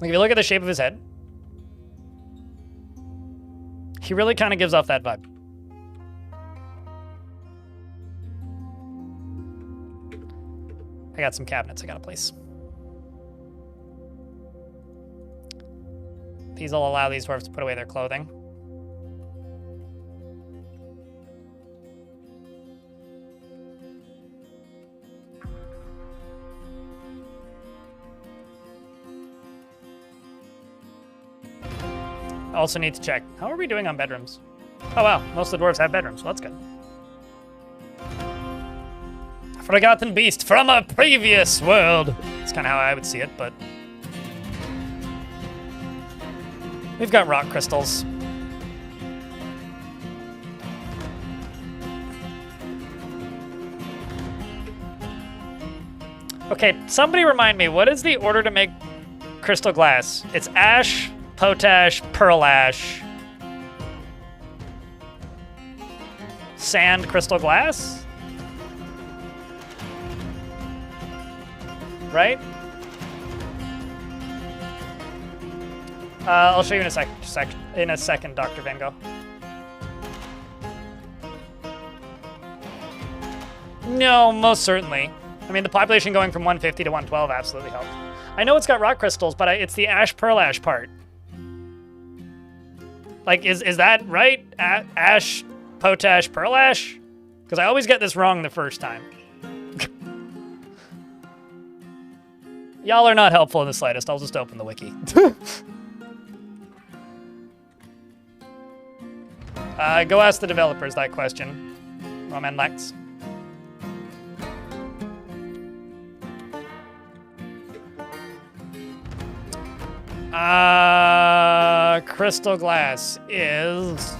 Speaker 1: Like if you look at the shape of his head, he really kind of gives off that vibe. I got some cabinets I gotta place. These will allow these dwarves to put away their clothing. Also need to check, how are we doing on bedrooms? Oh wow, most of the dwarves have bedrooms, well that's good. Forgotten beast from a previous world. That's kind of how I would see it, but we've got rock crystals. Okay, somebody remind me, what is the order to make crystal glass? It's ash, potash, pearl ash, sand, crystal glass? Right? I'll show you in a second, Dr. Van Gogh. No, most certainly. I mean, the population going from 150 to 112 absolutely helped. I know it's got rock crystals, but it's the ash pearl ash part. Like, is that right? Ash, potash, pearl ash? Because I always get this wrong the first time. Y'all are not helpful in the slightest. I'll just open the wiki. Go ask the developers that question. Roman Lex. Crystal glass is...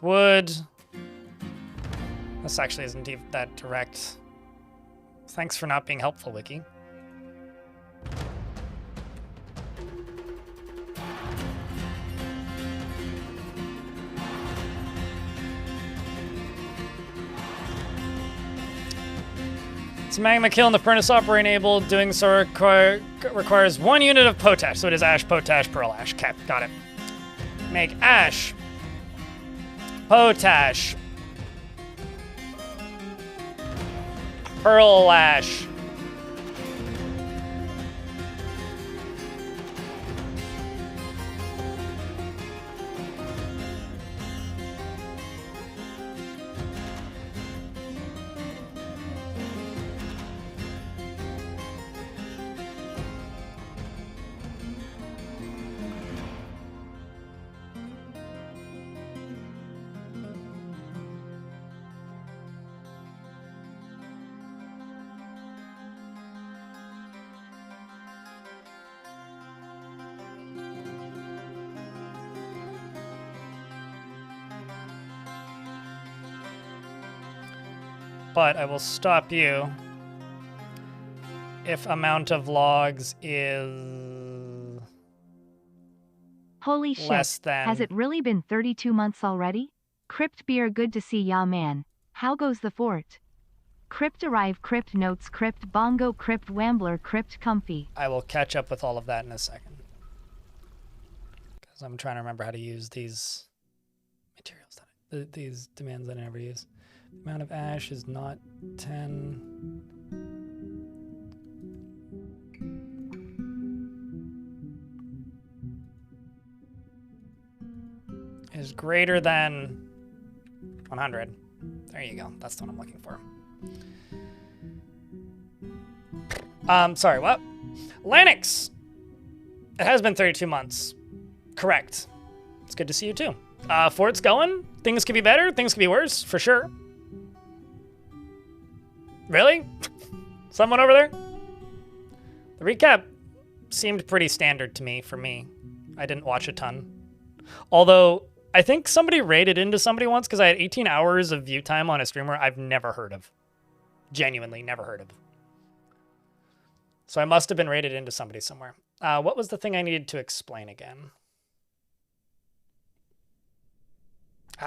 Speaker 1: That's wood. This actually isn't even that direct. Thanks for not being helpful, Wiki. It's magma kiln. The furnace operator enabled. Doing so requires 1 unit of potash. So it is ash, potash, pearl ash. Okay, got it. Make ash, potash, pearl ash. But I will stop you if amount of logs is
Speaker 2: Holy shit.
Speaker 1: less than...
Speaker 2: Has it really been 32 months already? Crypt beer, good to see ya, man. How goes the fort? Crypt arrive, crypt notes, crypt bongo, crypt wambler, crypt comfy.
Speaker 1: I will catch up with all of that in a second. Because I'm trying to remember how to use these materials, these demands that I never use. Amount of ash is not 10. Is greater than 100. There you go. That's what I'm looking for. Sorry, what? Lanix! It has been 32 months. Correct. It's good to see you too. Fort's going. Things could be better. Things could be worse, for sure. Really? Someone over there? The recap seemed pretty standard to me, for me. I didn't watch a ton. Although, I think somebody raided into somebody once because I had 18 hours of view time on a streamer I've never heard of. Genuinely never heard of. So I must have been raided into somebody somewhere. What was the thing I needed to explain again?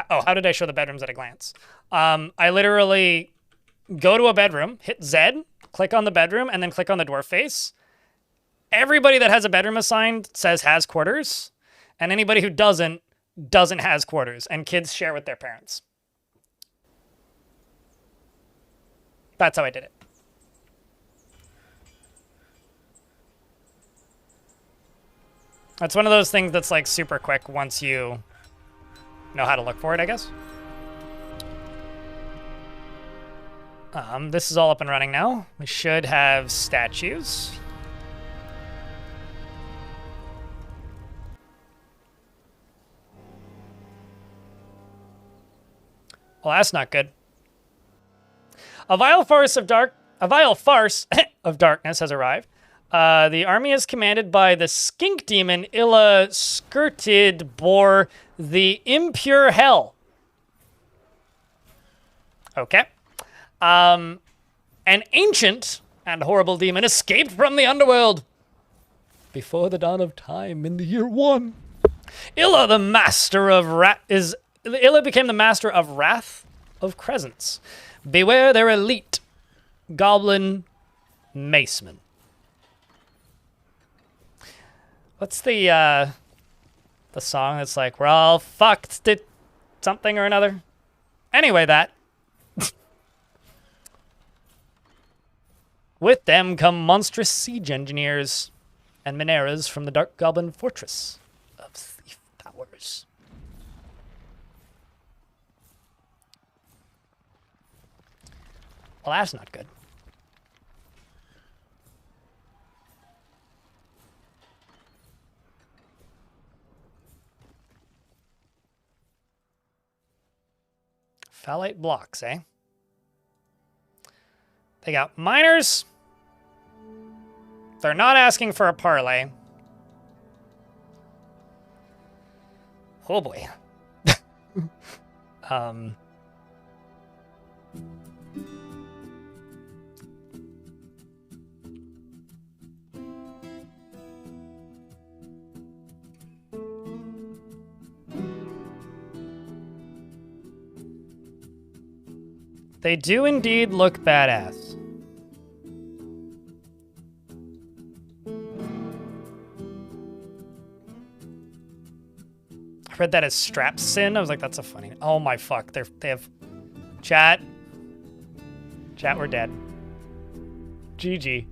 Speaker 1: Oh, how did I show the bedrooms at a glance? I literally go to a bedroom, hit Z, click on the bedroom, and then click on the dwarf face. Everybody that has a bedroom assigned says has quarters, and anybody who doesn't has quarters, and kids share with their parents. That's how I did it. That's one of those things that's like super quick once you know how to look for it, I guess. This is all up and running now. We should have statues. Well, that's not good. A vile farce of darkness has arrived. The army is commanded by the skink demon Illa Skirted Bore the Impure Hell. Okay. An ancient and horrible demon escaped from the underworld before the dawn of time in the year 1. Illa, the master of Illa became the master of Wrath of Crescents. Beware their elite goblin macemen. What's the song that's like, we're all fucked, did something or another? Anyway, that. With them come monstrous siege engineers and Mineras from the Dark Goblin Fortress of Thief Towers. Well, that's not good. Phthalate blocks, eh? They got miners. They're not asking for a parlay. Oh boy. Um, they do indeed look badass. I read that as Strapsin. I was like, that's a funny. Oh my fuck. They have chat. Chat, we're dead. GG.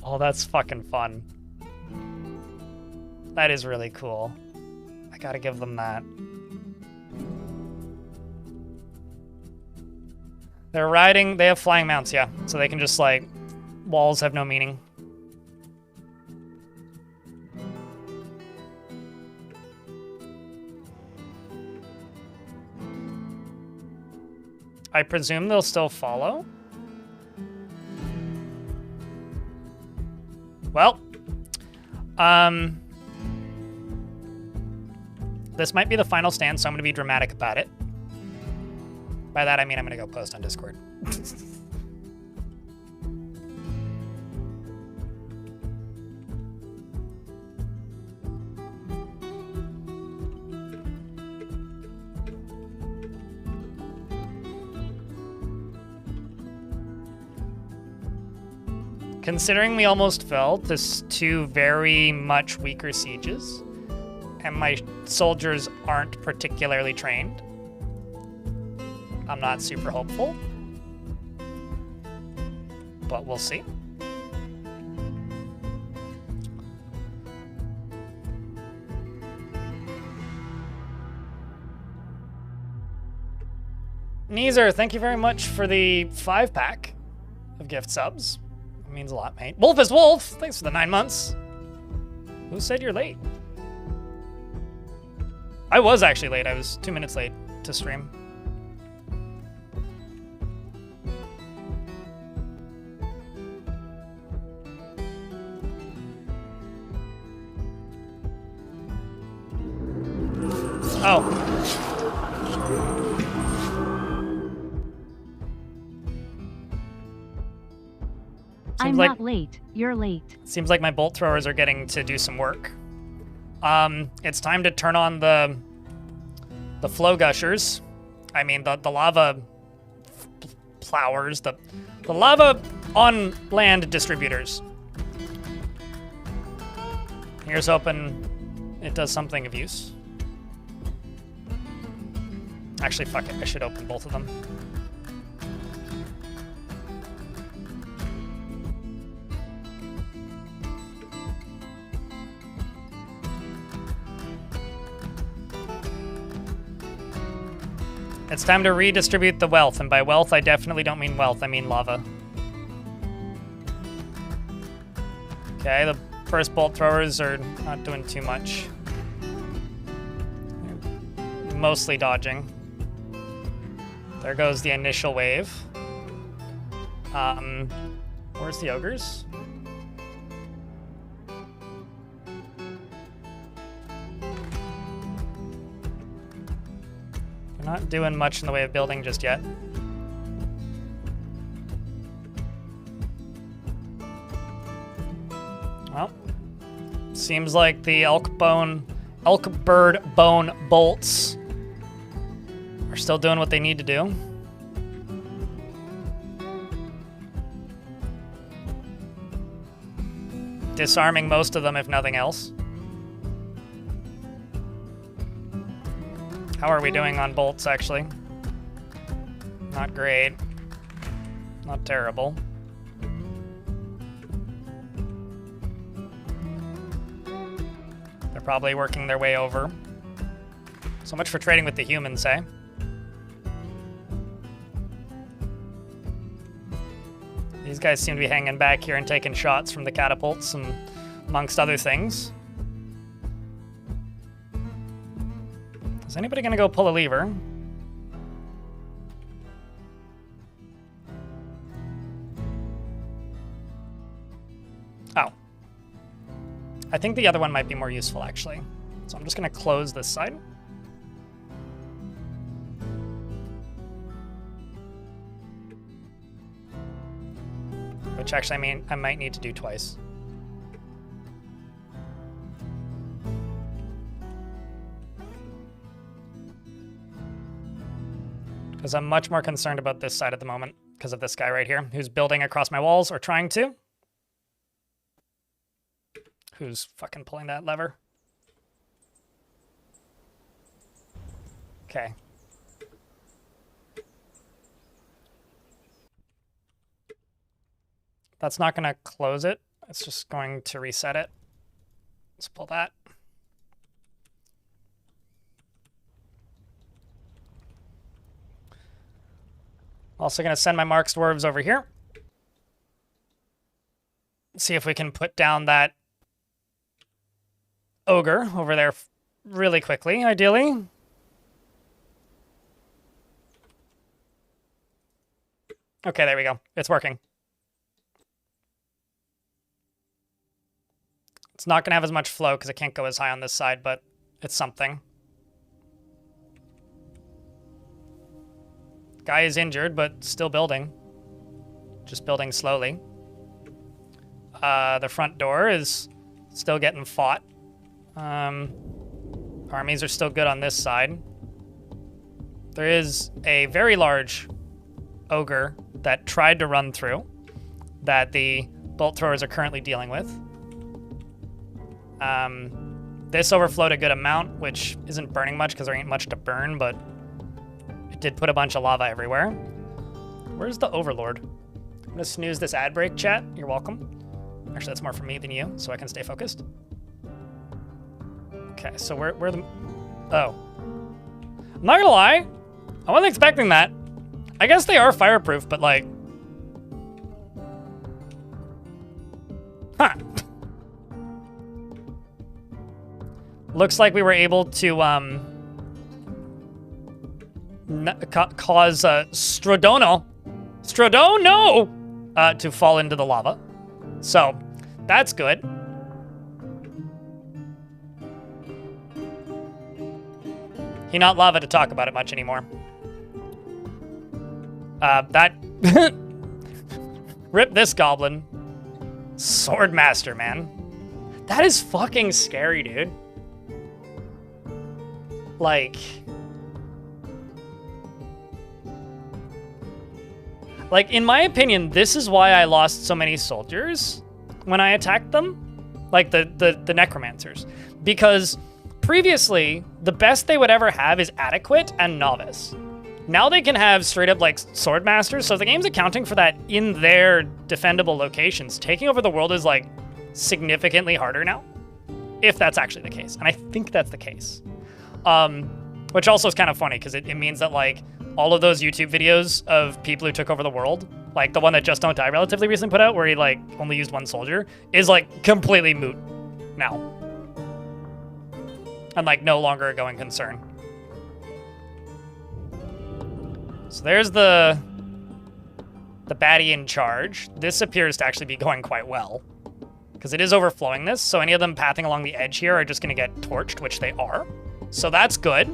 Speaker 1: Oh, that's fucking fun. That is really cool. I gotta give them that. They're riding, they have flying mounts, yeah. So they can just like, walls have no meaning. I presume they'll still follow. Well, this might be the final stand, so I'm gonna be dramatic about it. By that, I mean I'm gonna go post on Discord. Considering we almost fell to two very much weaker sieges, and my soldiers aren't particularly trained, I'm not super hopeful, but we'll see. Neezer, thank you very much for the 5-pack of gift subs. It means a lot, mate. Wolf is Wolf, thanks for the 9 months. Who said you're late? I was actually late. I was 2 minutes late to stream. Oh.
Speaker 2: I'm not late. You're late.
Speaker 1: Seems like my bolt throwers are getting to do some work. It's time to turn on the flow gushers. I mean, the lava plowers, the lava on land distributors. Here's hoping it does something of use. Actually, fuck it. I should open both of them. It's time to redistribute the wealth, and by wealth, I definitely don't mean wealth, I mean lava. Okay, the first bolt throwers are not doing too much. They're mostly dodging. There goes the initial wave. Where's the ogres? Not doing much in the way of building just yet. Well, seems like the elk bird bone bolts are still doing what they need to do. Disarming most of them, if nothing else. How are we doing on bolts, actually? Not great. Not terrible. They're probably working their way over. So much for trading with the humans, eh? These guys seem to be hanging back here and taking shots from the catapults, and amongst other things. Is anybody gonna go pull a lever? Oh. I think the other one might be more useful, actually. So I'm just gonna close this side. which actually I might need to do twice. Because I'm much more concerned about this side at the moment because of this guy right here who's building across my walls or trying to. Who's fucking pulling that lever? Okay. That's not going to close it. It's just going to reset it. Let's pull that. Also going to send my Marks Dwarves over here. See if we can put down that ogre over there really quickly, ideally. Okay, there we go. It's working. It's not going to have as much flow because it can't go as high on this side, but it's something. Guy is injured, but still building. Just building slowly. The front door is still getting fought. Armies are still good on this side. There is a very large ogre that tried to run through that the bolt throwers are currently dealing with. This overflowed a good amount, which isn't burning much because there ain't much to burn, but it did put a bunch of lava everywhere. Where's the Overlord? I'm gonna snooze this ad break, chat. You're welcome. Actually, that's more for me than you, so I can stay focused. Okay, so where the... Oh. I'm not gonna lie. I wasn't expecting that. I guess they are fireproof, but like... Huh. Looks like we were able to cause Stradono to fall into the lava. So that's good. He not lava to talk about it much anymore. That rip this goblin. Swordmaster, man. That is fucking scary, dude. Like, in my opinion, this is why I lost so many soldiers when I attacked them, like the necromancers, because previously the best they would ever have is adequate and novice. Now they can have straight up like swordmasters, so the game's accounting for that in their defendable locations. Taking over the world is like significantly harder now, if that's actually the case, and I think that's the case. Which also is kind of funny because it means that like all of those YouTube videos of people who took over the world, like the one that Just Don't Die relatively recently put out where he like only used one soldier, is like completely moot now. And like no longer a going concern. So there's the baddie in charge. This appears to actually be going quite well because it is overflowing this. So any of them pathing along the edge here are just going to get torched, which they are. So that's good.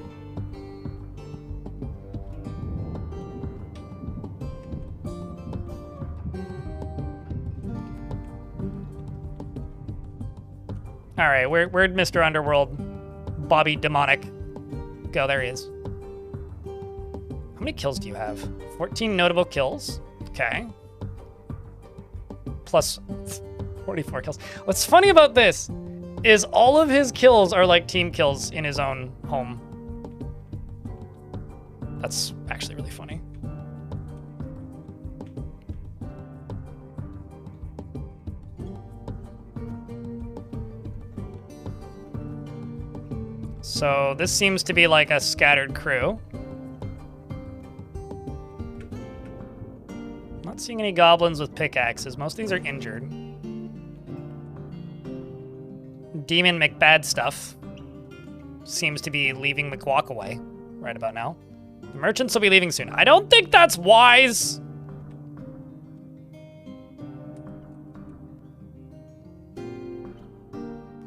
Speaker 1: All right, where'd Mr. Underworld, Bobby Demonic go? There he is. How many kills do you have? 14 notable kills. Okay. Plus 44 kills. What's funny about this is all of his kills are like team kills in his own home. That's actually really funny. So this seems to be like a scattered crew. Not seeing any goblins with pickaxes. Most of these are injured. Demon McBad stuff seems to be leaving McWalkaway right about now. The merchants will be leaving soon. I don't think that's wise.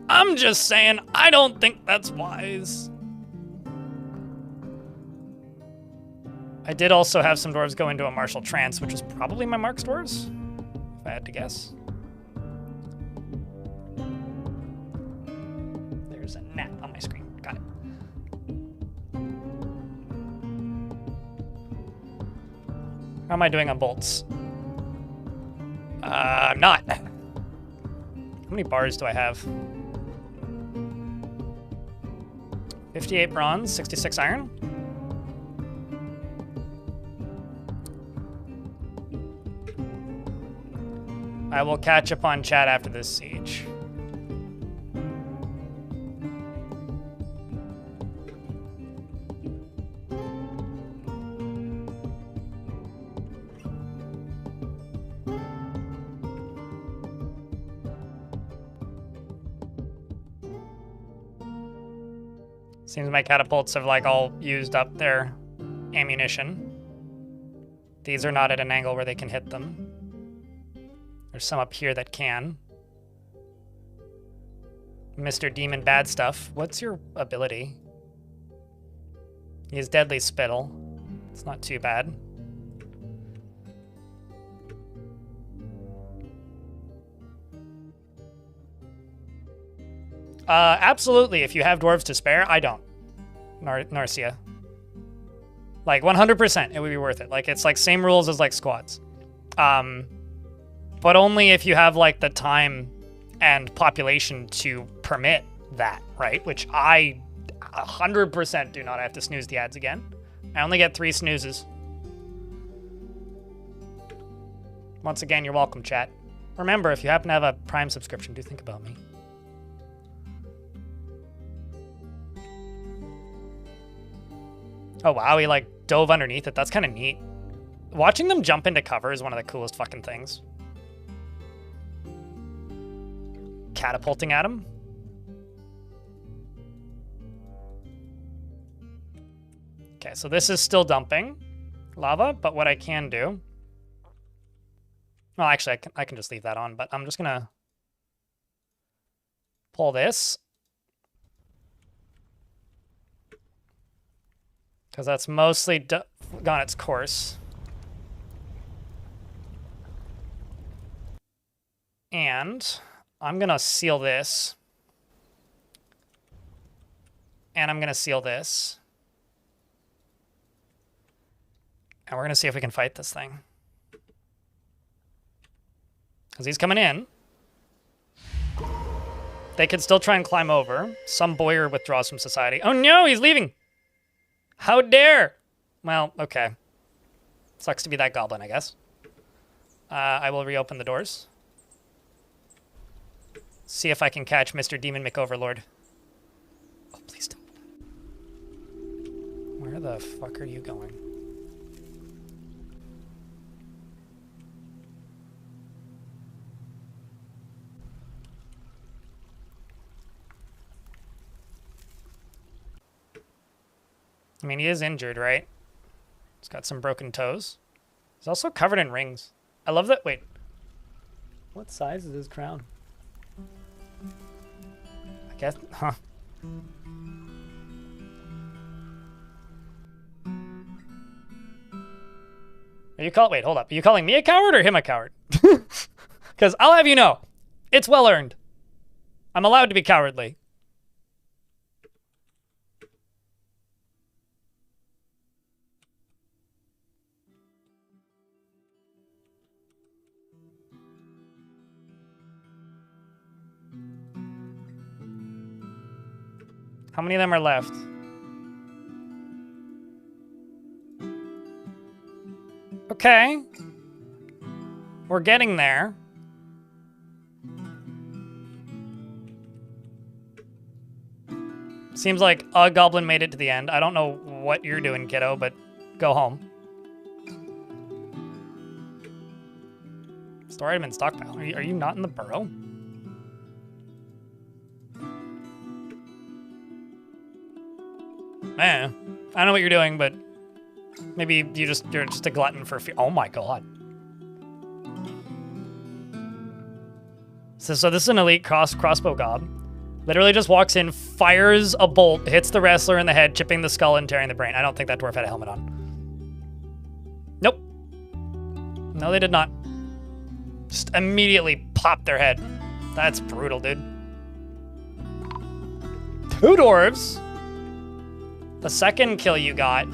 Speaker 1: I'm just saying, I don't think that's wise. I did also have some dwarves go into a martial trance, which was probably my Marks dwarves, if I had to guess. There's a gnat on my screen. Got it. How am I doing on bolts? I'm not. How many bars do I have? 58 bronze, 66 iron. I will catch up on chat after this siege. Seems my catapults have like all used up their ammunition. These are not at an angle where they can hit them. There's some up here that can. Mr. Demon Bad Stuff, what's your ability? He has Deadly Spittle. It's not too bad. Absolutely, if you have dwarves to spare. I don't. Narcia. Like, 100%, it would be worth it. Like, it's like same rules as, like, squads. But only if you have, like, the time and population to permit that, right? Which I 100% do not have to snooze the ads again. I only get 3 snoozes. Once again, you're welcome, chat. Remember, if you happen to have a Prime subscription, do think about me. Oh wow, he like dove underneath it. That's kind of neat. Watching them jump into cover is one of the coolest fucking things. Catapulting at him. Okay, so this is still dumping lava, but what I can do... Well, actually, I can just leave that on, but I'm just gonna pull this. Because that's mostly gone its course. And I'm going to seal this. And I'm going to seal this. And we're going to see if we can fight this thing. Because he's coming in. They could still try and climb over. Some boyar withdraws from society. Oh no, he's leaving! How dare! Well, okay. Sucks to be that goblin, I guess. I will reopen the doors. See if I can catch Mr. Demon McOverlord. Oh, please don't. Where the fuck are you going? I mean, he is injured, right? He's got some broken toes. He's also covered in rings. I love that. Wait. What size is his crown? I guess, huh. Wait, hold up. Are you calling me a coward or him a coward? Because I'll have you know, it's well earned. I'm allowed to be cowardly. How many of them are left? Okay. We're getting there. Seems like a goblin made it to the end. I don't know what you're doing, kiddo, but go home. Store item in stockpile. Are you not in the burrow? I don't know what you're doing, but maybe you're just a glutton for fear. Oh my god. So this is an elite crossbow gob. Literally just walks in, fires a bolt, hits the wrestler in the head, chipping the skull and tearing the brain. I don't think that dwarf had a helmet on. Nope. No, they did not. Just immediately pop their head. That's brutal, dude. 2 dwarves. The second kill you got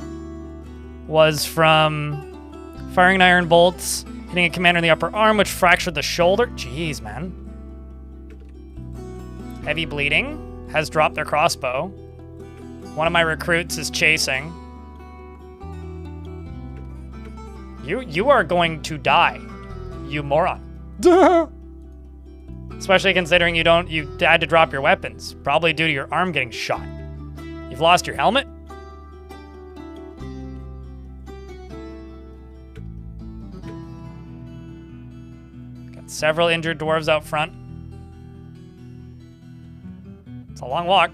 Speaker 1: was from firing iron bolts, hitting a commander in the upper arm, which fractured the shoulder. Jeez, man. Heavy bleeding. Has dropped their crossbow. One of my recruits is chasing. You are going to die, you moron. Especially considering you had to drop your weapons, probably due to your arm getting shot. You've lost your helmet? Got several injured dwarves out front. It's a long walk.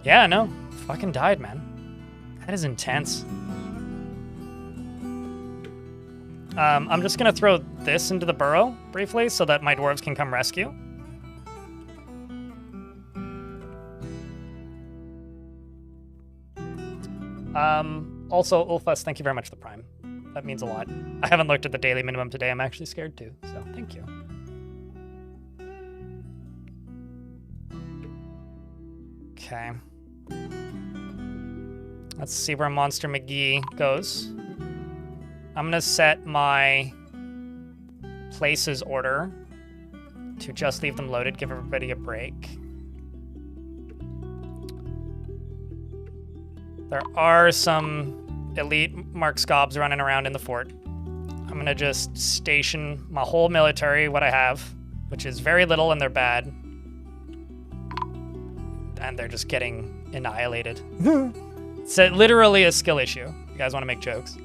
Speaker 1: Yeah, no. Fucking died, man. That is intense. I'm just gonna throw this into the burrow briefly so that my dwarves can come rescue. Also, Ulfas, thank you very much for the Prime. That means a lot. I haven't looked at the daily minimum today. I'm actually scared too, so thank you. Okay. Let's see where Monster McGee goes. I'm gonna set my places order to just leave them loaded, give everybody a break. There are some elite Mark Scobs running around in the fort. I'm gonna just station my whole military, what I have, which is very little, and they're bad. And they're just getting annihilated. It's literally a skill issue. You guys want to make jokes?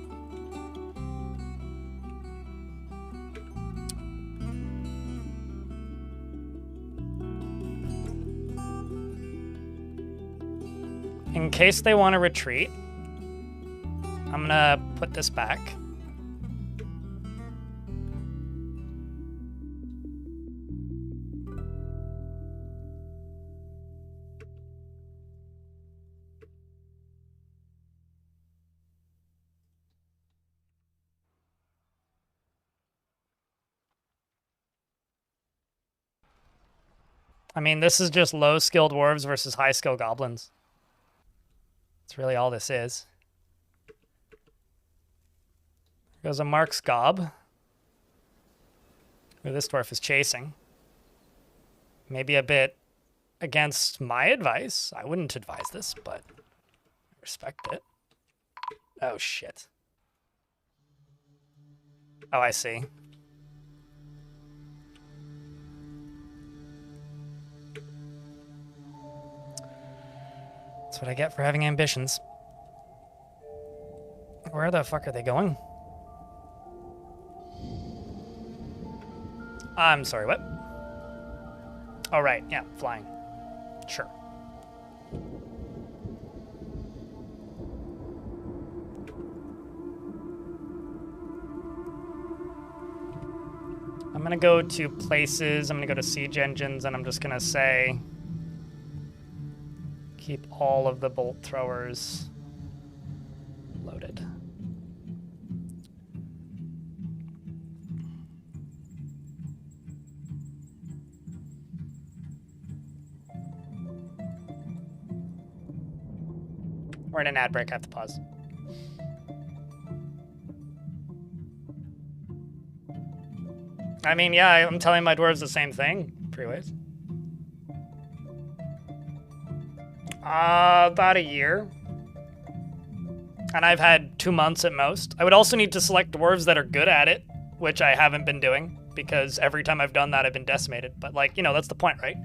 Speaker 1: In case they want to retreat, I'm gonna put this back. I mean, this is just low-skill dwarves versus high-skill goblins. That's really all this is. There's a Mark Scob, who this dwarf is chasing. Maybe a bit against my advice. I wouldn't advise this, but I respect it. Oh, shit. Oh, I see. That's what I get for having ambitions. Where the fuck are they going? I'm sorry, what? Oh, right, yeah, flying. Sure. I'm gonna go to places, I'm gonna go to siege engines, and I'm just gonna say keep all of the bolt throwers loaded. We're in an ad break, I have to pause. I mean, yeah, I'm telling my dwarves the same thing, three ways. About a year. And I've had 2 months at most. I would also need to select dwarves that are good at it, which I haven't been doing, because every time I've done that, I've been decimated. But, like, you know, that's the point, right?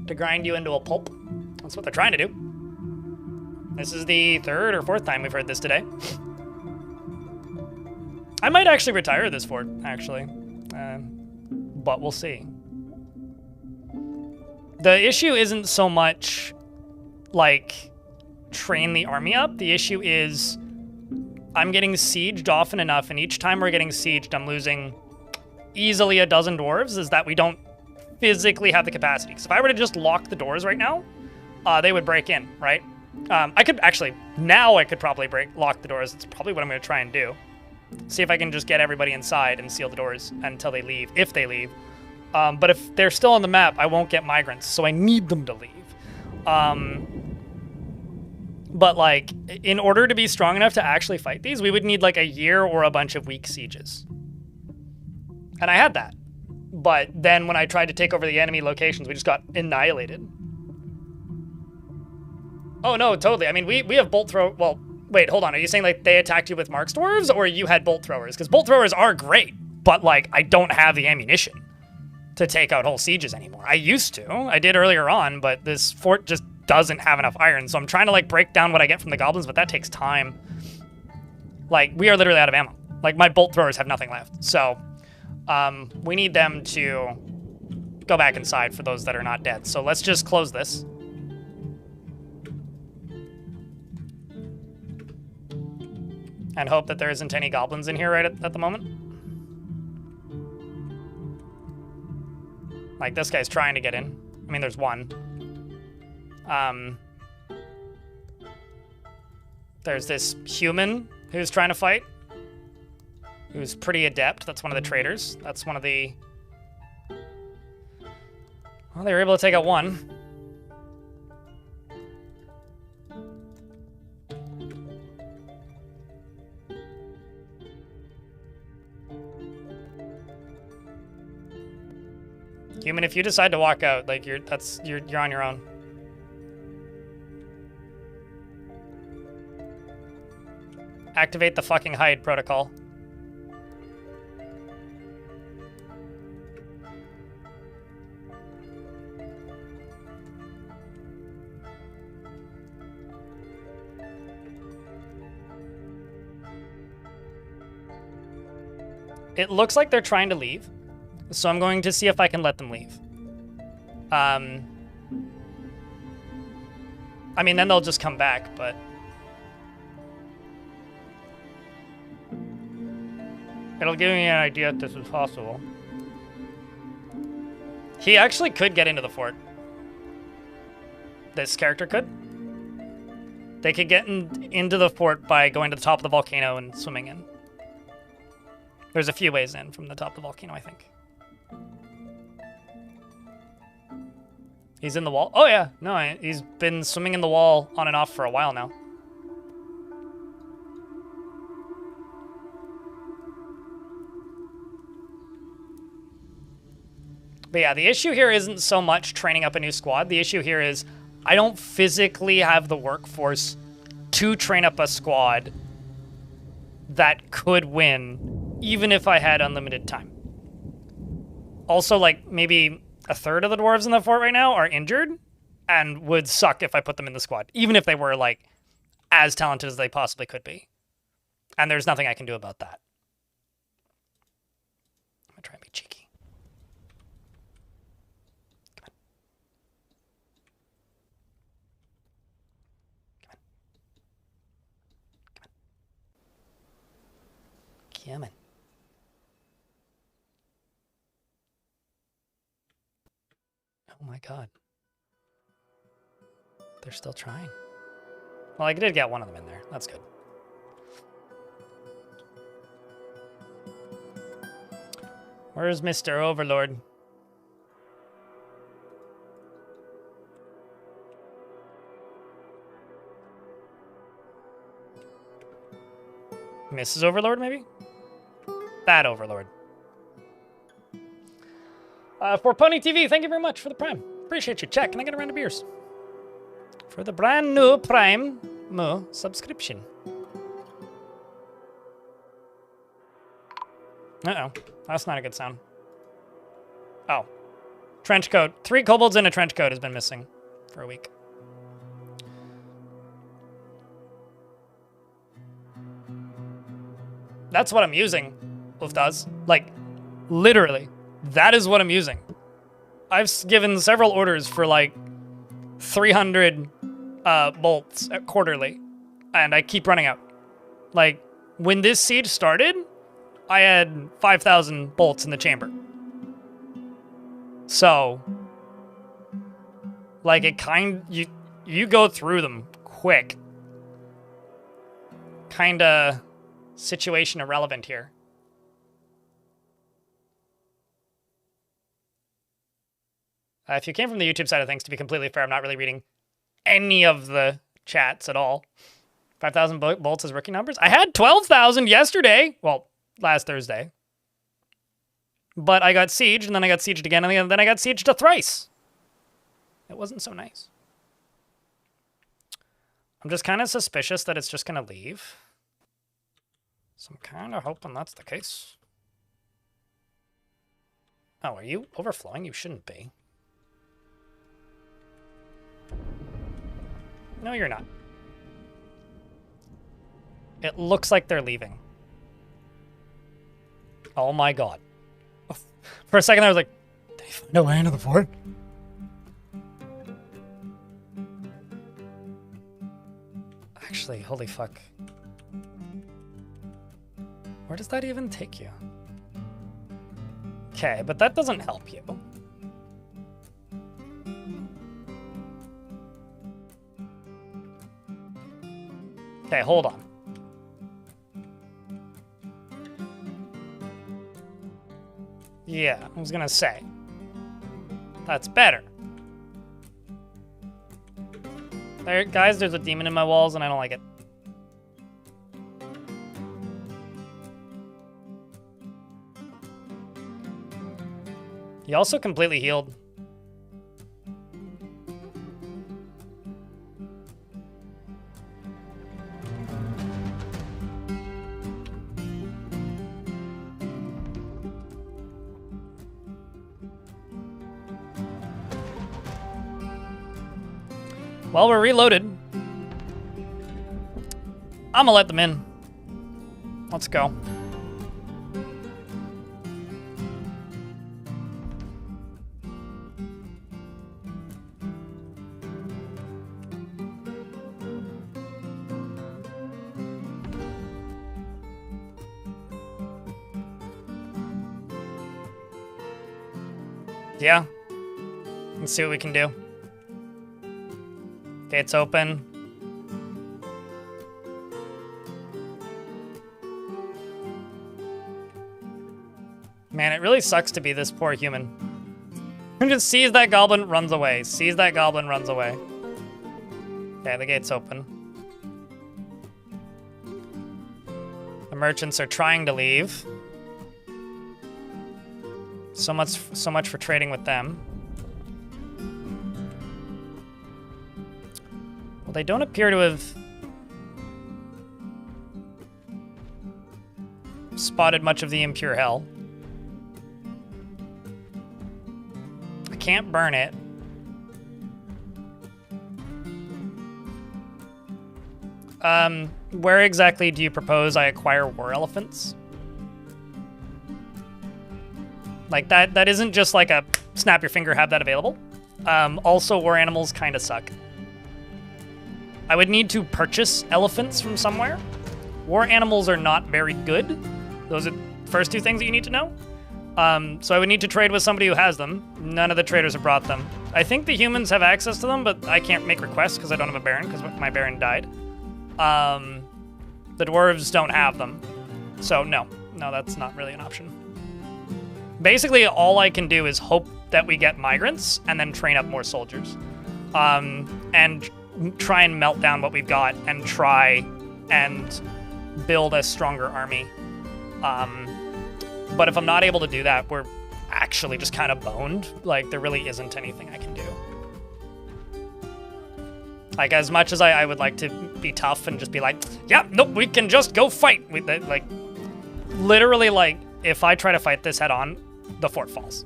Speaker 1: To grind you into a pulp. That's what they're trying to do. This is the 3rd or 4th time we've heard this today. I might actually retire this fort, actually. But we'll see. The issue isn't so much, like, train the army up. The issue is I'm getting sieged often enough, and each time we're getting sieged, I'm losing easily a dozen dwarves, is that we don't physically have the capacity. Because if I were to just lock the doors right now, they would break in, right? I could actually, now I could probably lock the doors. It's probably what I'm going to try and do. See if I can just get everybody inside and seal the doors until they leave, if they leave. But if they're still on the map, I won't get migrants, so I need them to leave. But, like, in order to be strong enough to actually fight these, we would need, like, a year or a bunch of weak sieges. And I had that. But then when I tried to take over the enemy locations, we just got annihilated. Oh, no, totally. I mean, we have bolt throw... Well, wait, hold on. Are you saying, like, they attacked you with Marks Dwarves, or you had bolt throwers? Because bolt throwers are great, but, like, I don't have the ammunition to take out whole sieges anymore. I used to. I did earlier on, but this fort just doesn't have enough iron, so I'm trying to, like, break down what I get from the goblins, but that takes time. Like, we are literally out of ammo. Like, my bolt throwers have nothing left, so we need them to go back inside for those that are not dead. So let's just close this. And hope that there isn't any goblins in here right at the moment. Like, this guy's trying to get in. I mean, there's one. There's this human who's trying to fight, who's pretty adept. That's one of the traders. That's one of the... Well, they were able to take out one. Human, if you decide to walk out, like, you're on your own. Activate the fucking hide protocol. It looks like they're trying to leave, so I'm going to see if I can let them leave. I mean, then they'll just come back, but... It'll give me an idea if this is possible. He actually could get into the fort. This character could. They could get into the fort by going to the top of the volcano and swimming in. There's a few ways in from the top of the volcano, I think. He's in the wall? Oh, yeah. No, he's been swimming in the wall on and off for a while now. But yeah, the issue here isn't so much training up a new squad. The issue here is I don't physically have the workforce to train up a squad that could win, even if I had unlimited time. Also, like, maybe a third of the dwarves in the fort right now are injured and would suck if I put them in the squad, even if they were, like, as talented as they possibly could be. And there's nothing I can do about that. I'm gonna try and be cheeky. Come on. Oh my god. They're still trying. Well, I did get one of them in there. That's good. Where's Mr. Overlord? Mrs. Overlord, maybe? That Overlord. For Pony TV, thank you very much for the Prime. Appreciate you. Check. Can I get a round of beers? For the brand new Prime subscription. Uh-oh. That's not a good sound. Oh. Trench coat. 3 kobolds in a trench coat has been missing for a week. That's what I'm using, Uftaz. Like, literally. That is what I'm using. I've given several orders for, like, 300 bolts quarterly, and I keep running out. Like, when this siege started, I had 5,000 bolts in the chamber. So, like, you go through them quick. Kinda situation irrelevant here. If you came from the YouTube side of things, to be completely fair, I'm not really reading any of the chats at all. 5,000 bolts as rookie numbers? I had 12,000 yesterday. Well, last Thursday. But I got sieged, and then I got sieged again, and then I got sieged thrice. It wasn't so nice. I'm just kind of suspicious that it's just going to leave. So I'm kind of hoping that's the case. Oh, are you overflowing? You shouldn't be. No, you're not. It looks like they're leaving. Oh my god. For a second I was like, did they find a way into the fort? Actually, holy fuck. Where does that even take you? Okay, but that doesn't help you. Okay, hold on. Yeah, I was gonna say. That's better. There, guys, there's a demon in my walls and I don't like it. He also completely healed. Well, we're reloaded. I'm gonna let them in. Let's go. Yeah. Let's see what we can do. Gates open. Man, it really sucks to be this poor human. Who just sees that goblin, runs away. Sees that goblin, runs away. Okay, the gate's open. The merchants are trying to leave. So much for trading with them. Well, they don't appear to have spotted much of the impure hell. I can't burn it. Where exactly do you propose I acquire war elephants? Like, that isn't just like a snap your finger, have that available. Also, war animals kind of suck. I would need to purchase elephants from somewhere. War animals are not very good. Those are the first two things that you need to know. So I would need to trade with somebody who has them. None of the traders have brought them. I think the humans have access to them, but I can't make requests because I don't have a baron, because my baron died. The dwarves don't have them. So no, that's not really an option. Basically, all I can do is hope that we get migrants and then train up more soldiers. And try and melt down what we've got and try and build a stronger army. But if I'm not able to do that, we're actually just kind of boned. Like, there really isn't anything I can do. Like, as much as I would like to be tough and just be like, yeah, nope, we can just go fight. Like, literally, like, if I try to fight this head on, the fort falls.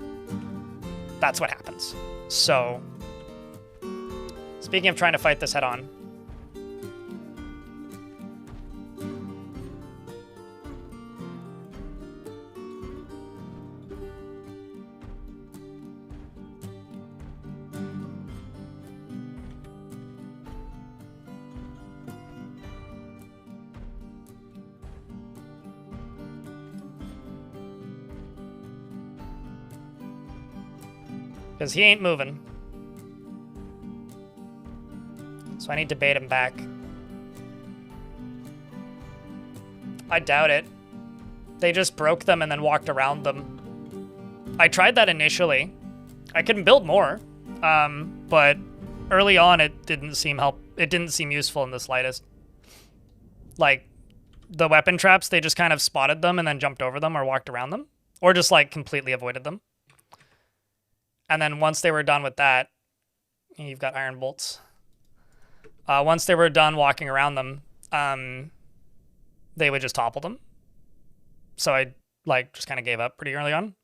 Speaker 1: That's what happens. So, speaking of trying to fight this head on. Because he ain't moving. So So I need to bait him back. I doubt it. They just broke them and then walked around them. I tried that initially. I can build more, but early on it didn't seem useful in the slightest. Like, the weapon traps, they just kind of spotted them and then jumped over them or walked around them, or just like completely avoided them. And then once they were done with that, you've got iron bolts. Once they were done walking around them, they would just topple them. So I like just kind of gave up pretty early on.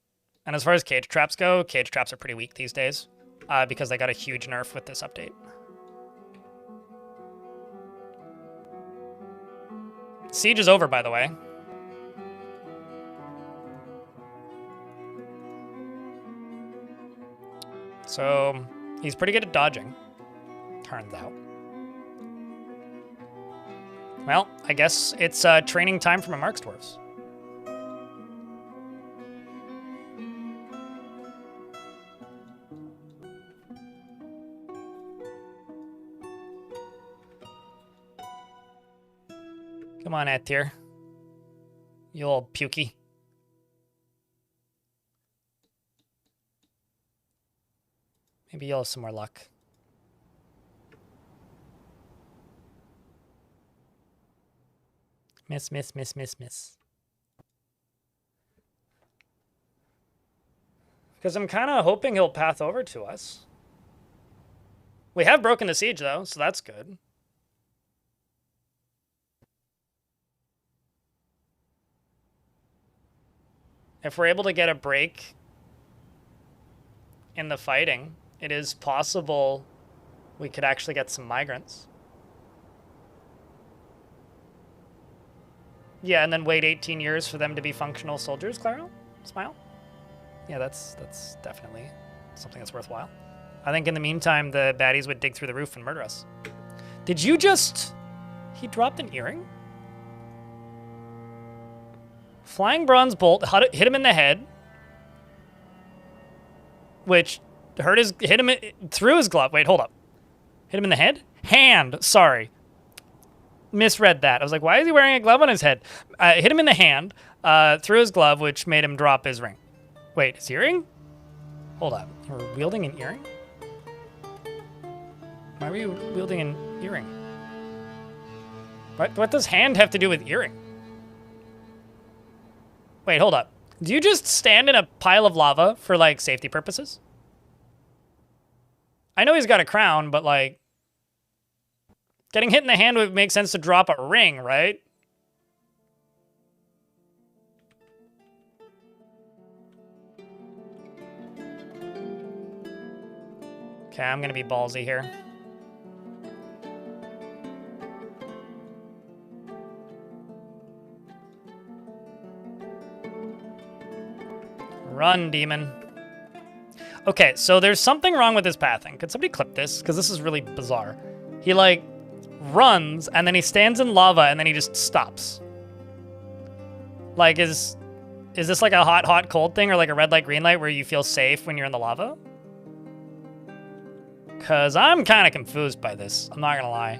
Speaker 1: And as far as cage traps go, cage traps are pretty weak these days because they got a huge nerf with this update. Siege is over, by the way. So he's pretty good at dodging, turns out. Well, I guess it's training time for my Marks Dwarves. Come on, Atir. You old pukey. Maybe you'll have some more luck. Miss, miss, miss, miss, miss. Because I'm kind of hoping he'll path over to us. We have broken the siege, though, so that's good. If we're able to get a break in the fighting, it is possible we could actually get some migrants. Yeah, and then wait 18 years for them to be functional soldiers, Claro? Smile? Yeah, that's definitely something that's worthwhile. I think in the meantime, the baddies would dig through the roof and murder us. Did you just... He dropped an earring? Flying bronze bolt hit him in the head, which hit him through his glove. Wait, hold up. Hit him in the head? Hand, sorry. Misread that. I was like, why is he wearing a glove on his head? Hit him in the hand, through his glove, which made him drop his ring. Wait, his earring? Hold up. We're wielding an earring? Why were you wielding an earring? What does hand have to do with earring? Wait, hold up. Do you just stand in a pile of lava for, like, safety purposes? I know he's got a crown, but, like, getting hit in the hand would make sense to drop a ring, right? Okay, I'm gonna be ballsy here. Run, demon. Okay, so there's something wrong with his pathing. Could somebody clip this? Because this is really bizarre. He, like, runs, and then he stands in lava, and then he just stops. Like, is this like a hot, hot, cold thing, or like a red light, green light, where you feel safe when you're in the lava? Because I'm kind of confused by this. I'm not going to lie.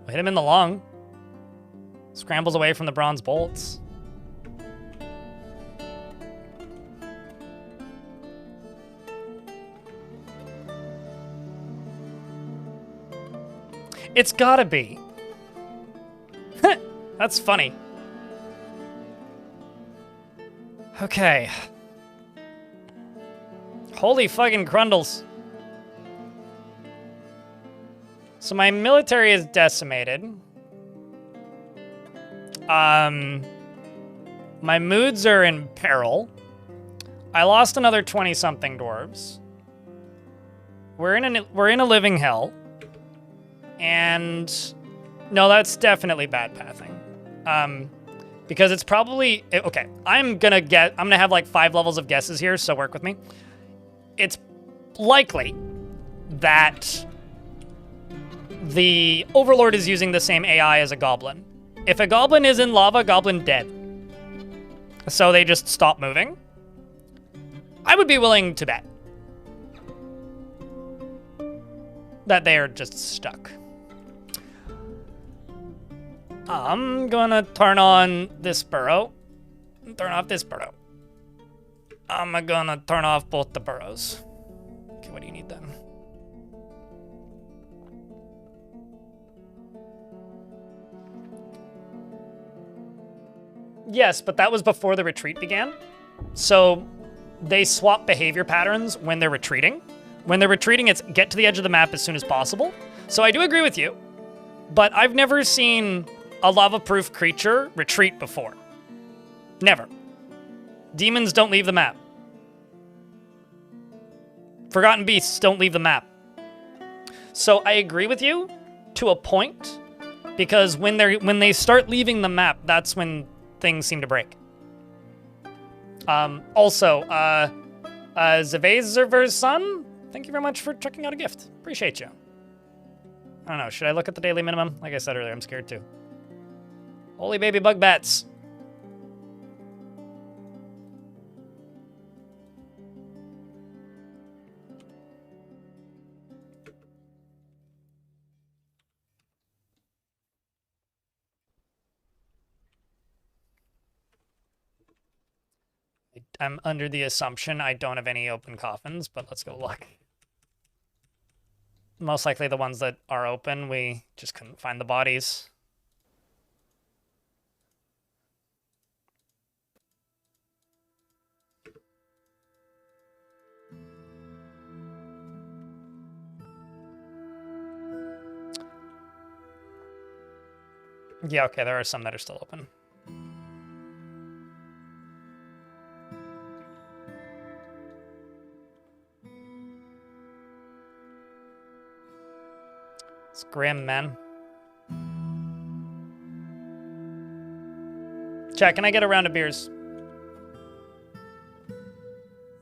Speaker 1: We'll hit him in the lung. Scrambles away from the bronze bolts. It's gotta be. That's funny. Okay. Holy fucking crundles. So my military is decimated. My moods are in peril. I lost another 20-something dwarves. We're in a living hell. And no, that's definitely bad pathing. Because it's probably okay. I'm gonna have like 5 levels of guesses here, so work with me. It's likely that the Overlord is using the same AI as a goblin. If a goblin is in lava, goblin dead. So they just stop moving. I would be willing to bet. that they are just stuck. I'm gonna turn on this burrow. Turn off this burrow. I'm gonna turn off both the burrows. Okay, what do you need then? Yes, but that was before the retreat began. So they swap behavior patterns when they're retreating. When they're retreating, it's get to the edge of the map as soon as possible. So I do agree with you, but I've never seen a lava-proof creature retreat before. Never. Demons don't leave the map. Forgotten beasts don't leave the map. So I agree with you to a point, because when they start leaving the map, that's when things seem to break. Also, Zavezerver's son, thank you very much for checking out a gift. Appreciate you. I don't know, should I look at the daily minimum? Like I said earlier, I'm scared too. Holy baby bug bats. I'm under the assumption I don't have any open coffins, but let's go look. Most likely the ones that are open, we just couldn't find the bodies. Yeah, okay, there are some that are still open. It's grim, man. Chat, can I get a round of beers?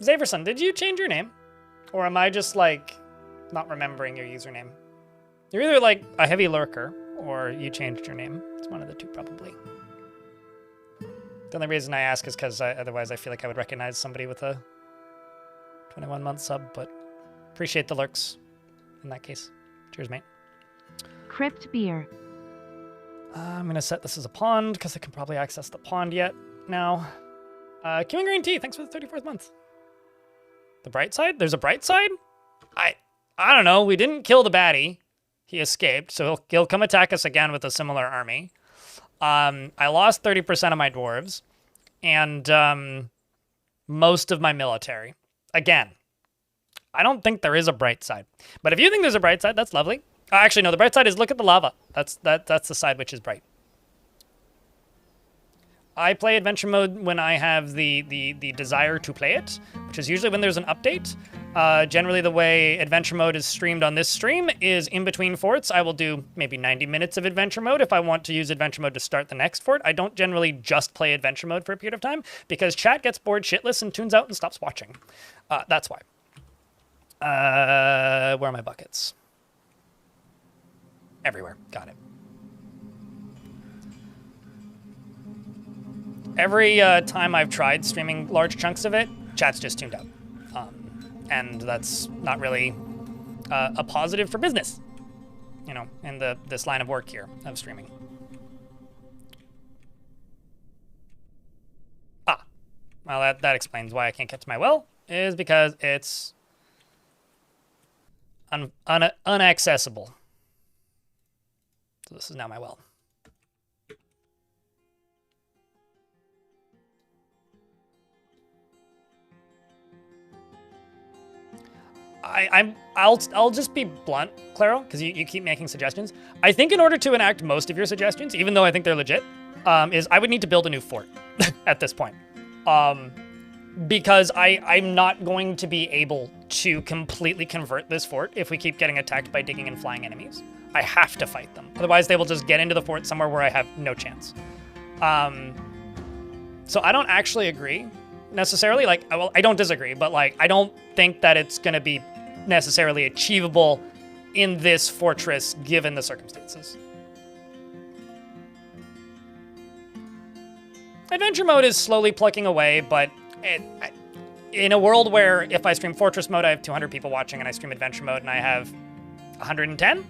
Speaker 1: Zaverson, did you change your name? Or am I just, like, not remembering your username? You're either, like, a heavy lurker, or you changed your name. It's one of the two, probably. The only reason I ask is because otherwise I feel like I would recognize somebody with a 21-month sub, but appreciate the lurks in that case. Cheers, mate.
Speaker 2: Crypt beer.
Speaker 1: I'm going to set this as a pond, because I can probably access the pond yet now. Queuing Green Tea, thanks for the 34th month. The bright side? There's a bright side? I don't know. We didn't kill the baddie. He escaped, so he'll come attack us again with a similar army. I lost 30% of my dwarves, and most of my military. Again, I don't think there is a bright side. But if you think there's a bright side, that's lovely. Actually, no, the bright side is look at the lava. That's the side which is bright. I play adventure mode when I have the desire to play it, which is usually when there's an update. Generally, the way adventure mode is streamed on this stream is in between forts. I will do maybe 90 minutes of adventure mode if I want to use adventure mode to start the next fort. I don't generally just play adventure mode for a period of time because chat gets bored shitless and tunes out and stops watching. That's why. Where are my buckets? Everywhere. Got it. Every time I've tried streaming large chunks of it, chat's just tuned out. And that's not really a positive for business, you know, in this line of work here of streaming. Well, that explains why I can't get to my well, is because it's unaccessible. So this is now my well. I'll just be blunt, Claro, because you keep making suggestions. I think in order to enact most of your suggestions, even though I think they're legit, is I would need to build a new fort at this point. Because I'm not going to be able to completely convert this fort if we keep getting attacked by digging and flying enemies. I have to fight them. Otherwise, they will just get into the fort somewhere where I have no chance. So I don't actually agree necessarily. Like, well, I don't disagree, but like, I don't think that it's going to be necessarily achievable in this fortress given the circumstances. Adventure mode is slowly plucking away, but in a world where if I stream Fortress mode, I have 200 people watching, and I stream Adventure mode, and I have 110.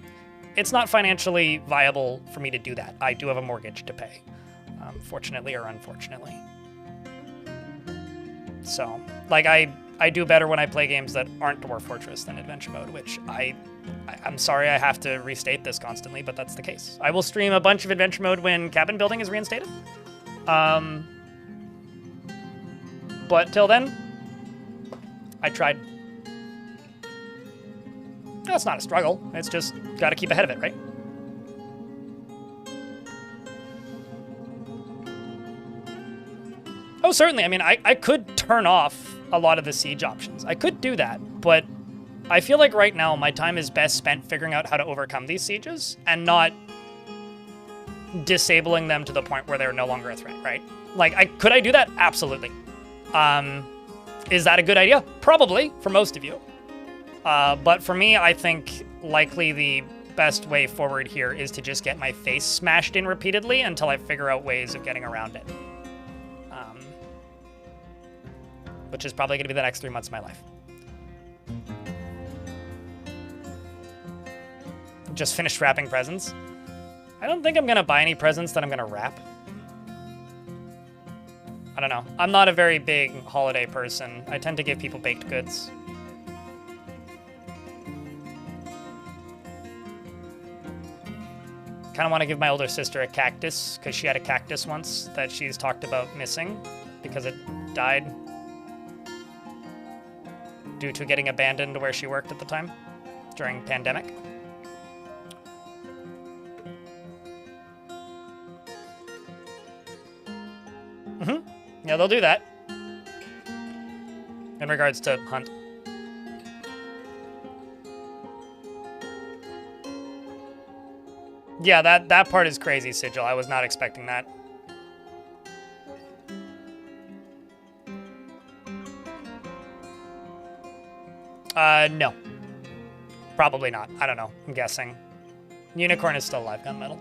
Speaker 1: It's not financially viable for me to do that. I do have a mortgage to pay, fortunately or unfortunately. So, like, I do better when I play games that aren't Dwarf Fortress than Adventure Mode, which I'm sorry I have to restate this constantly, but that's the case. I will stream a bunch of Adventure Mode when Cabin Building is reinstated. But till then, I tried. That's not a struggle. It's just got to keep ahead of it, right? Oh, certainly. I mean, I could turn off a lot of the siege options. I could do that, but I feel like right now my time is best spent figuring out how to overcome these sieges and not disabling them to the point where they're no longer a threat, right? Like, could I do that? Absolutely. Is that a good idea? Probably, for most of you. But for me, I think likely the best way forward here is to just get my face smashed in repeatedly until I figure out ways of getting around it. Which is probably going to be the next 3 months of my life. Just finished wrapping presents. I don't think I'm going to buy any presents that I'm going to wrap. I don't know. I'm not a very big holiday person. I tend to give people baked goods. Kind of want to give my older sister a cactus, because she had a cactus once that she's talked about missing because it died due to getting abandoned where she worked at the time during pandemic. Yeah, they'll do that. In regards to Hunt. Yeah, that part is crazy, Sigil. I was not expecting that. No. Probably not. I don't know. I'm guessing. Unicorn is still alive, Gunmetal.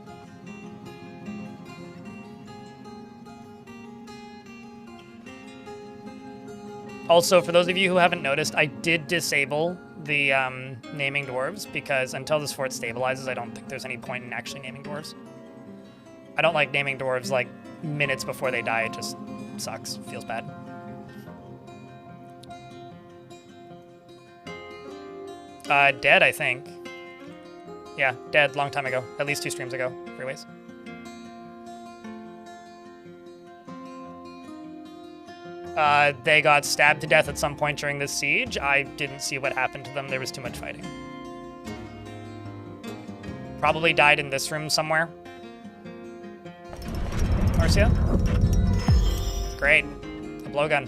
Speaker 1: Also, for those of you who haven't noticed, I did disable the naming dwarves because until this fort stabilizes, I don't think there's any point in actually naming dwarves. I don't like naming dwarves like minutes before they die. It just sucks. Feels bad. Dead, I think. Yeah, dead long time ago. At least 2 streams ago. Freeways. They got stabbed to death at some point during this siege. I didn't see what happened to them. There was too much fighting. Probably died in this room somewhere. Marcia? Great. A blowgun.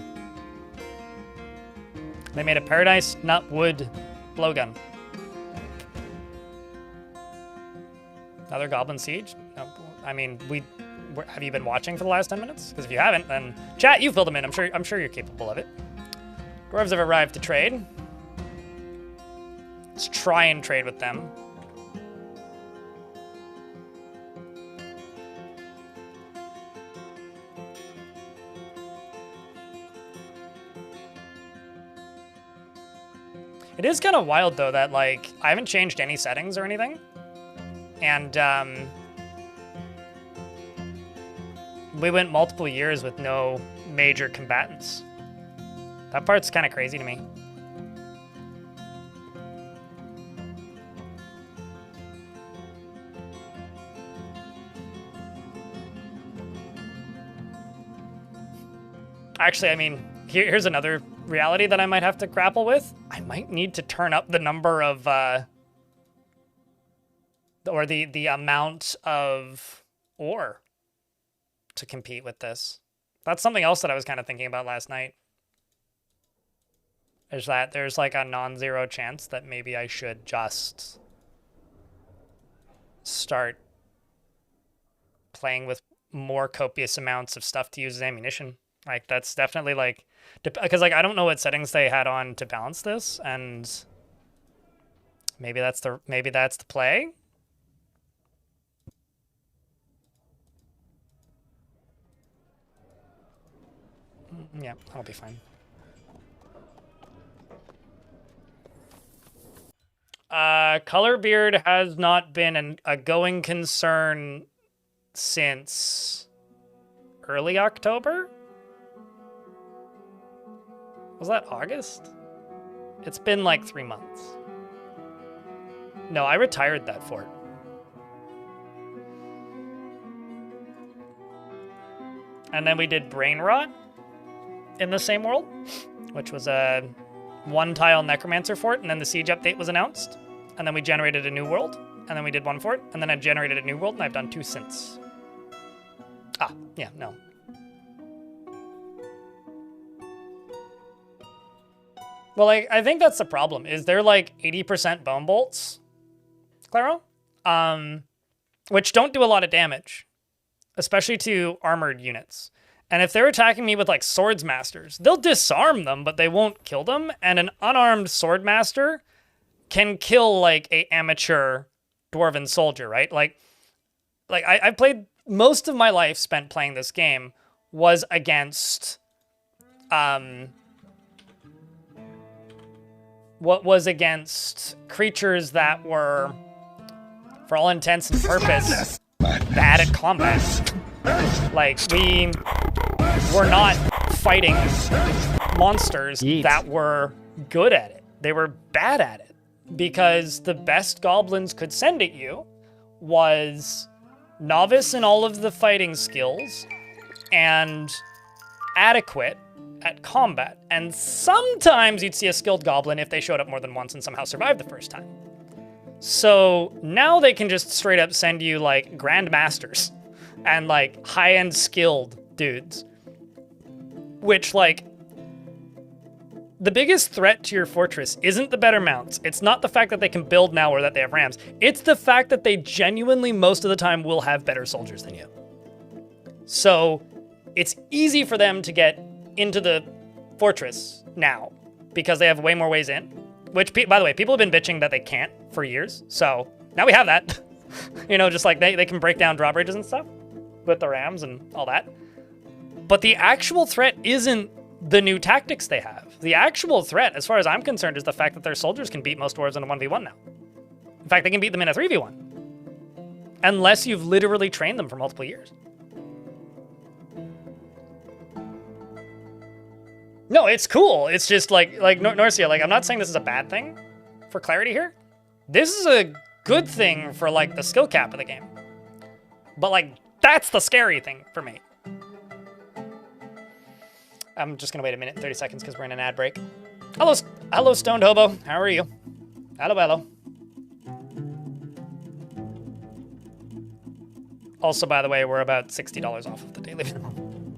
Speaker 1: They made a paradise, not wood, blowgun. Another goblin siege? No, I mean, have you been watching for the last 10 minutes? Because if you haven't, then chat, you filled them in. I'm sure you're capable of it. Dwarves have arrived to trade. Let's try and trade with them. It is kind of wild though that like I haven't changed any settings or anything. And we went multiple years with no major combatants. That part's kind of crazy to me. Actually, I mean, here's another reality that I might have to grapple with. I might need to turn up the number of, or the amount of ore to compete with this. That's something else that I was kind of thinking about last night. Is that there's like a non-zero chance that maybe I should just start playing with more copious amounts of stuff to use as ammunition. Like that's definitely like, because like I don't know what settings they had on to balance this, and maybe that's the play. Yeah, I'll be fine. Colorbeard has not been a going concern since early October? Was that August? It's been like 3 months. No, I retired that fort. And then we did Brain Rot in the same world, which was a one-tile Necromancer fort, and then the Siege update was announced. And then we generated a new world, and then we did one fort, and then I generated a new world, and I've done 2 since. Ah, yeah, no. Well, I think that's the problem, is they're like 80% bone bolts, Claro, which don't do a lot of damage, especially to armored units. And if they're attacking me with like swords masters, they'll disarm them, but they won't kill them. And an unarmed sword master can kill like a amateur dwarven soldier, right? Like I played most of my life spent playing this game was against creatures that were, for all intents and purpose, bad at combat. Like, we were not fighting monsters that were good at it. They were bad at it. Because the best goblins could send at you was novice in all of the fighting skills and adequate at combat. And sometimes you'd see a skilled goblin if they showed up more than once and somehow survived the first time. So now they can just straight up send you like grandmasters and like high-end skilled dudes, which like the biggest threat to your fortress isn't the better mounts. It's not the fact that they can build now or that they have rams. It's the fact that they genuinely most of the time will have better soldiers than you. So it's easy for them to get into the fortress now because they have way more ways in, which, by the way, people have been bitching that they can't for years. So now we have that. You know, just like they can break down drawbridges and stuff with the rams and all that. But the actual threat isn't the new tactics they have. The actual threat, as far as I'm concerned, is the fact that their soldiers can beat most dwarves in a 1v1 now. In fact, they can beat them in a 3v1. Unless you've literally trained them for multiple years. No, it's cool. It's just like Norcia, like, I'm not saying this is a bad thing for clarity here. This is a good thing for, like, the skill cap of the game. But, like, that's the scary thing for me. I'm just gonna wait a minute and 30 seconds because we're in an ad break. Hello, Stoned Hobo. How are you? Hello. Also, by the way, we're about $60 off of the daily minimum.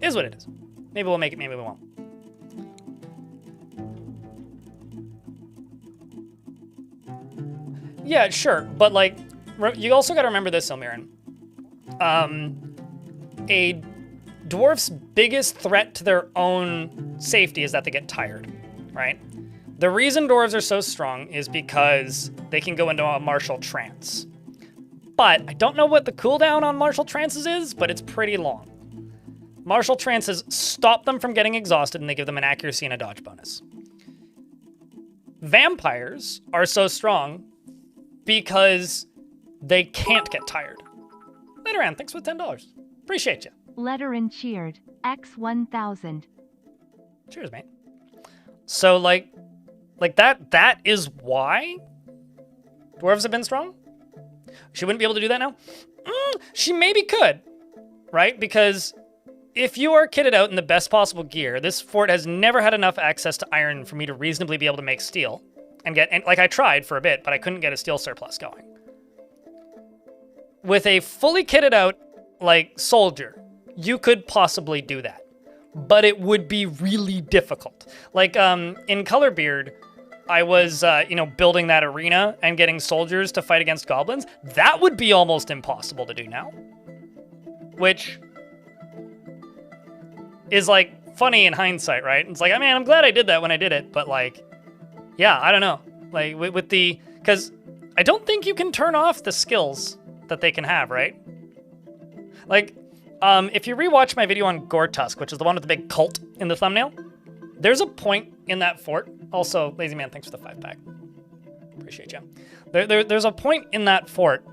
Speaker 1: Is what it is. Maybe we'll make it, maybe we won't. Yeah, sure, but like, you also gotta remember this, Ilmirin. A dwarf's biggest threat to their own safety is that they get tired, right? The reason dwarves are so strong is because they can go into a martial trance. But I don't know what the cooldown on martial trances is, but it's pretty long. Martial trances stop them from getting exhausted and they give them an accuracy and a dodge bonus. Vampires are so strong because they can't get tired. Later on, thanks for $10. Appreciate you.
Speaker 2: Letterin cheered. X1000.
Speaker 1: Cheers, mate. So, like that is why dwarves have been strong? She wouldn't be able to do that now? She maybe could, right? Because if you are kitted out in the best possible gear, this fort has never had enough access to iron for me to reasonably be able to make steel. And like, I tried for a bit, but I couldn't get a steel surplus going. With a fully kitted out, like, soldier, you could possibly do that, but it would be really difficult. Like, in Colorbeard, I was, building that arena and getting soldiers to fight against goblins. That would be almost impossible to do now. Which is, like, funny in hindsight, right? It's like, I mean, I'm glad I did that when I did it, but, like, yeah, I don't know. Like, because I don't think you can turn off the skills that they can have, right? Like, if you rewatch my video on Gortusk, which is the one with the big cult in the thumbnail, there's a point in that fort. Also, Lazy Man, thanks for the 5-pack. Appreciate you. There's a point in that fort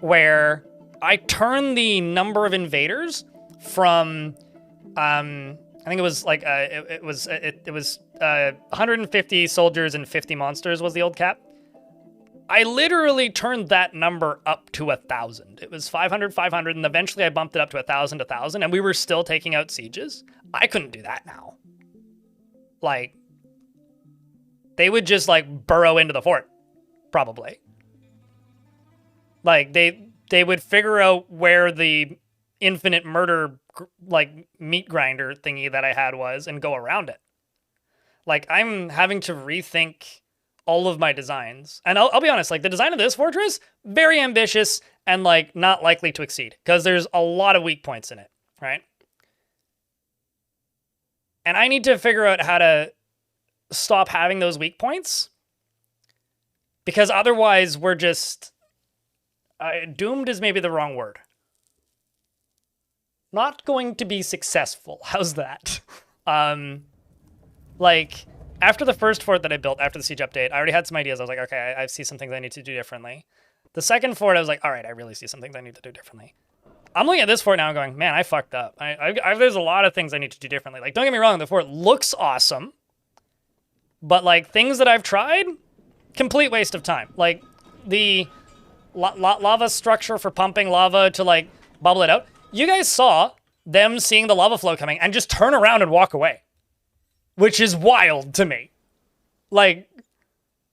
Speaker 1: where I turn the number of invaders from, I think it was like, it was 150 soldiers and 50 monsters was the old cap. I literally turned that number up to 1,000. It was 500, 500, and eventually I bumped it up to 1,000, 1,000, and we were still taking out sieges. I couldn't do that now. Like, they would just, like, burrow into the fort, probably. Like, they would figure out where the infinite murder, like, meat grinder thingy that I had was and go around it. Like, I'm having to rethink all of my designs. And I'll be honest, like, the design of this fortress, very ambitious and, like, not likely to exceed. Because there's a lot of weak points in it, right? And I need to figure out how to stop having those weak points. Because otherwise, we're just... doomed is maybe the wrong word. Not going to be successful. How's that? Like... After the first fort that I built, after the siege update, I already had some ideas. I was like, okay, I see some things I need to do differently. The second fort, I was like, all right, I really see some things I need to do differently. I'm looking at this fort now and going, man, I fucked up. There's a lot of things I need to do differently. Like, don't get me wrong, the fort looks awesome. But, like, things that I've tried, complete waste of time. Like, the lava structure for pumping lava to, like, bubble it out. You guys saw them seeing the lava flow coming and just turn around and walk away. Which is wild to me. Like,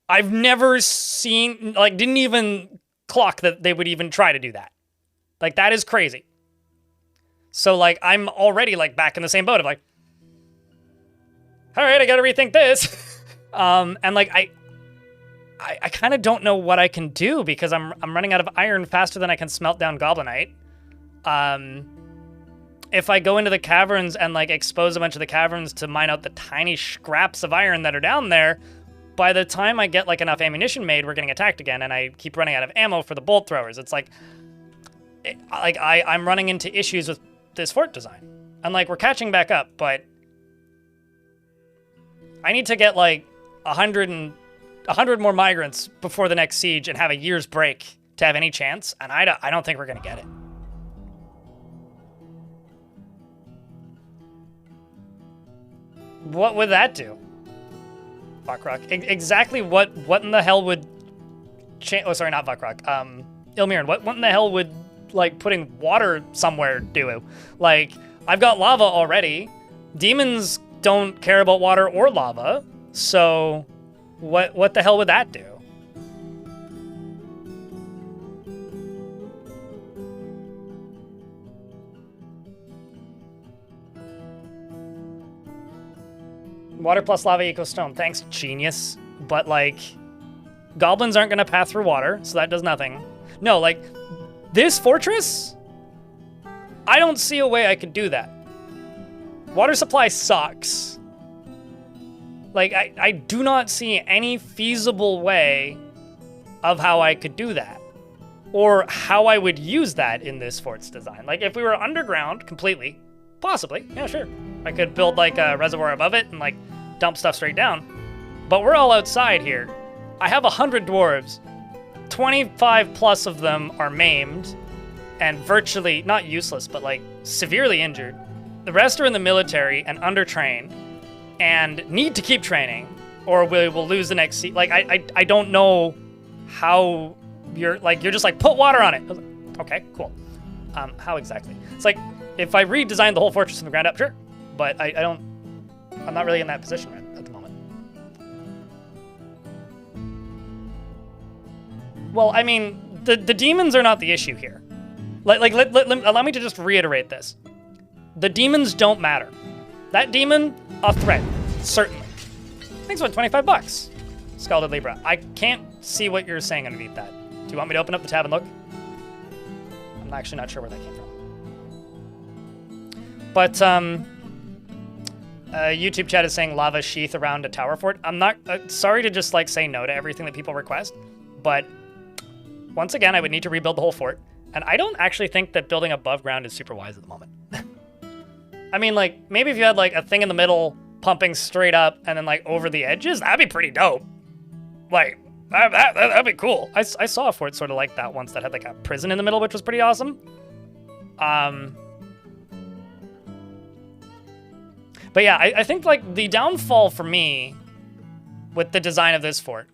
Speaker 1: I've never seen, like, didn't even clock that they would even try to do that. Like, that is crazy. So, like, I'm already, like, back in the same boat of, like, all right, I gotta rethink this. And, like, I kind of don't know what I can do because I'm running out of iron faster than I can smelt down Goblinite. If I go into the caverns and, like, expose a bunch of the caverns to mine out the tiny scraps of iron that are down there, by the time I get, like, enough ammunition made, we're getting attacked again, and I keep running out of ammo for the bolt throwers. It's like I'm running into issues with this fort design. And, like, we're catching back up, but I need to get, like, 100 more migrants before the next siege and have a year's break to have any chance, and I don't think we're going to get it. What would that do? Vakrock. Exactly what in the hell would... Oh, sorry, not Vakrock. Ilmirin, what in the hell would, like, putting water somewhere do? Like, I've got lava already. Demons don't care about water or lava. So, what the hell would that do? Water plus lava equals stone. Thanks, genius. But, like, goblins aren't going to pass through water, so that does nothing. No, like, this fortress, I don't see a way I could do that. Water supply sucks. Like, I do not see any feasible way of how I could do that. Or how I would use that in this fort's design. Like, if we were underground completely, possibly, yeah, sure. I could build, like, a reservoir above it and, like, dump stuff straight down. But we're all outside here. I have 100 dwarves. 25 plus of them are maimed and virtually, not useless, but, like, severely injured. The rest are in the military and undertrained and need to keep training or we will lose the next seat. Like, I don't know how you're just like, put water on it. I was like, okay, cool. How exactly? It's like, if I redesigned the whole fortress from the ground up, sure. But I'm not really in that position right at the moment. Well, I mean, the demons are not the issue here. Allow me to just reiterate this. The demons don't matter. That demon, a threat, certainly. Thanks for $25. Scalded Libra. I can't see what you're saying underneath that. Do you want me to open up the tab and look? I'm actually not sure where that came from. But, YouTube chat is saying lava sheath around a tower fort. I'm not, sorry to just, like, say no to everything that people request, but once again, I would need to rebuild the whole fort, and I don't actually think that building above ground is super wise at the moment. I mean, like, maybe if you had, like, a thing in the middle pumping straight up and then, like, over the edges, that'd be pretty dope. Like, That'd be cool. I saw a fort sort of like that once that had like a prison in the middle, which was pretty awesome. But yeah, I think like the downfall for me with the design of this fort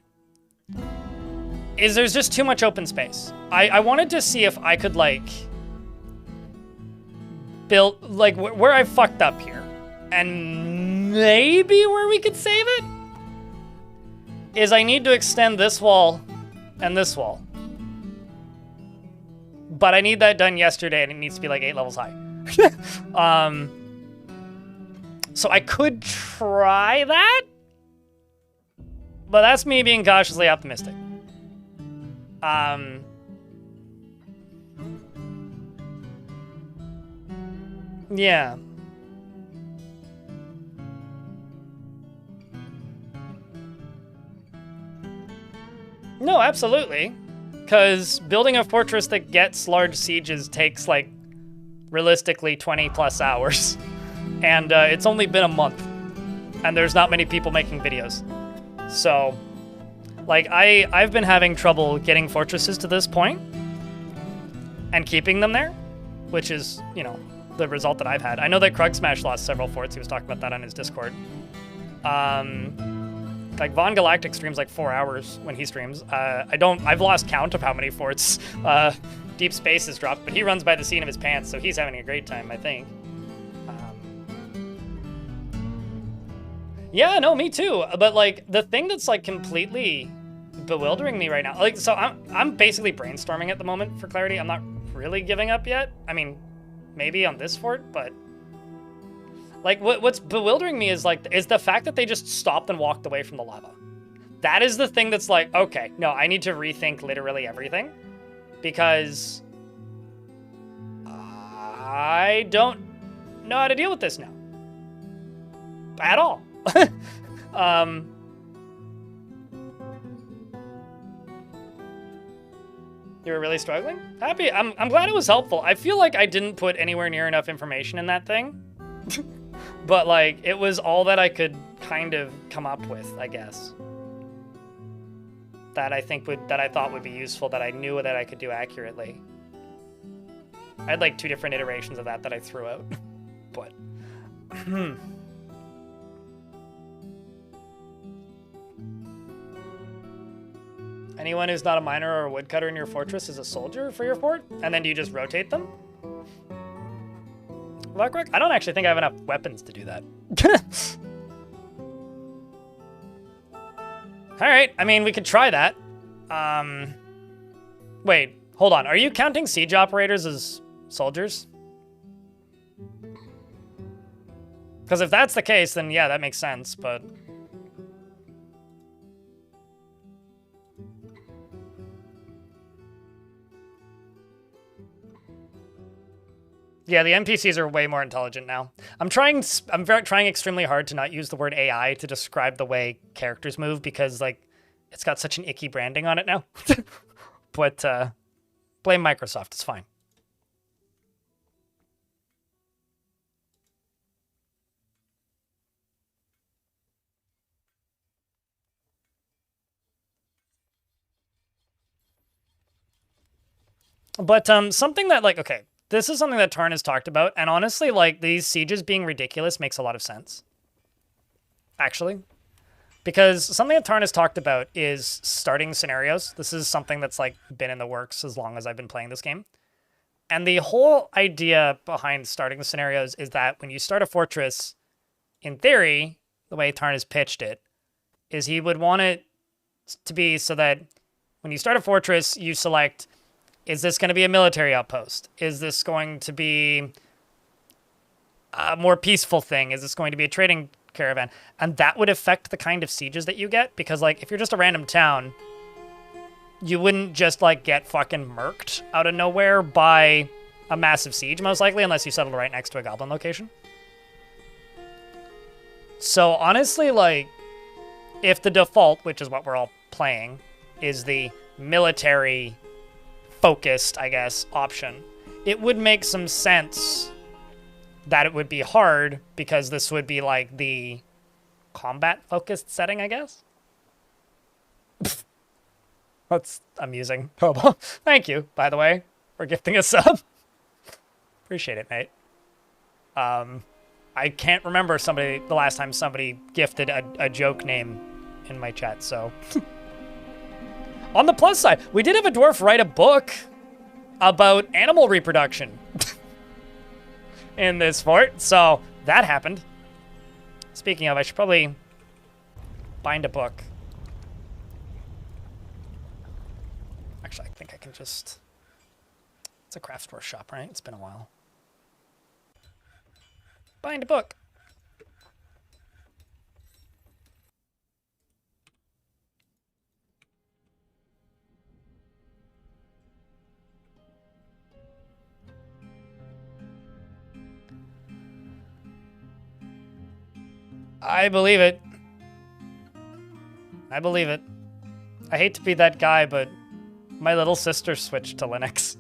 Speaker 1: is there's just too much open space. I wanted to see if I could like build like where I fucked up here, and maybe where we could save it is I need to extend this wall and this wall. But I need that done yesterday, and it needs to be like 8 levels high. So I could try that, but that's me being cautiously optimistic. Yeah. No, absolutely. Because building a fortress that gets large sieges takes, like, realistically 20 plus hours. And it's only been a month. And there's not many people making videos. So, like, I've been having trouble getting fortresses to this point and keeping them there, which is, you know, the result that I've had. I know that Krug Smash lost several forts. He was talking about that on his Discord. Like Von Galactic streams like 4 hours when he streams. I've lost count of how many forts Deep Space has dropped, but he runs by the seat of his pants, so he's having a great time, I think. Yeah, no, me too. But like the thing that's like completely bewildering me right now, like, so I'm basically brainstorming at the moment for clarity. I'm not really giving up yet. I mean, maybe on this fort, but like what's bewildering me is the fact that they just stopped and walked away from the lava. That is the thing that's like, okay, no, I need to rethink literally everything, because I don't know how to deal with this now at all. You were really struggling? Happy. I'm glad it was helpful. I feel like I didn't put anywhere near enough information in that thing. But like it was all that I could kind of come up with, I guess. That I thought would be useful, that I knew that I could do accurately. I had like 2 different iterations of that I threw out. But anyone who's not a miner or a woodcutter in your fortress is a soldier for your fort? And then do you just rotate them? Luckrock? I don't actually think I have enough weapons to do that. Alright, I mean, we could try that. Wait, hold on. Are you counting siege operators as soldiers? Because if that's the case, then yeah, that makes sense, but... Yeah, the NPCs are way more intelligent now. I'm trying extremely hard to not use the word AI to describe the way characters move, because like it's got such an icky branding on it now. But blame Microsoft, it's fine. But something that like, okay, this is something that Tarn has talked about, and honestly, like, these sieges being ridiculous makes a lot of sense. Actually. Because something that Tarn has talked about is starting scenarios. This is something that's, like, been in the works as long as I've been playing this game. And the whole idea behind starting the scenarios is that when you start a fortress, in theory, the way Tarn has pitched it, is he would want it to be so that when you start a fortress, you select... Is this going to be a military outpost? Is this going to be a more peaceful thing? Is this going to be a trading caravan? And that would affect the kind of sieges that you get. Because, like, if you're just a random town, you wouldn't just, like, get fucking murked out of nowhere by a massive siege, most likely, unless you settled right next to a goblin location. So, honestly, like, if the default, which is what we're all playing, is the military... focused, I guess, option, it would make some sense that it would be hard, because this would be like the combat focused setting, I guess. That's amusing. Hobo. Thank you, by the way, for gifting a sub. Appreciate it, mate. I can't remember the last time somebody gifted a joke name in my chat, so. On the plus side, we did have a dwarf write a book about animal reproduction in this fort, so that happened. Speaking of, I should probably bind a book. Actually, I think I can just... It's a craft store shop, right? It's been a while. Bind a book. I believe it. I believe it. I hate to be that guy, but my little sister switched to Linux.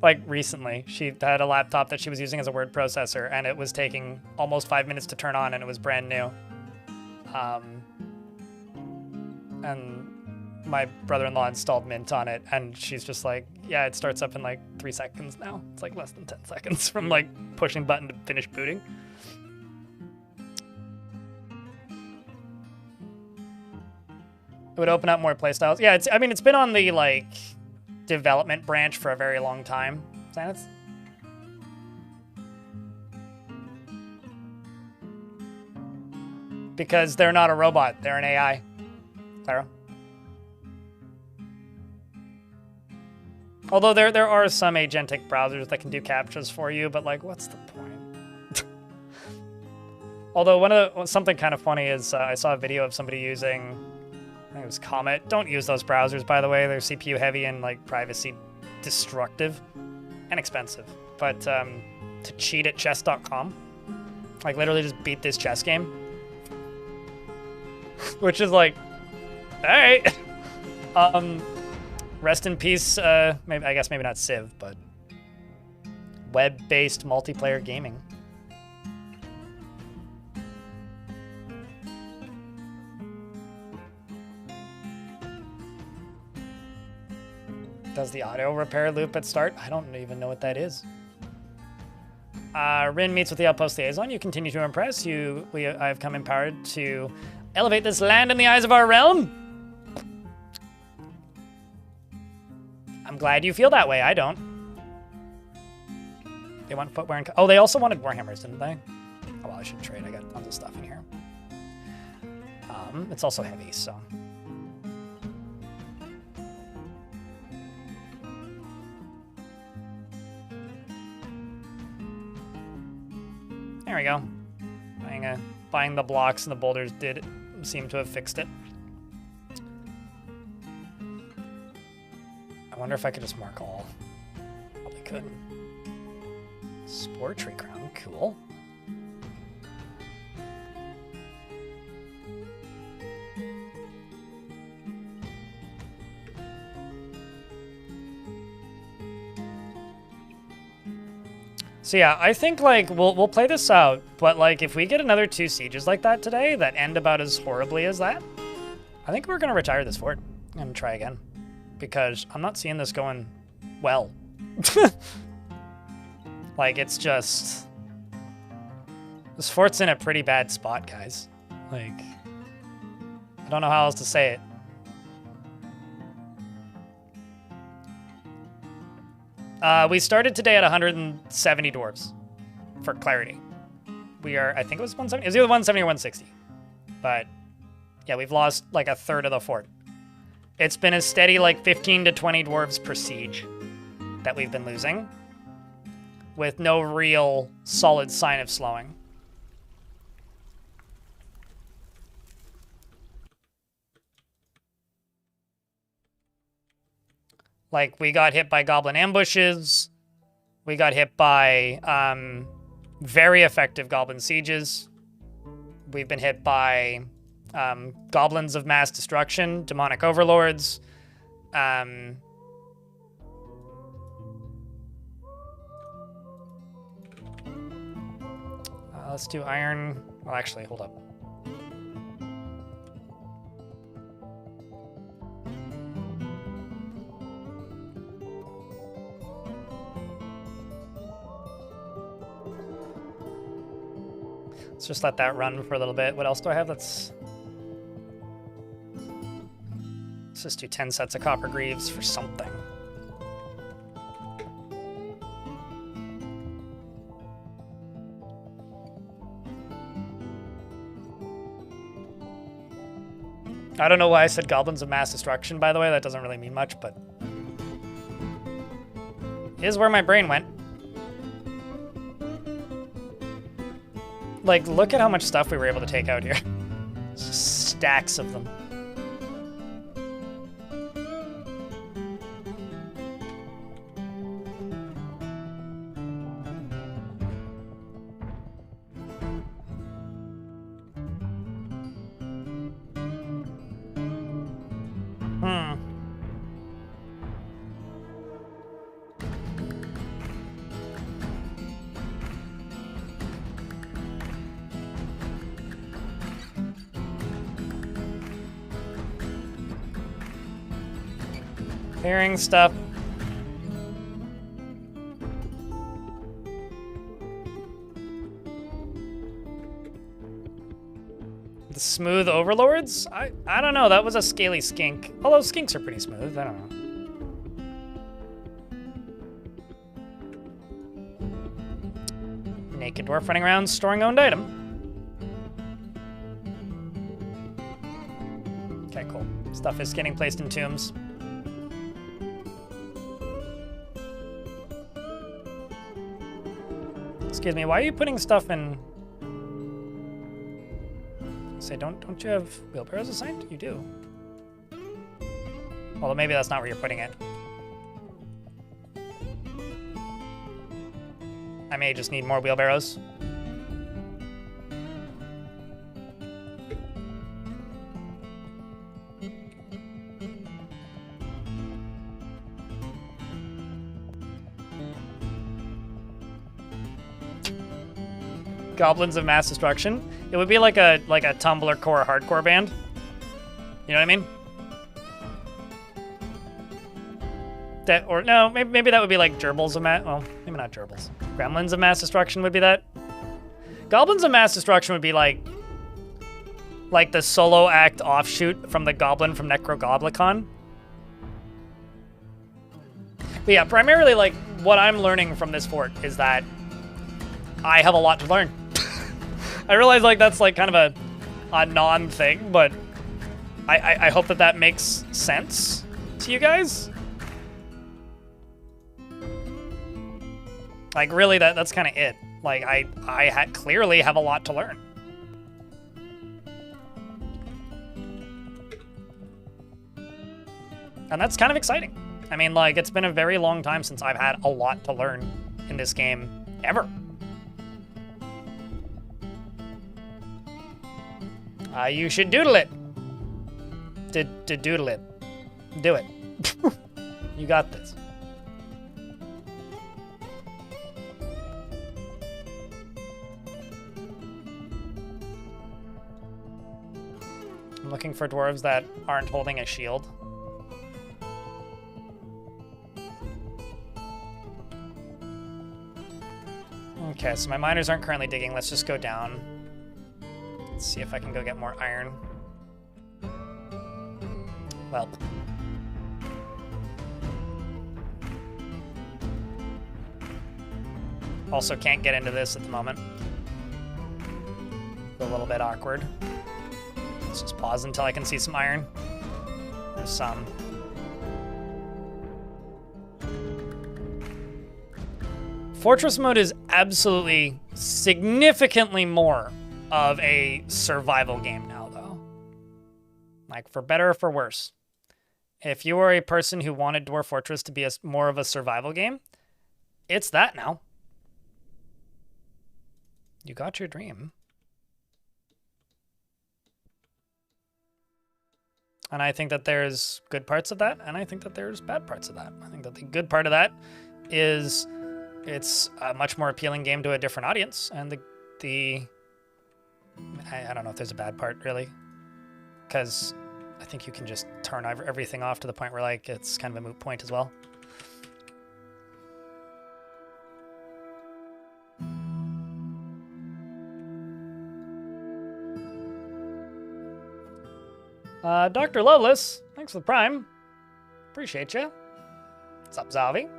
Speaker 1: Like recently, she had a laptop that she was using as a word processor, and it was taking almost 5 minutes to turn on, and it was brand new. And my brother-in-law installed Mint on it, and she's just like, yeah, it starts up in like 3 seconds now. It's like less than 10 seconds from like pushing button to finish booting. It would open up more playstyles. Yeah, I mean, it's been on the like development branch for a very long time. Sanitz? Because they're not a robot, they're an AI. Clara? Although there are some agentic browsers that can do captchas for you, but like, what's the point? Although something kind of funny is I saw a video of somebody using, I think it was Comet. Don't use those browsers, by the way. They're CPU heavy and like privacy destructive and expensive. But to cheat at chess.com, like literally just beat this chess game, which is like, all right. Rest in peace. Maybe I guess maybe not Civ, but web-based multiplayer gaming. Does the auto repair loop at start? I don't even know what that is. Rin meets with the Outpost Liaison. You continue to impress. I have come empowered to elevate this land in the eyes of our realm. I'm glad you feel that way. I don't. They want footwear and... Oh, they also wanted Warhammers, didn't they? Oh, well, I should trade. I got tons of stuff in here. It's also heavy, so... There we go. Buying the blocks and the boulders did seem to have fixed it. I wonder if I could just mark all. Probably could. Spore tree crown, cool. So yeah, I think like we'll play this out, but like if we get another 2 sieges like that today that end about as horribly as that, I think we're gonna retire this fort and try again. Because I'm not seeing this going well. Like, it's just... This fort's in a pretty bad spot, guys. Like, I don't know how else to say it. We started today at 170 dwarves, for clarity. We are, I think it was 170, it was either 170 or 160. But, yeah, we've lost like a third of the fort. It's been a steady like 15 to 20 dwarves per siege that we've been losing, with no real solid sign of slowing. Like, we got hit by goblin ambushes, we got hit by very effective goblin sieges, we've been hit by goblins of mass destruction, demonic overlords. Let's do iron. Well, actually, hold up. Let's just let that run for a little bit. What else do I have? Let's just do 10 sets of copper greaves for something. I don't know why I said Goblins of Mass Destruction, by the way. That doesn't really mean much, but here's where my brain went. Like, look at how much stuff we were able to take out here. Just stacks of them. Hearing stuff. The smooth overlords? I don't know. That was a scaly skink. Although skinks are pretty smooth. I don't know. Naked dwarf running around storing owned item. Okay, cool. Stuff is getting placed in tombs. Excuse me, why are you putting stuff in? Say, don't you have wheelbarrows assigned? You do. Although maybe that's not where you're putting it. I may just need more wheelbarrows. Goblins of Mass Destruction. It would be like a Tumblr core hardcore band. You know what I mean? That, or no, maybe that would be like Gerbils of Mass. Well, maybe not Gerbils. Gremlins of Mass Destruction would be that. Goblins of Mass Destruction would be like the solo act offshoot from the Goblin from Necrogoblicon. But yeah, primarily like what I'm learning from this fort is that I have a lot to learn. I realize like that's like kind of a non-thing, but I hope that that makes sense to you guys. Like really, that's kind of it. Like I clearly have a lot to learn. And that's kind of exciting. I mean, like, it's been a very long time since I've had a lot to learn in this game, ever. You should doodle it. Doodle it. Do it. You got this. I'm looking for dwarves that aren't holding a shield. Okay, so my miners aren't currently digging. Let's just go down. Let's see if I can go get more iron. Well. Also can't get into this at the moment. A little bit awkward. Let's just pause until I can see some iron. There's some. Fortress mode is absolutely significantly more of a survival game now, though. Like, for better or for worse. If you were a person who wanted Dwarf Fortress to be more of a survival game, it's that now. You got your dream. And I think that there's good parts of that, and I think that there's bad parts of that. I think that the good part of that is it's a much more appealing game to a different audience, and I don't know if there's a bad part, really, because I think you can just turn everything off to the point where, like, it's kind of a moot point as well. Dr. Lovelace, thanks for the prime. Appreciate you. What's up, Zavi?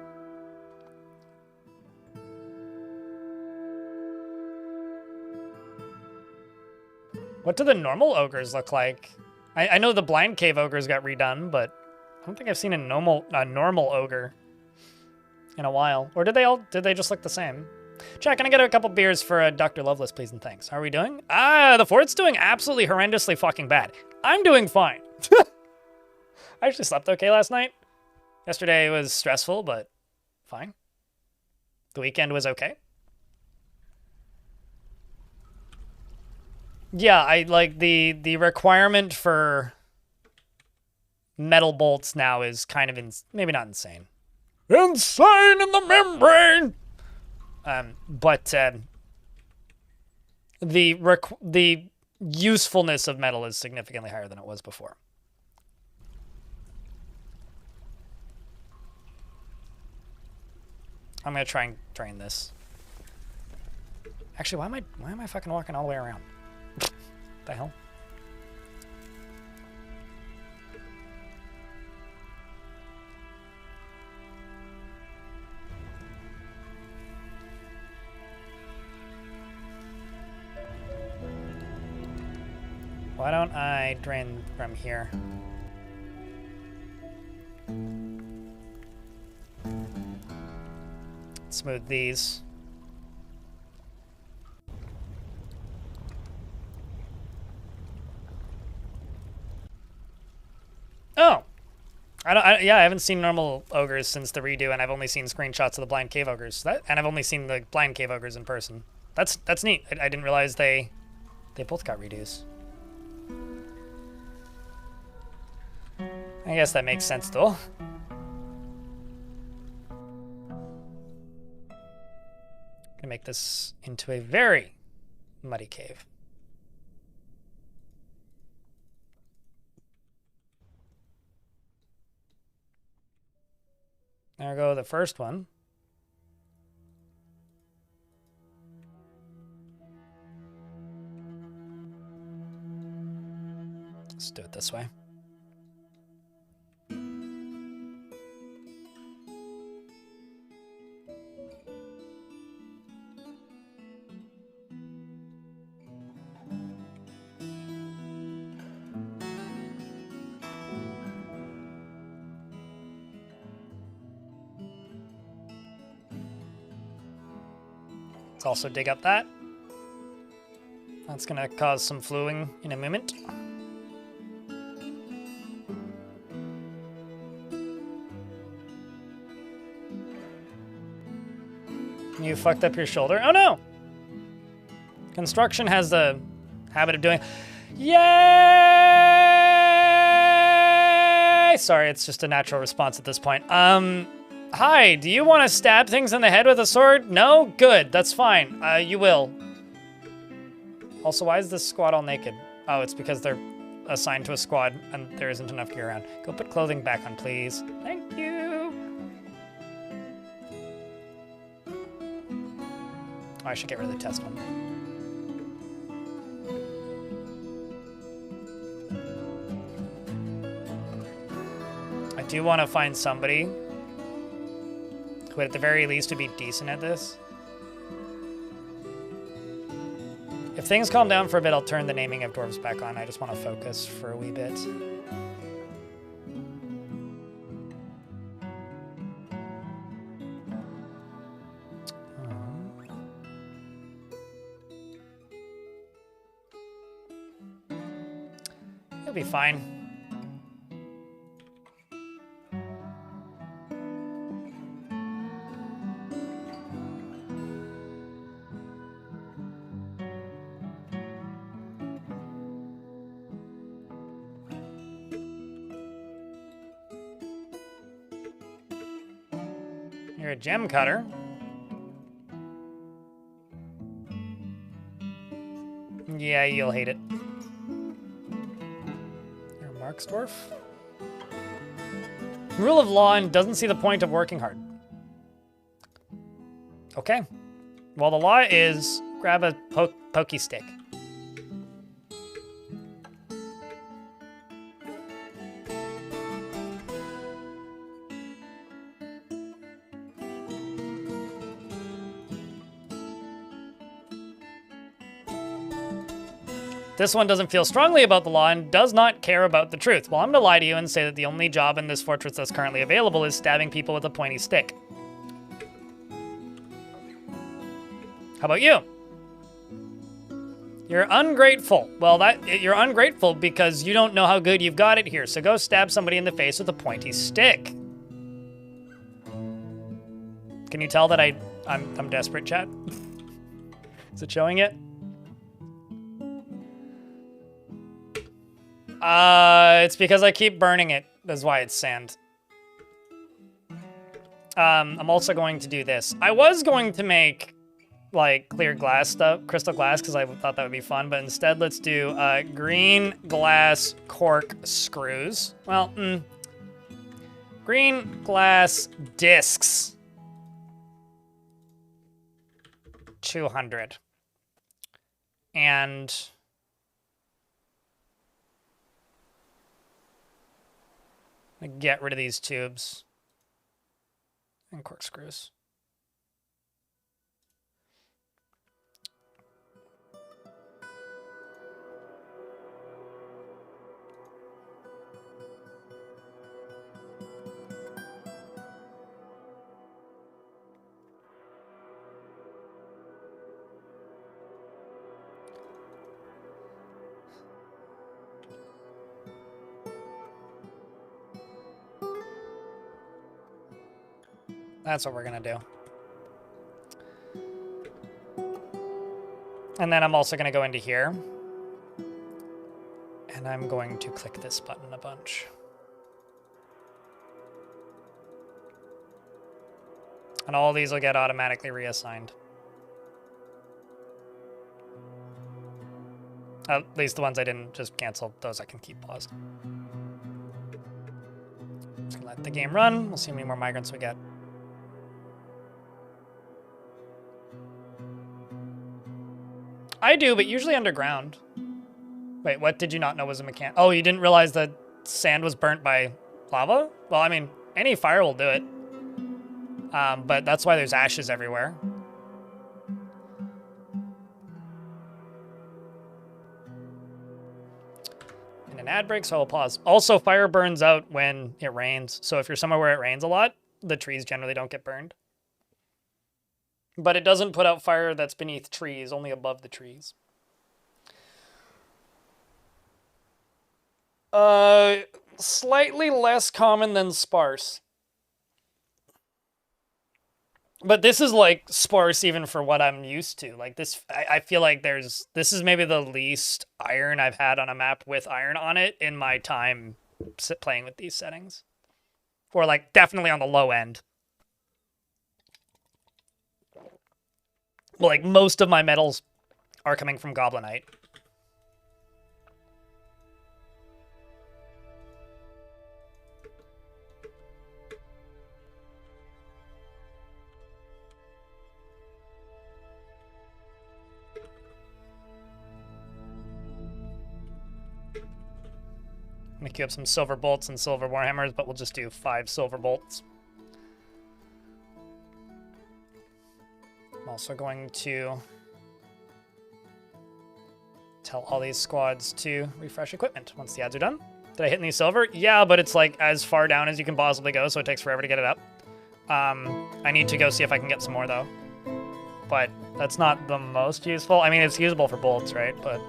Speaker 1: What do the normal ogres look like? I know the blind cave ogres got redone, but I don't think I've seen a normal ogre in a while. Or did they just look the same? Chat, can I get a couple beers for Dr. Lovelace, please, and thanks. How are we doing? The fort's doing absolutely horrendously fucking bad. I'm doing fine. I actually slept okay last night. Yesterday was stressful, but fine. The weekend was okay. Yeah, I like the requirement for metal bolts now is kind of maybe not insane. Insane in the membrane. But the usefulness of metal is significantly higher than it was before. I'm gonna try and drain this. Actually, why am I fucking walking all the way around? The hell? Why don't I drain from here? Smooth these. Oh! I haven't seen normal ogres since the redo, and I've only seen screenshots of the blind cave ogres. And I've only seen the blind cave ogres in person. That's neat. I didn't realize they both got redos. I guess that makes sense, though. Gonna make this into a very muddy cave. There we go, the first one. Let's do it this way. Let's also dig up that. That's gonna cause some fluing in a moment. You fucked up your shoulder? Oh no! Construction has the habit of doing... Yay! Sorry, it's just a natural response at this point. Hi, do you want to stab things in the head with a sword? No? Good, that's fine. You will. Also, why is this squad all naked? Oh, it's because they're assigned to a squad and there isn't enough gear around. Go put clothing back on, please. Thank you. Oh, I should get rid of the test one. I do want to find somebody who at the very least would be decent at this. If things calm down for a bit, I'll turn the naming of dwarves back on. I just want to focus for a wee bit. It'll be fine. You're a gem cutter. Yeah, you'll hate it. You're a Marksdorf. Rule of law and doesn't see the point of working hard. Okay. Well, the law is grab a pokey stick. This one doesn't feel strongly about the law and does not care about the truth. Well, I'm gonna lie to you and say that the only job in this fortress that's currently available is stabbing people with a pointy stick. How about you? You're ungrateful. Well, you're ungrateful because you don't know how good you've got it here, so go stab somebody in the face with a pointy stick. Can you tell that I'm desperate, chat? Is it showing it? It's because I keep burning it. That's why it's sand. I'm also going to do this. I was going to make, like, clear glass stuff, crystal glass, because I thought that would be fun, but instead let's do green glass cork screws. Well, green glass discs. 200. And get rid of these tubes and corkscrews. That's what we're gonna do. And then I'm also gonna go into here. And I'm going to click this button a bunch. And all these will get automatically reassigned. At least the ones I didn't just cancel, those I can keep paused. Just gonna let the game run. We'll see how many more migrants we get. I do, but usually underground. Wait, what did you not know was a mechanic? Oh, you didn't realize that sand was burnt by lava? Well, I mean, any fire will do it. But that's why there's ashes everywhere. And an ad break, so I'll pause. Also, fire burns out when it rains. So if you're somewhere where it rains a lot, the trees generally don't get burned. But it doesn't put out fire that's beneath trees, only above the trees. Slightly less common than sparse. But this is like sparse even for what I'm used to. Like this, I feel like this is maybe the least iron I've had on a map with iron on it in my time playing with these settings. Or like definitely on the low end. Well, like most of my metals are coming from Goblinite. I'm gonna queue up some silver bolts and silver warhammers, but we'll just do 5 silver bolts. I'm also going to tell all these squads to refresh equipment once the ads are done. Did I hit any silver? Yeah, but it's like as far down as you can possibly go, so it takes forever to get it up. I need to go see if I can get some more though. But that's not the most useful. I mean, it's usable for bolts, right? But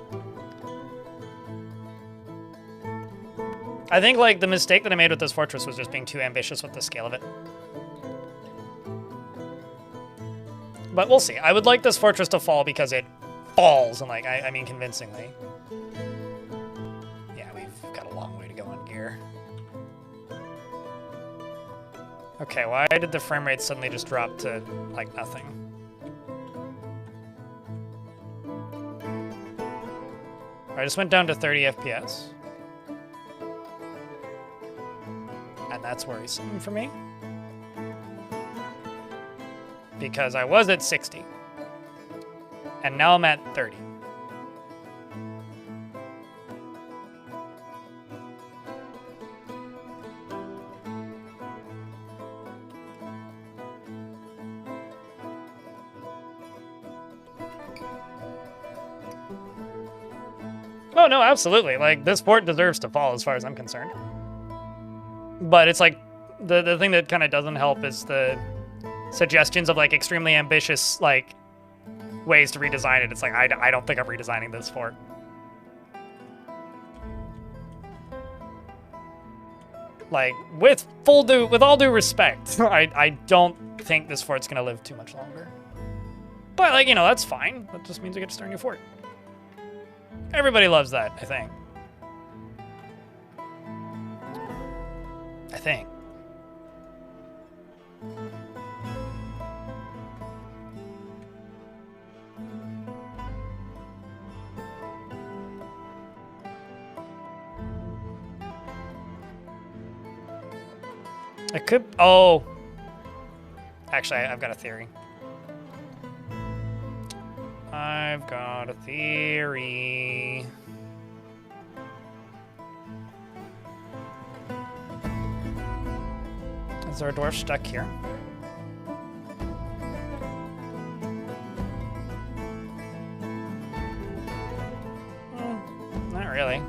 Speaker 1: I think like the mistake that I made with this fortress was just being too ambitious with the scale of it. But we'll see. I would like this fortress to fall because it falls, and like, I mean convincingly. Yeah, we've got a long way to go on gear. Okay, why did the frame rate suddenly just drop to, like, nothing? I just went down to 30 FPS. And that's worrisome for me. Because I was at 60. And now I'm at 30. Oh, no, absolutely. Like, this fort deserves to fall as far as I'm concerned. But it's like, the thing that kind of doesn't help is the suggestions of, like, extremely ambitious, like, ways to redesign it. It's like, I don't think I'm redesigning this fort. Like, with all due respect, I don't think this fort's gonna live too much longer. But, like, you know, that's fine. That just means we get to start a new fort. Everybody loves that, I think. It could... Oh. Actually, I've got a theory. I've got a theory. Is there a dwarf stuck here? Not really.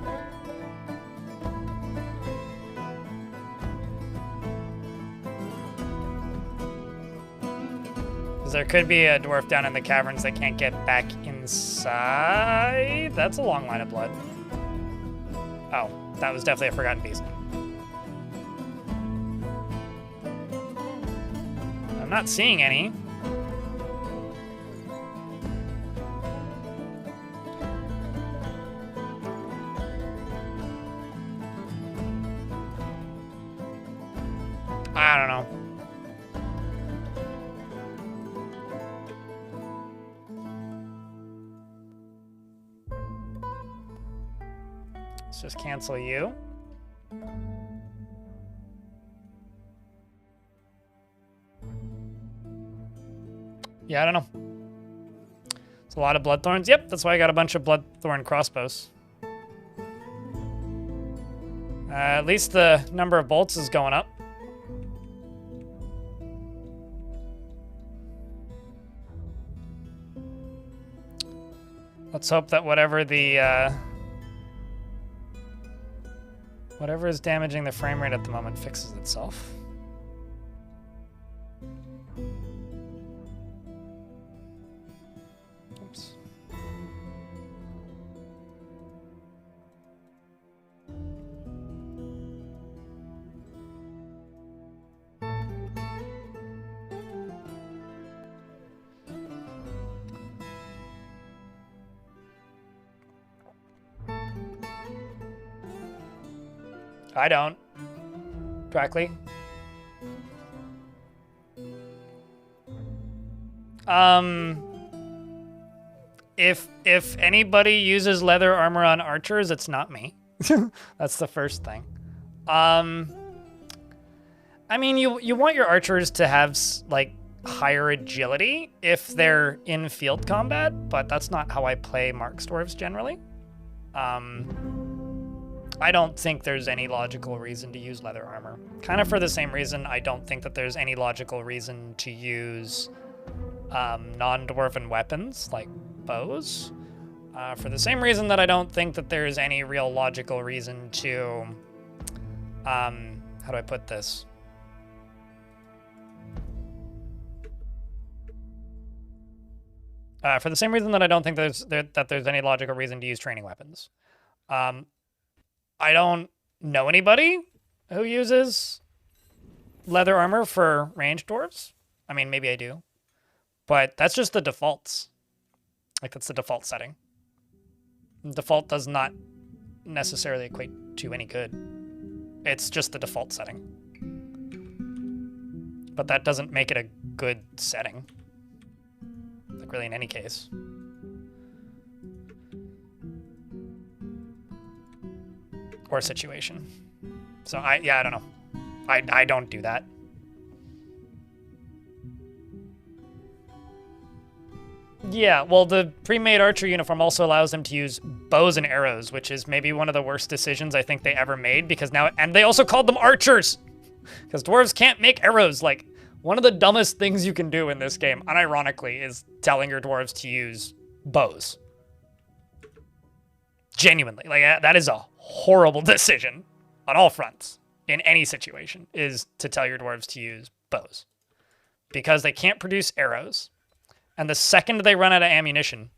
Speaker 1: There could be a dwarf down in the caverns that can't get back inside. That's a long line of blood. Oh, that was definitely a Forgotten Beast. I'm not seeing any. I don't know. Let's just cancel you. Yeah, I don't know. It's a lot of Bloodthorns. Yep, that's why I got a bunch of Bloodthorn crossbows. At least the number of bolts is going up. Let's hope that whatever the whatever is damaging the frame rate at the moment fixes itself. Oops. I don't. Directly. If anybody uses leather armor on archers, it's not me. That's the first thing. I mean, you want your archers to have like higher agility if they're in field combat, but that's not how I play Mark's dwarves generally. I don't think there's any logical reason to use leather armor. Kind of for the same reason I don't think that there's any logical reason to use non-dwarven weapons like bows. For the same reason that I don't think that there's any real logical reason to, how do I put this? For the same reason that I don't think there's any logical reason to use training weapons. I don't know anybody who uses leather armor for ranged dwarves. I mean, maybe I do. But that's just the defaults. Like, that's the default setting. Default does not necessarily equate to any good. It's just the default setting. But that doesn't make it a good setting. Like, really, in any case. Or situation. So I don't know. I don't do that. Yeah, well, the pre-made archer uniform also allows them to use bows and arrows, which is maybe one of the worst decisions I think they ever made, because now, and they also called them archers, because dwarves can't make arrows. Like, one of the dumbest things you can do in this game, unironically, is telling your dwarves to use bows. Genuinely. Like, that is a horrible decision on all fronts in any situation, is to tell your dwarves to use bows. Because they can't produce arrows. And the second they run out of ammunition,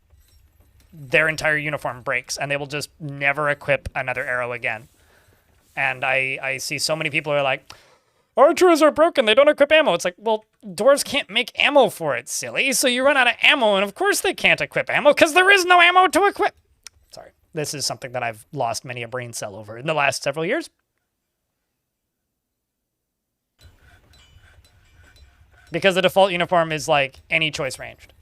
Speaker 1: their entire uniform breaks, and they will just never equip another arrow again. And I see so many people are like, archers are broken, they don't equip ammo. It's like, well, dwarves can't make ammo for it, silly. So you run out of ammo, and of course they can't equip ammo, because there is no ammo to equip. Sorry. This is something that I've lost many a brain cell over in the last several years. Because the default uniform is like any choice ranged.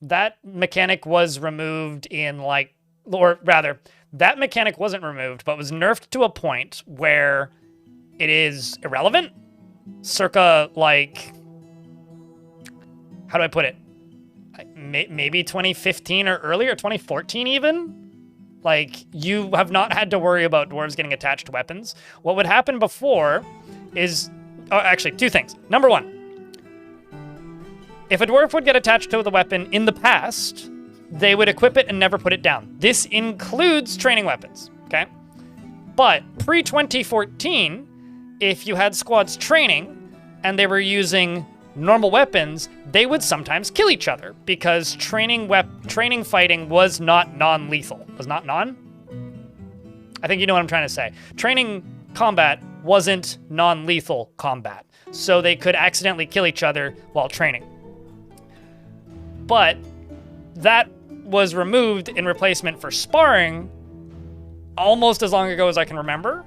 Speaker 1: That mechanic was removed in like, or rather, that mechanic wasn't removed, but was nerfed to a point where it is irrelevant. Circa like, how do I put it? Maybe 2015 or earlier, 2014 even? Like, you have not had to worry about dwarves getting attached to weapons. What would happen before is, oh, actually, two things. Number one, if a dwarf would get attached to the weapon in the past, they would equip it and never put it down. This includes training weapons, okay? But pre-2014, if you had squads training and they were using normal weapons, they would sometimes kill each other because training fighting was not non-lethal. Was not non? I think you know what I'm trying to say. Training combat wasn't non-lethal combat, so they could accidentally kill each other while training. But that was removed in replacement for sparring almost as long ago as I can remember,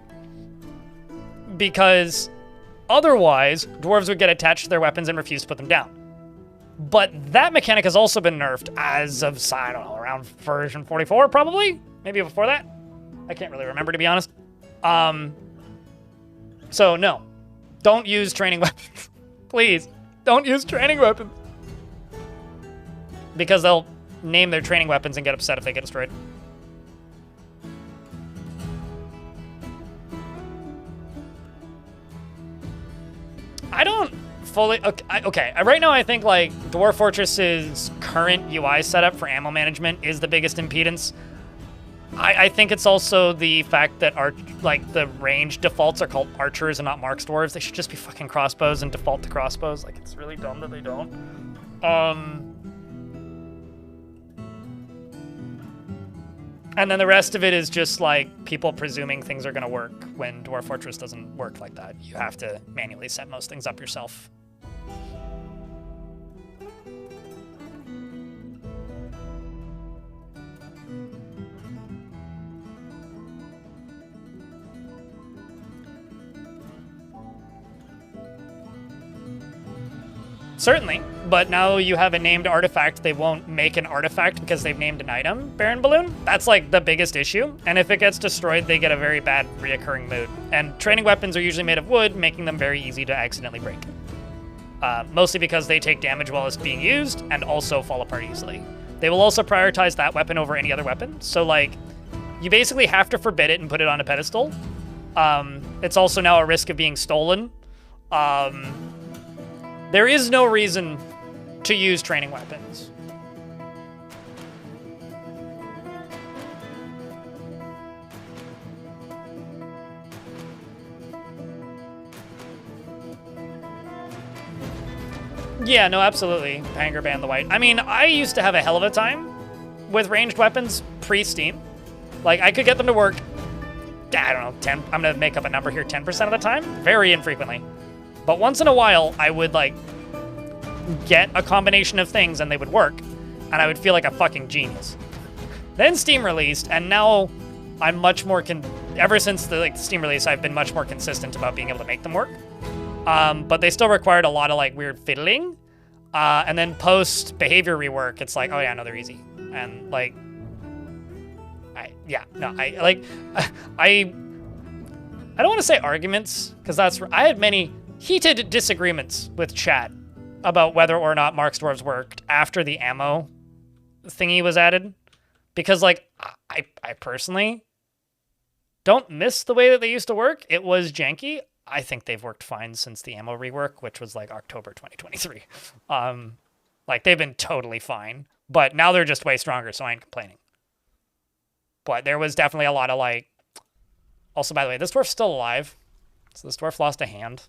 Speaker 1: because otherwise dwarves would get attached to their weapons and refuse to put them down. But that mechanic has also been nerfed as of, I don't know, around version 44 probably? Maybe before that? I can't really remember, to be honest. So no, don't use training weapons. Please, don't use training weapons. Because they'll name their training weapons and get upset if they get destroyed. I don't fully... Okay, right now I think, like, Dwarf Fortress's current UI setup for ammo management is the biggest impedance. I think it's also the fact that, the range defaults are called archers and not marks dwarves. They should just be fucking crossbows and default to crossbows. Like, it's really dumb that they don't. And then the rest of it is just, like, people presuming things are going to work when Dwarf Fortress doesn't work like that. You have to manually set most things up yourself. Certainly, but now you have a named artifact, they won't make an artifact because they've named an item, Baron Balloon. That's like the biggest issue, and if it gets destroyed, they get a very bad reoccurring mood. And training weapons are usually made of wood, making them very easy to accidentally break. Mostly because they take damage while it's being used, and also fall apart easily. They will also prioritize that weapon over any other weapon, so like, you basically have to forbid it and put it on a pedestal. It's also now a risk of being stolen. There is no reason to use training weapons. Yeah, no, absolutely. Hanger ban the white. I mean, I used to have a hell of a time with ranged weapons pre-Steam. Like, I could get them to work, I don't know, 10, I'm gonna make up a number here, 10% of the time? Very infrequently. But once in a while, I would, like, get a combination of things and they would work, and I would feel like a fucking genius. Then Steam released, and now I'm much more, ever since the Steam release, I've been much more consistent about being able to make them work. But they still required a lot of, like, weird fiddling. And then post-behavior rework, it's like, oh yeah, no, they're easy. And, like, I don't want to say arguments, because I had many heated disagreements with chat about whether or not Mark's Dwarves worked after the ammo thingy was added. Because, like, I personally don't miss the way that they used to work. It was janky. I think they've worked fine since the ammo rework, which was, like, October 2023. Like, they've been totally fine. But now they're just way stronger, so I ain't complaining. But there was definitely a lot of like... Also, by the way, this dwarf's still alive. So this dwarf lost a hand.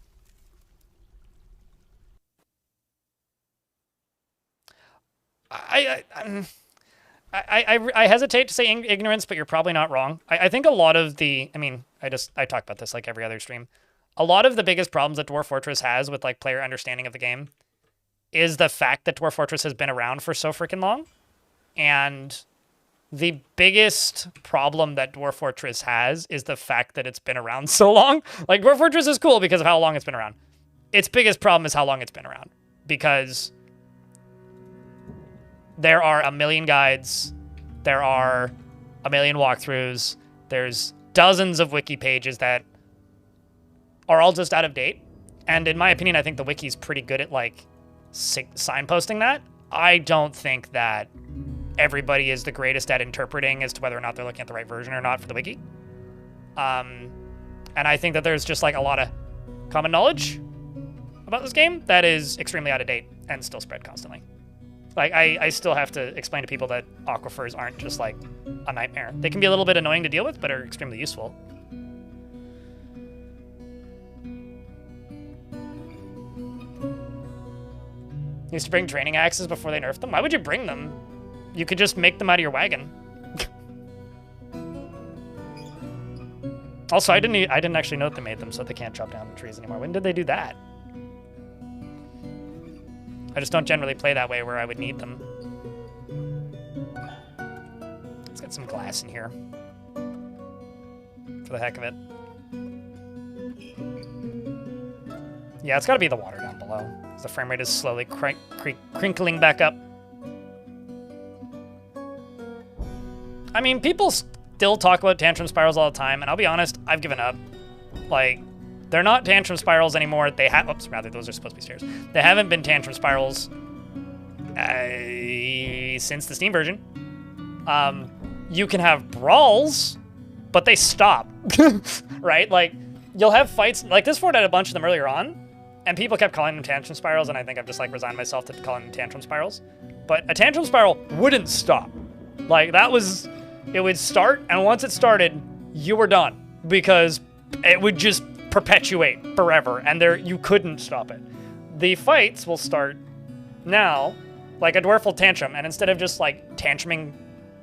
Speaker 1: I hesitate to say ignorance, but you're probably not wrong. I think a lot of the... I mean, I talk about this like every other stream. A lot of the biggest problems that Dwarf Fortress has with like player understanding of the game is the fact that Dwarf Fortress has been around for so freaking long. And the biggest problem that Dwarf Fortress has is the fact that it's been around so long. Like, Dwarf Fortress is cool because of how long it's been around. Its biggest problem is how long it's been around. Because there are a million guides, there are a million walkthroughs, there's dozens of wiki pages that are all just out of date. And in my opinion, I think the wiki's pretty good at, like, signposting that. I don't think that everybody is the greatest at interpreting as to whether or not they're looking at the right version or not for the wiki. And I think that there's just, like, a lot of common knowledge about this game that is extremely out of date and still spread constantly. Like, I still have to explain to people that aquifers aren't just, like, a nightmare. They can be a little bit annoying to deal with, but are extremely useful. Used to bring training axes before they nerfed them? Why would you bring them? You could just make them out of your wagon. Also, I didn't actually know that they made them so they can't chop down the trees anymore. When did they do that? I just don't generally play that way where I would need them. Let's get some glass in here. For the heck of it. Yeah, it's gotta be the water down below. Because the frame rate is slowly crinkling back up. I mean, people still talk about tantrum spirals all the time, and I'll be honest, I've given up. Like, they're not tantrum spirals anymore. They have, oops, rather, those are supposed to be stairs. They haven't been tantrum spirals since the Steam version. You can have brawls, but they stop, right? Like, you'll have fights, like this fort had a bunch of them earlier on, and people kept calling them tantrum spirals, and I think I've just, like, resigned myself to calling them tantrum spirals. But a tantrum spiral wouldn't stop. Like, that was, it would start, and once it started, you were done, because it would just perpetuate forever, and you couldn't stop it. The fights will start now, like a dwarf will tantrum, and instead of just, like, tantruming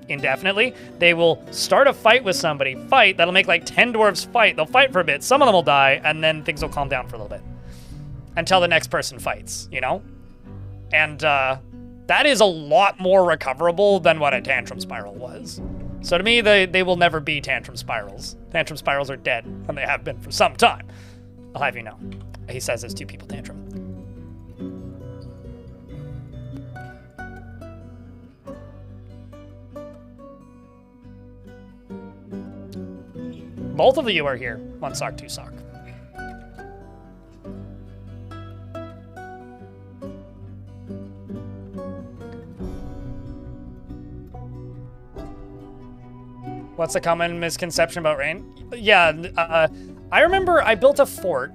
Speaker 1: indefinitely, they will start a fight with somebody, that'll make like 10 dwarves fight, they'll fight for a bit, some of them will die, and then things will calm down for a little bit. Until the next person fights, you know? And that is a lot more recoverable than what a tantrum spiral was. So to me, they will never be tantrum spirals. Tantrum spirals are dead, and they have been for some time. I'll have you know. He says it's two people tantrum. Both of you are here. One sock, two sock. What's a common misconception about rain? Yeah, I remember I built a fort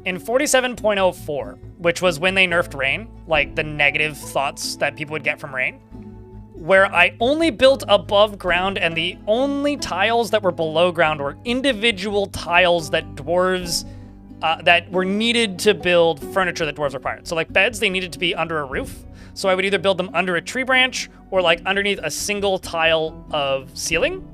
Speaker 1: in 47.04, which was when they nerfed rain, like the negative thoughts that people would get from rain, where I only built above ground, and the only tiles that were below ground were individual tiles that dwarves, that were needed to build furniture that dwarves required. So like beds, they needed to be under a roof. So I would either build them under a tree branch or like underneath a single tile of ceiling.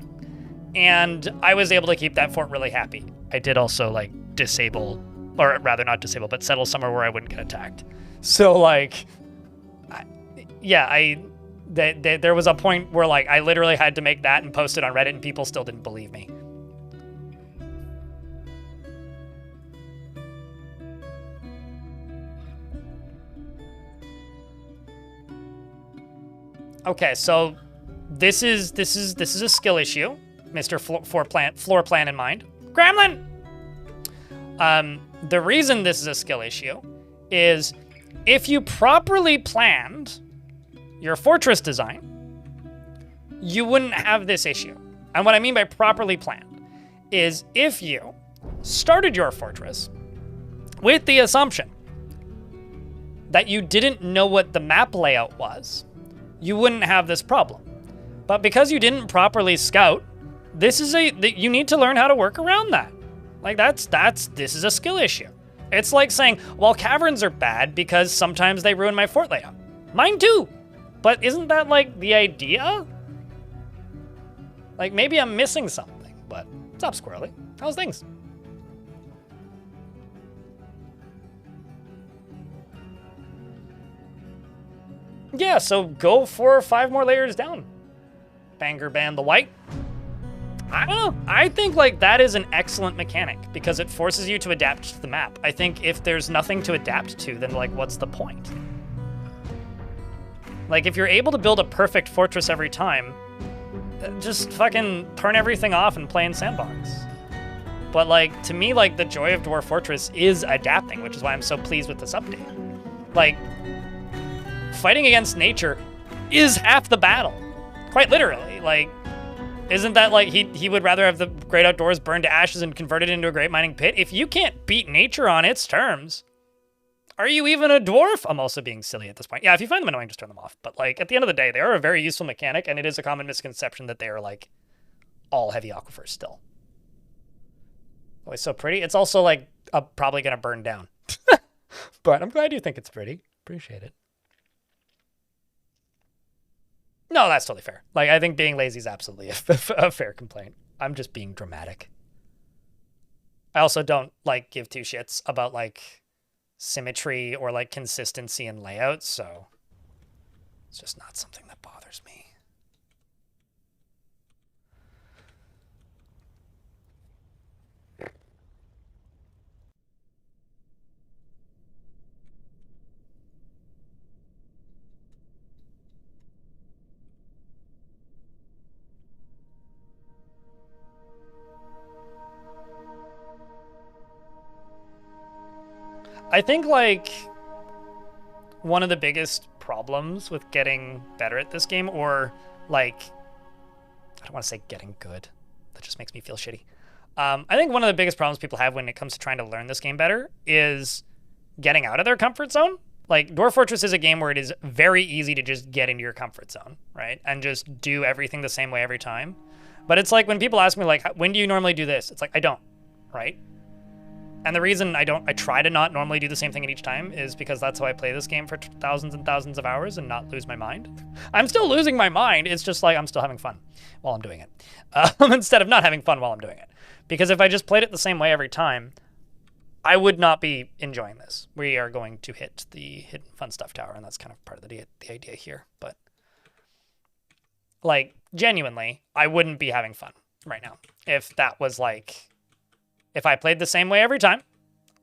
Speaker 1: And I was able to keep that fort really happy. I did also like disable, or rather not disable, but settle somewhere where I wouldn't get attacked. So like, there was a point where like I literally had to make that and post it on Reddit, and people still didn't believe me. Okay, so this is a skill issue. Mr. Floor plan in mind. Gremlin! The reason this is a skill issue is if you properly planned your fortress design, you wouldn't have this issue. And what I mean by properly planned is if you started your fortress with the assumption that you didn't know what the map layout was, you wouldn't have this problem. But because you didn't properly scout, you need to learn how to work around that. Like this is a skill issue. It's like saying, well, caverns are bad because sometimes they ruin my fort layout. Mine too. But isn't that like the idea? Like maybe I'm missing something, but what's up, Squirrely? How's things? Yeah, so go 4 or 5 more layers down. Banger Ban the White. I don't know. I think like that is an excellent mechanic because it forces you to adapt to the map. I think if there's nothing to adapt to, then like what's the point? Like if you're able to build a perfect fortress every time, just fucking turn everything off and play in Sandbox. But like to me, like the joy of Dwarf Fortress is adapting, which is why I'm so pleased with this update. Like fighting against nature is half the battle. Quite literally. Like, isn't that like he would rather have the great outdoors burned to ashes and converted into a great mining pit? If you can't beat nature on its terms, are you even a dwarf? I'm also being silly at this point. Yeah, if you find them annoying, just turn them off. But like at the end of the day, they are a very useful mechanic, and it is a common misconception that they are like all heavy aquifers still. Oh, it's so pretty. It's also like probably gonna burn down. But I'm glad you think it's pretty. Appreciate it. No, that's totally fair. Like, I think being lazy is absolutely a fair complaint. I'm just being dramatic. I also don't, like, give two shits about, like, symmetry or, like, consistency in layout, so it's just not something that bothers me. I think, like, one of the biggest problems with getting better at this game, or, like, I don't want to say getting good. That just makes me feel shitty. I think one of the biggest problems people have when it comes to trying to learn this game better is getting out of their comfort zone. Like, Dwarf Fortress is a game where it is very easy to just get into your comfort zone, right? And just do everything the same way every time. But it's like when people ask me, like, when do you normally do this? It's like, I don't, right? And the reason I try to not normally do the same thing at each time is because that's how I play this game for thousands and thousands of hours and not lose my mind. I'm still losing my mind. It's just like I'm still having fun while I'm doing it. Instead of not having fun while I'm doing it. Because if I just played it the same way every time, I would not be enjoying this. We are going to hit the hidden fun stuff tower, and that's kind of part of the idea here. But, like, genuinely, I wouldn't be having fun right now if that was like... If I played the same way every time,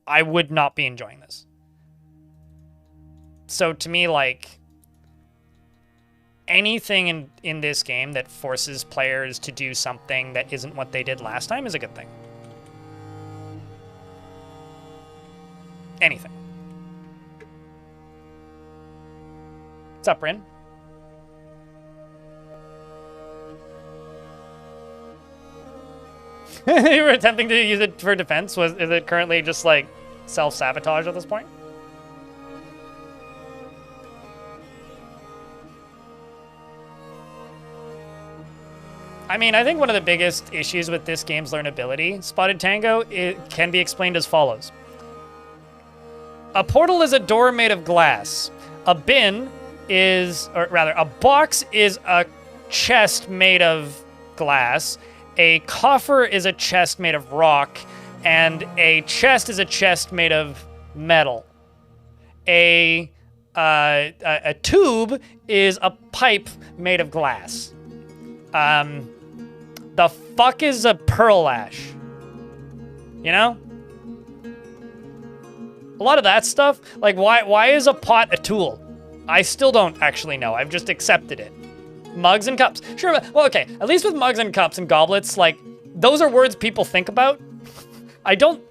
Speaker 1: I would not be enjoying this. So to me, like, anything in this game that forces players to do something that isn't what they did last time is a good thing. Anything. What's up, Rin? You were attempting to use it for defense. Is it currently just like self-sabotage at this point? I mean, I think one of the biggest issues with this game's learnability, Spotted Tango, it can be explained as follows. A portal is a door made of glass. A bin is, or rather, a box is a chest made of glass. A coffer is a chest made of rock, and a chest is a chest made of metal. A tube is a pipe made of glass. The fuck is a pearl ash? You know? A lot of that stuff, like why is a pot a tool? I still don't actually know. I've just accepted it. Mugs and cups. Sure, well, okay. At least with mugs and cups and goblets, like, those are words people think about. I don't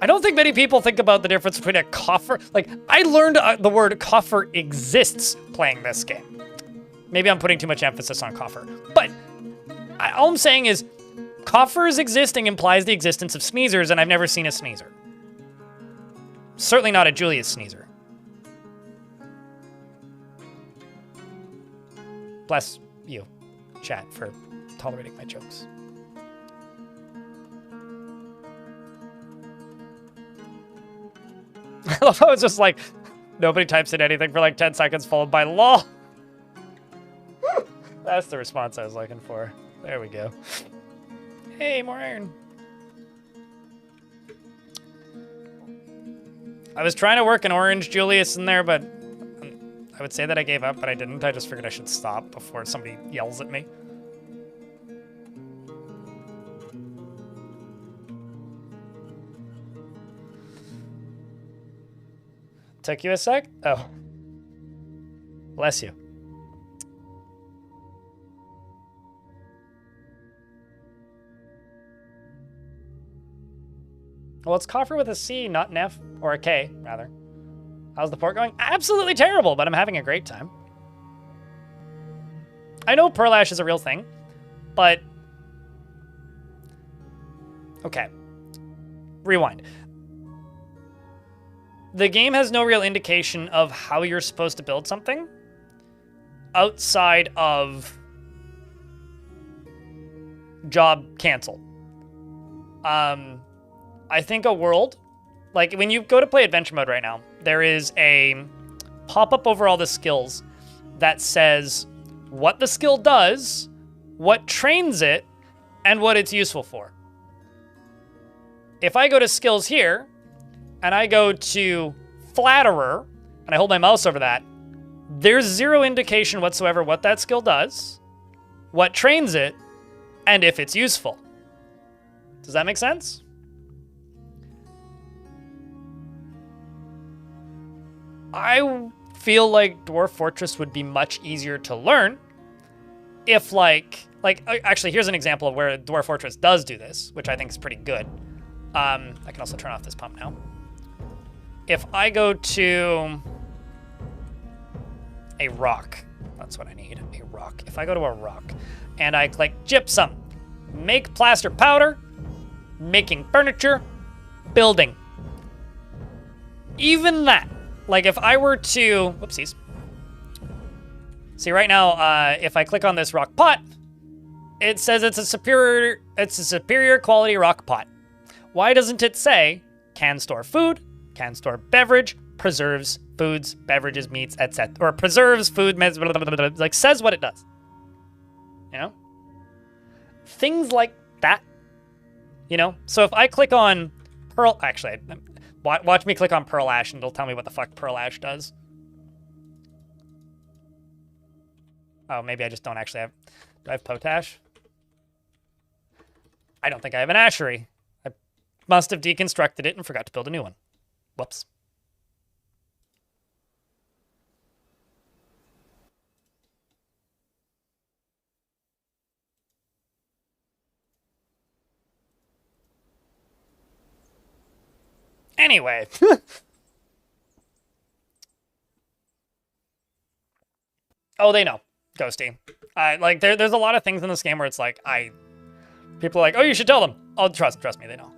Speaker 1: think many people think about the difference between a coffer. Like, I learned the word coffer exists playing this game. Maybe I'm putting too much emphasis on coffer. But all I'm saying is, coffers existing implies the existence of sneezers, and I've never seen a sneezer. Certainly not a Julius sneezer. Bless you, chat, for tolerating my jokes. I love how it's just like, nobody types in anything for like 10 seconds, followed by lol. That's the response I was looking for. There we go. Hey, more iron. I was trying to work an orange Julius in there, but I would say that I gave up, but I didn't. I just figured I should stop before somebody yells at me. Took you a sec? Oh. Bless you. Well, it's Coffer with a C, not an F, or a K, rather. How's the port going? Absolutely terrible, but I'm having a great time. I know Pearl Ash is a real thing, but... Okay. Rewind. The game has no real indication of how you're supposed to build something outside of job cancel. I think a world, like when you go to play adventure mode right now, there is a pop-up over all the skills that says what the skill does, what trains it, and what it's useful for. If I go to skills here, and I go to Flatterer, and I hold my mouse over that, there's zero indication whatsoever what that skill does, what trains it, and if it's useful. Does that make sense? I feel like Dwarf Fortress would be much easier to learn if actually, here's an example of where Dwarf Fortress does do this, which I think is pretty good. I can also turn off this pump now. If I go to a rock, that's what I need, a rock. If I go to a rock and I click gypsum, make plaster powder, making furniture, building. Even that, like if I were to, whoopsies. See right now, if I click on this rock pot, it says it's a superior quality rock pot. Why doesn't it say can store food, can store beverage, preserves foods, beverages, meats, etc. Or preserves food, blah, blah, blah, blah, like says what it does. You know? Things like that. You know? So if I click on Pearl, actually, watch me click on Pearl Ash and it'll tell me what the fuck Pearl Ash does. Oh, maybe I just don't actually have, do I have potash? I don't think I have an ashery. I must have deconstructed it and forgot to build a new one. Whoops. Anyway. Oh, they know. Ghosty. Like, there's a lot of things in this game where it's like, people are like, oh, you should tell them. Oh, trust me, they know.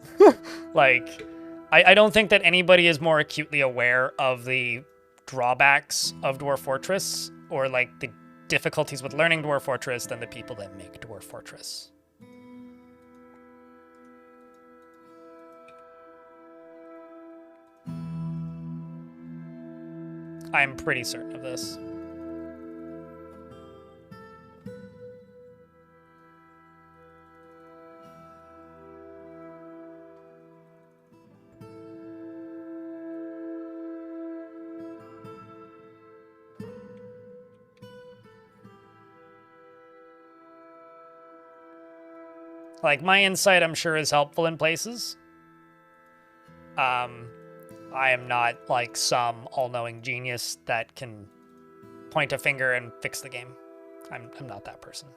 Speaker 1: Like, I don't think that anybody is more acutely aware of the drawbacks of Dwarf Fortress or, like, the difficulties with learning Dwarf Fortress than the people that make Dwarf Fortress. I'm pretty certain of this. Like, my insight, I'm sure, is helpful in places. I am not, like, some all-knowing genius that can point a finger and fix the game. I'm not that person.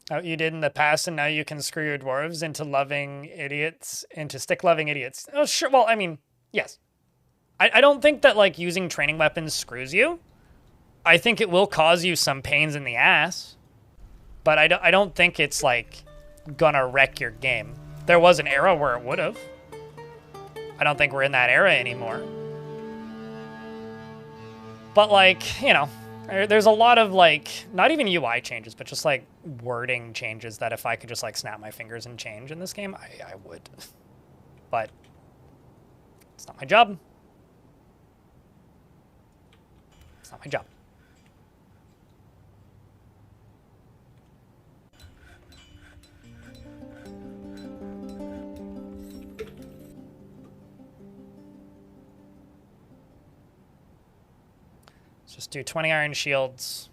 Speaker 1: Oh, you did in the past, and now you can screw your dwarves into stick-loving idiots. Oh, sure. Well, I mean, yes. I don't think that, like, using training weapons screws you. I think it will cause you some pains in the ass. but I don't think it's, like, gonna wreck your game. There was an era where it would have. I don't think we're in that era anymore. But, like, you know, there's a lot of, like, not even UI changes, but just, like, wording changes that if I could just, like, snap my fingers and change in this game, I would. But it's not my job. It's not my job. Let's just do 20 iron shields.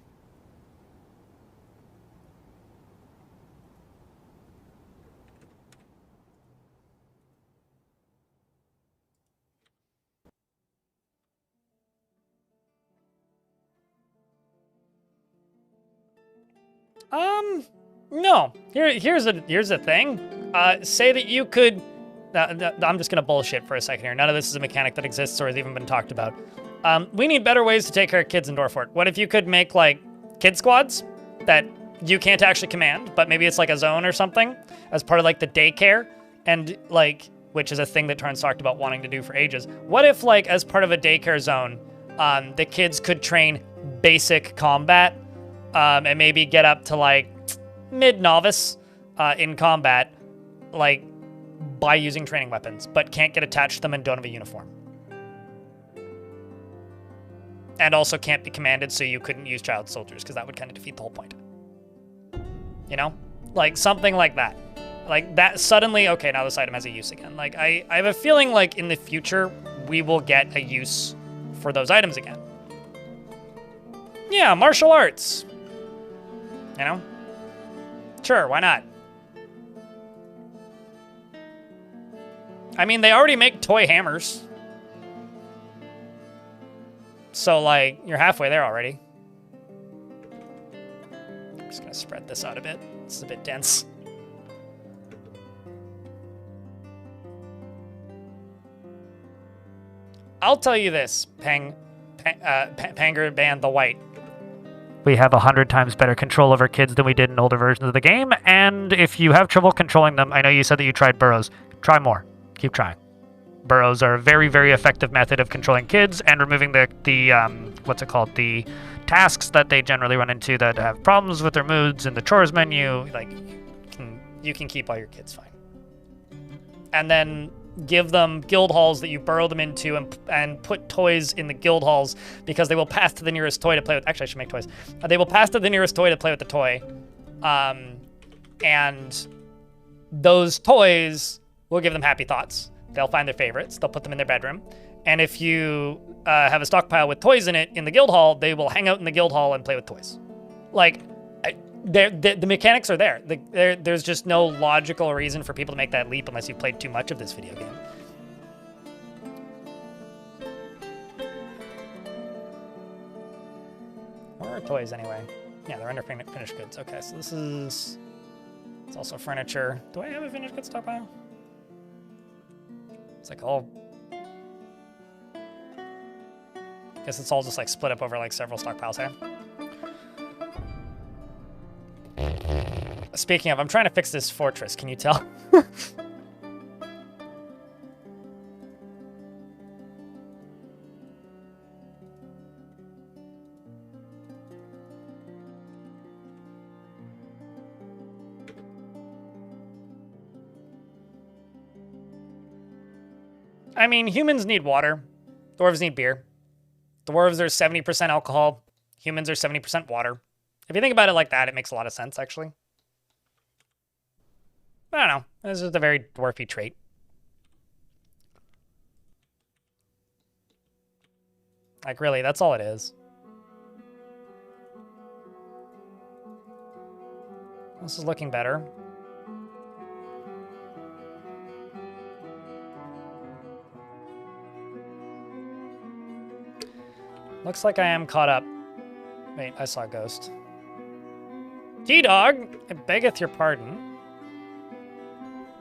Speaker 1: No. Here's the thing. Say that you could. I'm just gonna bullshit for a second here. None of this is a mechanic that exists or has even been talked about. We need better ways to take care of kids in Dwarfort. What if you could make like kid squads that you can't actually command, but maybe it's like a zone or something as part of like the daycare, and like, which is a thing that Torrance talked about wanting to do for ages. What if like as part of a daycare zone, the kids could train basic combat, and maybe get up to like mid-novice in combat, like by using training weapons, but can't get attached to them and don't have a uniform. And also can't be commanded, so you couldn't use child soldiers, because that would kind of defeat the whole point. You know? Like, something like that. Like, that suddenly, okay, now this item has a use again. Like, I have a feeling like in the future, we will get a use for those items again. Yeah, martial arts. You know? Sure, why not? I mean, they already make toy hammers. So, like, you're halfway there already. I'm just gonna spread this out a bit. It's a bit dense. I'll tell you this, Panger Band the White. We have 100 times better control over kids than we did in older versions of the game, and if you have trouble controlling them, I know you said that you tried burrows. Try more. Keep trying. Burrows are a very, very effective method of controlling kids and removing the tasks that they generally run into that have problems with their moods in the chores menu. Like, you can keep all your kids fine. And then give them guild halls that you burrow them into, and put toys in the guild halls, because they will pass to the nearest toy to play with. Actually, I should make toys. They will pass to the nearest toy to play with the toy. And those toys will give them happy thoughts. They'll find their favorites. They'll put them in their bedroom. And if you have a stockpile with toys in it in the guild hall, they will hang out in the guild hall and play with toys. Like, the mechanics are there. There's just no logical reason for people to make that leap unless you've played too much of this video game. Where are toys anyway? Yeah, they're under finished goods. Okay, so this is... It's also furniture. Do I have a finished goods stockpile? It's like all... Guess it's all just like split up over like several stockpiles here. Speaking of, I'm trying to fix this fortress. Can you tell? I mean, humans need water. Dwarves need beer. Dwarves are 70% alcohol. Humans are 70% water. If you think about it like that, it makes a lot of sense, actually. I don't know. This is a very dwarfy trait. Like, really, that's all it is. This is looking better. Looks like I am caught up. Wait, I saw a ghost. T-Dog, I beggeth your pardon.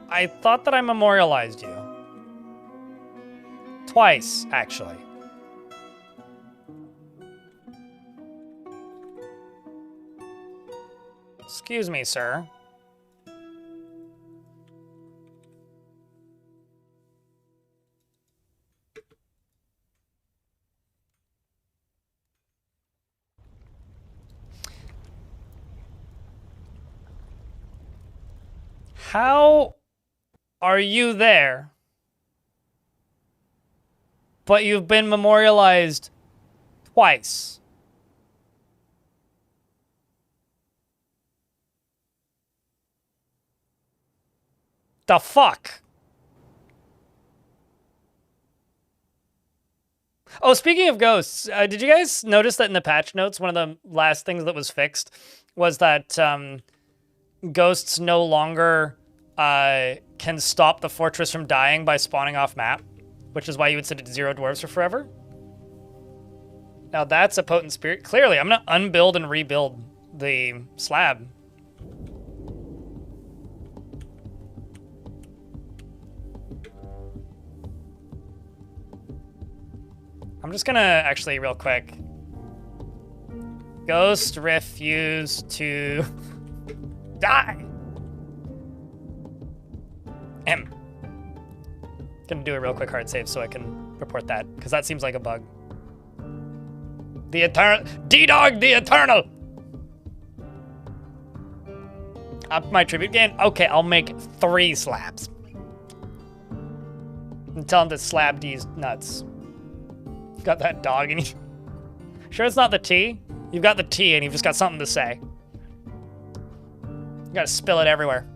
Speaker 1: I thought that I memorialized you. Twice, actually. Excuse me, sir. How are you there? But you've been memorialized twice. The fuck? Oh, speaking of ghosts, did you guys notice that in the patch notes, one of the last things that was fixed was that ghosts no longer can stop the fortress from dying by spawning off map, which is why you would sit at 0 dwarves for forever. Now that's a potent spirit. Clearly, I'm gonna unbuild and rebuild the slab. I'm just gonna actually real quick. Ghost refuse to die. Gonna do a real quick hard save so I can report that, because that seems like a bug. The Eternal... D-Dog the Eternal! Up my tribute gain? Okay, I'll make 3 slabs. And tell him to slab these nuts. Got that dog in you. Sure it's not the tea? You've got the tea and you've just got something to say. You gotta spill it everywhere.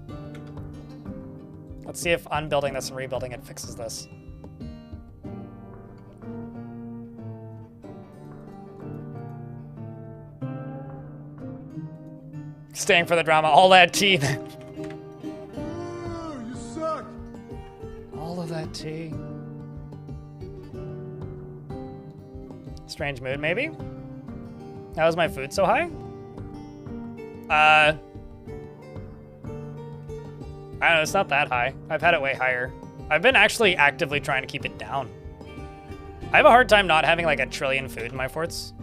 Speaker 1: Let's see if unbuilding this and rebuilding it fixes this. Staying for the drama. All that tea.
Speaker 4: You suck.
Speaker 1: All of that tea. Strange mood, maybe? How is my food so high? I don't know, it's not that high. I've had it way higher. I've been actually actively trying to keep it down. I have a hard time not having like 1 trillion food in my forts.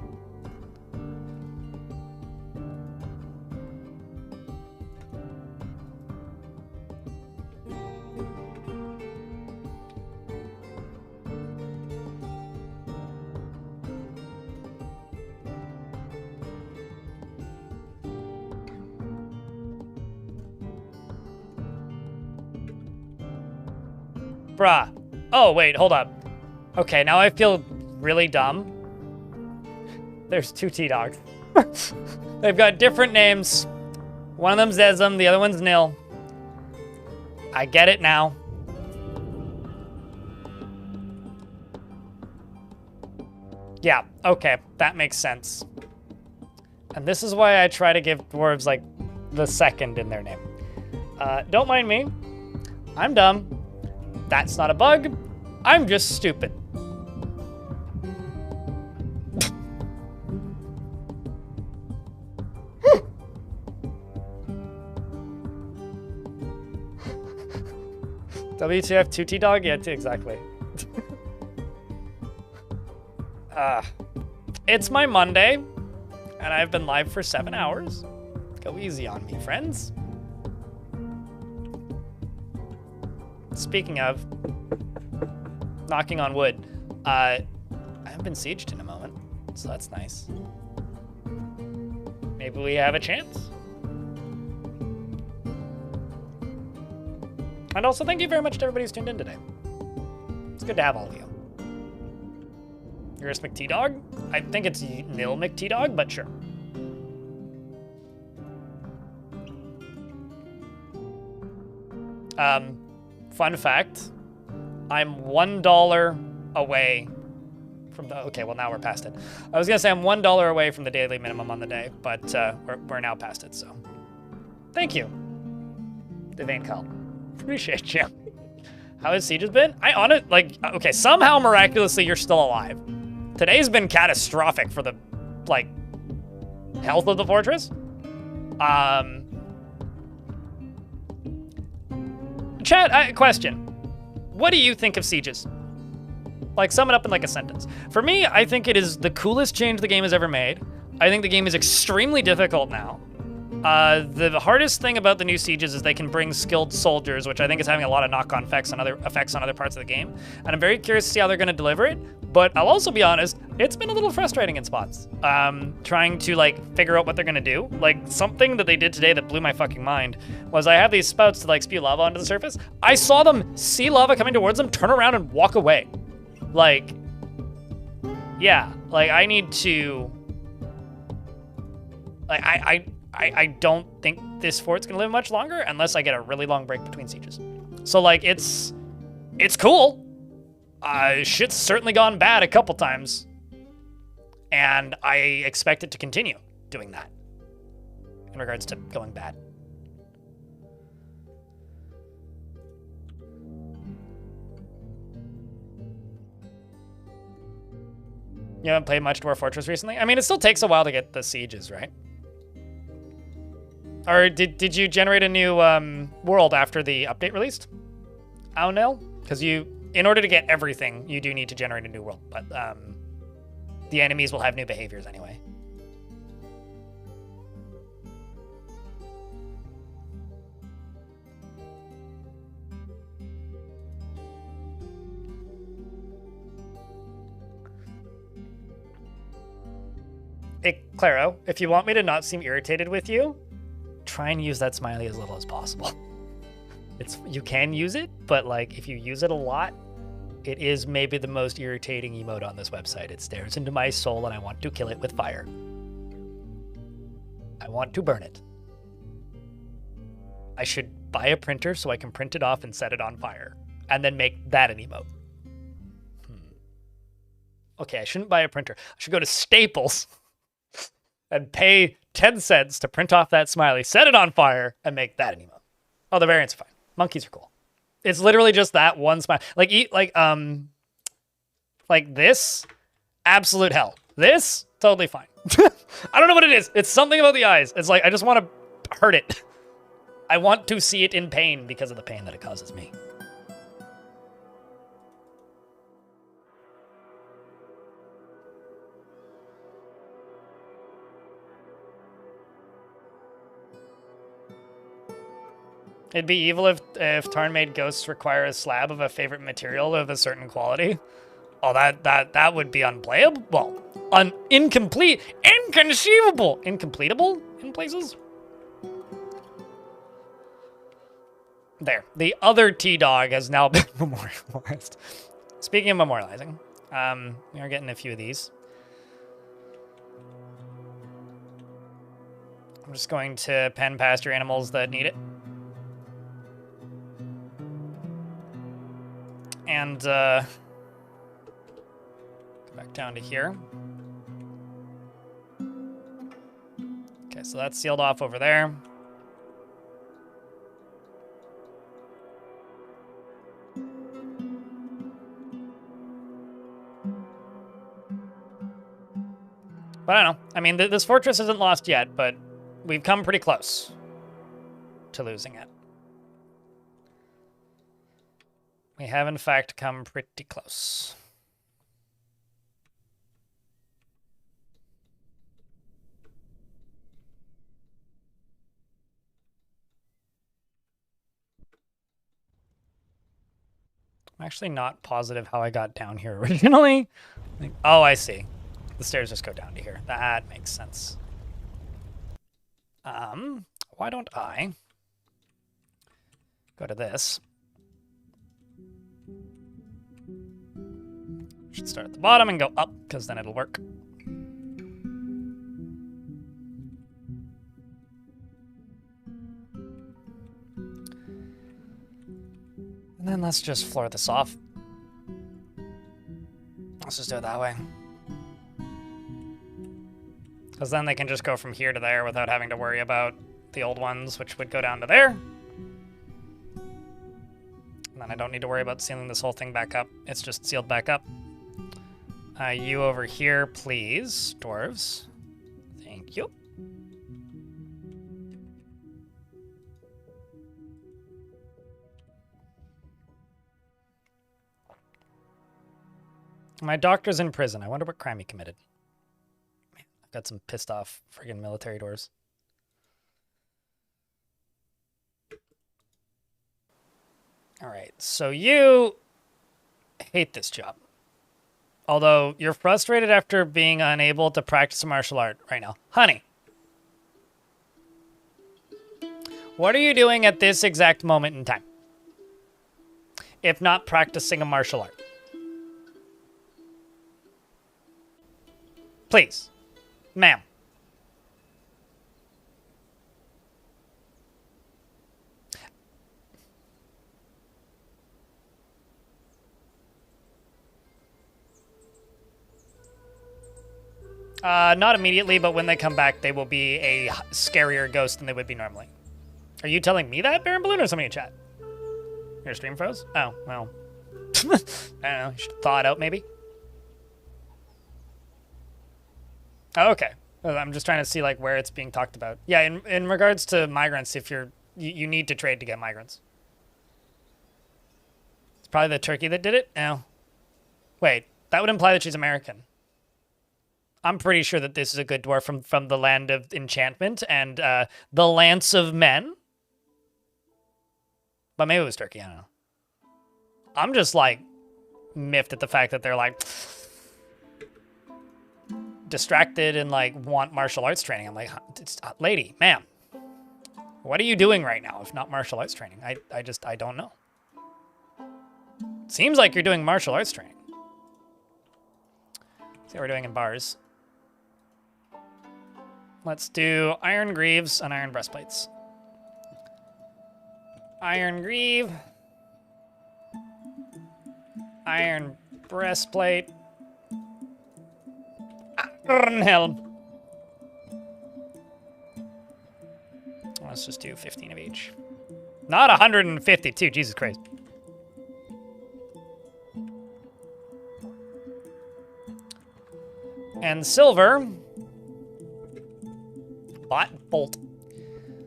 Speaker 1: Bruh. Oh, wait, hold up. Okay, now I feel really dumb. There's 2 T-Dogs. They've got different names. One of them's Zezum, the other one's Nil. I get it now. Yeah, okay, that makes sense. And this is why I try to give dwarves, like, the second in their name. Don't mind me. I'm dumb. That's not a bug. I'm just stupid. WTF 2T dog? Yeah, exactly. It's my Monday, and I've been live for 7 hours. Go easy on me, friends. Speaking of, knocking on wood, I haven't been sieged in a moment, so that's nice. Maybe we have a chance. And also, thank you very much to everybody who's tuned in today. It's good to have all of you. Eurus McT-Dog? I think it's Nil McT-Dog, but sure. Fun fact, I'm $1 away from the, okay, well now we're past it. I was gonna say I'm $1 away from the daily minimum on the day, but we're now past it, so. Thank you, Devane Call. Appreciate you. How has Sieges been? I on it, like, okay, somehow miraculously you're still alive. Today's been catastrophic for the, like, health of the fortress. Chat, question. What do you think of Sieges? Like, sum it up in like a sentence. For me, I think it is the coolest change the game has ever made. I think the game is extremely difficult now. The hardest thing about the new sieges is they can bring skilled soldiers, which I think is having a lot of knock-on effects on other parts of the game. And I'm very curious to see how they're going to deliver it. But I'll also be honest, it's been a little frustrating in spots. Trying to like figure out what they're going to do. Like something that they did today that blew my fucking mind was I have these spouts to like spew lava onto the surface. I saw them see lava coming towards them, turn around and walk away. Like, yeah, like I need to, like I don't think this fort's gonna live much longer unless I get a really long break between sieges. So like it's cool. Shit's certainly gone bad a couple times, and I expect it to continue doing that in regards to going bad. You haven't played much Dwarf Fortress recently? I mean, it still takes a while to get the sieges, right? Or did you generate a new world after the update released? I don't know, because in order to get everything, you do need to generate a new world, but the enemies will have new behaviors anyway. Hey, Claro, if you want me to not seem irritated with you, try and use that smiley as little as possible. You can use it, but like if you use it a lot, it is maybe the most irritating emote on this website. It stares into my soul and I want to kill it with fire. I want to burn it. I should buy a printer so I can print it off and set it on fire, and then make that an emote. Okay, I shouldn't buy a printer. I should go to Staples and pay 10 cents to print off that smiley, set it on fire, and make that an emote. Oh, the variants are fine. Monkeys are cool. It's literally just that one smile. Like this, absolute hell. This, totally fine. I don't know what it is. It's something about the eyes. It's like, I just want to hurt it. I want to see it in pain because of the pain that it causes me. It'd be evil if Tarn-made ghosts require a slab of a favorite material of a certain quality. Oh, that would be unplayable. Well, incomplete, inconceivable, incompletable in places. There, the other T-Dog has now been memorialized. Speaking of memorializing, we are getting a few of these. I'm just going to pen past your animals that need it. And go back down to here. Okay, so that's sealed off over there. But I don't know. I mean, this fortress isn't lost yet, but we've come pretty close to losing it. We have, in fact, come pretty close. I'm actually not positive how I got down here originally. Oh, I see. The stairs just go down to here. That makes sense. Why don't I go to this? Should start at the bottom and go up, because then it'll work. And then let's just floor this off. Let's just do it that way. Because then they can just go from here to there without having to worry about the old ones, which would go down to there. And then I don't need to worry about sealing this whole thing back up. It's just sealed back up. You over here, please, dwarves. Thank you. My doctor's in prison. I wonder what crime he committed. Man, I've got some pissed off friggin' military dwarves. All right, so you hate this job. Although you're frustrated after being unable to practice a martial art right now. Honey, what are you doing at this exact moment in time? If not practicing a martial art. Please. Ma'am. Not immediately, but when they come back, they will be a scarier ghost than they would be normally. Are you telling me that, Baron Balloon, or somebody in chat? Your stream froze? Oh, well. I don't know. You should thaw it out, maybe? Oh, okay. I'm just trying to see, like, where it's being talked about. Yeah, in regards to migrants, if you need to trade to get migrants. It's probably the turkey that did it? Oh. Wait, that would imply that she's American. I'm pretty sure that this is a good dwarf from the land of enchantment and the Lance of Men. But maybe it was turkey, I don't know. I'm just, like, miffed at the fact that they're, like, distracted and, like, want martial arts training. I'm like, lady, ma'am, what are you doing right now if not martial arts training? I don't know. Seems like you're doing martial arts training. Let's see what we're doing in bars. Let's do iron greaves and iron breastplates. Iron greave. Iron breastplate. Iron helm. Let's just do 15 of each. Not 152, Jesus Christ. And silver. Bolt.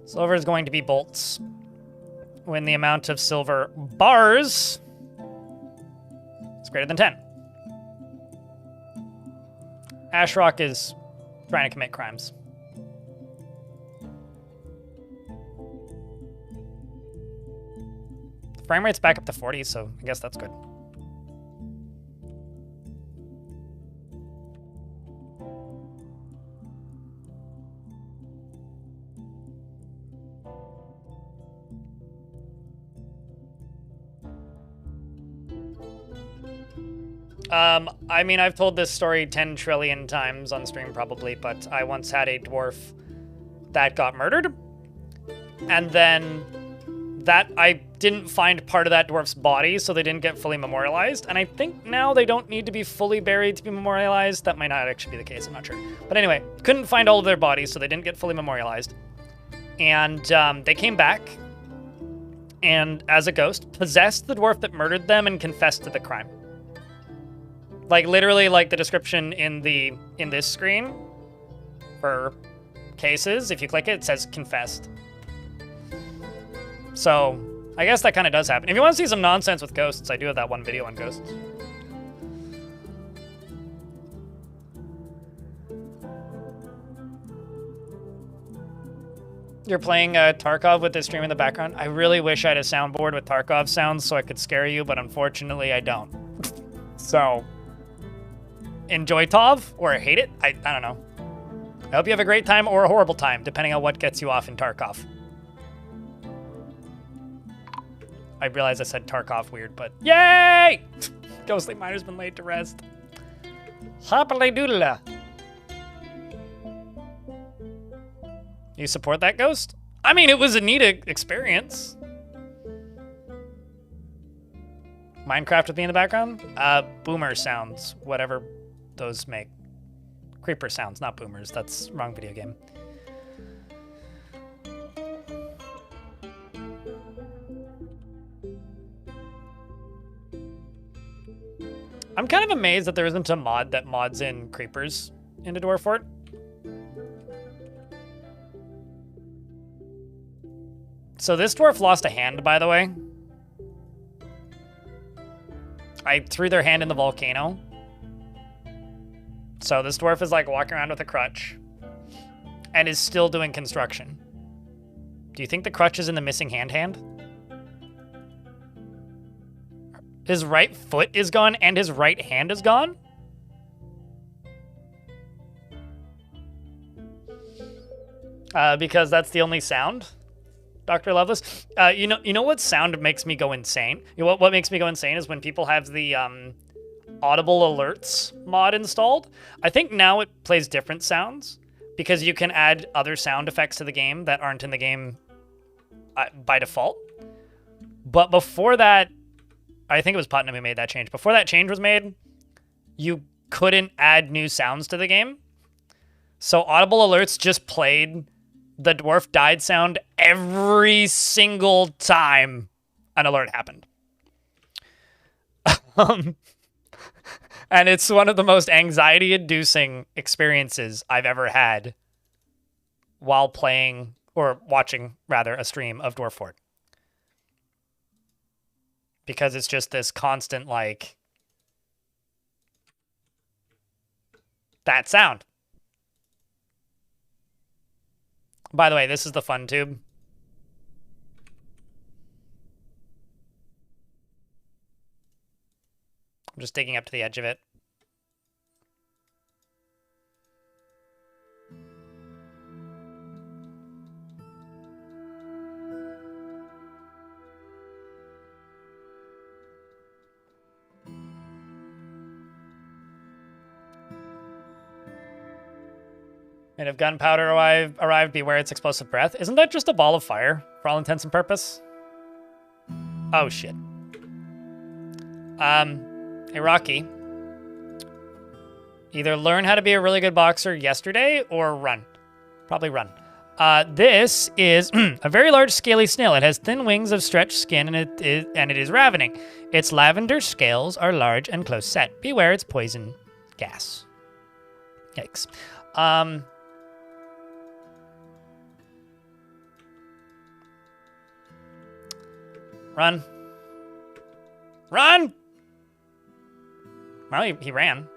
Speaker 1: Silver is going to be bolts. When the amount of silver bars is greater than 10. Ashrock is trying to commit crimes. The frame rate's back up to 40, so I guess that's good. I mean, I've told this story 10 trillion times on stream probably, but I once had a dwarf that got murdered. And then I didn't find part of that dwarf's body, so they didn't get fully memorialized. And I think now they don't need to be fully buried to be memorialized. That might not actually be the case, I'm not sure. But anyway, couldn't find all of their bodies, so they didn't get fully memorialized. And they came back, and as a ghost, possessed the dwarf that murdered them and confessed to the crime. Like, literally, like the description in this screen for cases, if you click it, it says confessed. So, I guess that kind of does happen. If you want to see some nonsense with ghosts, I do have that one video on ghosts. You're playing Tarkov with this stream in the background? I really wish I had a soundboard with Tarkov sounds so I could scare you, but unfortunately I don't. So... enjoy Tov or hate it. I don't know. I hope you have a great time or a horrible time, depending on what gets you off in Tarkov. I realize I said Tarkov weird, but yay! Ghostly Miner's been laid to rest. Happily doodle. You support that ghost? I mean, it was a neat experience. Minecraft with me in the background? Boomer sounds, whatever those make. Creeper sounds, not boomers. That's wrong video game. I'm kind of amazed that there isn't a mod that mods in creepers into Dwarf Fort. So this dwarf lost a hand, by the way. I threw their hand in the volcano. So this dwarf is like walking around with a crutch and is still doing construction. Do you think the crutch is in the missing hand? His right foot is gone and his right hand is gone? Because that's the only sound, Dr. Lovelace. You know what sound makes me go insane? You know what makes me go insane is when people have the Audible Alerts mod installed. I think now it plays different sounds because you can add other sound effects to the game that aren't in the game by default. But before that, I think it was Putnam who made that change. Before that change was made, you couldn't add new sounds to the game. So Audible Alerts just played the dwarf died sound every single time an alert happened. And it's one of the most anxiety-inducing experiences I've ever had while playing, or watching, rather, a stream of Dwarf Fort. Because it's just this constant, like, that sound. By the way, this is the fun tube. I'm just digging up to the edge of it. Made of gunpowder arrived, beware its explosive breath. Isn't that just a ball of fire, for all intents and purpose? Oh, shit. Hey, Rocky. Either learn how to be a really good boxer yesterday, or run. Probably run. This is a very large scaly snail. It has thin wings of stretched skin, and it is ravening. Its lavender scales are large and close set. Beware its poison gas. Yikes. Run. Run! Well, he ran.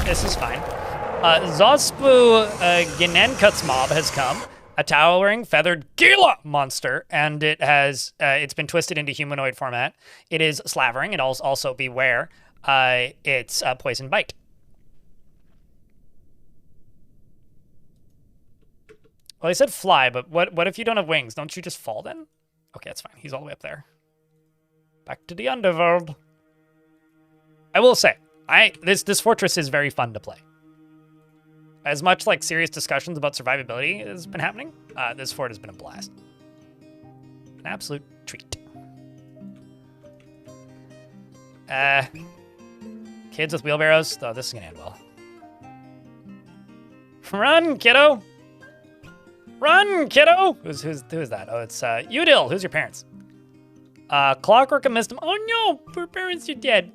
Speaker 1: This is fine. Zospu Ginenkuts mob has come. A towering feathered Gila monster, and it's been twisted into humanoid format. It is slavering. It also beware. It's a poison bite. Well, he said fly, but what if you don't have wings? Don't you just fall then? Okay, that's fine. He's all the way up there. Back to the underworld. I will say, this fortress is very fun to play. As much like serious discussions about survivability has been happening, this fort has been a blast. An absolute treat. Kids with wheelbarrows. Oh, this is gonna end well. Run, kiddo! Run, kiddo! Who's that? Oh, it's Udil. Who's your parents? Clockwork and Mistum. Oh no, poor parents are dead.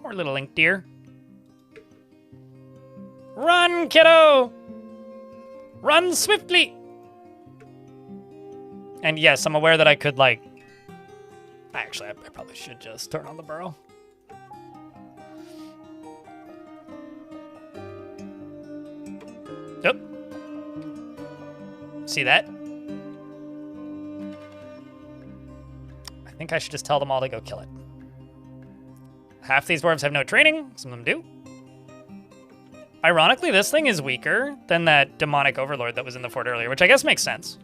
Speaker 1: Poor little Link deer. Run, kiddo! Run swiftly! And yes, I'm aware that I could, like... Actually, I probably should just turn on the burrow. Yep. See that? I think I should just tell them all to go kill it. Half these dwarves have no training, some of them do. Ironically, this thing is weaker than that demonic overlord that was in the fort earlier, which I guess makes sense.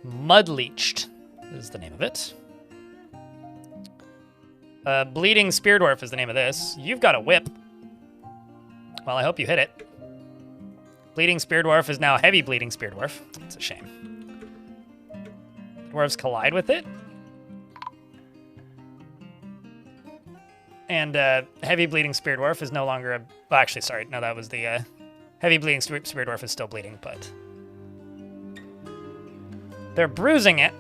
Speaker 1: Mudleached is the name of it. Bleeding Spear Dwarf is the name of this. You've got a whip. Well, I hope you hit it. Bleeding Spear Dwarf is now Heavy Bleeding Spear Dwarf. It's a shame. Dwarves collide with it. And Heavy Bleeding Spear Dwarf is no longer a... Well, actually, sorry. No, that was the... Heavy Bleeding Spear Dwarf is still bleeding, but... They're bruising it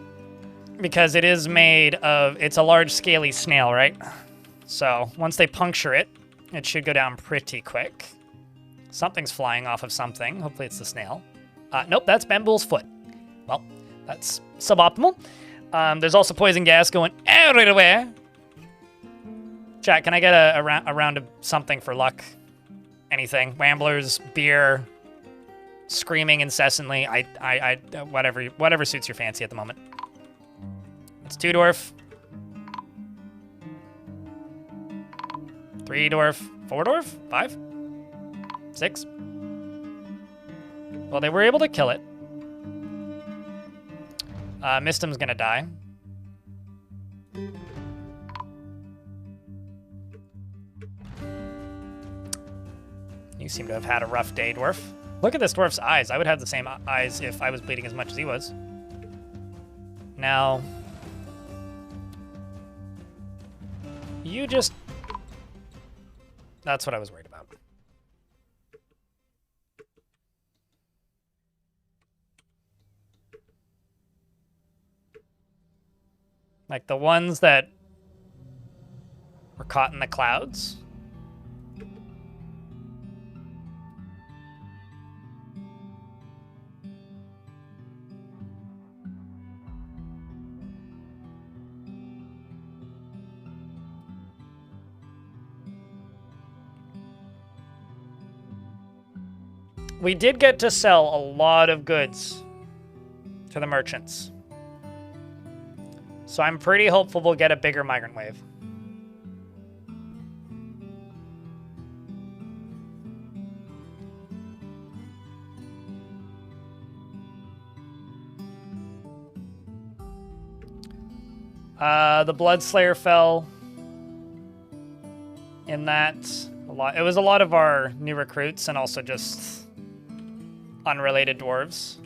Speaker 1: because it is made of... It's a large, scaly snail, right? So, once they puncture it, it should go down pretty quick. Something's flying off of something. Hopefully it's the snail. Nope, that's Bambool's foot. Well, that's suboptimal. There's also poison gas going everywhere. Chat, can I get a round of something for luck? Anything. Wamblers, beer, screaming incessantly. Whatever suits your fancy at the moment. It's 2 dwarf. 3 dwarf. 4 dwarf? 5? 6? Well, they were able to kill it. Mistim's gonna die. You seem to have had a rough day, dwarf. Look at this dwarf's eyes. I would have the same eyes if I was bleeding as much as he was. Now, you just... That's what I was worried about. Like the ones that were caught in the clouds. We did get to sell a lot of goods to the merchants. So I'm pretty hopeful we'll get a bigger migrant wave. The Bloodslayer fell in that a lot. It was a lot of our new recruits and also just unrelated dwarves.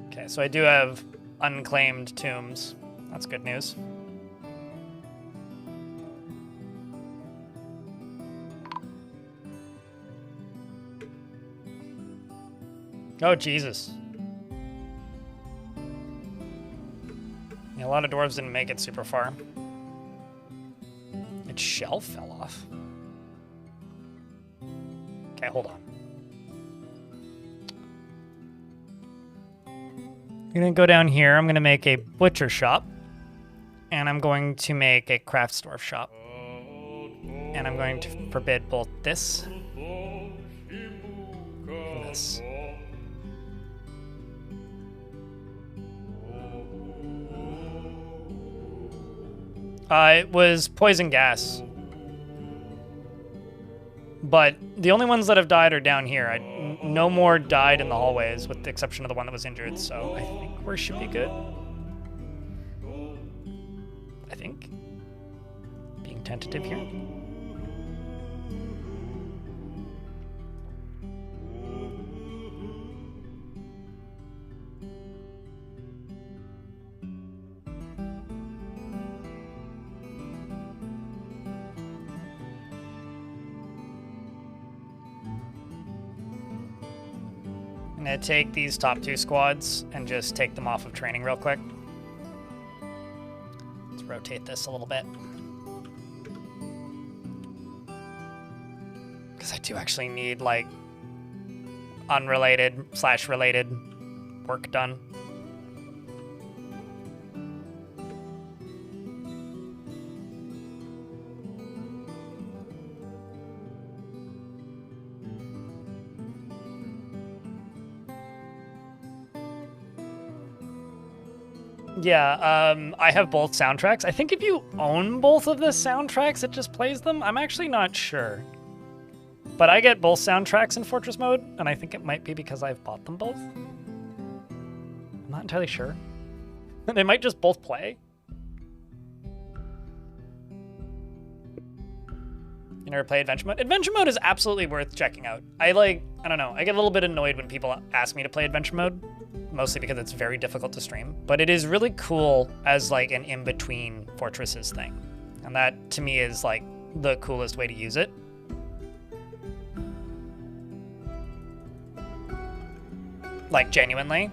Speaker 1: Okay, so I do have unclaimed tombs. That's good news. Oh, Jesus. Yeah, a lot of dwarves didn't make it super far. Its shell fell off. Okay, hold on. I'm gonna go down here. I'm gonna make a butcher shop. And I'm going to make a craftsdwarf shop. And I'm going to forbid both this and this. It was poison gas. But the only ones that have died are down here. No more died in the hallways, with the exception of the one that was injured, so I think we should be good. I think. Being tentative here. I'm gonna take these top 2 squads and just take them off of training real quick. Let's rotate this a little bit. Because I do actually need, like, unrelated/related work done. Yeah, I have both soundtracks. I think if you own both of the soundtracks, it just plays them. I'm actually not sure. But I get both soundtracks in Fortress mode, and I think it might be because I've bought them both. I'm not entirely sure. They might just both play. You never play Adventure Mode? Adventure Mode is absolutely worth checking out. I don't know, I get a little bit annoyed when people ask me to play Adventure Mode. Mostly because it's very difficult to stream, but it is really cool as like an in-between Fortresses thing. And that to me is like the coolest way to use it. Like genuinely.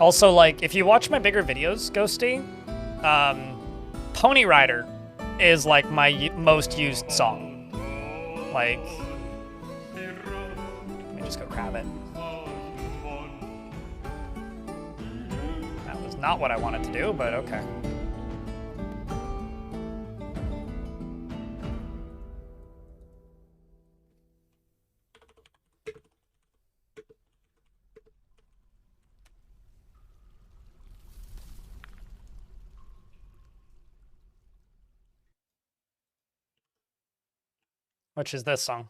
Speaker 1: Also, like, if you watch my bigger videos, Ghosty, Pony Rider is like my most used song. Like, let me just go grab it. That was not what I wanted to do, but okay. Which is this song.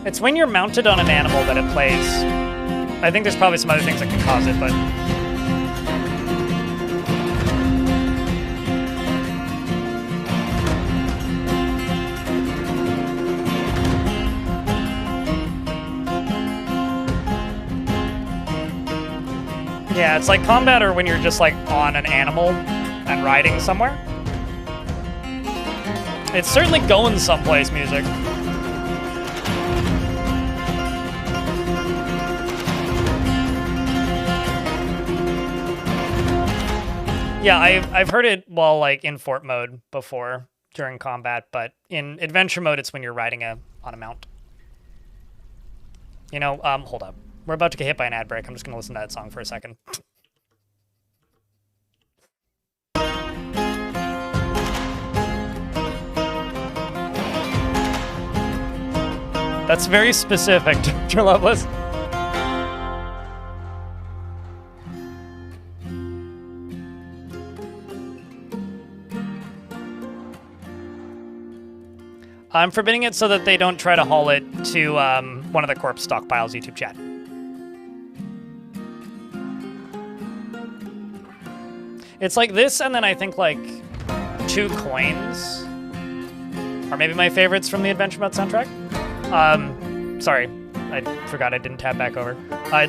Speaker 1: It's when you're mounted on an animal that it plays. I think there's probably some other things that can cause it, but... Yeah, it's like combat or when you're just like on an animal and riding somewhere. It's certainly going someplace music. Yeah, I've heard it while like in fort mode before during combat, but in adventure mode it's when you're riding on a mount. You know, hold up. We're about to get hit by an ad break. I'm just gonna listen to that song for a second. That's very specific, Dr. Loveless. I'm forbidding it so that they don't try to haul it to one of the corpse stockpiles YouTube chat. It's like this, and then I think like 2 coins are maybe my favorites from the Adventure Mode soundtrack. Sorry, I forgot I didn't tab back over.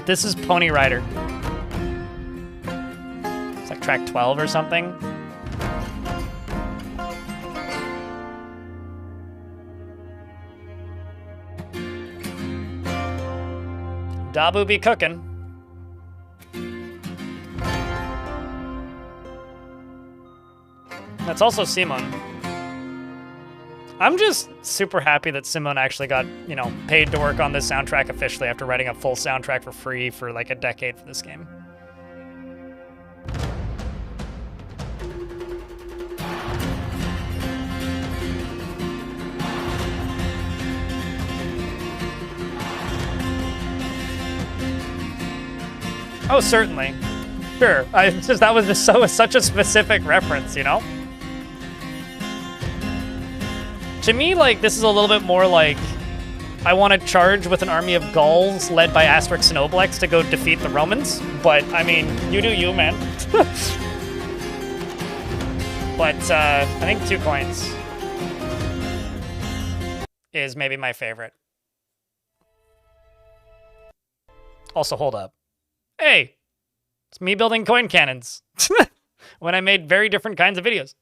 Speaker 1: This is Pony Rider. It's like track 12 or something. Dabu be cooking. That's also Simon. I'm just super happy that Simon actually got, you know, paid to work on this soundtrack officially after writing a full soundtrack for free for like a decade for this game. Oh, certainly. Sure. That was just such a specific reference, you know? To me, like, this is a little bit more like I want to charge with an army of Gauls led by Asterix and Obelix to go defeat the Romans. But, I mean, you do you, man. But I think 2 coins is maybe my favorite. Also, hold up. Hey, it's me building coin cannons when I made very different kinds of videos.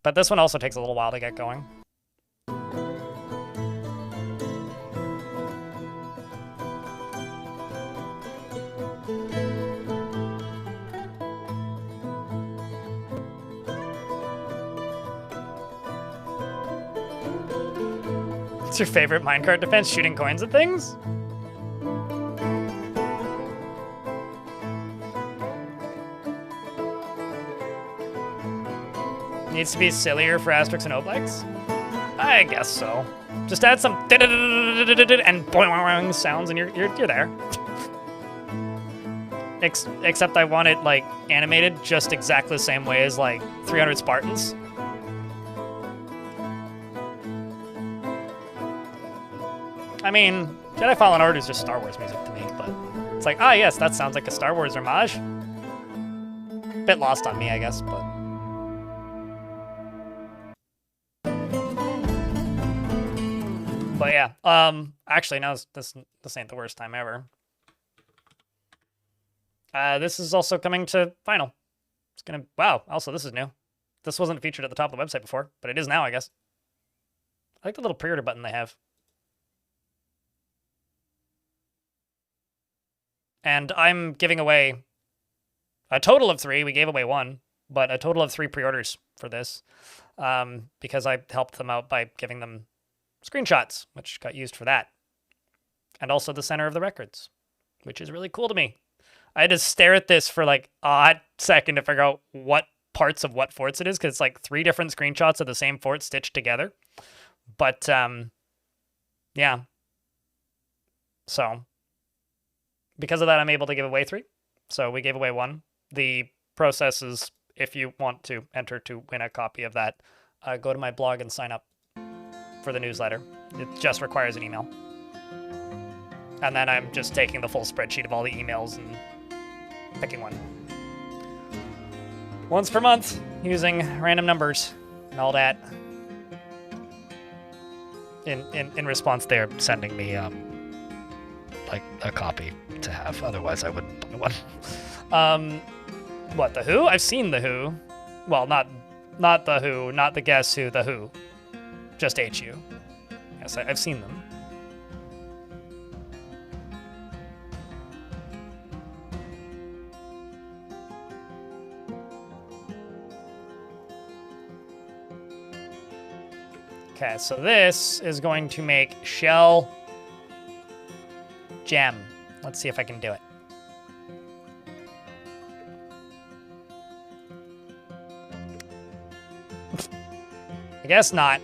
Speaker 1: But this one also takes a little while to get going. What's your favorite minecart defense? Shooting coins at things? Needs to be sillier for Asterix and Obelix? I guess so. Just add some and boing sounds and you're there. Except I want it like animated just exactly the same way as like 300 Spartans. I mean, Jedi Fallen Order is just Star Wars music to me, but it's like, ah, yes, that sounds like a Star Wars homage. Bit lost on me, I guess, but. But yeah, actually, no, this ain't the worst time ever. This is also coming to final. It's gonna, wow, also this is new. This wasn't featured at the top of the website before, but it is now, I guess. I like the little pre-order button they have. And I'm giving away a total of 3. We gave away 1, but a total of 3 pre-orders for this because I helped them out by giving them screenshots, which got used for that. And also the center of the records, which is really cool to me. I had to stare at this for like a hot second to figure out what parts of what forts it is, because it's like 3 different screenshots of the same fort stitched together. But yeah. So because of that, I'm able to give away 3. So we gave away 1. The process is, if you want to enter to win a copy of that, go to my blog and sign up for the newsletter. It just requires an email. And then I'm just taking the full spreadsheet of all the emails and picking one. Once per month, using random numbers and all that. In response, they're sending me like a copy to have. Otherwise, I wouldn't buy one. What, The Who? I've seen The Who. Well, not The Who, not the Guess Who, The Who. Just HU. Yes, I've seen them. Okay, so this is going to make shell gem. Let's see if I can do it. I guess not,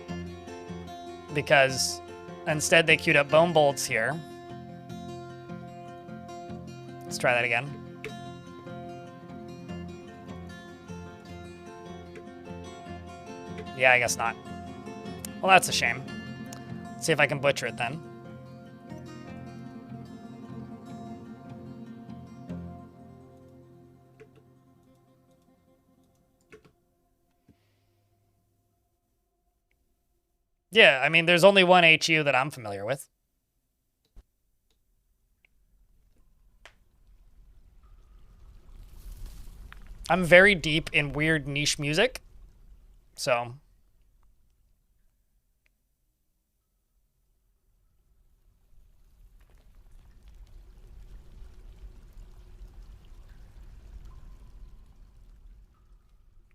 Speaker 1: because instead they queued up bone bolts here. Let's try that again. Yeah, I guess not. Well, that's a shame. Let's see if I can butcher it then. Yeah, I mean, there's only one HU that I'm familiar with. I'm very deep in weird niche music, so...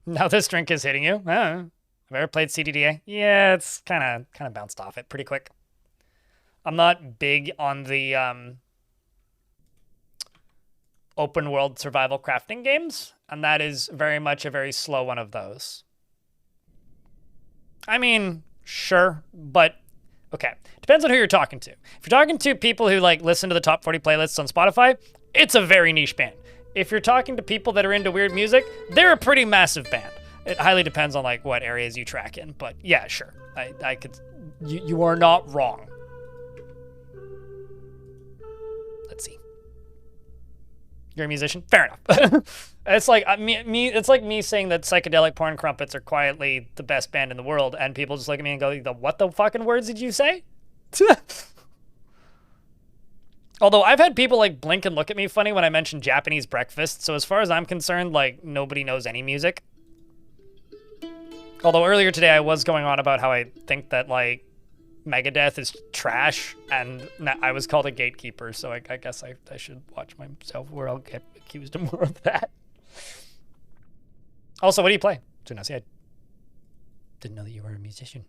Speaker 1: Now this drink is hitting you. Have I ever played CDDA? Yeah, it's kind of bounced off it pretty quick. I'm not big on the open world survival crafting games, and that is very much a very slow one of those. I mean, sure, but okay. Depends on who you're talking to. If you're talking to people who like listen to the top 40 playlists on Spotify, it's a very niche band. If you're talking to people that are into weird music, they're a pretty massive band. It highly depends on like what areas you track in, but yeah, sure. I could, you are not wrong. Let's see. You're a musician? Fair enough. It's like it's like me saying that Psychedelic Porn Crumpets are quietly the best band in the world, and people just look at me and go, "What the fucking words did you say?" Although I've had people like blink and look at me funny when I mention Japanese breakfast, so as far as I'm concerned, like nobody knows any music. Although earlier today I was going on about how I think that like Megadeth is trash, and I was called a gatekeeper, so I guess I should watch myself where I'll get accused of more of that. Also, what do you play? I didn't know that you were a musician.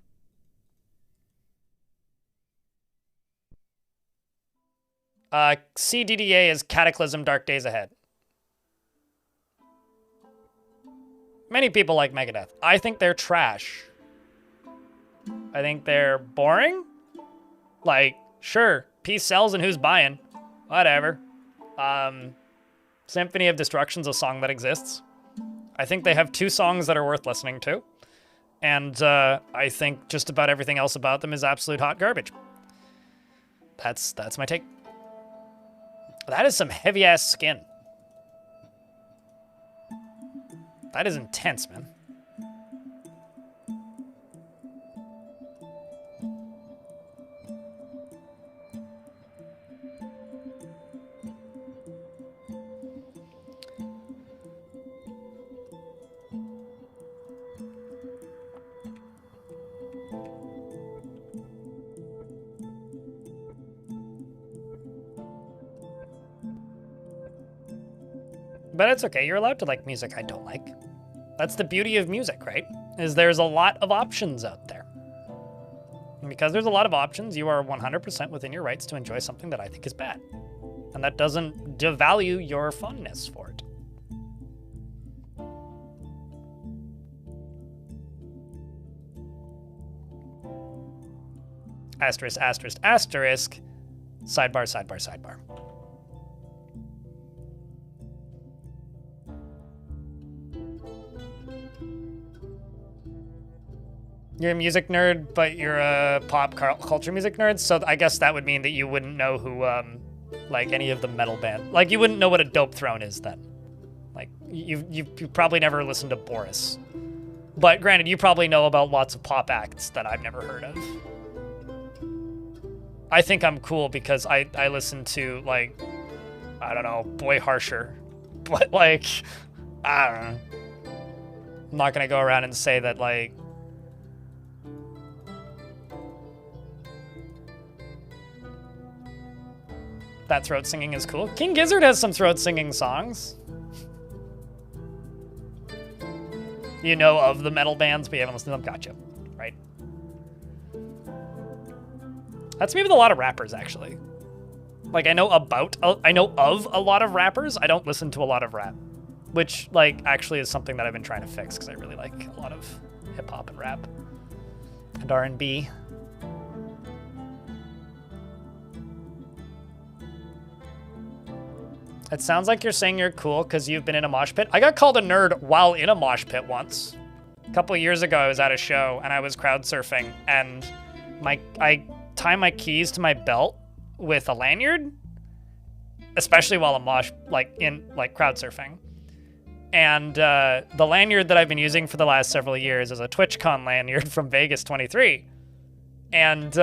Speaker 1: CDDA is Cataclysm Dark Days Ahead. Many people like Megadeth. I think they're trash. I think they're boring. Like, sure, peace sells and who's buying? Whatever. Symphony of Destruction's a song that exists. I think they have 2 songs that are worth listening to. And I think just about everything else about them is absolute hot garbage. That's my take. That is some heavy-ass skin. That is intense, man. But it's okay. You're allowed to like music I don't like. That's the beauty of music, right? Is there's a lot of options out there. And because there's a lot of options, you are 100% within your rights to enjoy something that I think is bad. And that doesn't devalue your fondness for it. Asterisk, asterisk, asterisk. Sidebar, sidebar, sidebar. You're a music nerd, but you're a pop culture music nerd, so I guess that would mean that you wouldn't know who, like, any of the metal band. Like, you wouldn't know what a Dope Throne is then. Like, you probably never listened to Boris. But granted, you probably know about lots of pop acts that I've never heard of. I think I'm cool because I listen to, like, I don't know, Boy Harsher. But, like, I don't know. I'm not gonna go around and say that, like, that throat singing is cool. King Gizzard has some throat singing songs. You know of the metal bands, but you haven't listened to them? Gotcha. Right. That's me with a lot of rappers, actually. Like, I know of a lot of rappers. I don't listen to a lot of rap. Which, like, actually is something that I've been trying to fix, because I really like a lot of hip-hop and rap. And R&B. It sounds like you're saying you're cool because you've been in a mosh pit. I got called a nerd while in a mosh pit once. A couple of years ago, I was at a show and I was crowd surfing, and I tie my keys to my belt with a lanyard, especially while I'm crowd surfing. And the lanyard that I've been using for the last several years is a TwitchCon lanyard from Vegas 23. And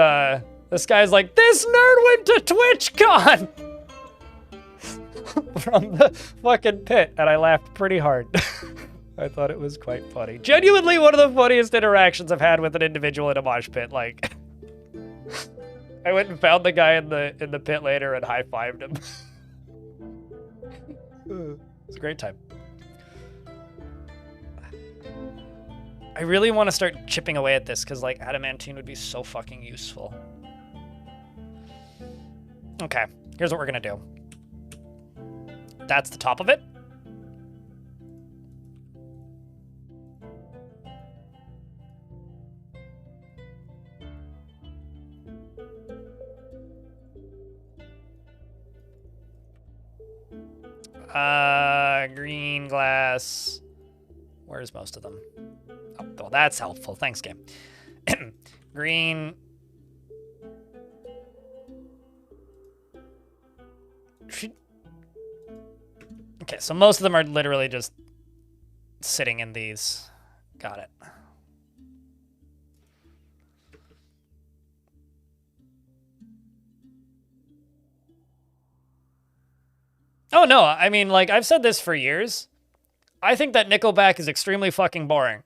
Speaker 1: this guy's like, "This nerd went to TwitchCon!" From the fucking pit, and I laughed pretty hard. I thought it was quite funny. Genuinely one of the funniest interactions I've had with an individual in a mosh pit. Like, I went and found the guy in the pit later and high-fived him. It's a great time. I really want to start chipping away at this because, like, adamantine would be so fucking useful. Okay, here's what we're gonna do. That's the top of it. Green glass. Where's most of them? Oh, well, that's helpful. Thanks, game. Green. Okay, so most of them are literally just sitting in these. Got it. Oh, no, I mean, like, I've said this for years. I think that Nickelback is extremely fucking boring.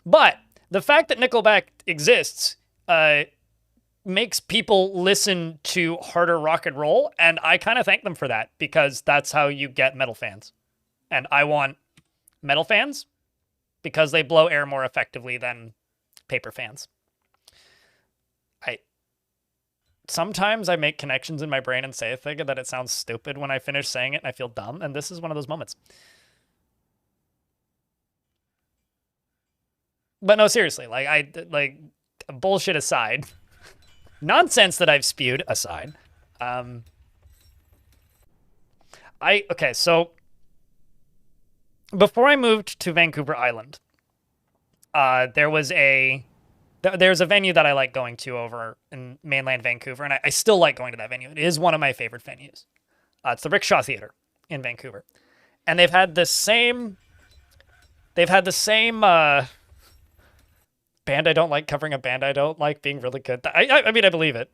Speaker 1: But the fact that Nickelback exists makes people listen to harder rock and roll, and I kind of thank them for that, because that's how you get metal fans. And I want metal fans because they blow air more effectively than paper fans. Sometimes I make connections in my brain and say a thing and that it sounds stupid when I finish saying it and I feel dumb, and this is one of those moments. But no, seriously, like bullshit aside, nonsense that I've spewed aside, okay, so before I moved to Vancouver Island, there's a venue that I like going to over in mainland Vancouver, and I still like going to that venue. It is one of my favorite venues. It's the Rickshaw Theatre in Vancouver. And they've had the same band I don't like covering a band I don't like being really good. I mean, I believe it.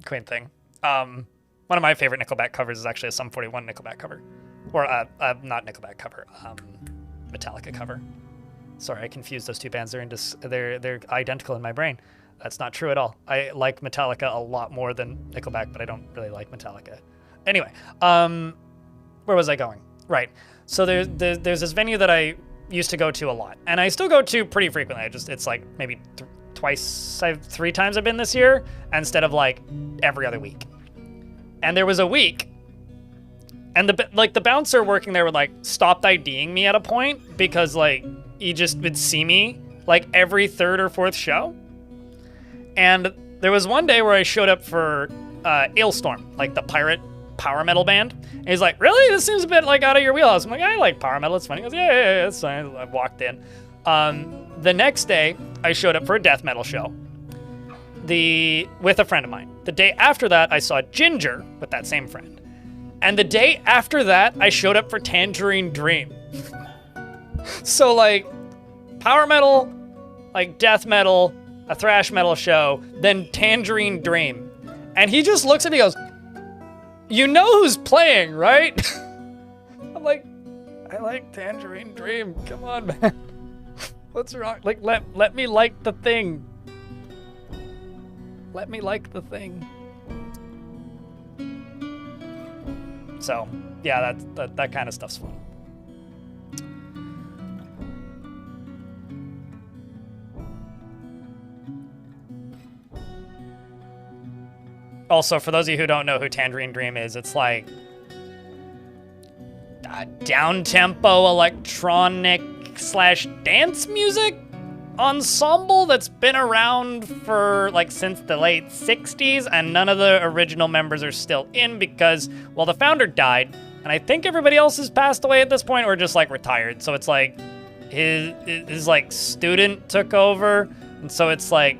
Speaker 1: Queen thing. One of my favorite Nickelback covers is actually a Sum 41 Nickelback cover. Or, not Nickelback cover, Metallica cover. Sorry, I confused those two bands. They're identical in my brain. That's not true at all. I like Metallica a lot more than Nickelback, but I don't really like Metallica. Anyway, where was I going? Right. So there's this venue that I used to go to a lot, and I still go to pretty frequently. It's like maybe three times I've been this year, instead of like every other week. And there was a week, and the bouncer working there would like stopped IDing me at a point because like he just would see me like every third or fourth show. And there was one day where I showed up for Ailstorm, like the pirate power metal band. And he's like, really? This seems a bit like out of your wheelhouse. I'm like, I like power metal. It's funny. He goes, yeah, it's fine. I walked in. The next day, I showed up for a death metal show with a friend of mine. The day after that, I saw Ginger with that same friend. And the day after that, I showed up for Tangerine Dream. So like power metal, like death metal, a thrash metal show, then Tangerine Dream. And he just looks at me and goes, you know who's playing, right? I'm like, I like Tangerine Dream. Come on, man. What's wrong? Like, let me like the thing. Let me like the thing. So, yeah, that kind of stuff's fun. Also, for those of you who don't know who Tangerine Dream is, it's like down-tempo electronic / dance music ensemble that's been around for like since the late 60s, and none of the original members are still in because, well, the founder died, and I think everybody else has passed away at this point or just like retired. So it's like his like student took over, and so it's like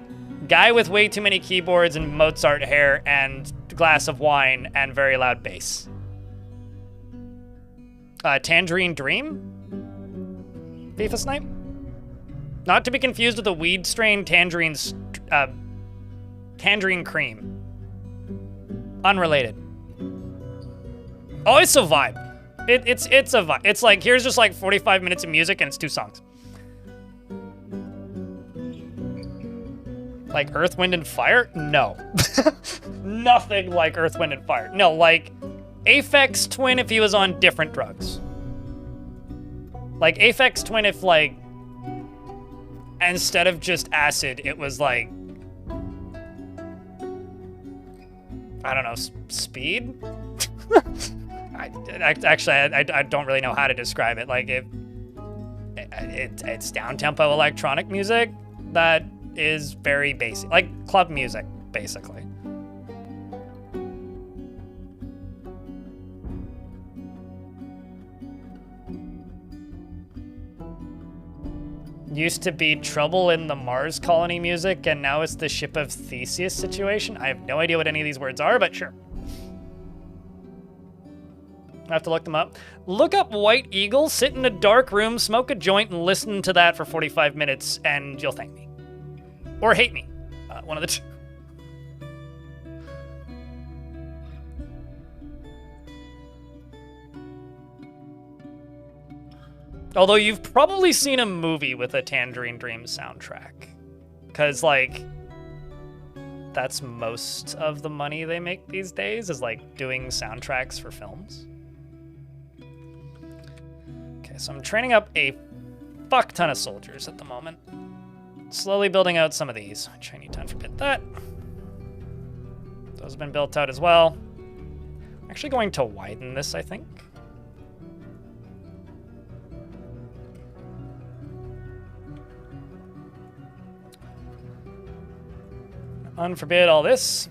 Speaker 1: guy with way too many keyboards and Mozart hair and glass of wine and very loud bass. Tangerine Dream? Beef a Snipe? Not to be confused with the weed strain Tangerine Cream. Unrelated. Oh, it's a vibe. It's a vibe. It's like, here's just like 45 minutes of music and it's 2 songs. Like Earth, Wind, and Fire? No. Nothing like Earth, Wind, and Fire. No, like Aphex Twin if he was on different drugs. Like Aphex Twin if like, instead of just acid, it was like, I don't know, speed? I don't really know how to describe it. Like it's down-tempo electronic music that is very basic, like club music, basically. Used to be Trouble in the Mars Colony music, and now it's the Ship of Theseus situation. I have no idea what any of these words are, but sure. I have to look them up. Look up White Eagle, sit in a dark room, smoke a joint, and listen to that for 45 minutes, and you'll thank me. Or hate me. One of the two. Although you've probably seen a movie with a Tangerine Dream soundtrack. Because, like, that's most of the money they make these days, is, like, doing soundtracks for films. Okay, so I'm training up a fuck ton of soldiers at the moment. Slowly building out some of these. Chinese Town forbid that. Those have been built out as well. I'm actually going to widen this, I think. Unforbid all this.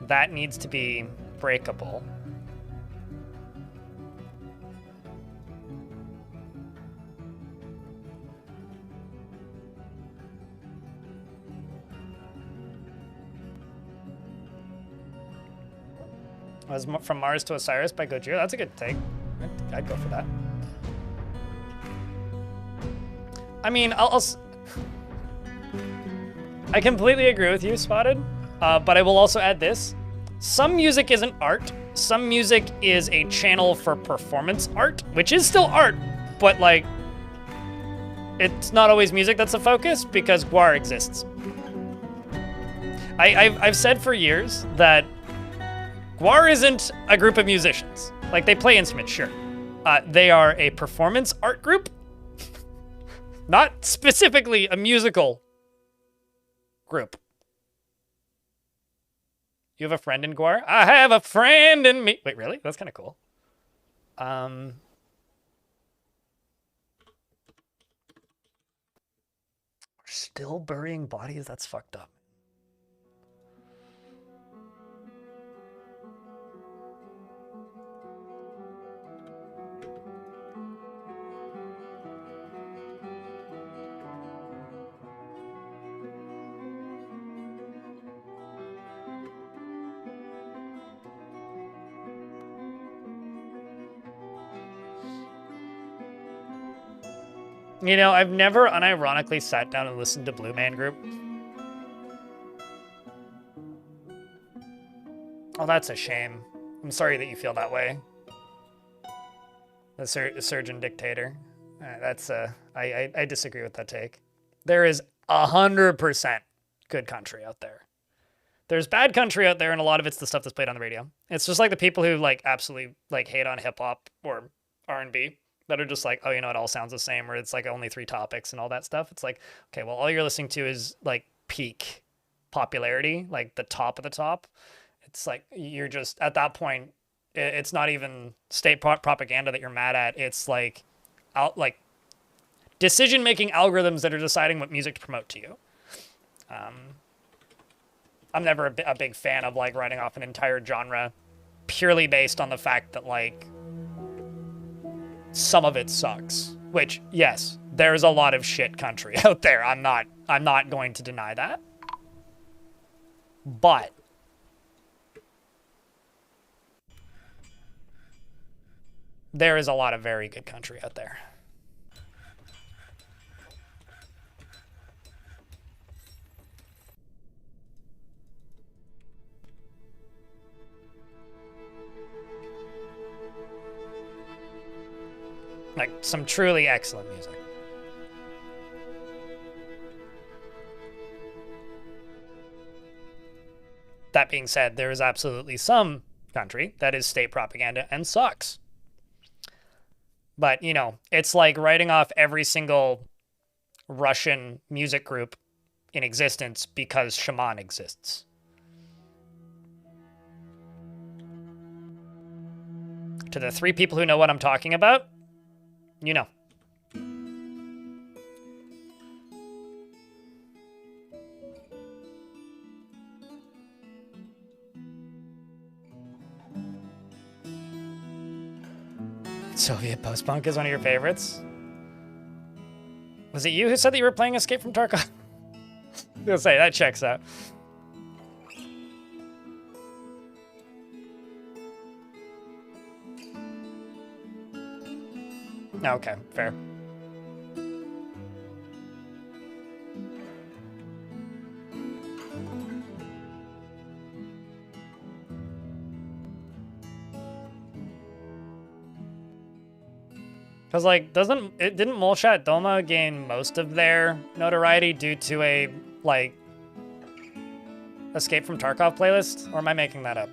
Speaker 1: That needs to be breakable. Was From Mars to Osiris by Gojira. That's a good take. I'd go for that. I mean, I completely agree with you, Spotted, but I will also add this. Some music isn't art. Some music is a channel for performance art, which is still art, but like, it's not always music that's the focus because GWAR exists. I've said for years that GWAR isn't a group of musicians. Like, they play instruments, sure. They are a performance art group. Not specifically a musical group. You have a friend in GWAR? I have a friend in me. Wait, really? That's kind of cool. We're still burying bodies? That's fucked up. You know, I've never unironically sat down and listened to Blue Man Group. Oh, that's a shame. I'm sorry that you feel that way. The surgeon dictator. I disagree with that take. There is 100% good country out there. There's bad country out there, and a lot of it's the stuff that's played on the radio. It's just like the people who like absolutely like hate on hip hop or R&B. That are just like, oh, you know, it all sounds the same, or it's like only 3 topics and all that stuff. It's like, okay, well, all you're listening to is like peak popularity, like the top of the top. It's like, you're just, at that point, it's not even state propaganda that you're mad at. It's like, decision-making algorithms that are deciding what music to promote to you. I'm never a big fan of like writing off an entire genre purely based on the fact that like, some of it sucks, which, yes, there's a lot of shit country out there. I'm not going to deny that. But there is a lot of very good country out there. Like, some truly excellent music. That being said, there is absolutely some country that is state propaganda and sucks. But, you know, it's like writing off every single Russian music group in existence because Shaman exists. To the 3 people who know what I'm talking about, you know. Soviet post-punk is one of your favorites? Was it you who said that you were playing Escape from Tarkov? I was gonna say, that checks out. Okay, fair. Because, like, didn't Molchat Doma gain most of their notoriety due to a, like, Escape from Tarkov playlist? Or am I making that up?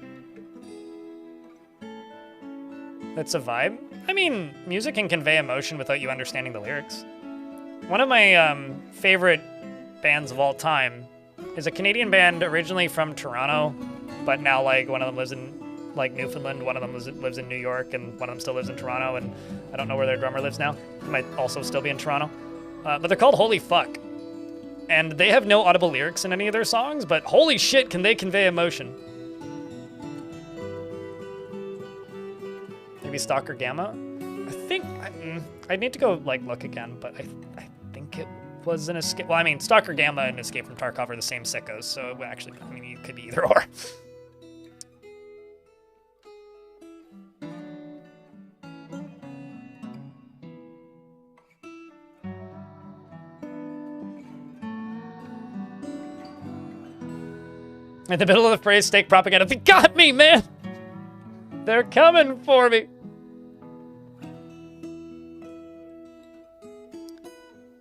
Speaker 1: It's a vibe? I mean, music can convey emotion without you understanding the lyrics. One of my favorite bands of all time is a Canadian band originally from Toronto, but now, like, one of them lives in, like, Newfoundland, one of them lives in New York, and one of them still lives in Toronto, and I don't know where their drummer lives now. He might also still be in Toronto. But they're called Holy Fuck. And they have no audible lyrics in any of their songs, but holy shit, can they convey emotion. Maybe Stalker Gamma? I think, I need to go, like, look again, but I think it was an Escape. Well, I mean, Stalker Gamma and Escape from Tarkov are the same sickos, so actually, I mean, it could be either or. In the middle of the phrase, state propaganda, they got me, man! They're coming for me!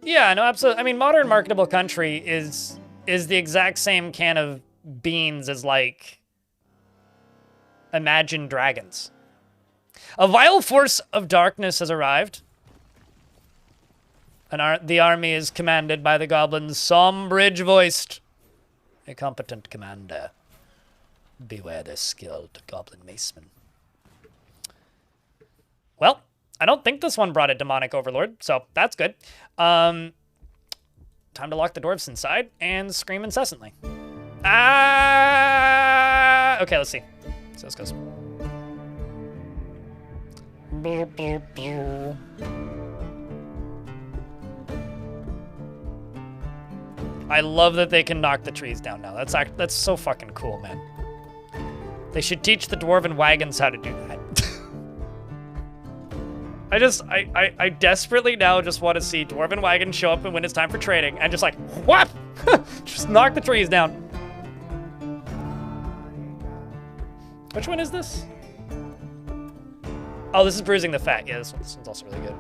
Speaker 1: Yeah, no, absolutely. I mean, modern marketable country is the exact same can of beans as, like, imagine dragons. A vile force of darkness has arrived. And the army is commanded by the goblins, Sombridge-voiced, a competent commander. Beware the skilled goblin maceman. Well, I don't think this one brought a demonic overlord, so that's good. Time to lock the dwarves inside and scream incessantly. Ah! Okay, let's see. So this goes. I love that they can knock the trees down now. That's so fucking cool, man. They should teach the dwarven wagons how to do that. I desperately now just want to see dwarven wagons show up and when it's time for trading and just like, whap! Just knock the trees down. Which one is this? Oh, this is Bruising the Fat. Yeah, this one's also really good.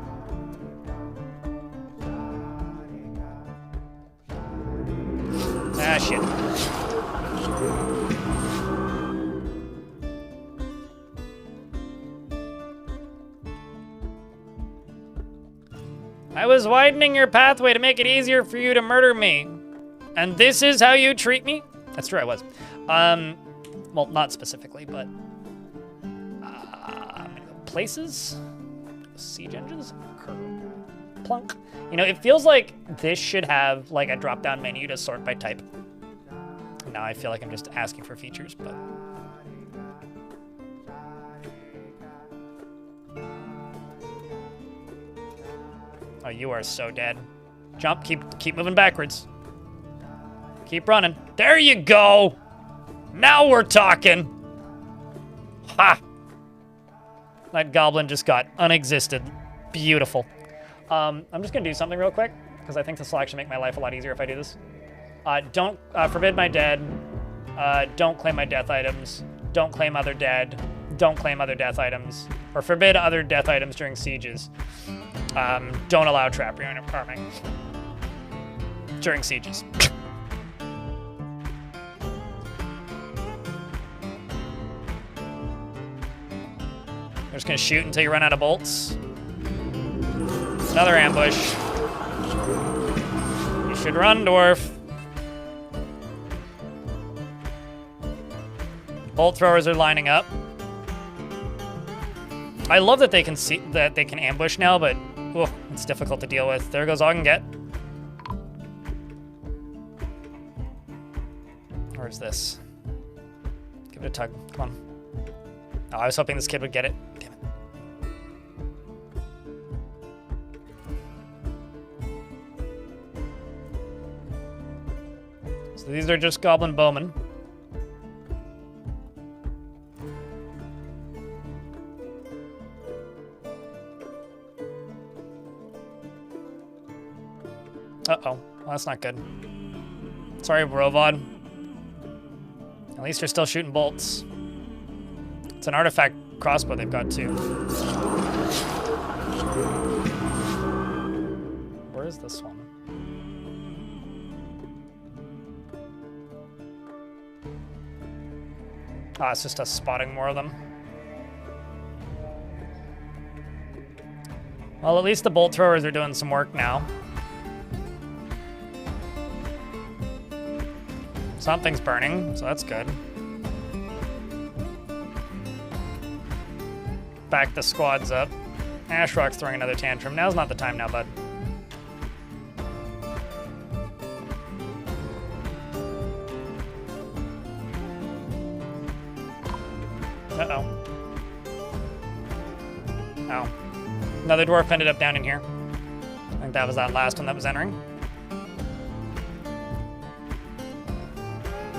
Speaker 1: Ah, shit. I was widening your pathway to make it easier for you to murder me. And this is how you treat me? That's true, I was. Well, not specifically, but... I'm gonna go places. Siege engines. Plunk. You know, it feels like this should have like a drop-down menu to sort by type. Now I feel like I'm just asking for features, but... Oh, you are so dead. Jump, keep moving backwards. Keep running. There you go! Now we're talking! Ha! That goblin just got unexisted. Beautiful. I'm just gonna do something real quick, because I think this will actually make my life a lot easier if I do this. Don't forbid my dead. Don't claim my death items. Don't claim other dead. Don't claim other death items. Or forbid other death items during sieges. Don't allow trap unit farming during sieges. We're just gonna shoot until you run out of bolts. Another ambush. You should run, dwarf. Bolt throwers are lining up. I love that they can see that they can ambush now, but it's difficult to deal with. There goes all I can get. Where's this? Give it a tug. Come on. Oh, I was hoping this kid would get it. Damn it. So these are just goblin bowmen. Uh-oh. Well, that's not good. Sorry, Brovod. At least you're still shooting bolts. It's an artifact crossbow they've got, too. Where is this one? Ah, it's just us spotting more of them. Well, at least the bolt throwers are doing some work now. Something's burning, so that's good. Back the squads up. Ashrock's throwing another tantrum. Now's not the time now, bud. Uh-oh. Oh. Another dwarf ended up down in here. I think that was that last one that was entering.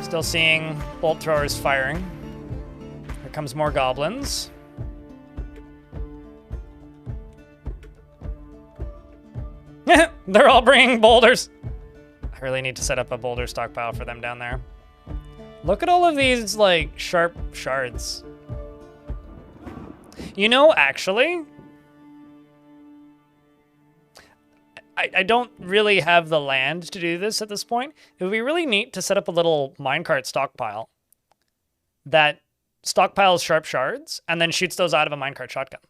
Speaker 1: Still seeing bolt throwers firing. Here comes more goblins. They're all bringing boulders. I really need to set up a boulder stockpile for them down there. Look at all of these, like, sharp shards. You know, actually, I don't really have the land to do this at this point. It would be really neat to set up a little minecart stockpile that stockpiles sharp shards, and then shoots those out of a minecart shotgun.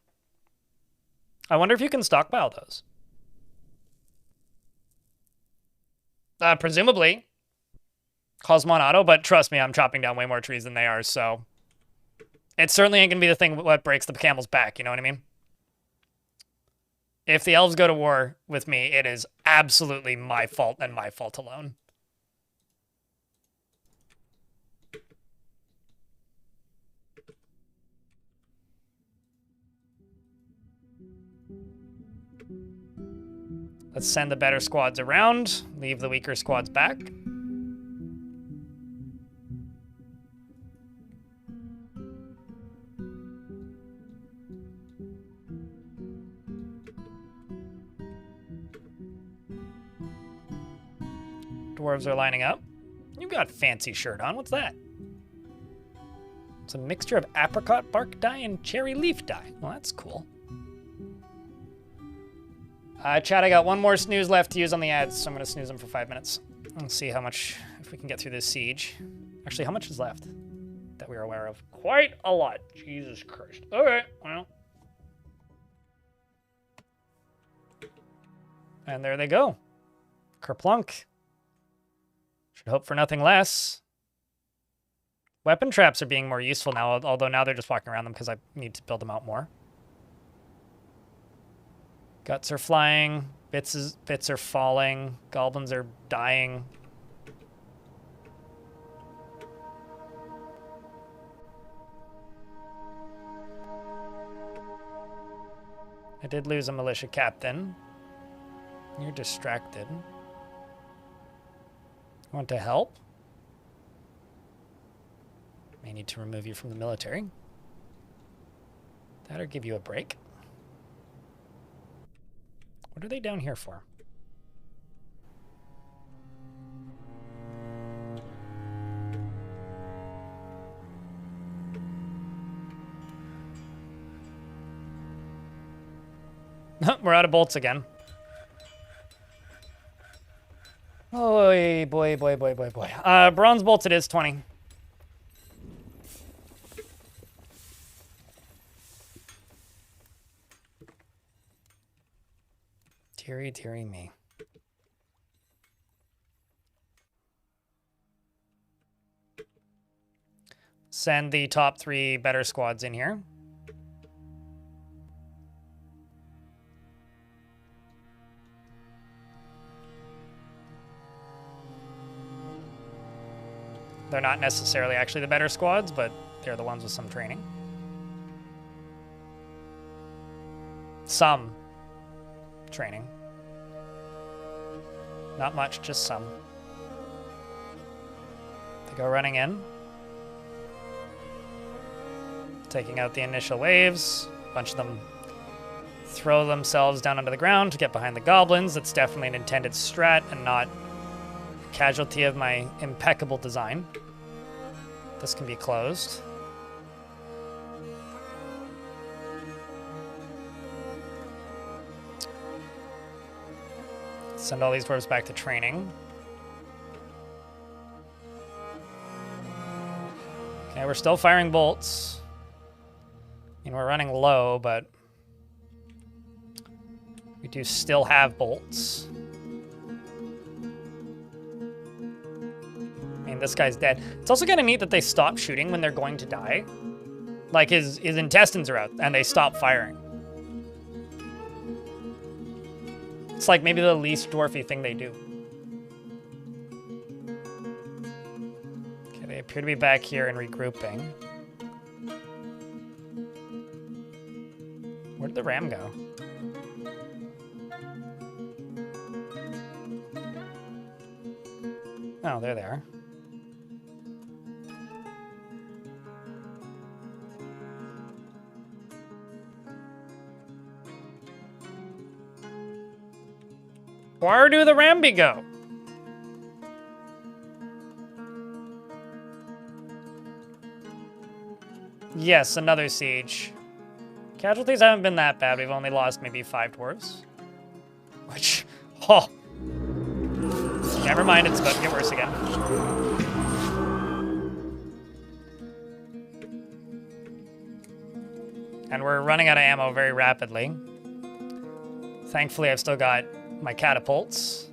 Speaker 1: I wonder if you can stockpile those. Presumably. Cosmon Auto, but trust me, I'm chopping down way more trees than they are, so... It certainly ain't gonna be the thing what breaks the camel's back, you know what I mean? If the elves go to war with me, it is absolutely my fault and my fault alone. Let's send the better squads around, leave the weaker squads back. Dwarves are lining up. You got fancy shirt on. What's that? It's a mixture of apricot bark dye and cherry leaf dye. Well, that's cool. Chat, I got one more snooze left to use on the ads, so I'm going to snooze them for 5 minutes. Let's see how much, if we can get through this siege. Actually, how much is left that we're aware of? Quite a lot. Jesus Christ. Okay, well. And there they go. Kerplunk. Should hope for nothing less. Weapon traps are being more useful now, although now they're just walking around them because I need to build them out more. Guts are flying, bits are falling, goblins are dying. I did lose a militia captain. You're distracted. Want to help? May need to remove you from the military. That or give you a break. What are they down here for? We're out of bolts again. Oh boy. Bronze bolts it is, 20. Dearie me. Send the top 3 better squads in here. They're not necessarily actually the better squads, but they're the ones with some training. Some training. Not much, just some. They go running in. Taking out the initial waves. A bunch of them throw themselves down onto the ground to get behind the goblins. That's definitely an intended strat and not a casualty of my impeccable design. This can be closed. Send all these dwarves back to training. Okay, we're still firing bolts. I mean, we're running low, but we do still have bolts. I mean, this guy's dead. It's also kind of neat that they stop shooting when they're going to die. Like, his intestines are out, and they stop firing. It's like maybe the least dwarfy thing they do. Okay, they appear to be back here and regrouping. Where did the ram go? Oh, there they are. Where do the Rambi go? Yes, another siege. Casualties haven't been that bad. We've only lost maybe 5 dwarves. Which, oh. Never mind, it's about to get worse again. And we're running out of ammo very rapidly. Thankfully, I've still got my catapults.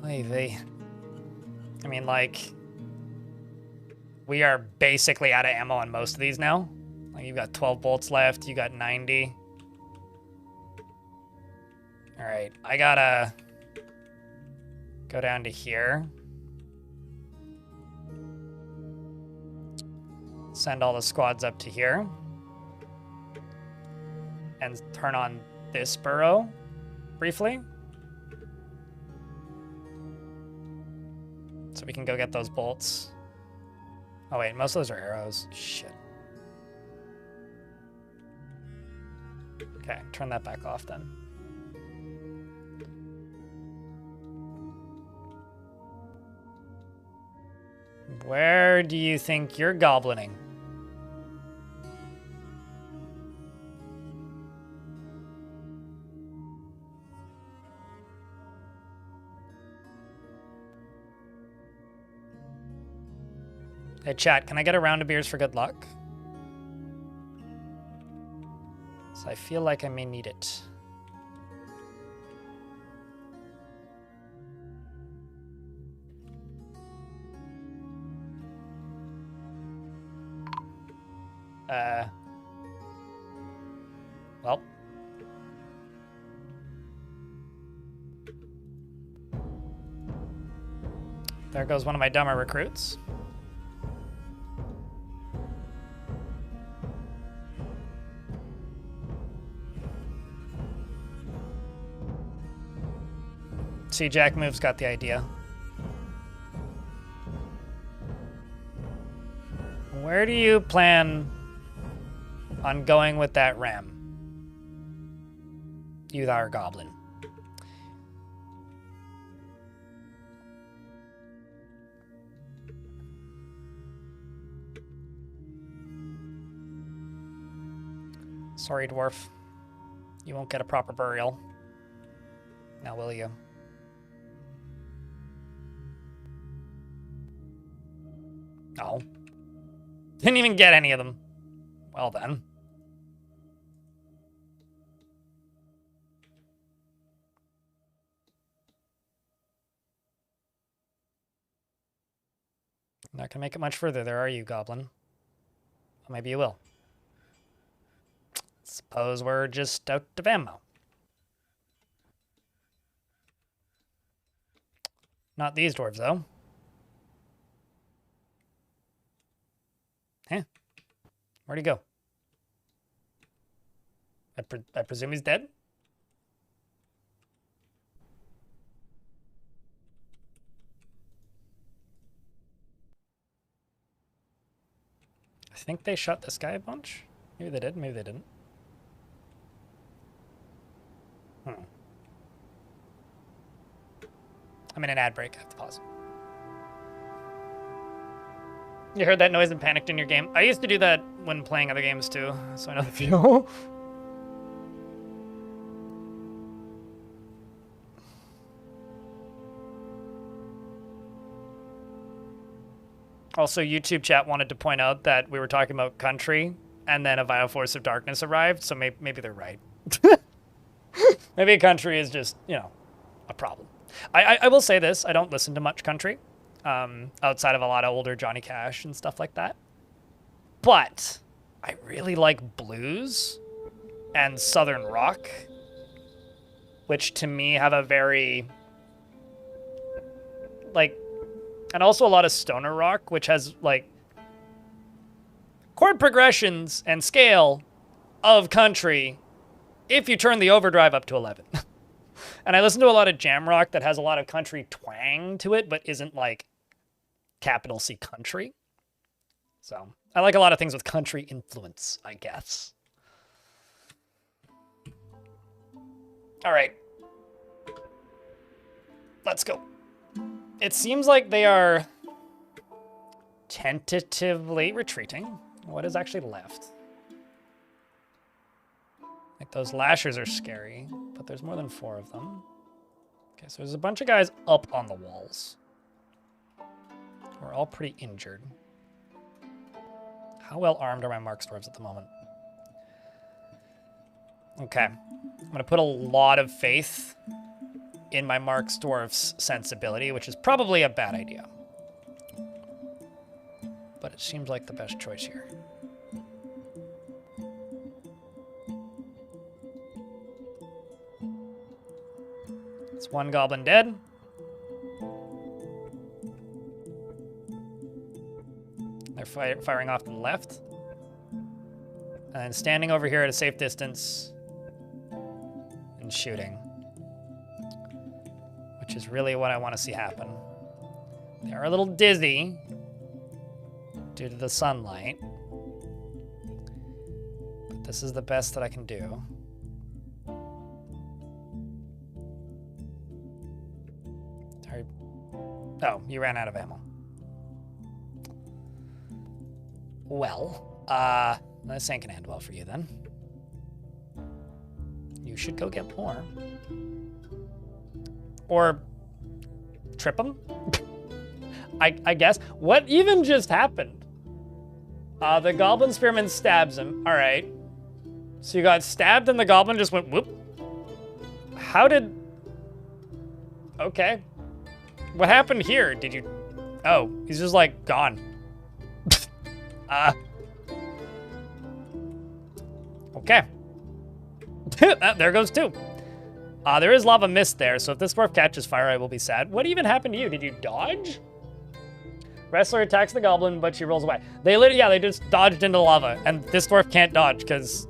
Speaker 1: Oy vey. I mean, like, we are basically out of ammo on most of these now. Like, you've got 12 bolts left, you got 90. All right, I gotta go down to here. Send all the squads up to here. And turn on this burrow briefly. So we can go get those bolts. Oh wait, most of those are arrows. Shit. Okay, turn that back off then. Where do you think you're goblining? Hey chat, can I get a round of beers for good luck? So I feel like I may need it. Well. There goes one of my dumber recruits. See, Jack Move's got the idea. Where do you plan on going with that ram? You thou goblin. Sorry, dwarf. You won't get a proper burial. Now will you? No. Didn't even get any of them. Well then. Not gonna make it much further there, are you, goblin? Well, maybe you will. Suppose we're just out of ammo. Not these dwarves, though. Huh? Where'd he go? I presume he's dead? I think they shot this guy a bunch. Maybe they did, maybe they didn't. I'm in an ad break. I have to pause. You heard that noise and panicked in your game? I used to do that when playing other games too, so I know the feel. Also, YouTube chat wanted to point out that we were talking about country, and then a Vile Force of Darkness arrived, so maybe they're right. Maybe a country is just, you know, a problem. I will say this, I don't listen to much country, outside of a lot of older Johnny Cash and stuff like that. But I really like blues and southern rock, which to me have a very, like, and also a lot of stoner rock, which has, like, chord progressions and scale of country if you turn the overdrive up to 11. And I listen to a lot of jam rock that has a lot of country twang to it, but isn't, like, capital C country. So I like a lot of things with country influence, I guess. All right. Let's go. It seems like they are tentatively retreating. What is actually left? Like, those lashers are scary, but there's more than 4 of them. Okay, so there's a bunch of guys up on the walls. We're all pretty injured. How well armed are my Mark Dwarves at the moment? Okay. I'm going to put a lot of faith in my Mark Dwarf's sensibility, which is probably a bad idea. But it seems like the best choice here. It's one goblin dead. They're firing off to the left. And then standing over here at a safe distance and shooting. Which is really what I want to see happen. They're a little dizzy due to the sunlight. But this is the best that I can do. Oh, you ran out of ammo. Well, this ain't gonna end well for you then. You should go get more. Or trip him? I guess. What even just happened? The Goblin Spearman stabs him. All right. So you got stabbed and the Goblin just went whoop. How did... Okay. What happened here? Did you... Oh, he's just like gone. Okay. There goes two. There is lava mist there, so if this dwarf catches fire, I will be sad. What even happened to you? Did you dodge? Wrestler attacks the goblin, but she rolls away. They literally, yeah, they just dodged into lava, and this dwarf can't dodge because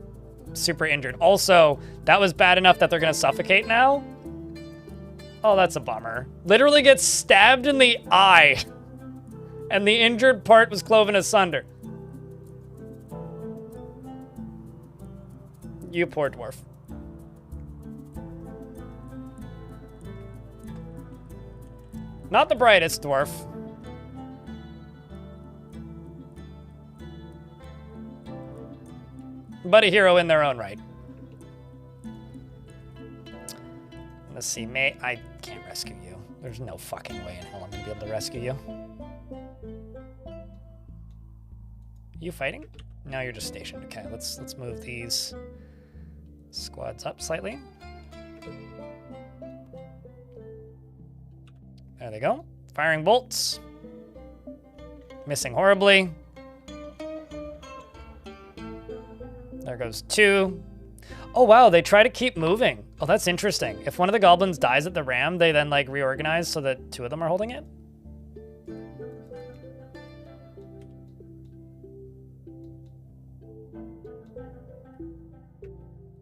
Speaker 1: super injured. Also, that was bad enough that they're gonna suffocate now. Oh, that's a bummer. Literally gets stabbed in the eye, and the injured part was cloven asunder. You poor dwarf. Not the brightest dwarf. But a hero in their own right. Let's see, I can't rescue you. There's no fucking way in hell I'm gonna be able to rescue you. You fighting? No, you're just stationed. Okay, let's move these squads up slightly. There they go. Firing bolts. Missing horribly. There goes two. Oh, wow, they try to keep moving. Oh, that's interesting. If one of the goblins dies at the ram, they then, like, reorganize so that two of them are holding it?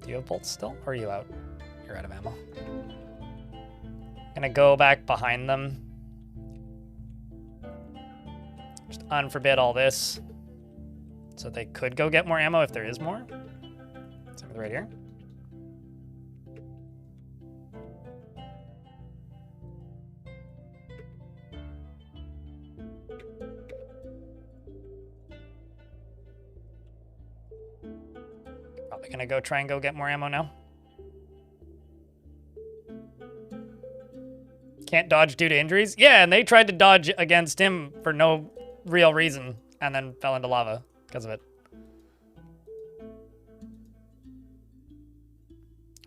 Speaker 1: Do you have bolts still? Or are you out? You're out of ammo. Gonna go back behind them. Just unforbid all this. So they could go get more ammo if there is more. Same with right here. Probably gonna go try and go get more ammo now. Can't dodge due to injuries? Yeah, and they tried to dodge against him for no real reason and then fell into lava because of it.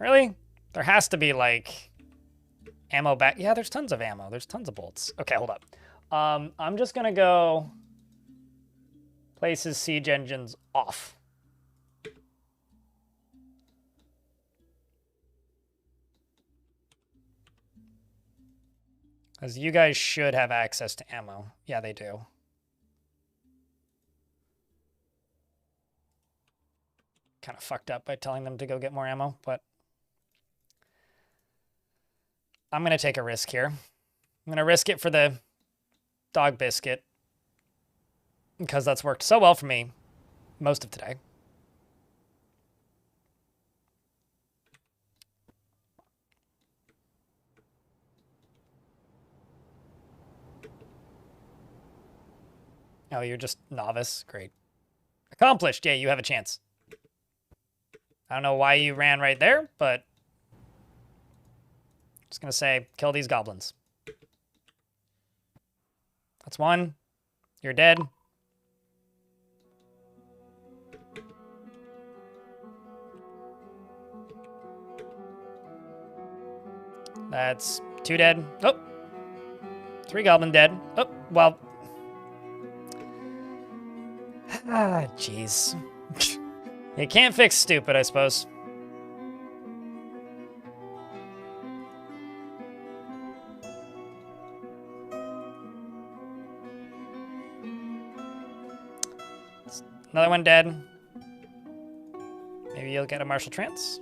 Speaker 1: Really? There has to be, like, ammo back. Yeah, there's tons of ammo. There's tons of bolts. Okay, hold up. I'm just going to go place his siege engines off. Because you guys should have access to ammo. Yeah, they do. Kind of fucked up by telling them to go get more ammo, but I'm going to take a risk here. I'm going to risk it for the dog biscuit because that's worked so well for me most of today. Oh, you're just novice? Great. Accomplished. Yeah, you have a chance. I don't know why you ran right there, but just gonna say, kill these goblins. That's one. You're dead. That's 2 dead. Oh. 3 goblin dead. Oh, well. Ah, jeez. You can't fix stupid, I suppose. Another one dead. Maybe you'll get a martial trance.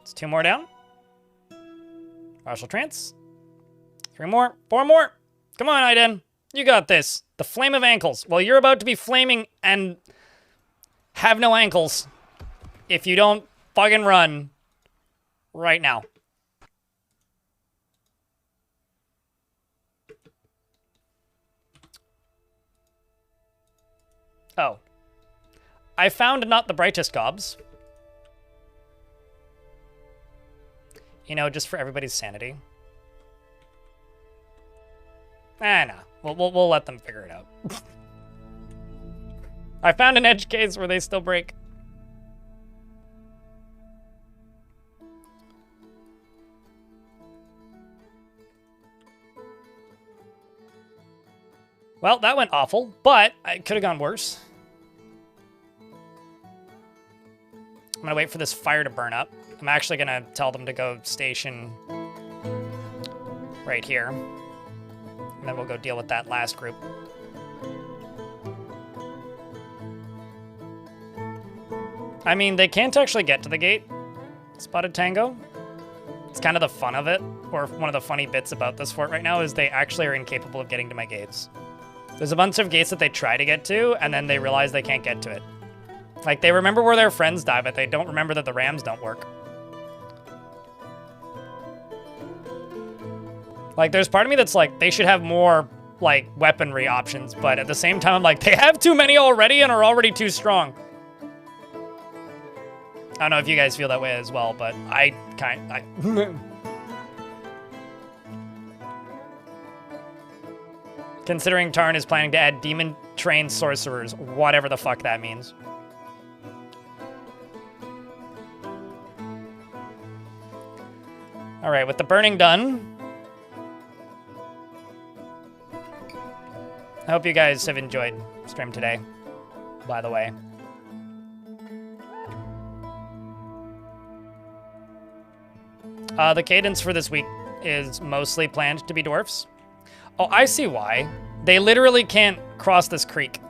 Speaker 1: It's 2 more down. Martial trance. 3 more. 4 more. Come on, Aiden. You got this. The flame of ankles. Well, you're about to be flaming and have no ankles if you don't fucking run right now. Oh. I found not the brightest gobs. You know, just for everybody's sanity. No. We'll let them figure it out. I found an edge case where they still break. Well, that went awful, but it could have gone worse. I'm gonna wait for this fire to burn up. I'm actually gonna tell them to go station right here. And then we'll go deal with that last group. I mean, they can't actually get to the gate, Spotted Tango. It's kind of the fun of it, or one of the funny bits about this fort right now is they actually are incapable of getting to my gates. There's a bunch of gates that they try to get to, and then they realize they can't get to it. Like, they remember where their friends die, but they don't remember that the rams don't work. Like, there's part of me that's like, they should have more, like, weaponry options, but at the same time, I'm like, they have too many already and are already too strong. I don't know if you guys feel that way as well, but I Considering Tarn is planning to add demon-trained sorcerers, whatever the fuck that means. All right, with the burning done, I hope you guys have enjoyed stream today, by the way. The cadence for this week is mostly planned to be dwarfs. Oh, I see why. They literally can't cross this creek.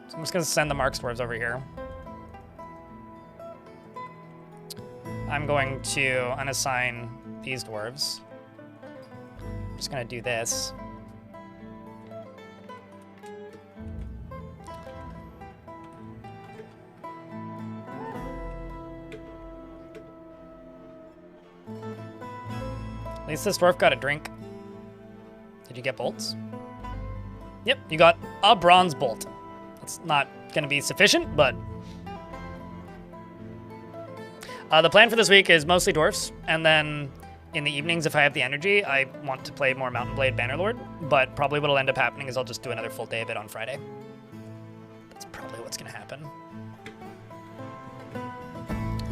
Speaker 1: So I'm just gonna send the Marks dwarves over here. I'm going to unassign these dwarves. I'm just gonna do this. At least this dwarf got a drink. Did you get bolts? Yep, you got a bronze bolt. That's not gonna be sufficient, but... the plan for this week is mostly dwarfs, and then in the evenings, if I have the energy, I want to play more Mountain Blade Bannerlord, but probably what'll end up happening is I'll just do another full day of it on Friday. That's probably what's gonna happen.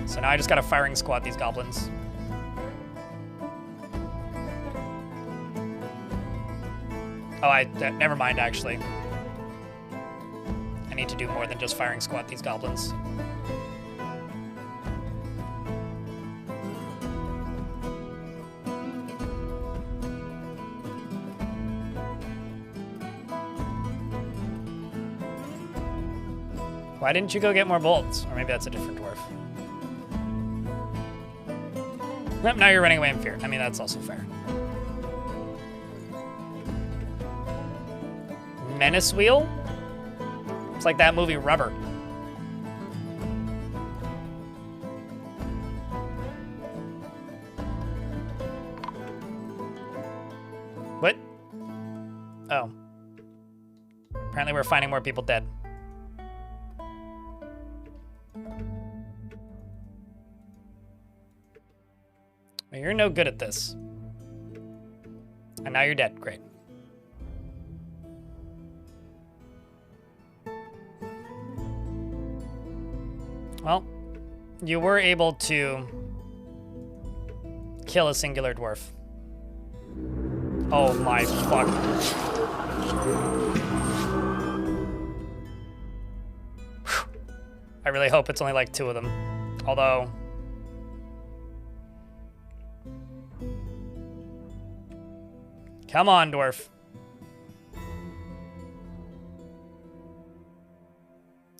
Speaker 1: So now I just gotta firing squad these goblins. Oh, never mind, actually. I need to do more than just firing squad these goblins. Why didn't you go get more bolts? Or maybe that's a different dwarf. Nope, now you're running away in fear. I mean, that's also fair. Menace wheel? It's like that movie Rubber. What? Oh. Apparently we're finding more people dead. Well, you're no good at this. And now you're dead. Great. Well, you were able to kill a singular dwarf. Oh my fuck. I really hope it's only like 2 of them. Although... Come on, dwarf.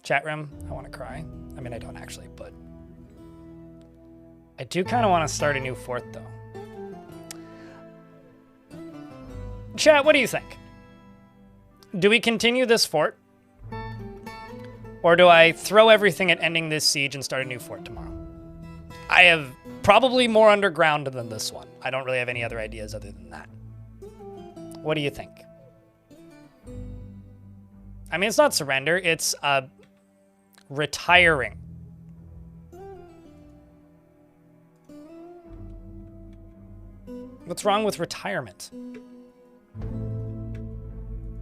Speaker 1: Chat room, I want to cry. I mean, I don't actually, but... I do kind of want to start a new fort, though. Chat, what do you think? Do we continue this fort? Or do I throw everything at ending this siege and start a new fort tomorrow? I have probably more underground than this one. I don't really have any other ideas other than that. What do you think? I mean, it's not surrender, it's retiring. What's wrong with retirement?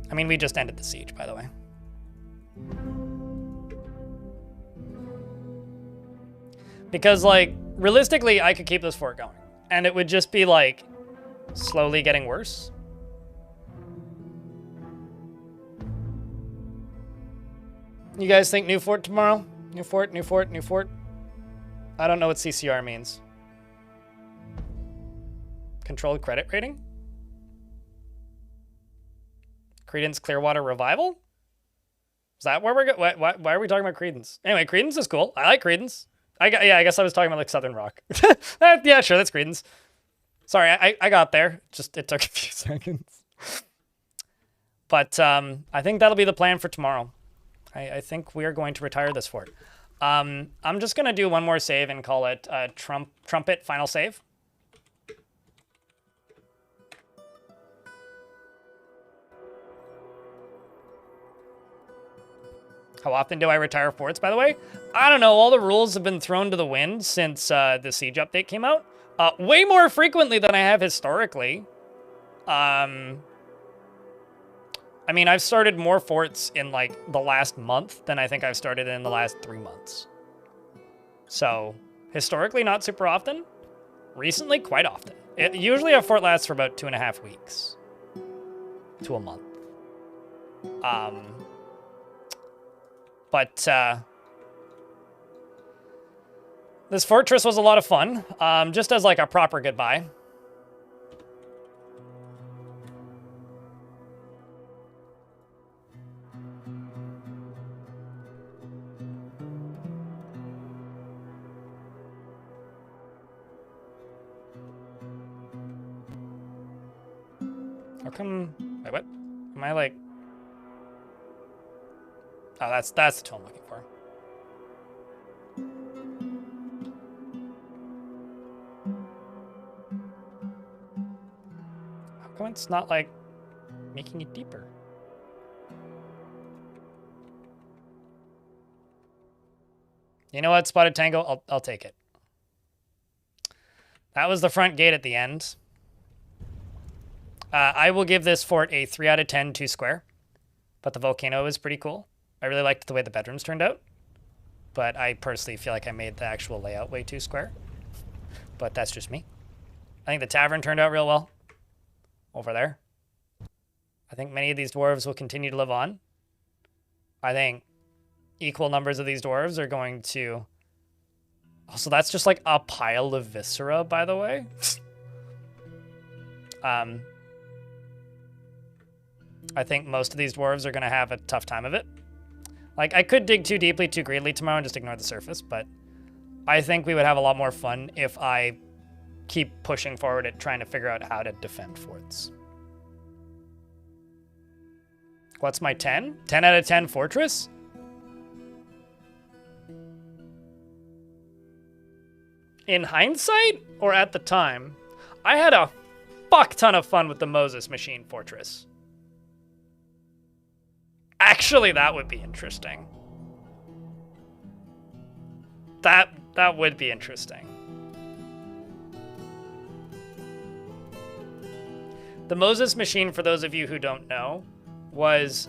Speaker 1: I mean, we just ended the siege, by the way. Because, like, realistically, I could keep this fort going. And it would just be, like, slowly getting worse. You guys think new fort tomorrow? New fort, new fort, new fort? I don't know what CCR means. Controlled credit rating? Credence Clearwater Revival? Is that where we're going? Why are we talking about Credence? Anyway, Credence is cool. I like Credence. I guess I was talking about like Southern Rock. Yeah, sure, that's Credence. Sorry, I got there. Just it took a few seconds. But I think that'll be the plan for tomorrow. I think we are going to retire this fort. I'm just gonna do one more save and call it Trumpet Final Save. How often do I retire forts, by the way? I don't know. All the rules have been thrown to the wind since the Siege update came out. Way more frequently than I have historically. I mean, I've started more forts in, like, the last month than I think I've started in the last 3 months. So, historically, not super often. Recently, quite often. Usually a fort lasts for about 2.5 weeks. To a month. But this fortress was a lot of fun, just as like a proper goodbye. How come, wait, what? Am I like... Oh, that's the tool I'm looking for. How come it's not, like, making it deeper? You know what, Spotted Tango? I'll take it. That was the front gate at the end. I will give this fort a 3 out of 10 2 square. But the volcano is pretty cool. I really liked the way the bedrooms turned out, but I personally feel like I made the actual layout way too square, but that's just me. I think the tavern turned out real well over there. I think many of these dwarves will continue to live on. I think equal numbers of these dwarves are going to... Also, that's just like a pile of viscera, by the way. I think most of these dwarves are going to have a tough time of it. Like, I could dig too deeply, too greedily tomorrow and just ignore the surface, but I think we would have a lot more fun if I keep pushing forward at trying to figure out how to defend forts. What's my 10? 10 out of 10 fortress? In hindsight, or at the time? I had a fuck ton of fun with the Moses Machine Fortress. Actually, that would be interesting. That would be interesting. The Moses Machine, for those of you who don't know, was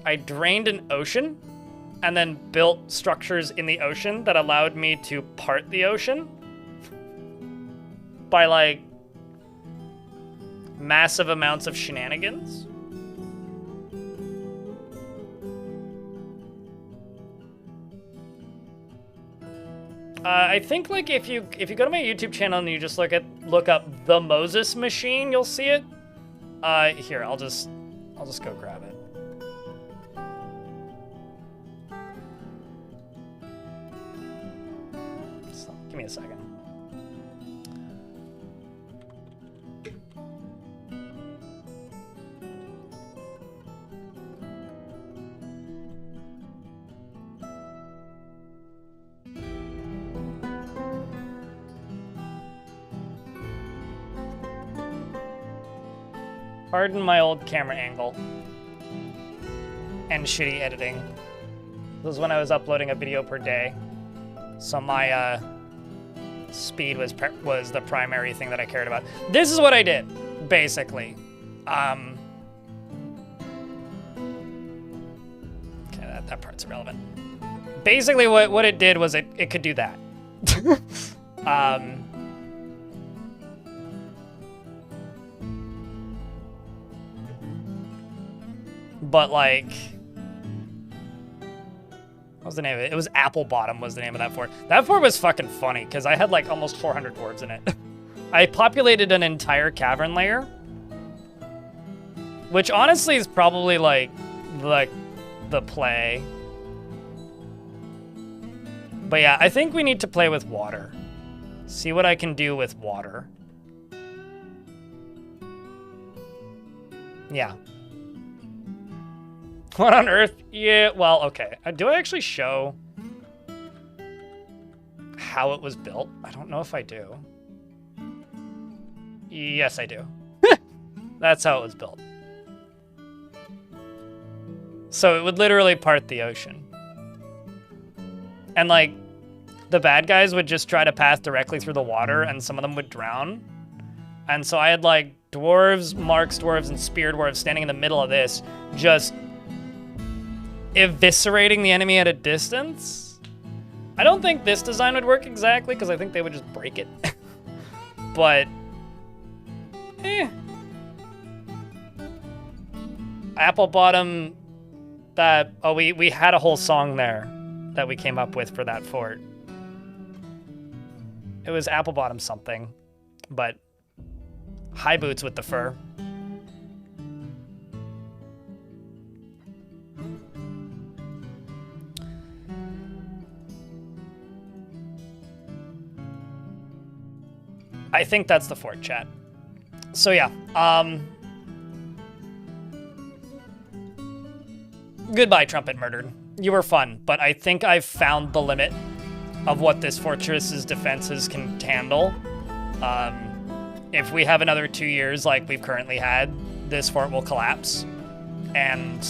Speaker 1: I drained an ocean and then built structures in the ocean that allowed me to part the ocean. by, like, massive amounts of shenanigans. I think, like, if you go to my YouTube channel and you just look up the Moses Machine, you'll see it. Here, I'll just go grab it. So, give me a second. Pardon my old camera angle and shitty editing. This was when I was uploading a video per day, so my speed was the primary thing that I cared about. This is what I did, basically. Okay, that part's irrelevant. Basically, what it did was it could do that. But, like, what was the name of it? It was Apple Bottom was the name of that fort. That fort was fucking funny, because I had, like, almost 400 dwarves in it. I populated an entire cavern layer, which honestly is probably, like, the play. But yeah, I think we need to play with water. See what I can do with water. Yeah. What on earth? Yeah, well, okay. Do I actually show how it was built? I don't know if I do. Yes, I do. That's how it was built. So it would literally part the ocean. And, like, the bad guys would just try to pass directly through the water, and some of them would drown. And so I had, like, dwarves, marks dwarves, and spear dwarves standing in the middle of this, just eviscerating the enemy at a distance. I don't think this design would work exactly, because I think they would just break it. But, Apple Bottom, we had a whole song there that we came up with for that fort. It was Apple Bottom something, but high boots with the fur. I think that's the fort, chat. So yeah, goodbye, Trumpet Murdered. You were fun, but I think I've found the limit of what this fortress's defenses can handle. If we have another 2 years like we've currently had, this fort will collapse. And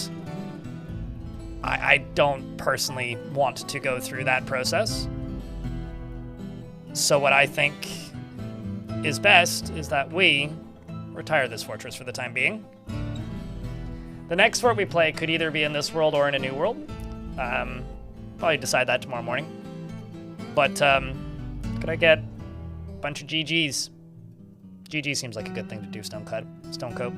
Speaker 1: I don't personally want to go through that process. So what I think is best is that we retire this fortress for the time being. The next fort we play could either be in this world or in a new world. Probably decide that tomorrow morning. But could I get a bunch of GGs? GG seems like a good thing to do, Stonecoat.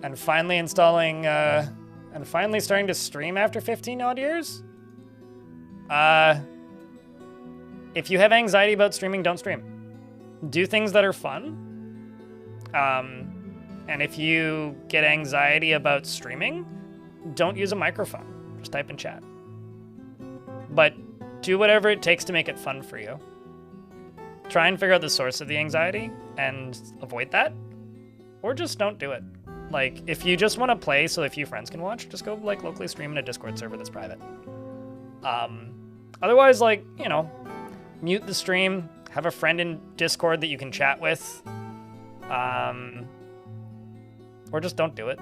Speaker 1: And finally installing, and finally starting to stream after 15 odd years? If you have anxiety about streaming, don't stream. Do things that are fun. And if you get anxiety about streaming, don't use a microphone. Just type in chat. But do whatever it takes to make it fun for you. Try and figure out the source of the anxiety and avoid that. Or just don't do it. Like, if you just want to play so a few friends can watch, just go, like, locally stream in a Discord server that's private. Otherwise, like, you know, mute the stream, have a friend in Discord that you can chat with, or just don't do it.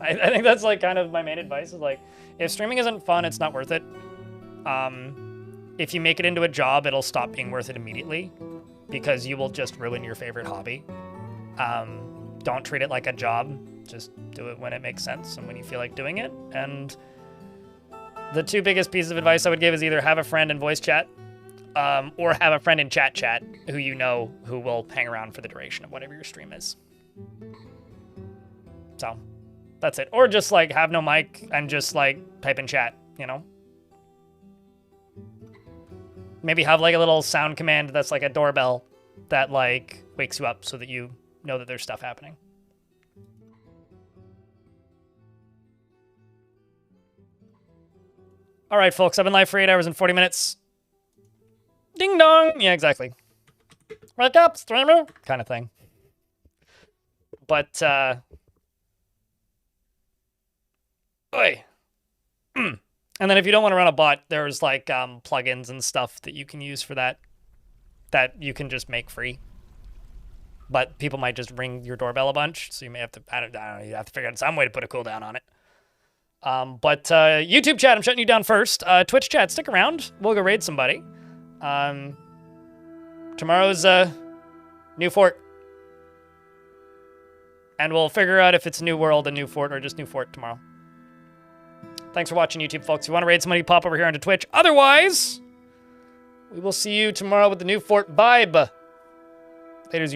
Speaker 1: I think that's, like, kind of my main advice is, like, if streaming isn't fun, it's not worth it. If you make it into a job, it'll stop being worth it immediately because you will just ruin your favorite hobby. Don't treat it like a job. Just do it when it makes sense and when you feel like doing it. And The two biggest pieces of advice I would give is either have a friend in voice chat, or have a friend in chat who you know who will hang around for the duration of whatever your stream is. So, that's it. Or just, like, have no mic and just, like, type in chat, you know? Maybe have, like, a little sound command that's like a doorbell that, like, wakes you up so that you know that there's stuff happening. All right, folks, I've been live for 8 hours and 40 minutes. Ding dong! Yeah, exactly. Wake up, streamer! Kind of thing. But, Oi. And then if you don't want to run a bot, there's, like, plugins and stuff that you can use for that you can just make free. But people might just ring your doorbell a bunch, so you may have to, I don't know, you have to figure out some way to put a cooldown on it. But YouTube chat, I'm shutting you down first. Twitch chat, stick around. We'll go raid somebody. Tomorrow's New Fort. And we'll figure out if it's New World and New Fort or just New Fort tomorrow. Thanks for watching, YouTube folks. If you want to raid somebody, pop over here onto Twitch. Otherwise, we will see you tomorrow with the New Fort vibe. Later's